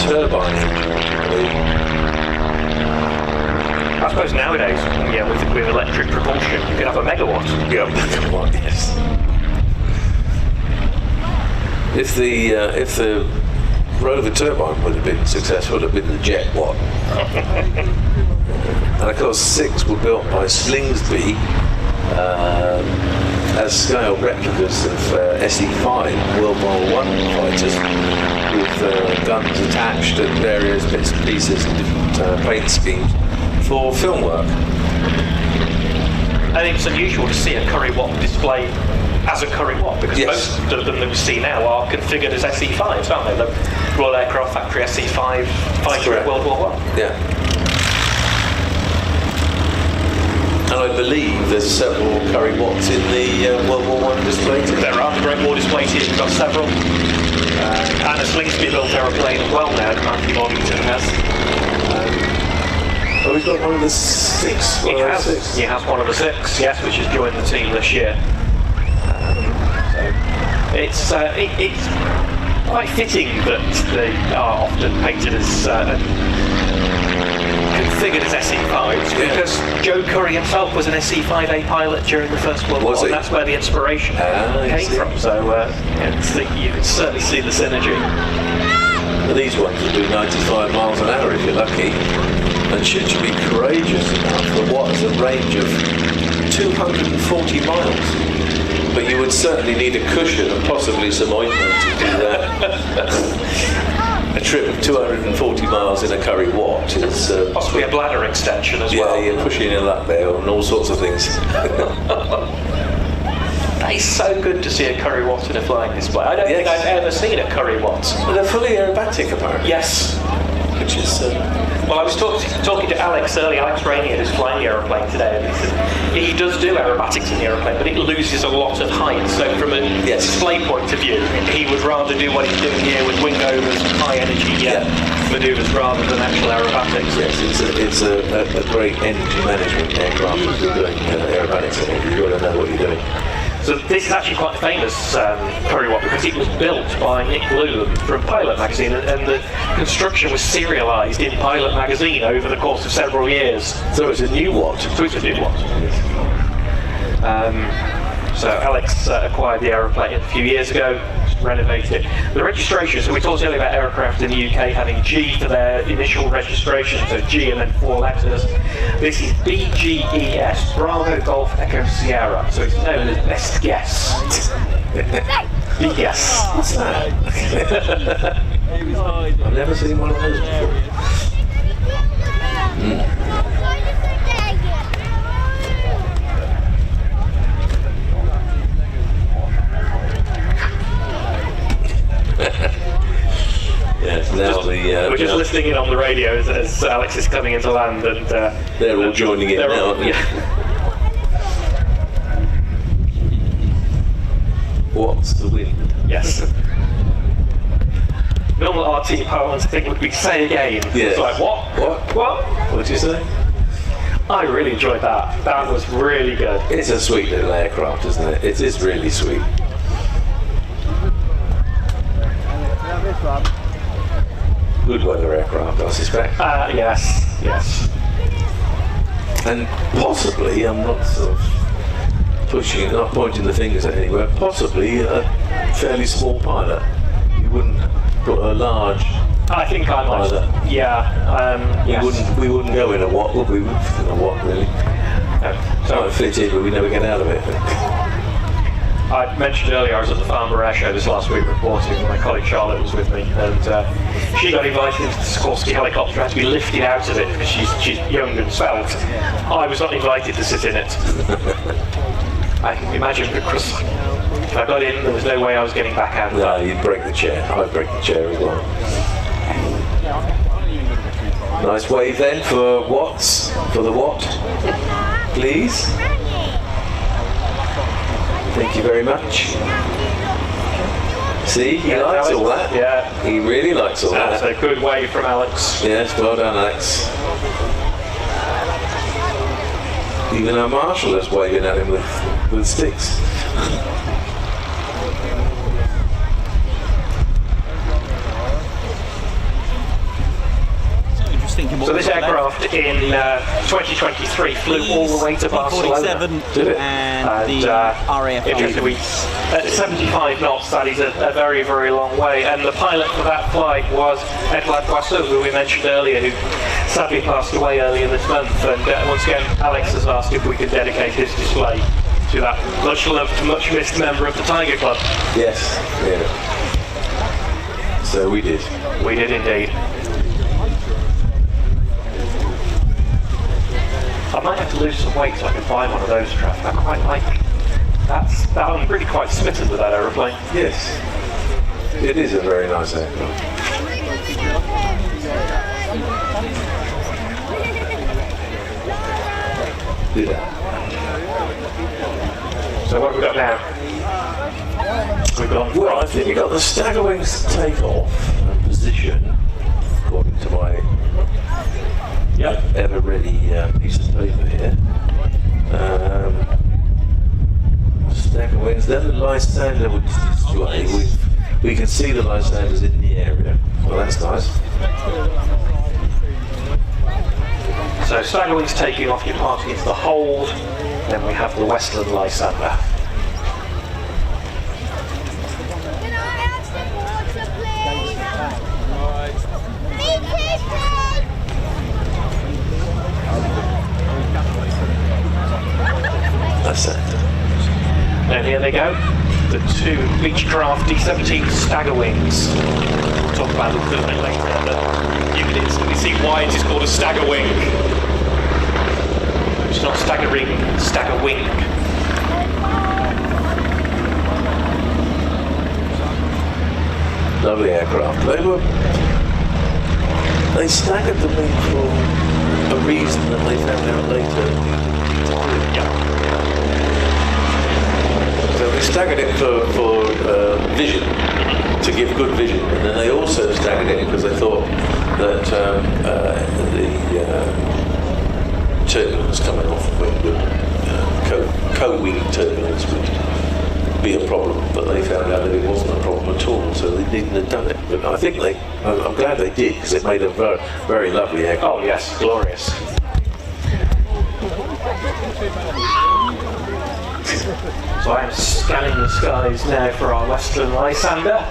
turbine engine. I suppose nowadays, yeah, with electric propulsion, you could have a megawatt. Yeah, megawatt, yes. If the rover turbine would have been successful, it would have been the jet Wat. And of course, 6 were built by Slingsby as scale replicas of SE-5 World War I fighters with guns attached and various bits and pieces and different paint schemes for film work. I think it's unusual to see a Currie Wot displayed as a Currie Wot, because most of them that we see now are configured as SE-5s, aren't they? The Royal Aircraft Factory SE-5 fighter in World War I. Yeah. And I believe there's several Currie Wots in the World War I display team. There are. The Great War display team has got several. And a Slingsby built aeroplane as well now, Matthew Morganton has. Oh, he's got one of the 6. He has one of the 6, yes, which has joined the team this year. So it's quite fitting that they are often painted as configured as SE-5s, because Joe Currie himself was an SE-5A pilot during the First World War, and that's where the inspiration came from. So you can certainly see the synergy. Well, these ones will do 95 miles an hour if you're lucky. And should you be courageous enough for what is a range of 240 miles. But you would certainly need a cushion and possibly some ointment to do that. A trip of 240 miles in a Currie Wot is... possibly a bladder extension as well. Yeah, you're pushing your luck there and all sorts of things. That is so good to see a Currie Wot in a flying display. I don't think I've ever seen a Currie Wot. Well, they're fully aerobatic, apparently. Yes. Which is... Well, I was talking to Alex earlier, Alex Rainier, who's flying the aeroplane today, and he said he does do aerobatics in the aeroplane, but it loses a lot of height. So from a display point of view, he would rather do what he's doing here with wing overs, high energy manoeuvres rather than actual aerobatics. Yes, it's a great energy management aircraft if you're doing aerobatics. You've got to know what you're doing. So this is actually quite a famous Currie Wot because it was built by Nick Bloom from Pilot magazine, and the construction was serialised in Pilot magazine over the course of several years. So it's a new Wot. So it's a new Wot. So Alex acquired the aeroplane a few years ago, renovated it. The registration, so we talked earlier about aircraft in the UK having G for their initial registration, so G and then 4 letters. This is BGES, Bravo Golf Echo Sierra, so it's known as Best Guess. BGES. What's that? I've never seen one of those before. Yes, now we're just listening in on the radio as Alex is coming into land, and they're all joining in now. What's the wind? Yes. Normal RT parlance, I think, would be say again. Yes. It's like, what? What? What did you say? I really enjoyed that. That was really good. It's a sweet little aircraft, isn't it? It is really sweet. Good weather aircraft, I suspect. Yes. And possibly, I'm not sort of pushing, not pointing the fingers at anywhere, possibly a fairly small pilot. You wouldn't put a large I think I might. pilot. Yeah. We wouldn't go in a Wot, would we? In a Wot, really. So it fit in, but we never get out of it. I mentioned earlier I was at the Farnborough Airshow this last week reporting. My colleague Charlotte was with me, and she got invited into the Sikorsky helicopter, had to be lifted out of it because she's young and svelte. I was not invited to sit in it. I can imagine because if I got in, there was no way I was getting back out. No, you'd break the chair. I'd break the chair as well. Nice wave then for Watts, for the Wot, please. Thank you very much. See, he likes all that. Yeah. He really likes all That's that. a good wave from Alex. Yes, well done, Alex. Even our marshal is waving at him with sticks. So this aircraft in 2023 flew all the way to Barcelona. Did it? And the RAF interestingly, at 75 knots, that is a very, very long way. And the pilot for that flight was Edouard Boisseau, who we mentioned earlier, who sadly passed away earlier this month. And once again, Alex has asked if we could dedicate his display to that much-loved, much-missed member of the Tiger Club. Yes, yeah. So we did. We did indeed. I might have to lose some weight so I can buy one of those, Trav. I quite like that. I'm really quite smitten with that aeroplane. Yes. It is a very nice aircraft. Yeah. So what have we got now? We've got Well, I think we got the stagger wings takeoff position, according to my ever ready piece of paper here. Stagger wings, then the Lysander would display. We can see the Lysanders in the area. Well, that's nice. So stagger wings taking off, departing into the hold. Then we have the Westland Lysander. Can I have some water, please? That's it. And here they go, the two Beechcraft D-17 stagger wings. We'll talk about them a little bit later, but you can instantly see why it is called a stagger wing. It's not staggering, stagger wing. Lovely aircraft. They staggered the wing for a reason that they found out later. So they staggered it for vision, to give good vision, and then they also staggered it because they thought that the turbulence coming off the wing, co-wing turbulence would be a problem, but they found out that it wasn't a problem at all, so they needn't have done it. But I think I'm glad they did, because it made a very, very lovely aircraft. Oh yes, glorious. So I am scanning the skies now for our Westland Lysander.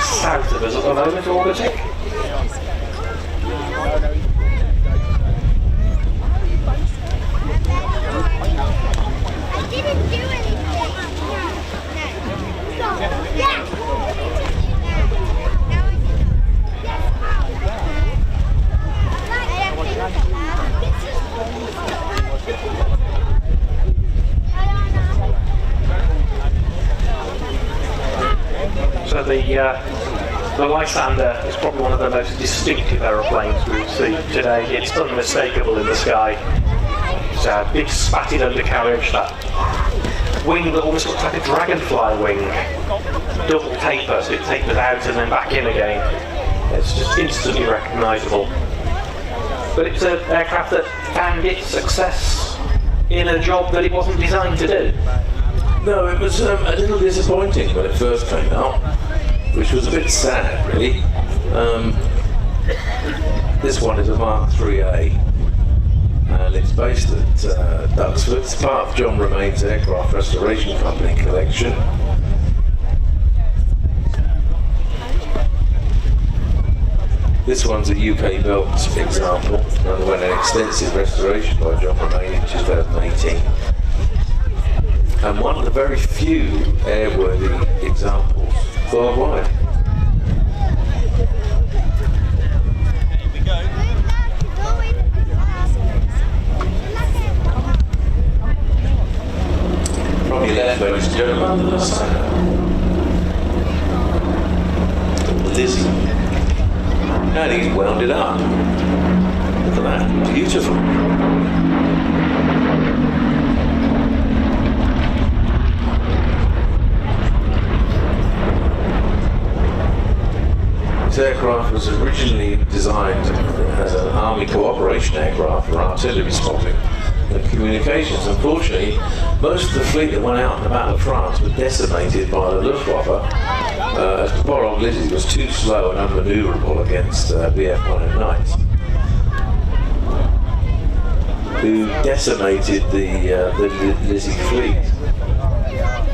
South of us at the moment, orbiting. So the Lysander is probably one of the most distinctive aeroplanes we'll see today. It's unmistakable in the sky. It's a big spatted undercarriage, that wing that almost looks like a dragonfly wing. Double taper, so it tapers out and then back in again. It's just instantly recognisable. But it's an aircraft that found its success in a job that it wasn't designed to do. No, it was a little disappointing when it first came out, which was a bit sad, really. This one is a Mark 3A, and it's based at Duxford. It's part of John Remain's Aircraft Restoration Company collection. This one's a UK built example, underwent an extensive restoration by John Remain in 2018. And one of the very few airworthy examples worldwide. Here we go. From your left, ladies and gentlemen, the Lizzie. And he's wound it up. Look at that, beautiful. This aircraft was originally designed as an army cooperation aircraft for artillery spotting and communications. Unfortunately, most of the fleet that went out in the Battle of France were decimated by the Luftwaffe, as the poor old Lizzie was too slow and unmanoeuvrable against BF-109s, who decimated the Lizzie fleet.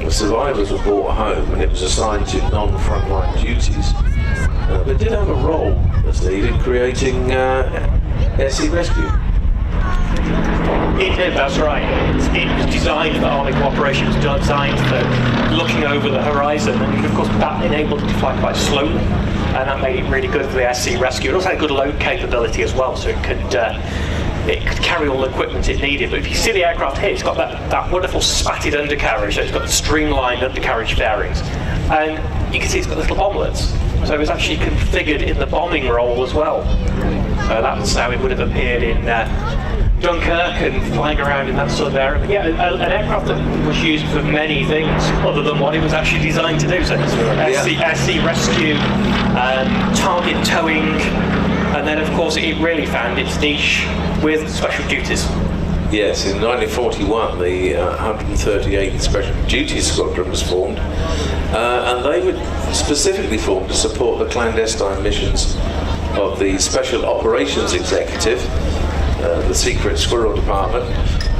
The survivors were brought home and it was assigned to non-frontline duties. But did have a role, as Steve, in creating air sea rescue. It did, that's right. It was designed for army cooperation, it was designed for looking over the horizon, and of course that enabled it to fly quite slowly, and that made it really good for the air sea rescue. It also had good load capability as well, so it could carry all the equipment it needed. But if you see the aircraft here, it's got that wonderful spatted undercarriage, so it's got the streamlined undercarriage fairings, and you can see it's got little bomblets. So it was actually configured in the bombing role as well. So that's how it would have appeared in Dunkirk and flying around in that sort of area. But yeah, an aircraft that was used for many things other than what it was actually designed to do. So it's air sea rescue, target towing, and then of course it really found its niche with special duties. Yes, in 1941 the 138th Special Duties Squadron was formed, and they were specifically formed to support the clandestine missions of the Special Operations Executive, the Secret Squirrel Department,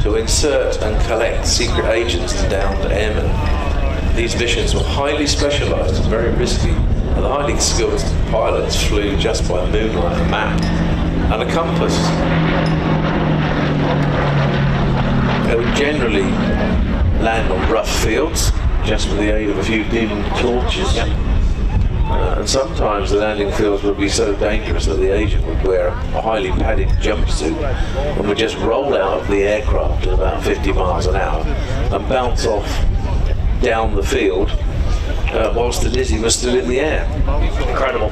to insert and collect secret agents and downed airmen. These missions were highly specialised and very risky, and the highly skilled pilots flew just by moonlight, a map and a compass. They would generally land on rough fields, just with the aid of a few dim torches. And sometimes the landing fields would be so dangerous that the agent would wear a highly padded jumpsuit and would just roll out of the aircraft at about 50 miles an hour and bounce off down the field whilst the Lizzie was still in the air. Incredible.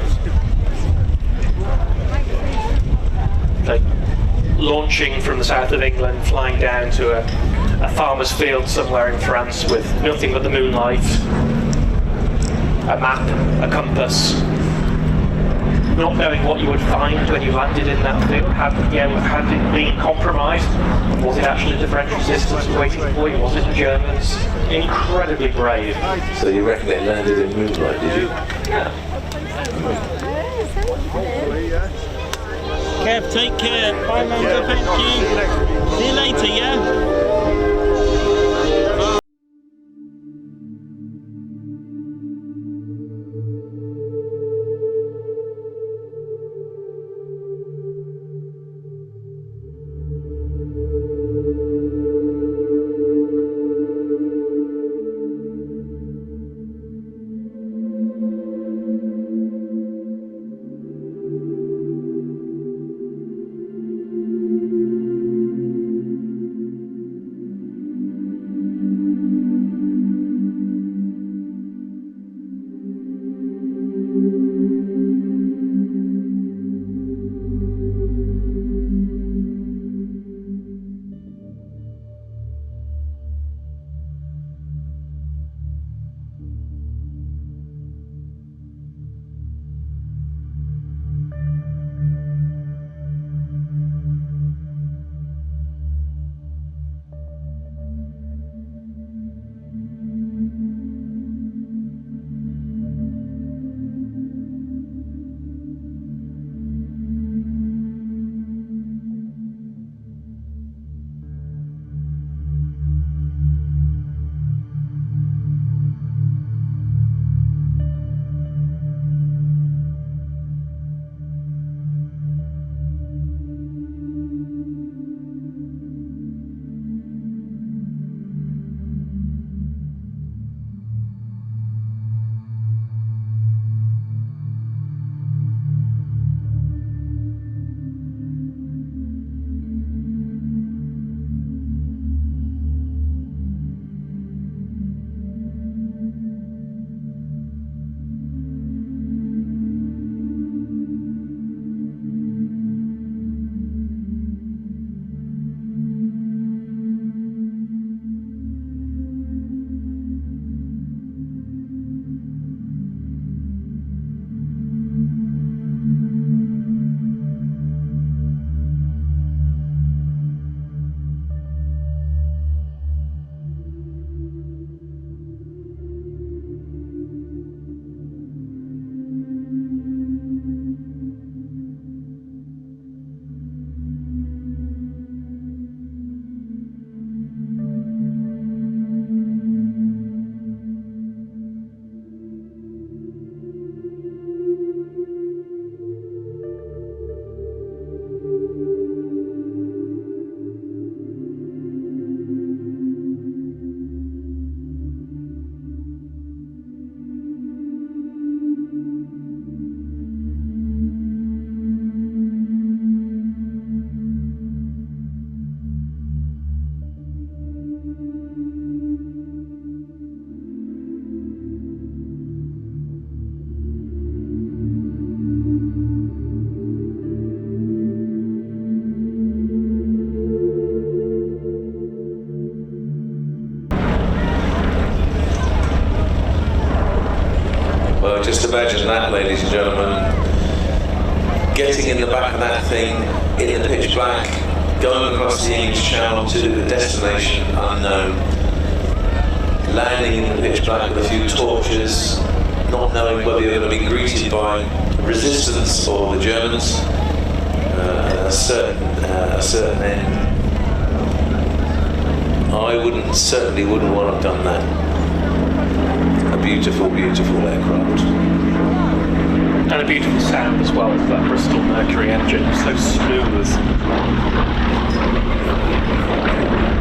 Like launching from the south of England, flying down to a farmer's field somewhere in France with nothing but the moonlight, a map, a compass, not knowing what you would find when you landed in that field. Had it been compromised? Was it actually the French resistance waiting for you? Was it the Germans? Incredibly brave. So you reckon it landed in moonlight, did you? Yeah. Kev, take care. Bye, Manga, thank you. See you later, yeah? Just imagine that, ladies and gentlemen, getting in the back of that thing in the pitch black, going across the English Channel to a destination unknown, landing in the pitch black with a few torches, not knowing whether you're going to be greeted by the resistance or the Germans, a certain end. I certainly wouldn't want to have done that. A beautiful, beautiful aircraft. And a beautiful sound as well, that Bristol Mercury engine, so smooth.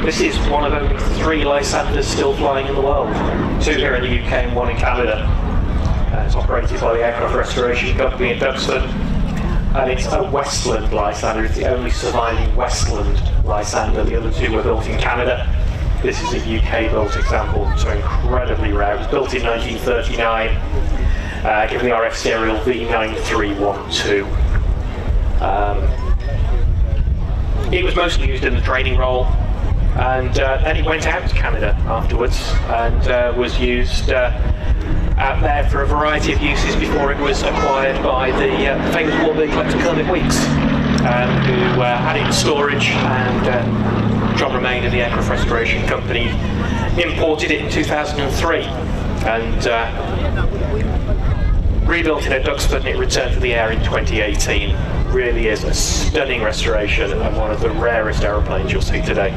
This is one of only 3 Lysanders still flying in the world. 2 here in the UK and 1 in Canada. It's operated by the Aircraft Restoration Company in Duxford. And it's a Westland Lysander. It's the only surviving Westland Lysander. The other 2 were built in Canada. This is a UK-built example, so incredibly rare. It was built in 1939, given the RF serial V9312. It was mostly used in the training role, and then it went out to Canada afterwards, and was used out there for a variety of uses before it was acquired by the famous war collector Kermit Weeks, who had it in storage, and John Romain and the Aircraft Restoration Company imported it in 2003 and rebuilt it at Duxford, and it returned to the air in 2018. Really is a stunning restoration and one of the rarest aeroplanes you'll see today.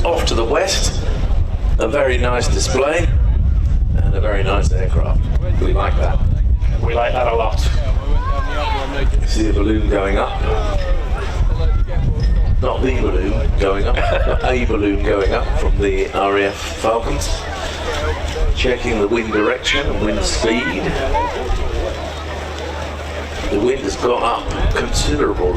Off to the west, a very nice display and a very nice aircraft. We like that. We like that a lot. You see a balloon going up. Not the balloon going up, but a balloon going up from the RAF Falcons. Checking the wind direction and wind speed. The wind has gone up considerable,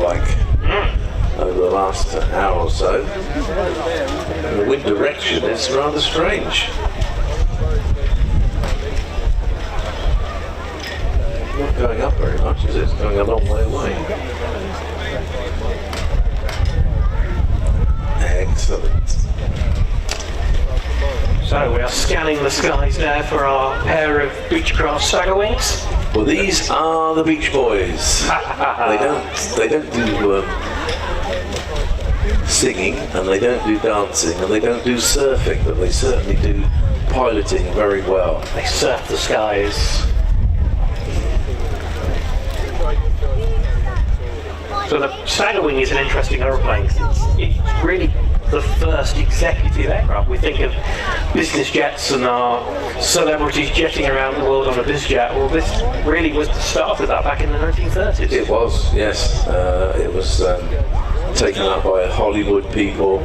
over the last hour or so. And the wind direction is rather strange. Not going up very much, is it? It's going a long way away. Excellent. So we are scanning the skies now for our pair of Beechcraft Stagger Wings. Well, these are the Beech Boys. They don't do singing, and they don't do dancing, and they don't do surfing, but they certainly do piloting very well. They surf the skies. So the Stagger Wing is an interesting aeroplane. It's really the first executive aircraft. We think of business jets and our celebrities jetting around the world on a biz jet. Well, this really was the start of that back in the 1930s. It was, yes. It was taken up by Hollywood people,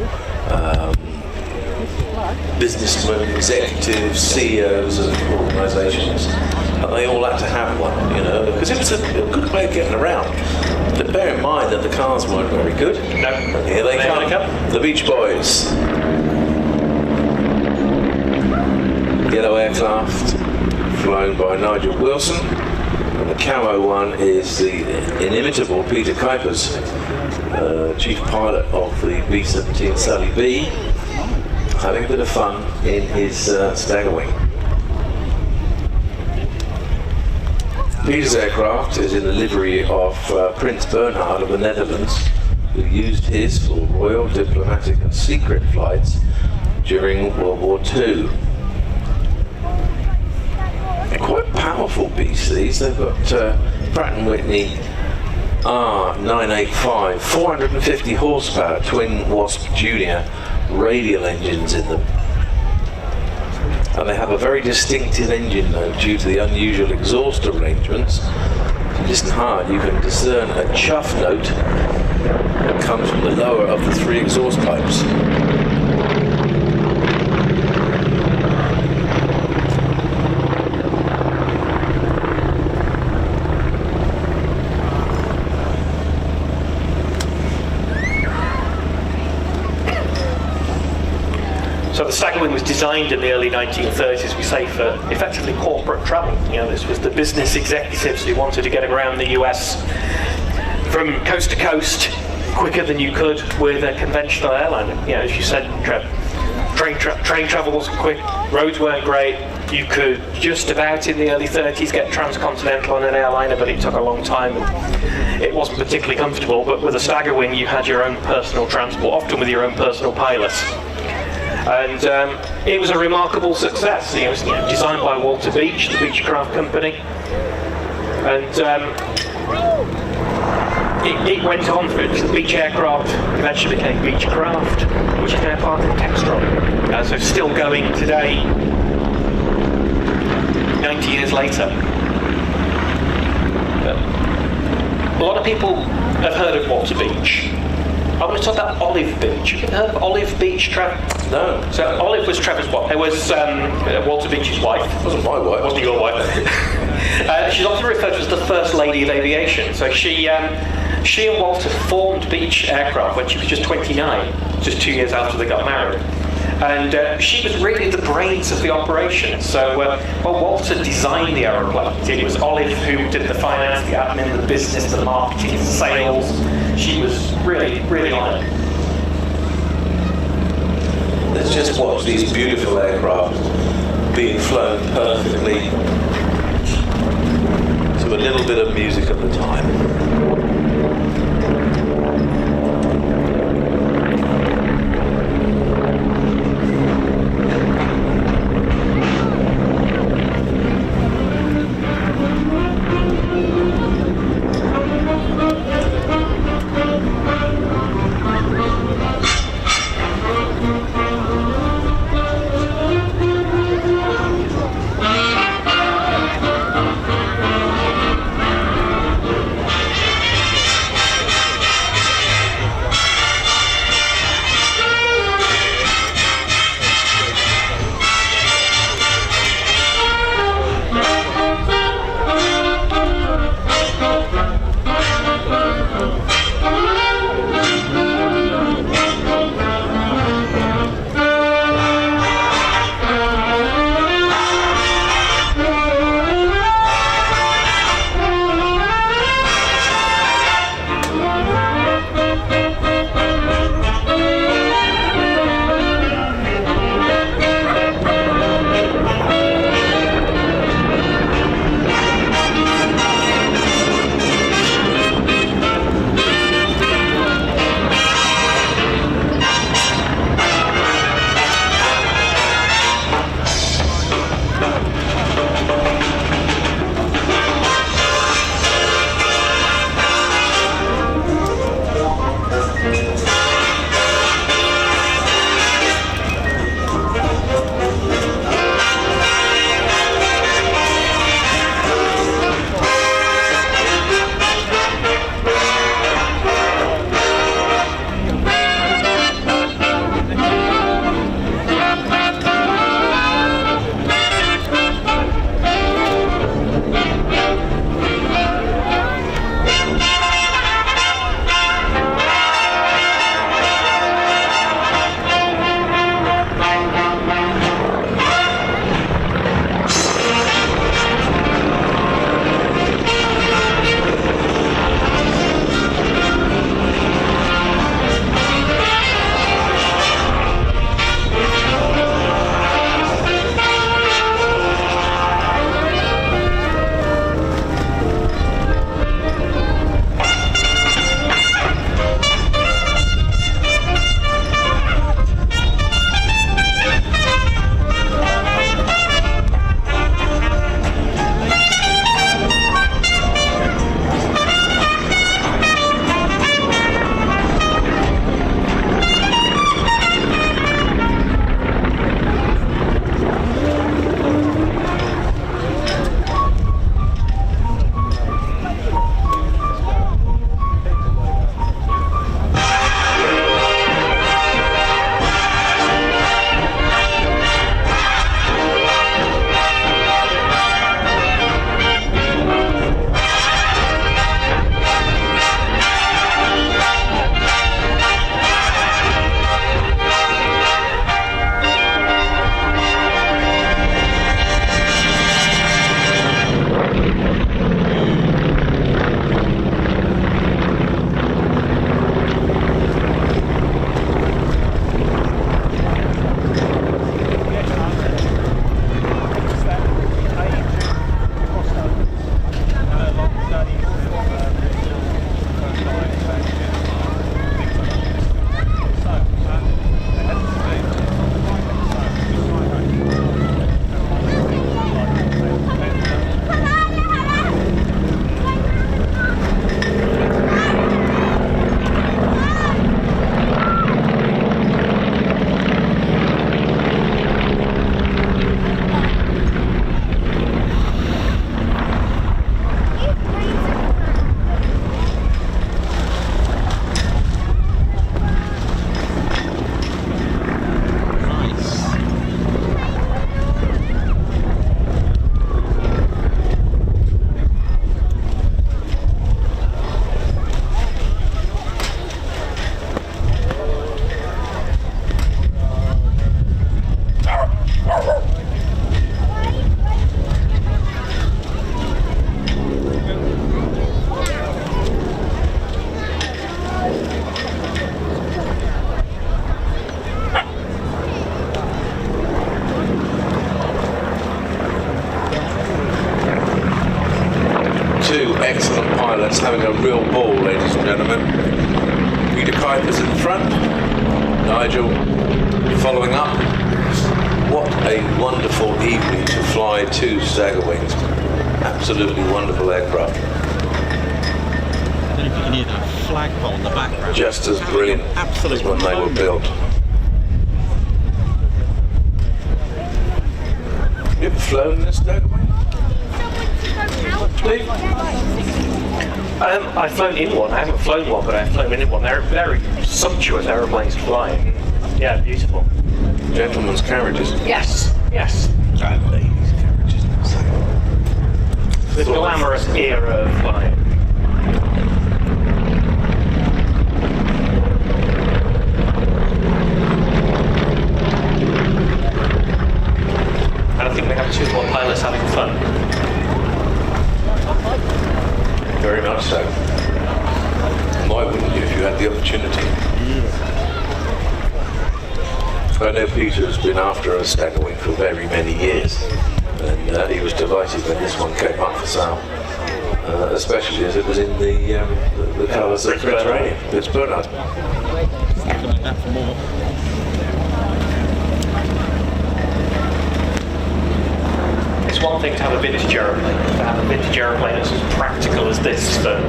businessmen, executives, CEOs of organisations, and they all had to have one, because it was a good way of getting around. But bear in mind that the cars weren't very good. No. And here they come, the Beech Boys. Yellow aircraft, flown by Nigel Wilson. And the camo one is the inimitable Peter Kuipers, chief pilot of the B-17 Sally B, having a bit of fun in his Stagger Wing. Peter's aircraft is in the livery of Prince Bernhard of the Netherlands, who used his for royal, diplomatic and secret flights during World War II. They're quite powerful beasts, these. They've got Pratt & Whitney R985, 450 horsepower, twin Wasp Junior radial engines in them. And they have a very distinctive engine note due to the unusual exhaust arrangements. If you listen hard, you can discern a chuff note that comes from the lower of the three exhaust pipes. So the Stagger Wing was designed in the early 1930s, we say, for effectively corporate travel. This was the business executives who wanted to get around the US from coast to coast quicker than you could with a conventional airline. As you said, train travel wasn't quick, roads weren't great. You could just about in the early 30s get transcontinental on an airliner, but it took a long time and it wasn't particularly comfortable. But with a Stagger Wing, you had your own personal transport, often with your own personal pilot. And it was a remarkable success. It was designed by Walter Beech, the Beechcraft Company. And it went on for it. Beech aircraft eventually became Beechcraft, which is now part of Textron. So still going today, 90 years later. A lot of people have heard of Walter Beech. I want to talk about Olive Beech. Have you heard of Olive Beech, Trevor? No. So Olive was Trevor's wife. It was Walter Beech's wife. It wasn't my wife. Wasn't your wife. She's often referred to as the first lady of aviation. So she and Walter formed Beech Aircraft when she was just 29, just 2 years after they got married. And she was really the brains of the operation. So, Walter designed the aeroplane. It was Olive who did the finance, the admin, the business, the marketing, the sales. She was really, really on it. Let's just watch these beautiful aircraft being flown perfectly to a little bit of music at the time. having a real ball, ladies and gentlemen. Peter Kuiper's in front, Nigel following up. What a wonderful evening to fly two Staggerwings. Absolutely wonderful aircraft. I don't know if you can hear that flagpole in the background. Just as brilliant as when they were built. You ever flown in a Staggerwing? Steve? I've flown in one. I haven't flown one, but I've flown in one. They're very sumptuous aeroplanes to fly in. Yeah, beautiful. Gentlemen's carriages. Yes, yes. And ladies' carriages. The glamorous era of flying. And I think we have two more pilots having fun. Very much so. Why wouldn't you if you had the opportunity? I know Peter has been after a Staggerwing for very many years, and he was delighted when this one came up for sale, especially as it was in the colours of Mediterranean. It's Bernard. That for more. It's one thing to have a vintage aeroplane, to have a vintage aeroplane that's as practical as this, but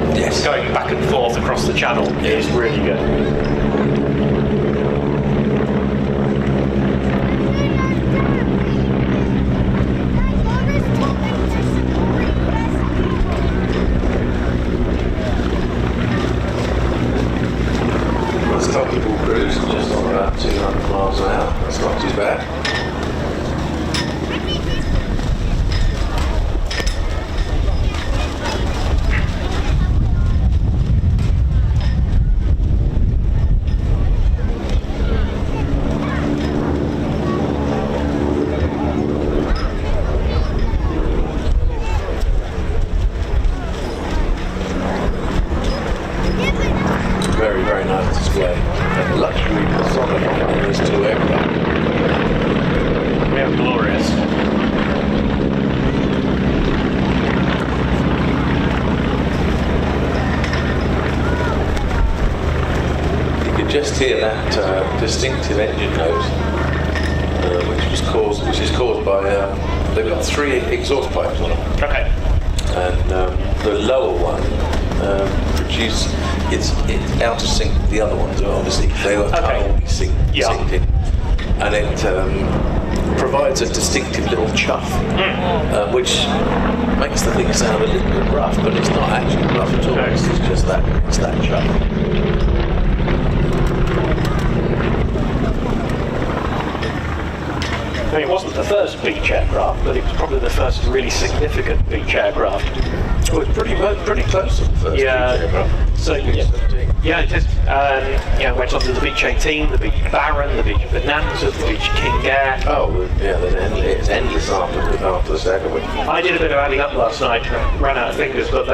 going back and forth across the channel is really good. Cruise just on about 200 miles an hour. That's not too bad. Very, very nice display. And luxury personified on these two aircraft. We are glorious. You could just hear that distinctive engine note, which is caused by they've got three exhaust pipes on them. Okay. And the lower one produces it's out of sync with the other ones. Obviously, they can't all be synced in, and it provides a distinctive little chuff, which makes the thing sound a little bit rough, but it's not actually rough at all. It's just that chuff. I mean, it wasn't the first Beech aircraft, but it was probably the first really significant Beech aircraft. Well, it's pretty close to the first Beech aircraft. So, yeah, it is. Went on to the Beech 18, the Beech Baron, the Beech Bonanza, the Beech King Air. Oh, yeah, it's endless after the Staggerwing. I did a bit of adding up last night, ran out of fingers, but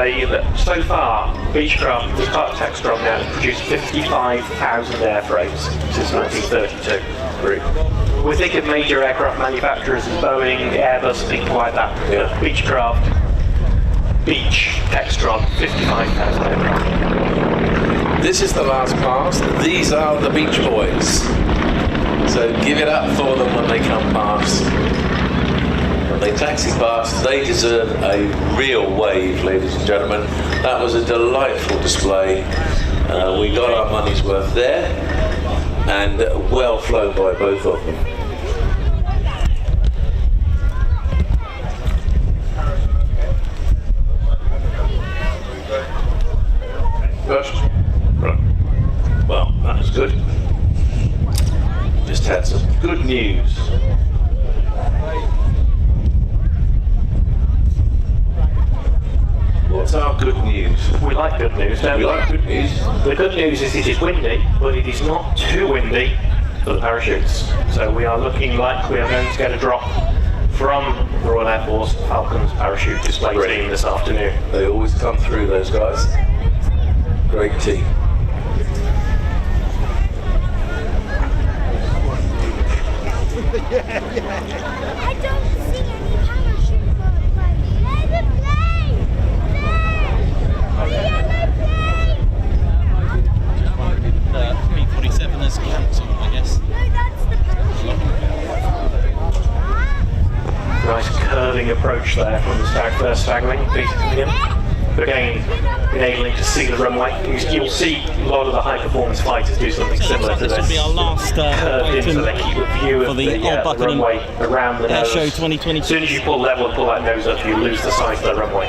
so far, Beechcraft, as part of Textron now, has produced 55,000 airframes since 1932. Great. We think of major aircraft manufacturers as Boeing, Airbus, people like that. Yeah. Beechcraft, Beech, Textron, 55,000 aircraft. This is the last pass. These are the Beech Boys. So give it up for them when they come past. When they taxi past, they deserve a real wave, ladies and gentlemen. That was a delightful display. We got our money's worth there, and well flown by both of them. First. Right. Well, that was good. Just had some good news. What's our good news? We like good news, don't we? We like good news. The good news is it is windy, but it is not too windy for the parachutes. So we are looking like we are going to get a drop from the Royal Air Force Falcons parachute display team this afternoon. They always come through, those guys. Great team. I don't see any parachute. There's a plane! There! brakes on, I guess. Nice curving approach there from the first stagwing, Peter coming in. But again, enabling to see the runway. You'll see a lot of the high-performance fighters do something similar to this. This will be our last curved in, so they keep a view of the Old Buckenham runway around the nose. Airshow 2022. As soon as you pull level and pull that nose up, you lose the size of the runway.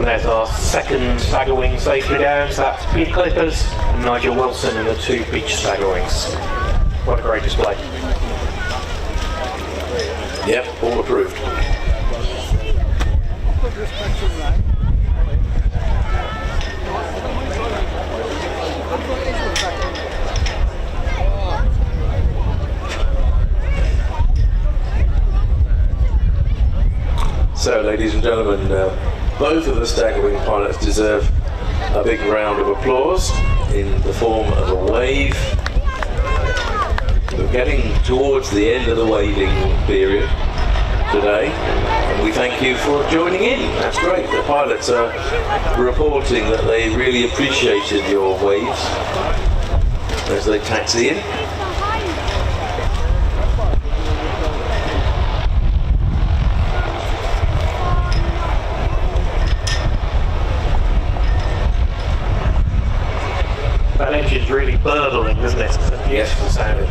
There's our second stagger wing safely down, so that's Peter Clippers and Nigel Wilson in the 2 Beech stagger wings. What a great display. Yep, all approved. So, ladies and gentlemen, both of the stagger wing pilots deserve a big round of applause in the form of a wave. We're getting towards the end of the waving period today, and we thank you for joining in. That's great. The pilots are reporting that they really appreciated your waves as they taxi in. That engine's really burbling, isn't it? It's a beautiful sounding.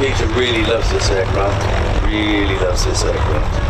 Peter really loves this aircraft, really loves this aircraft.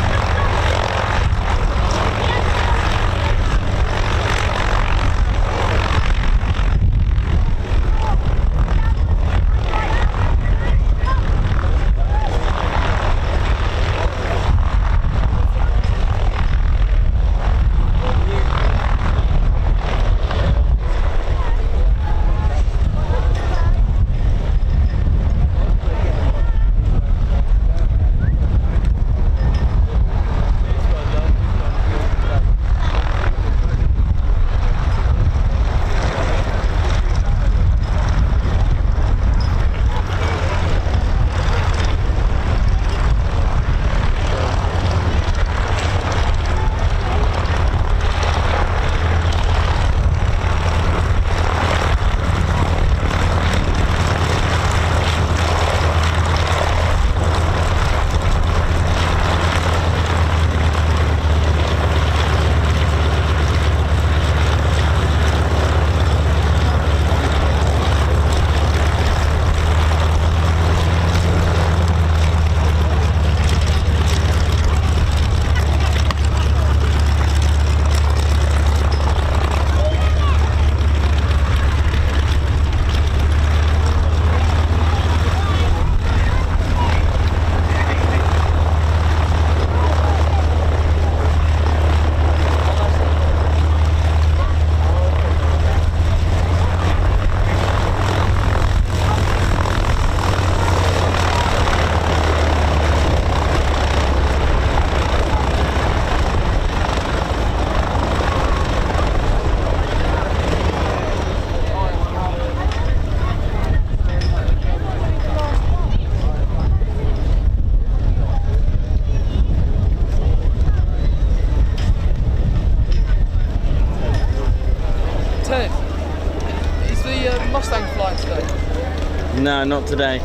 Mustang flying today? No, not today.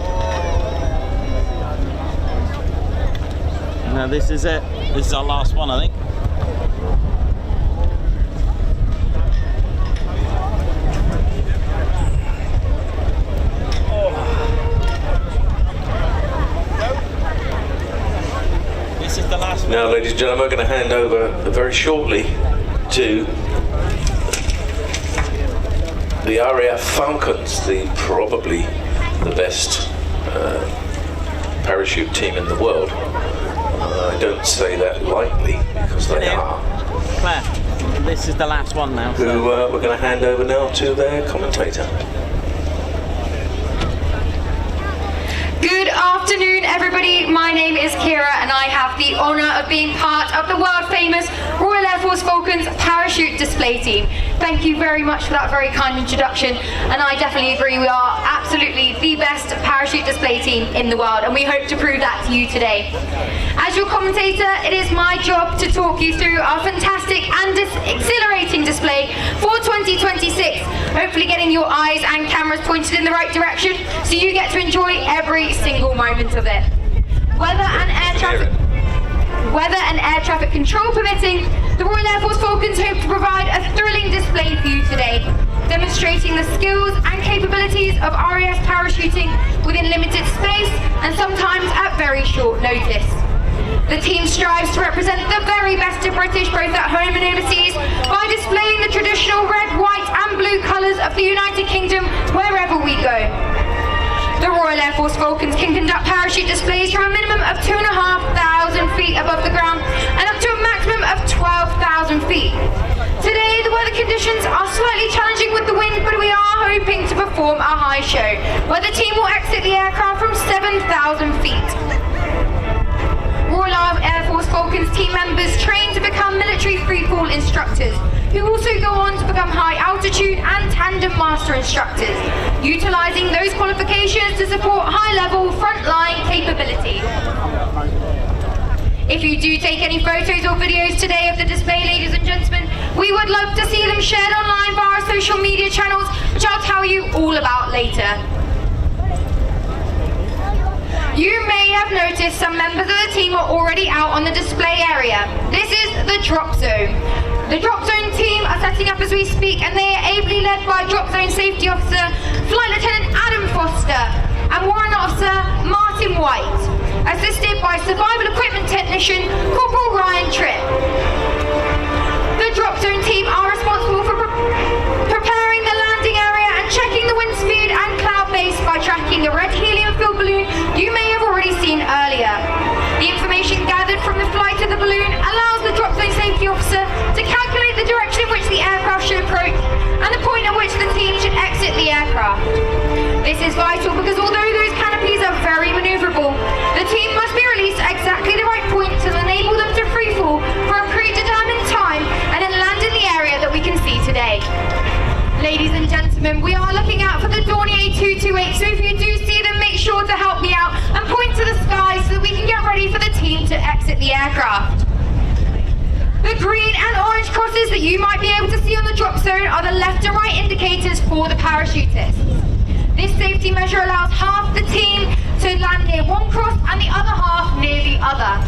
No, this is it. This is our last one, I think. This is the last one. Now, ladies and gentlemen, I'm going to hand over very shortly to the RAF Falcons, probably the best parachute team in the world. I don't say that lightly because they are. Claire, this is the last one now. Who we're going to hand over now to their commentator. Good afternoon, everybody. My name is Kira, and I have the honour of being part of the world-famous Royal Air Force Falcons parachute display team. Thank you very much for that very kind introduction, and I definitely agree we are absolutely the best parachute display team in the world, and we hope to prove that to you today. As your commentator, it is my job to talk you through our fantastic and exhilarating display for 2026, hopefully getting your eyes and cameras pointed in the right direction so you get to enjoy every single moment of it. Weather and air traffic control permitting, the Royal Air Force Falcons hope to provide a thrilling display for you today, demonstrating the skills and capabilities of RAF parachuting within limited space and sometimes at very short notice. The team strives to represent the very best of British, both at home and overseas, by displaying the traditional red, white and blue colours of the United Kingdom wherever we go. The Royal Air Force Falcons can conduct parachute displays from a minimum of 2,500 feet above the ground and up to a maximum of 12,000 feet. Today, the weather conditions are slightly challenging with the wind, but we are hoping to perform a high show, where the team will exit the aircraft from 7,000 feet. Royal Air Force Falcons team members train to become military freefall instructors, who also go on to become high altitude and tandem master instructors, utilising those qualifications to support high-level frontline capability. If you do take any photos or videos today of the display, ladies and gentlemen, we would love to see them shared online via our social media channels, which I'll tell you all about later. You may have noticed some members of the team are already out on the display area. This is the drop zone. The drop zone team are setting up as we speak, and they are ably led by Drop Zone Safety Officer Flight Lieutenant Adam Foster and Warrant Officer Martin White, assisted by Survival Equipment Technician Corporal Ryan Tripp. The drop zone team are responsible for preparing the landing area and checking the wind speed and cloud base by tracking a red helium-filled balloon you may have already seen earlier. The information gathered from the flight of the balloon allows the drop zone safety officer to calculate the direction in which the aircraft should approach and the point at which the team should exit the aircraft. This is vital because although those canopies are very manoeuvrable, the team must be released at exactly the right point to enable them to freefall for a predetermined time and then land in the area that we can see today. Ladies and gentlemen, we are looking out for the Dornier 228, so if you do see them, make sure to help me out and point to the sky so that we can get ready for the team to exit the aircraft. The green and orange crosses that you might be able to see on the drop zone are the left and right indicators for the parachutists. This safety measure allows half the team to land near one cross and the other half near the other.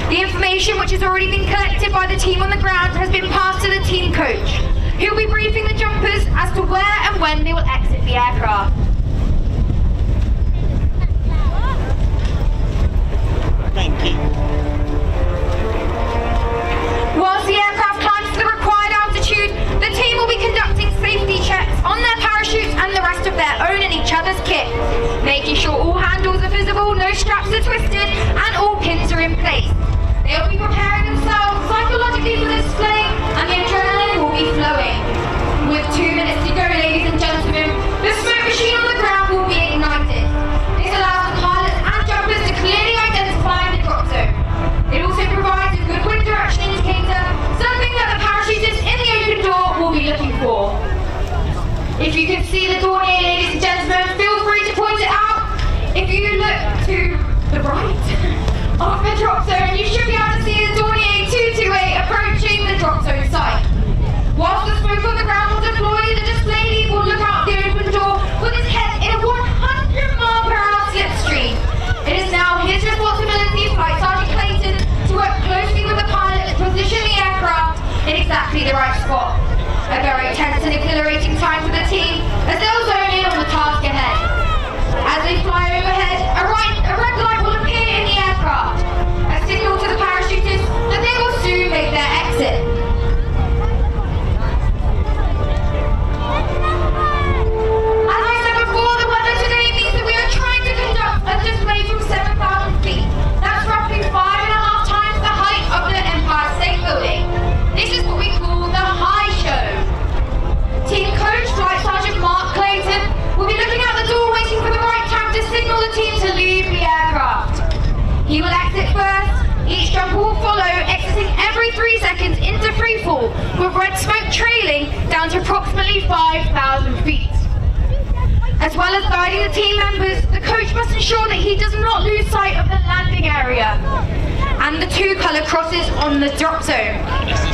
The information which has already been collected by the team on the ground has been passed to the team coach, who will be briefing the jumpers as to where and when they will exit the aircraft. Thank you. Whilst the aircraft climbs to the required altitude, the team will be conducting safety checks on their parachutes and the rest of their own and each other's kit, making sure all handles are visible, no straps are twisted, and all pins are in place. They will be preparing themselves psychologically for the display, and the adrenaline will be flowing. With 2 minutes to go, ladies and gentlemen, the smoke machine on the ground will be ignited. This allows the pilots and jumpers to clearly identify the drop zone. It also provides a good wind direction indicator, something that the parachutists in the open door will be looking for. If you can see the Dornier, ladies and gentlemen, feel free to point it out. If you look to the right of the drop zone, you should be able to see the Dornier 228 approaching the drop zone site. Whilst the smoke on the ground will deploy, the display lead will look out the open door free fall, with red smoke trailing down to approximately 5,000 feet. As well as guiding the team members, the coach must ensure that he does not lose sight of the landing area and the two colour crosses on the drop zone.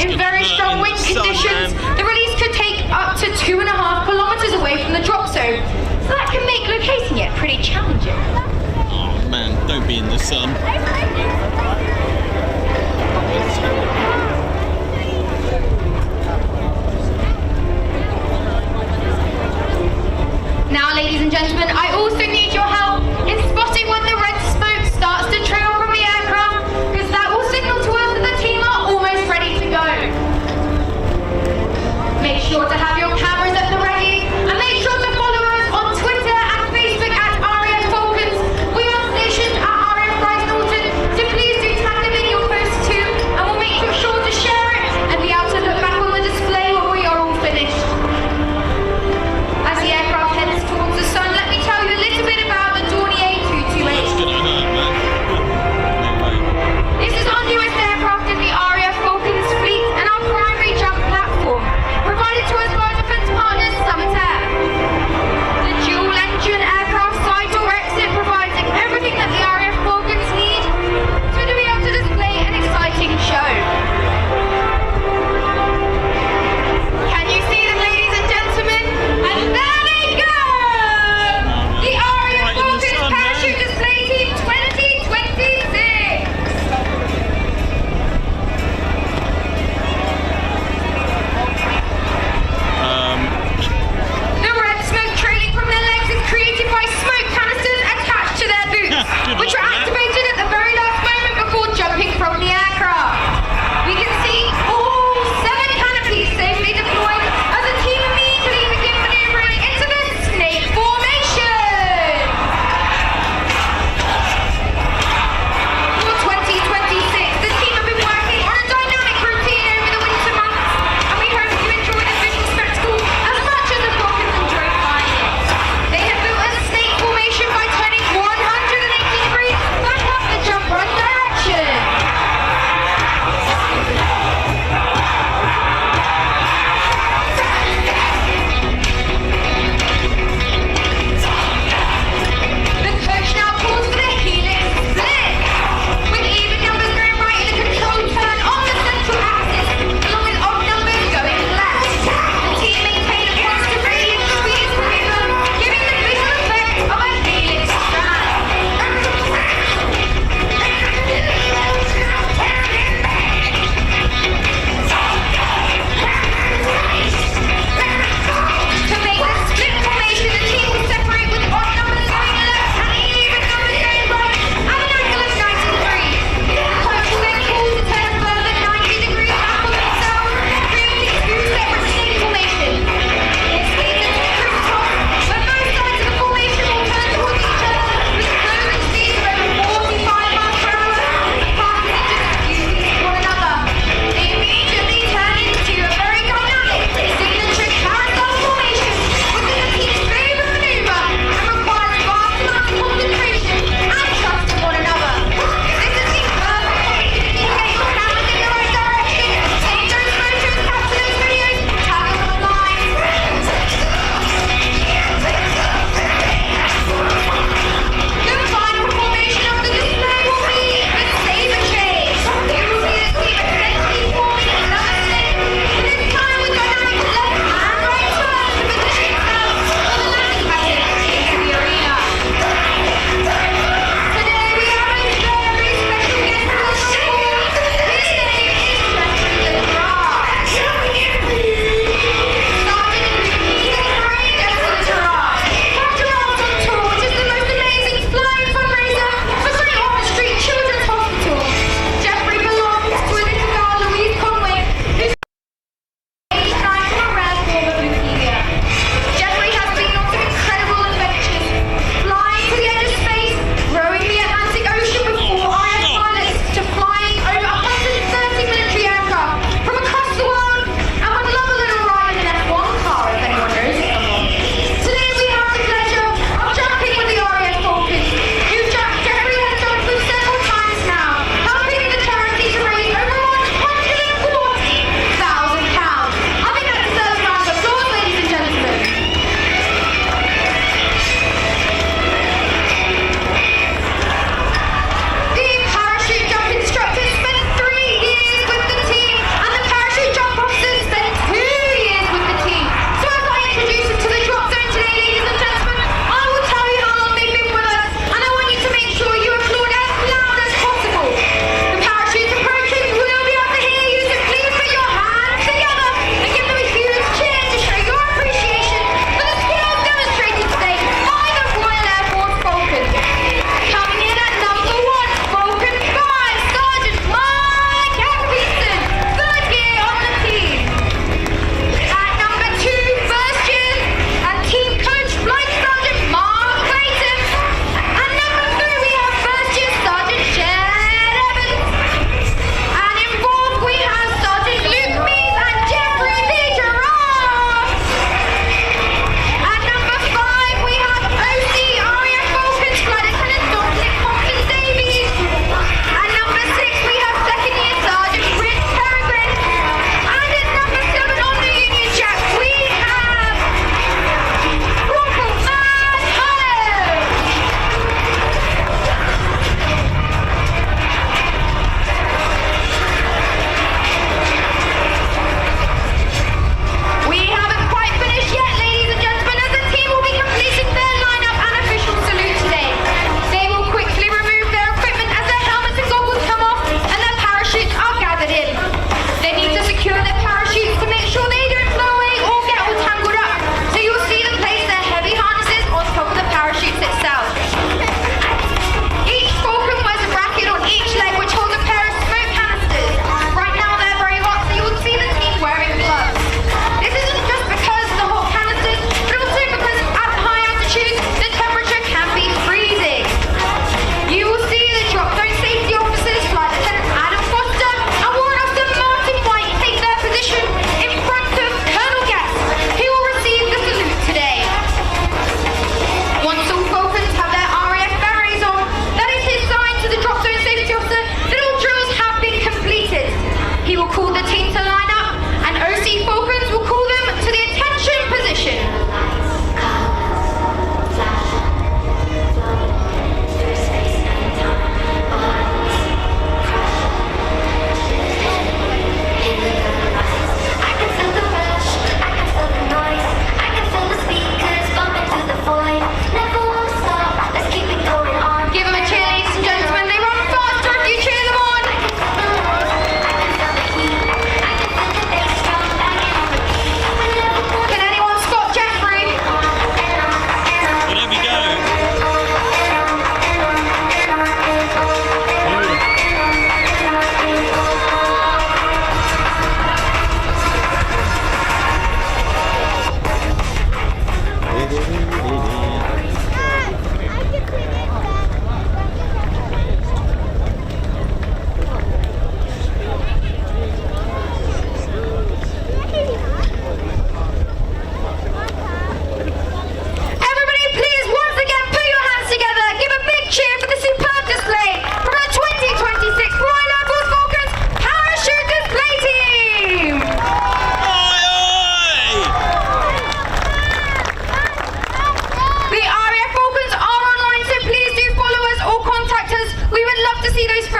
In very strong wind conditions, the release could take up to 2.5 kilometres away from the drop zone, so that can make locating it pretty challenging. Oh man, don't be in the sun. Now, ladies and gentlemen, I also need your help in spotting when the red smoke starts to trail from the aircraft, because that will signal to us that the team are almost ready to go. Make sure to have your cameras at the ready, and make sure to follow us on Twitter and Facebook at RAF Falcons. We are stationed at RAF Rice Norton, so please do tag them in your posts too, and we'll make sure to share it and be able to look back on the display when we are all finished. As the aircraft heads towards the sun, let me tell you a little bit about the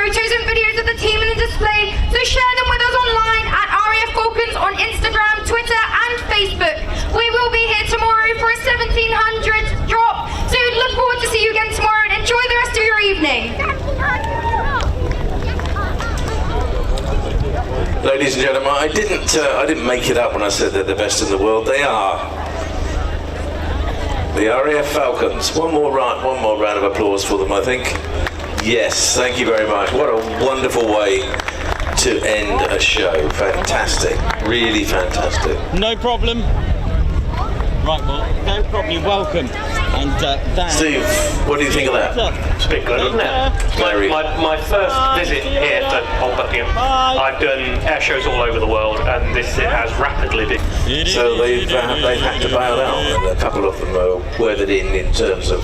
photos and videos of the team in the display, so share them with us online at RAF Falcons on Instagram, Twitter and Facebook. We will be here tomorrow for a 1700 drop, so look forward to see you again tomorrow and enjoy the rest of your evening. Ladies and gentlemen, I didn't make it up when I said they're the best in the world. They are. The RAF Falcons. One more round of applause for them, I think. Yes, thank you very much. What a wonderful way to end a show. Fantastic. Really fantastic. No problem. Right, well, no problem. You're welcome. And that... Steve, what do you think of that? It's a bit good, isn't it? My first visit here to Old Buckenham, I've done air shows all over the world, and it has rapidly been. So they've had to bail out, and a couple of them are weathered in terms of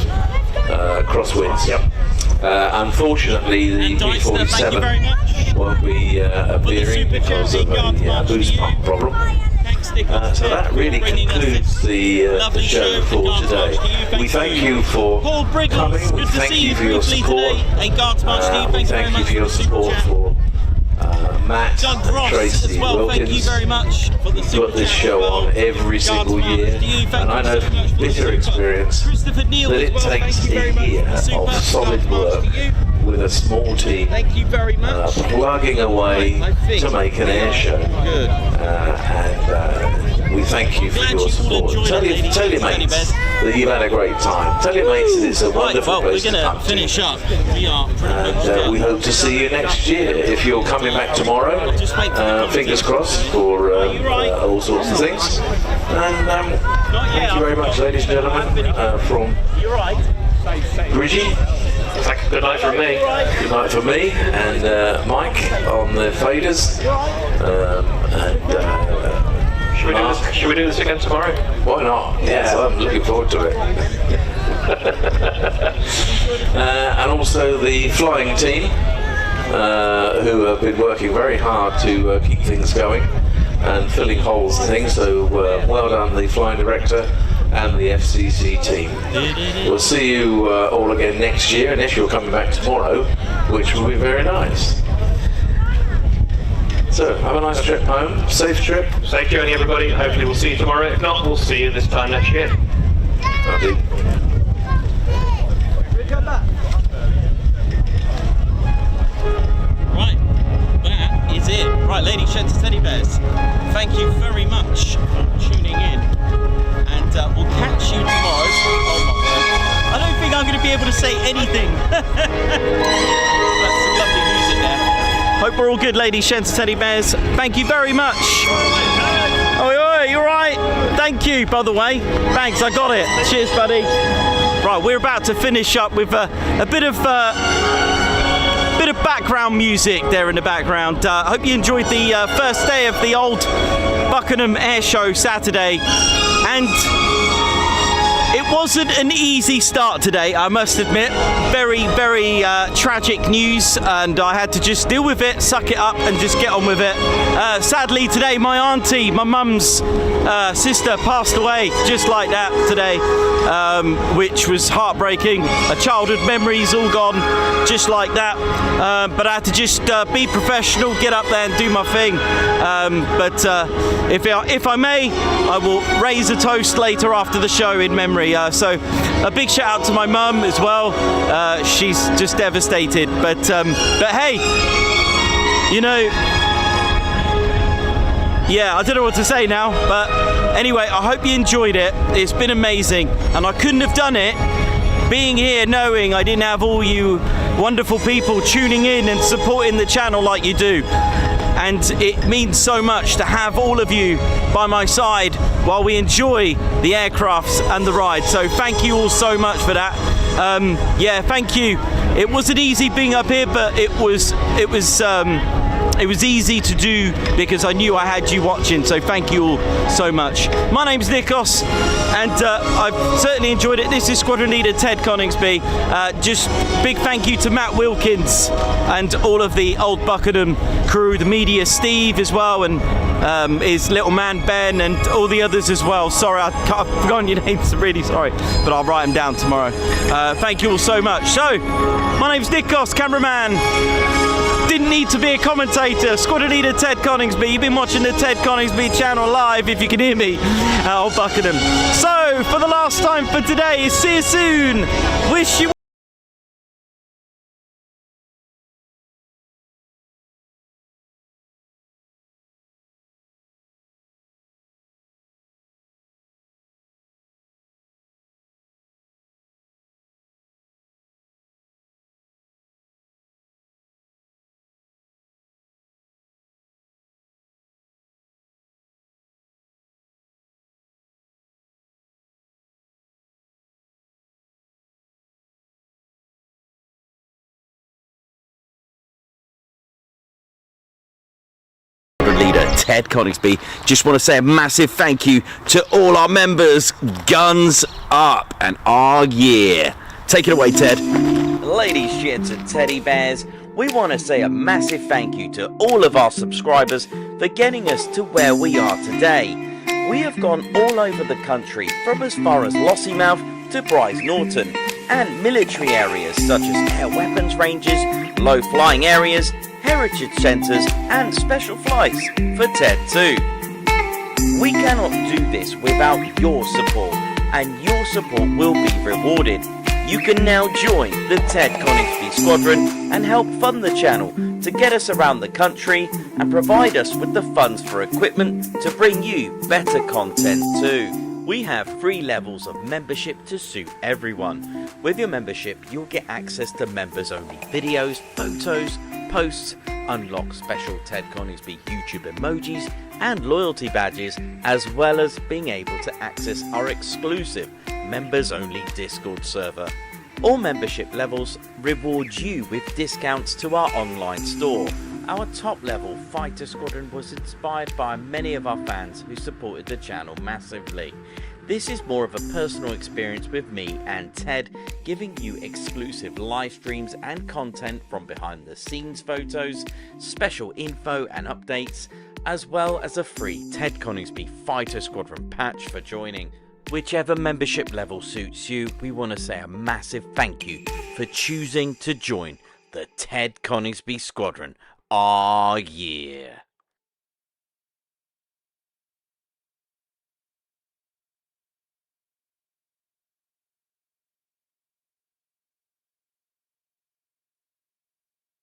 crosswinds. Yep. Unfortunately, the P-47 won't be appearing because of a boost pump problem. So that really concludes the show for today. We thank you for coming. We thank you for your support. We thank you for your support for Matt and Tracy Wilkins. Put this show on every single year, and I know from bitter experience that it takes a year of solid work with a small team plugging away to make an air show. And we thank you for your support. Tell your mates that you've had a great time. Tell your mates that it's a wonderful place to come to. Finish up. We are And we hope to see you next year. If you're coming back tomorrow, fingers crossed for all sorts of things. And thank you very much, ladies and gentlemen, from Bridgie. Good night from me. Good night from me and Mike on the faders. Should we do this again tomorrow? Why not? Yeah, I'm looking forward to it. And also the flying team, who have been working very hard to keep things going and filling holes and things. So well done, the flying director and the FCC team. We'll see you all again next year, unless you're coming back tomorrow, which will be very nice. So, have a nice trip home, safe trip. Safe journey, everybody. Hopefully we'll see you tomorrow. If not, we'll see you this time next year. Right, that is it. Right, ladies, gents, teddy bears, thank you very much for tuning in. And we'll catch you tomorrow. Oh my word. I don't think I'm going to be able to say anything. That's some lovely music there. Hope we're all good, ladies, gents, teddy bears. Thank you very much. Oh, you're right. Thank you, by the way. Thanks, I got it. Cheers, buddy. Right, we're about to finish up with a bit of background music there in the background. Hope you enjoyed the first day of the Old Buckenham Airshow Saturday. And it wasn't an easy start today, I must admit. Very, very tragic news, and I had to just deal with it, suck it up, and just get on with it. Sadly, today, my auntie, my mum's sister, passed away just like that today, which was heartbreaking. Childhood memories all gone, just like that. But I had to just be professional, get up there and do my thing. But if I may, I will raise a toast later after the show in memory. So a big shout out to my mum as well. She's just devastated. But hey, you know, yeah, I don't know what to say now. But anyway, I hope you enjoyed it. It's been amazing, and I couldn't have done it being here knowing I didn't have all you wonderful people tuning in and supporting the channel like you do. And it means so much to have all of you by my side while we enjoy the aircrafts and the ride. So thank you all so much for that. Yeah, thank you. It wasn't easy being up here, but it was it was easy to do because I knew I had you watching, so thank you all so much. My name's Nikos, and I've certainly enjoyed it. This is Squadron Leader Ted Coningsby. Just big thank you to Matt Wilkins and all of the Old Buckenham crew, the media, Steve as well, and his little man Ben, and all the others as well. Sorry, I've forgotten your names, really sorry, but I'll write them down tomorrow. Thank you all so much. So, my name's Nikos, cameraman. Didn't need to be a commentator. Squadron Leader Ted Coningsby. You've been watching the Ted Coningsby channel live, if you can hear me, at Old Buckenham. So, for the last time for today, see you soon. Wish you Leader Ted Coningsby. Just want to say a massive thank you to all our members. Guns up and yeah. Take it away, Ted. Ladies, gents and teddy bears, we want to say a massive thank you to all of our subscribers for getting us to where we are today. We have gone all over the country, from as far as Lossiemouth to Bryce Norton, and military areas such as air weapons ranges, low flying areas, heritage centres and special flights for TED too. We cannot do this without your support, and your support will be rewarded. You can now join the Ted Coningsby Squadron and help fund the channel to get us around the country and provide us with the funds for equipment to bring you better content too. We have 3 levels of membership to suit everyone. With your membership, you'll get access to members-only videos, photos, posts, unlock special Ted Coningsby YouTube emojis and loyalty badges, as well as being able to access our exclusive members-only Discord server. All membership levels reward you with discounts to our online store. Our top level fighter squadron was inspired by many of our fans who supported the channel massively. This is more of a personal experience with me and Ted, giving you exclusive live streams and content from behind the scenes photos, special info and updates, as well as a free Ted Coningsby Fighter Squadron patch for joining. Whichever membership level suits you, we want to say a massive thank you for choosing to join the Ted Coningsby Squadron. Yeah.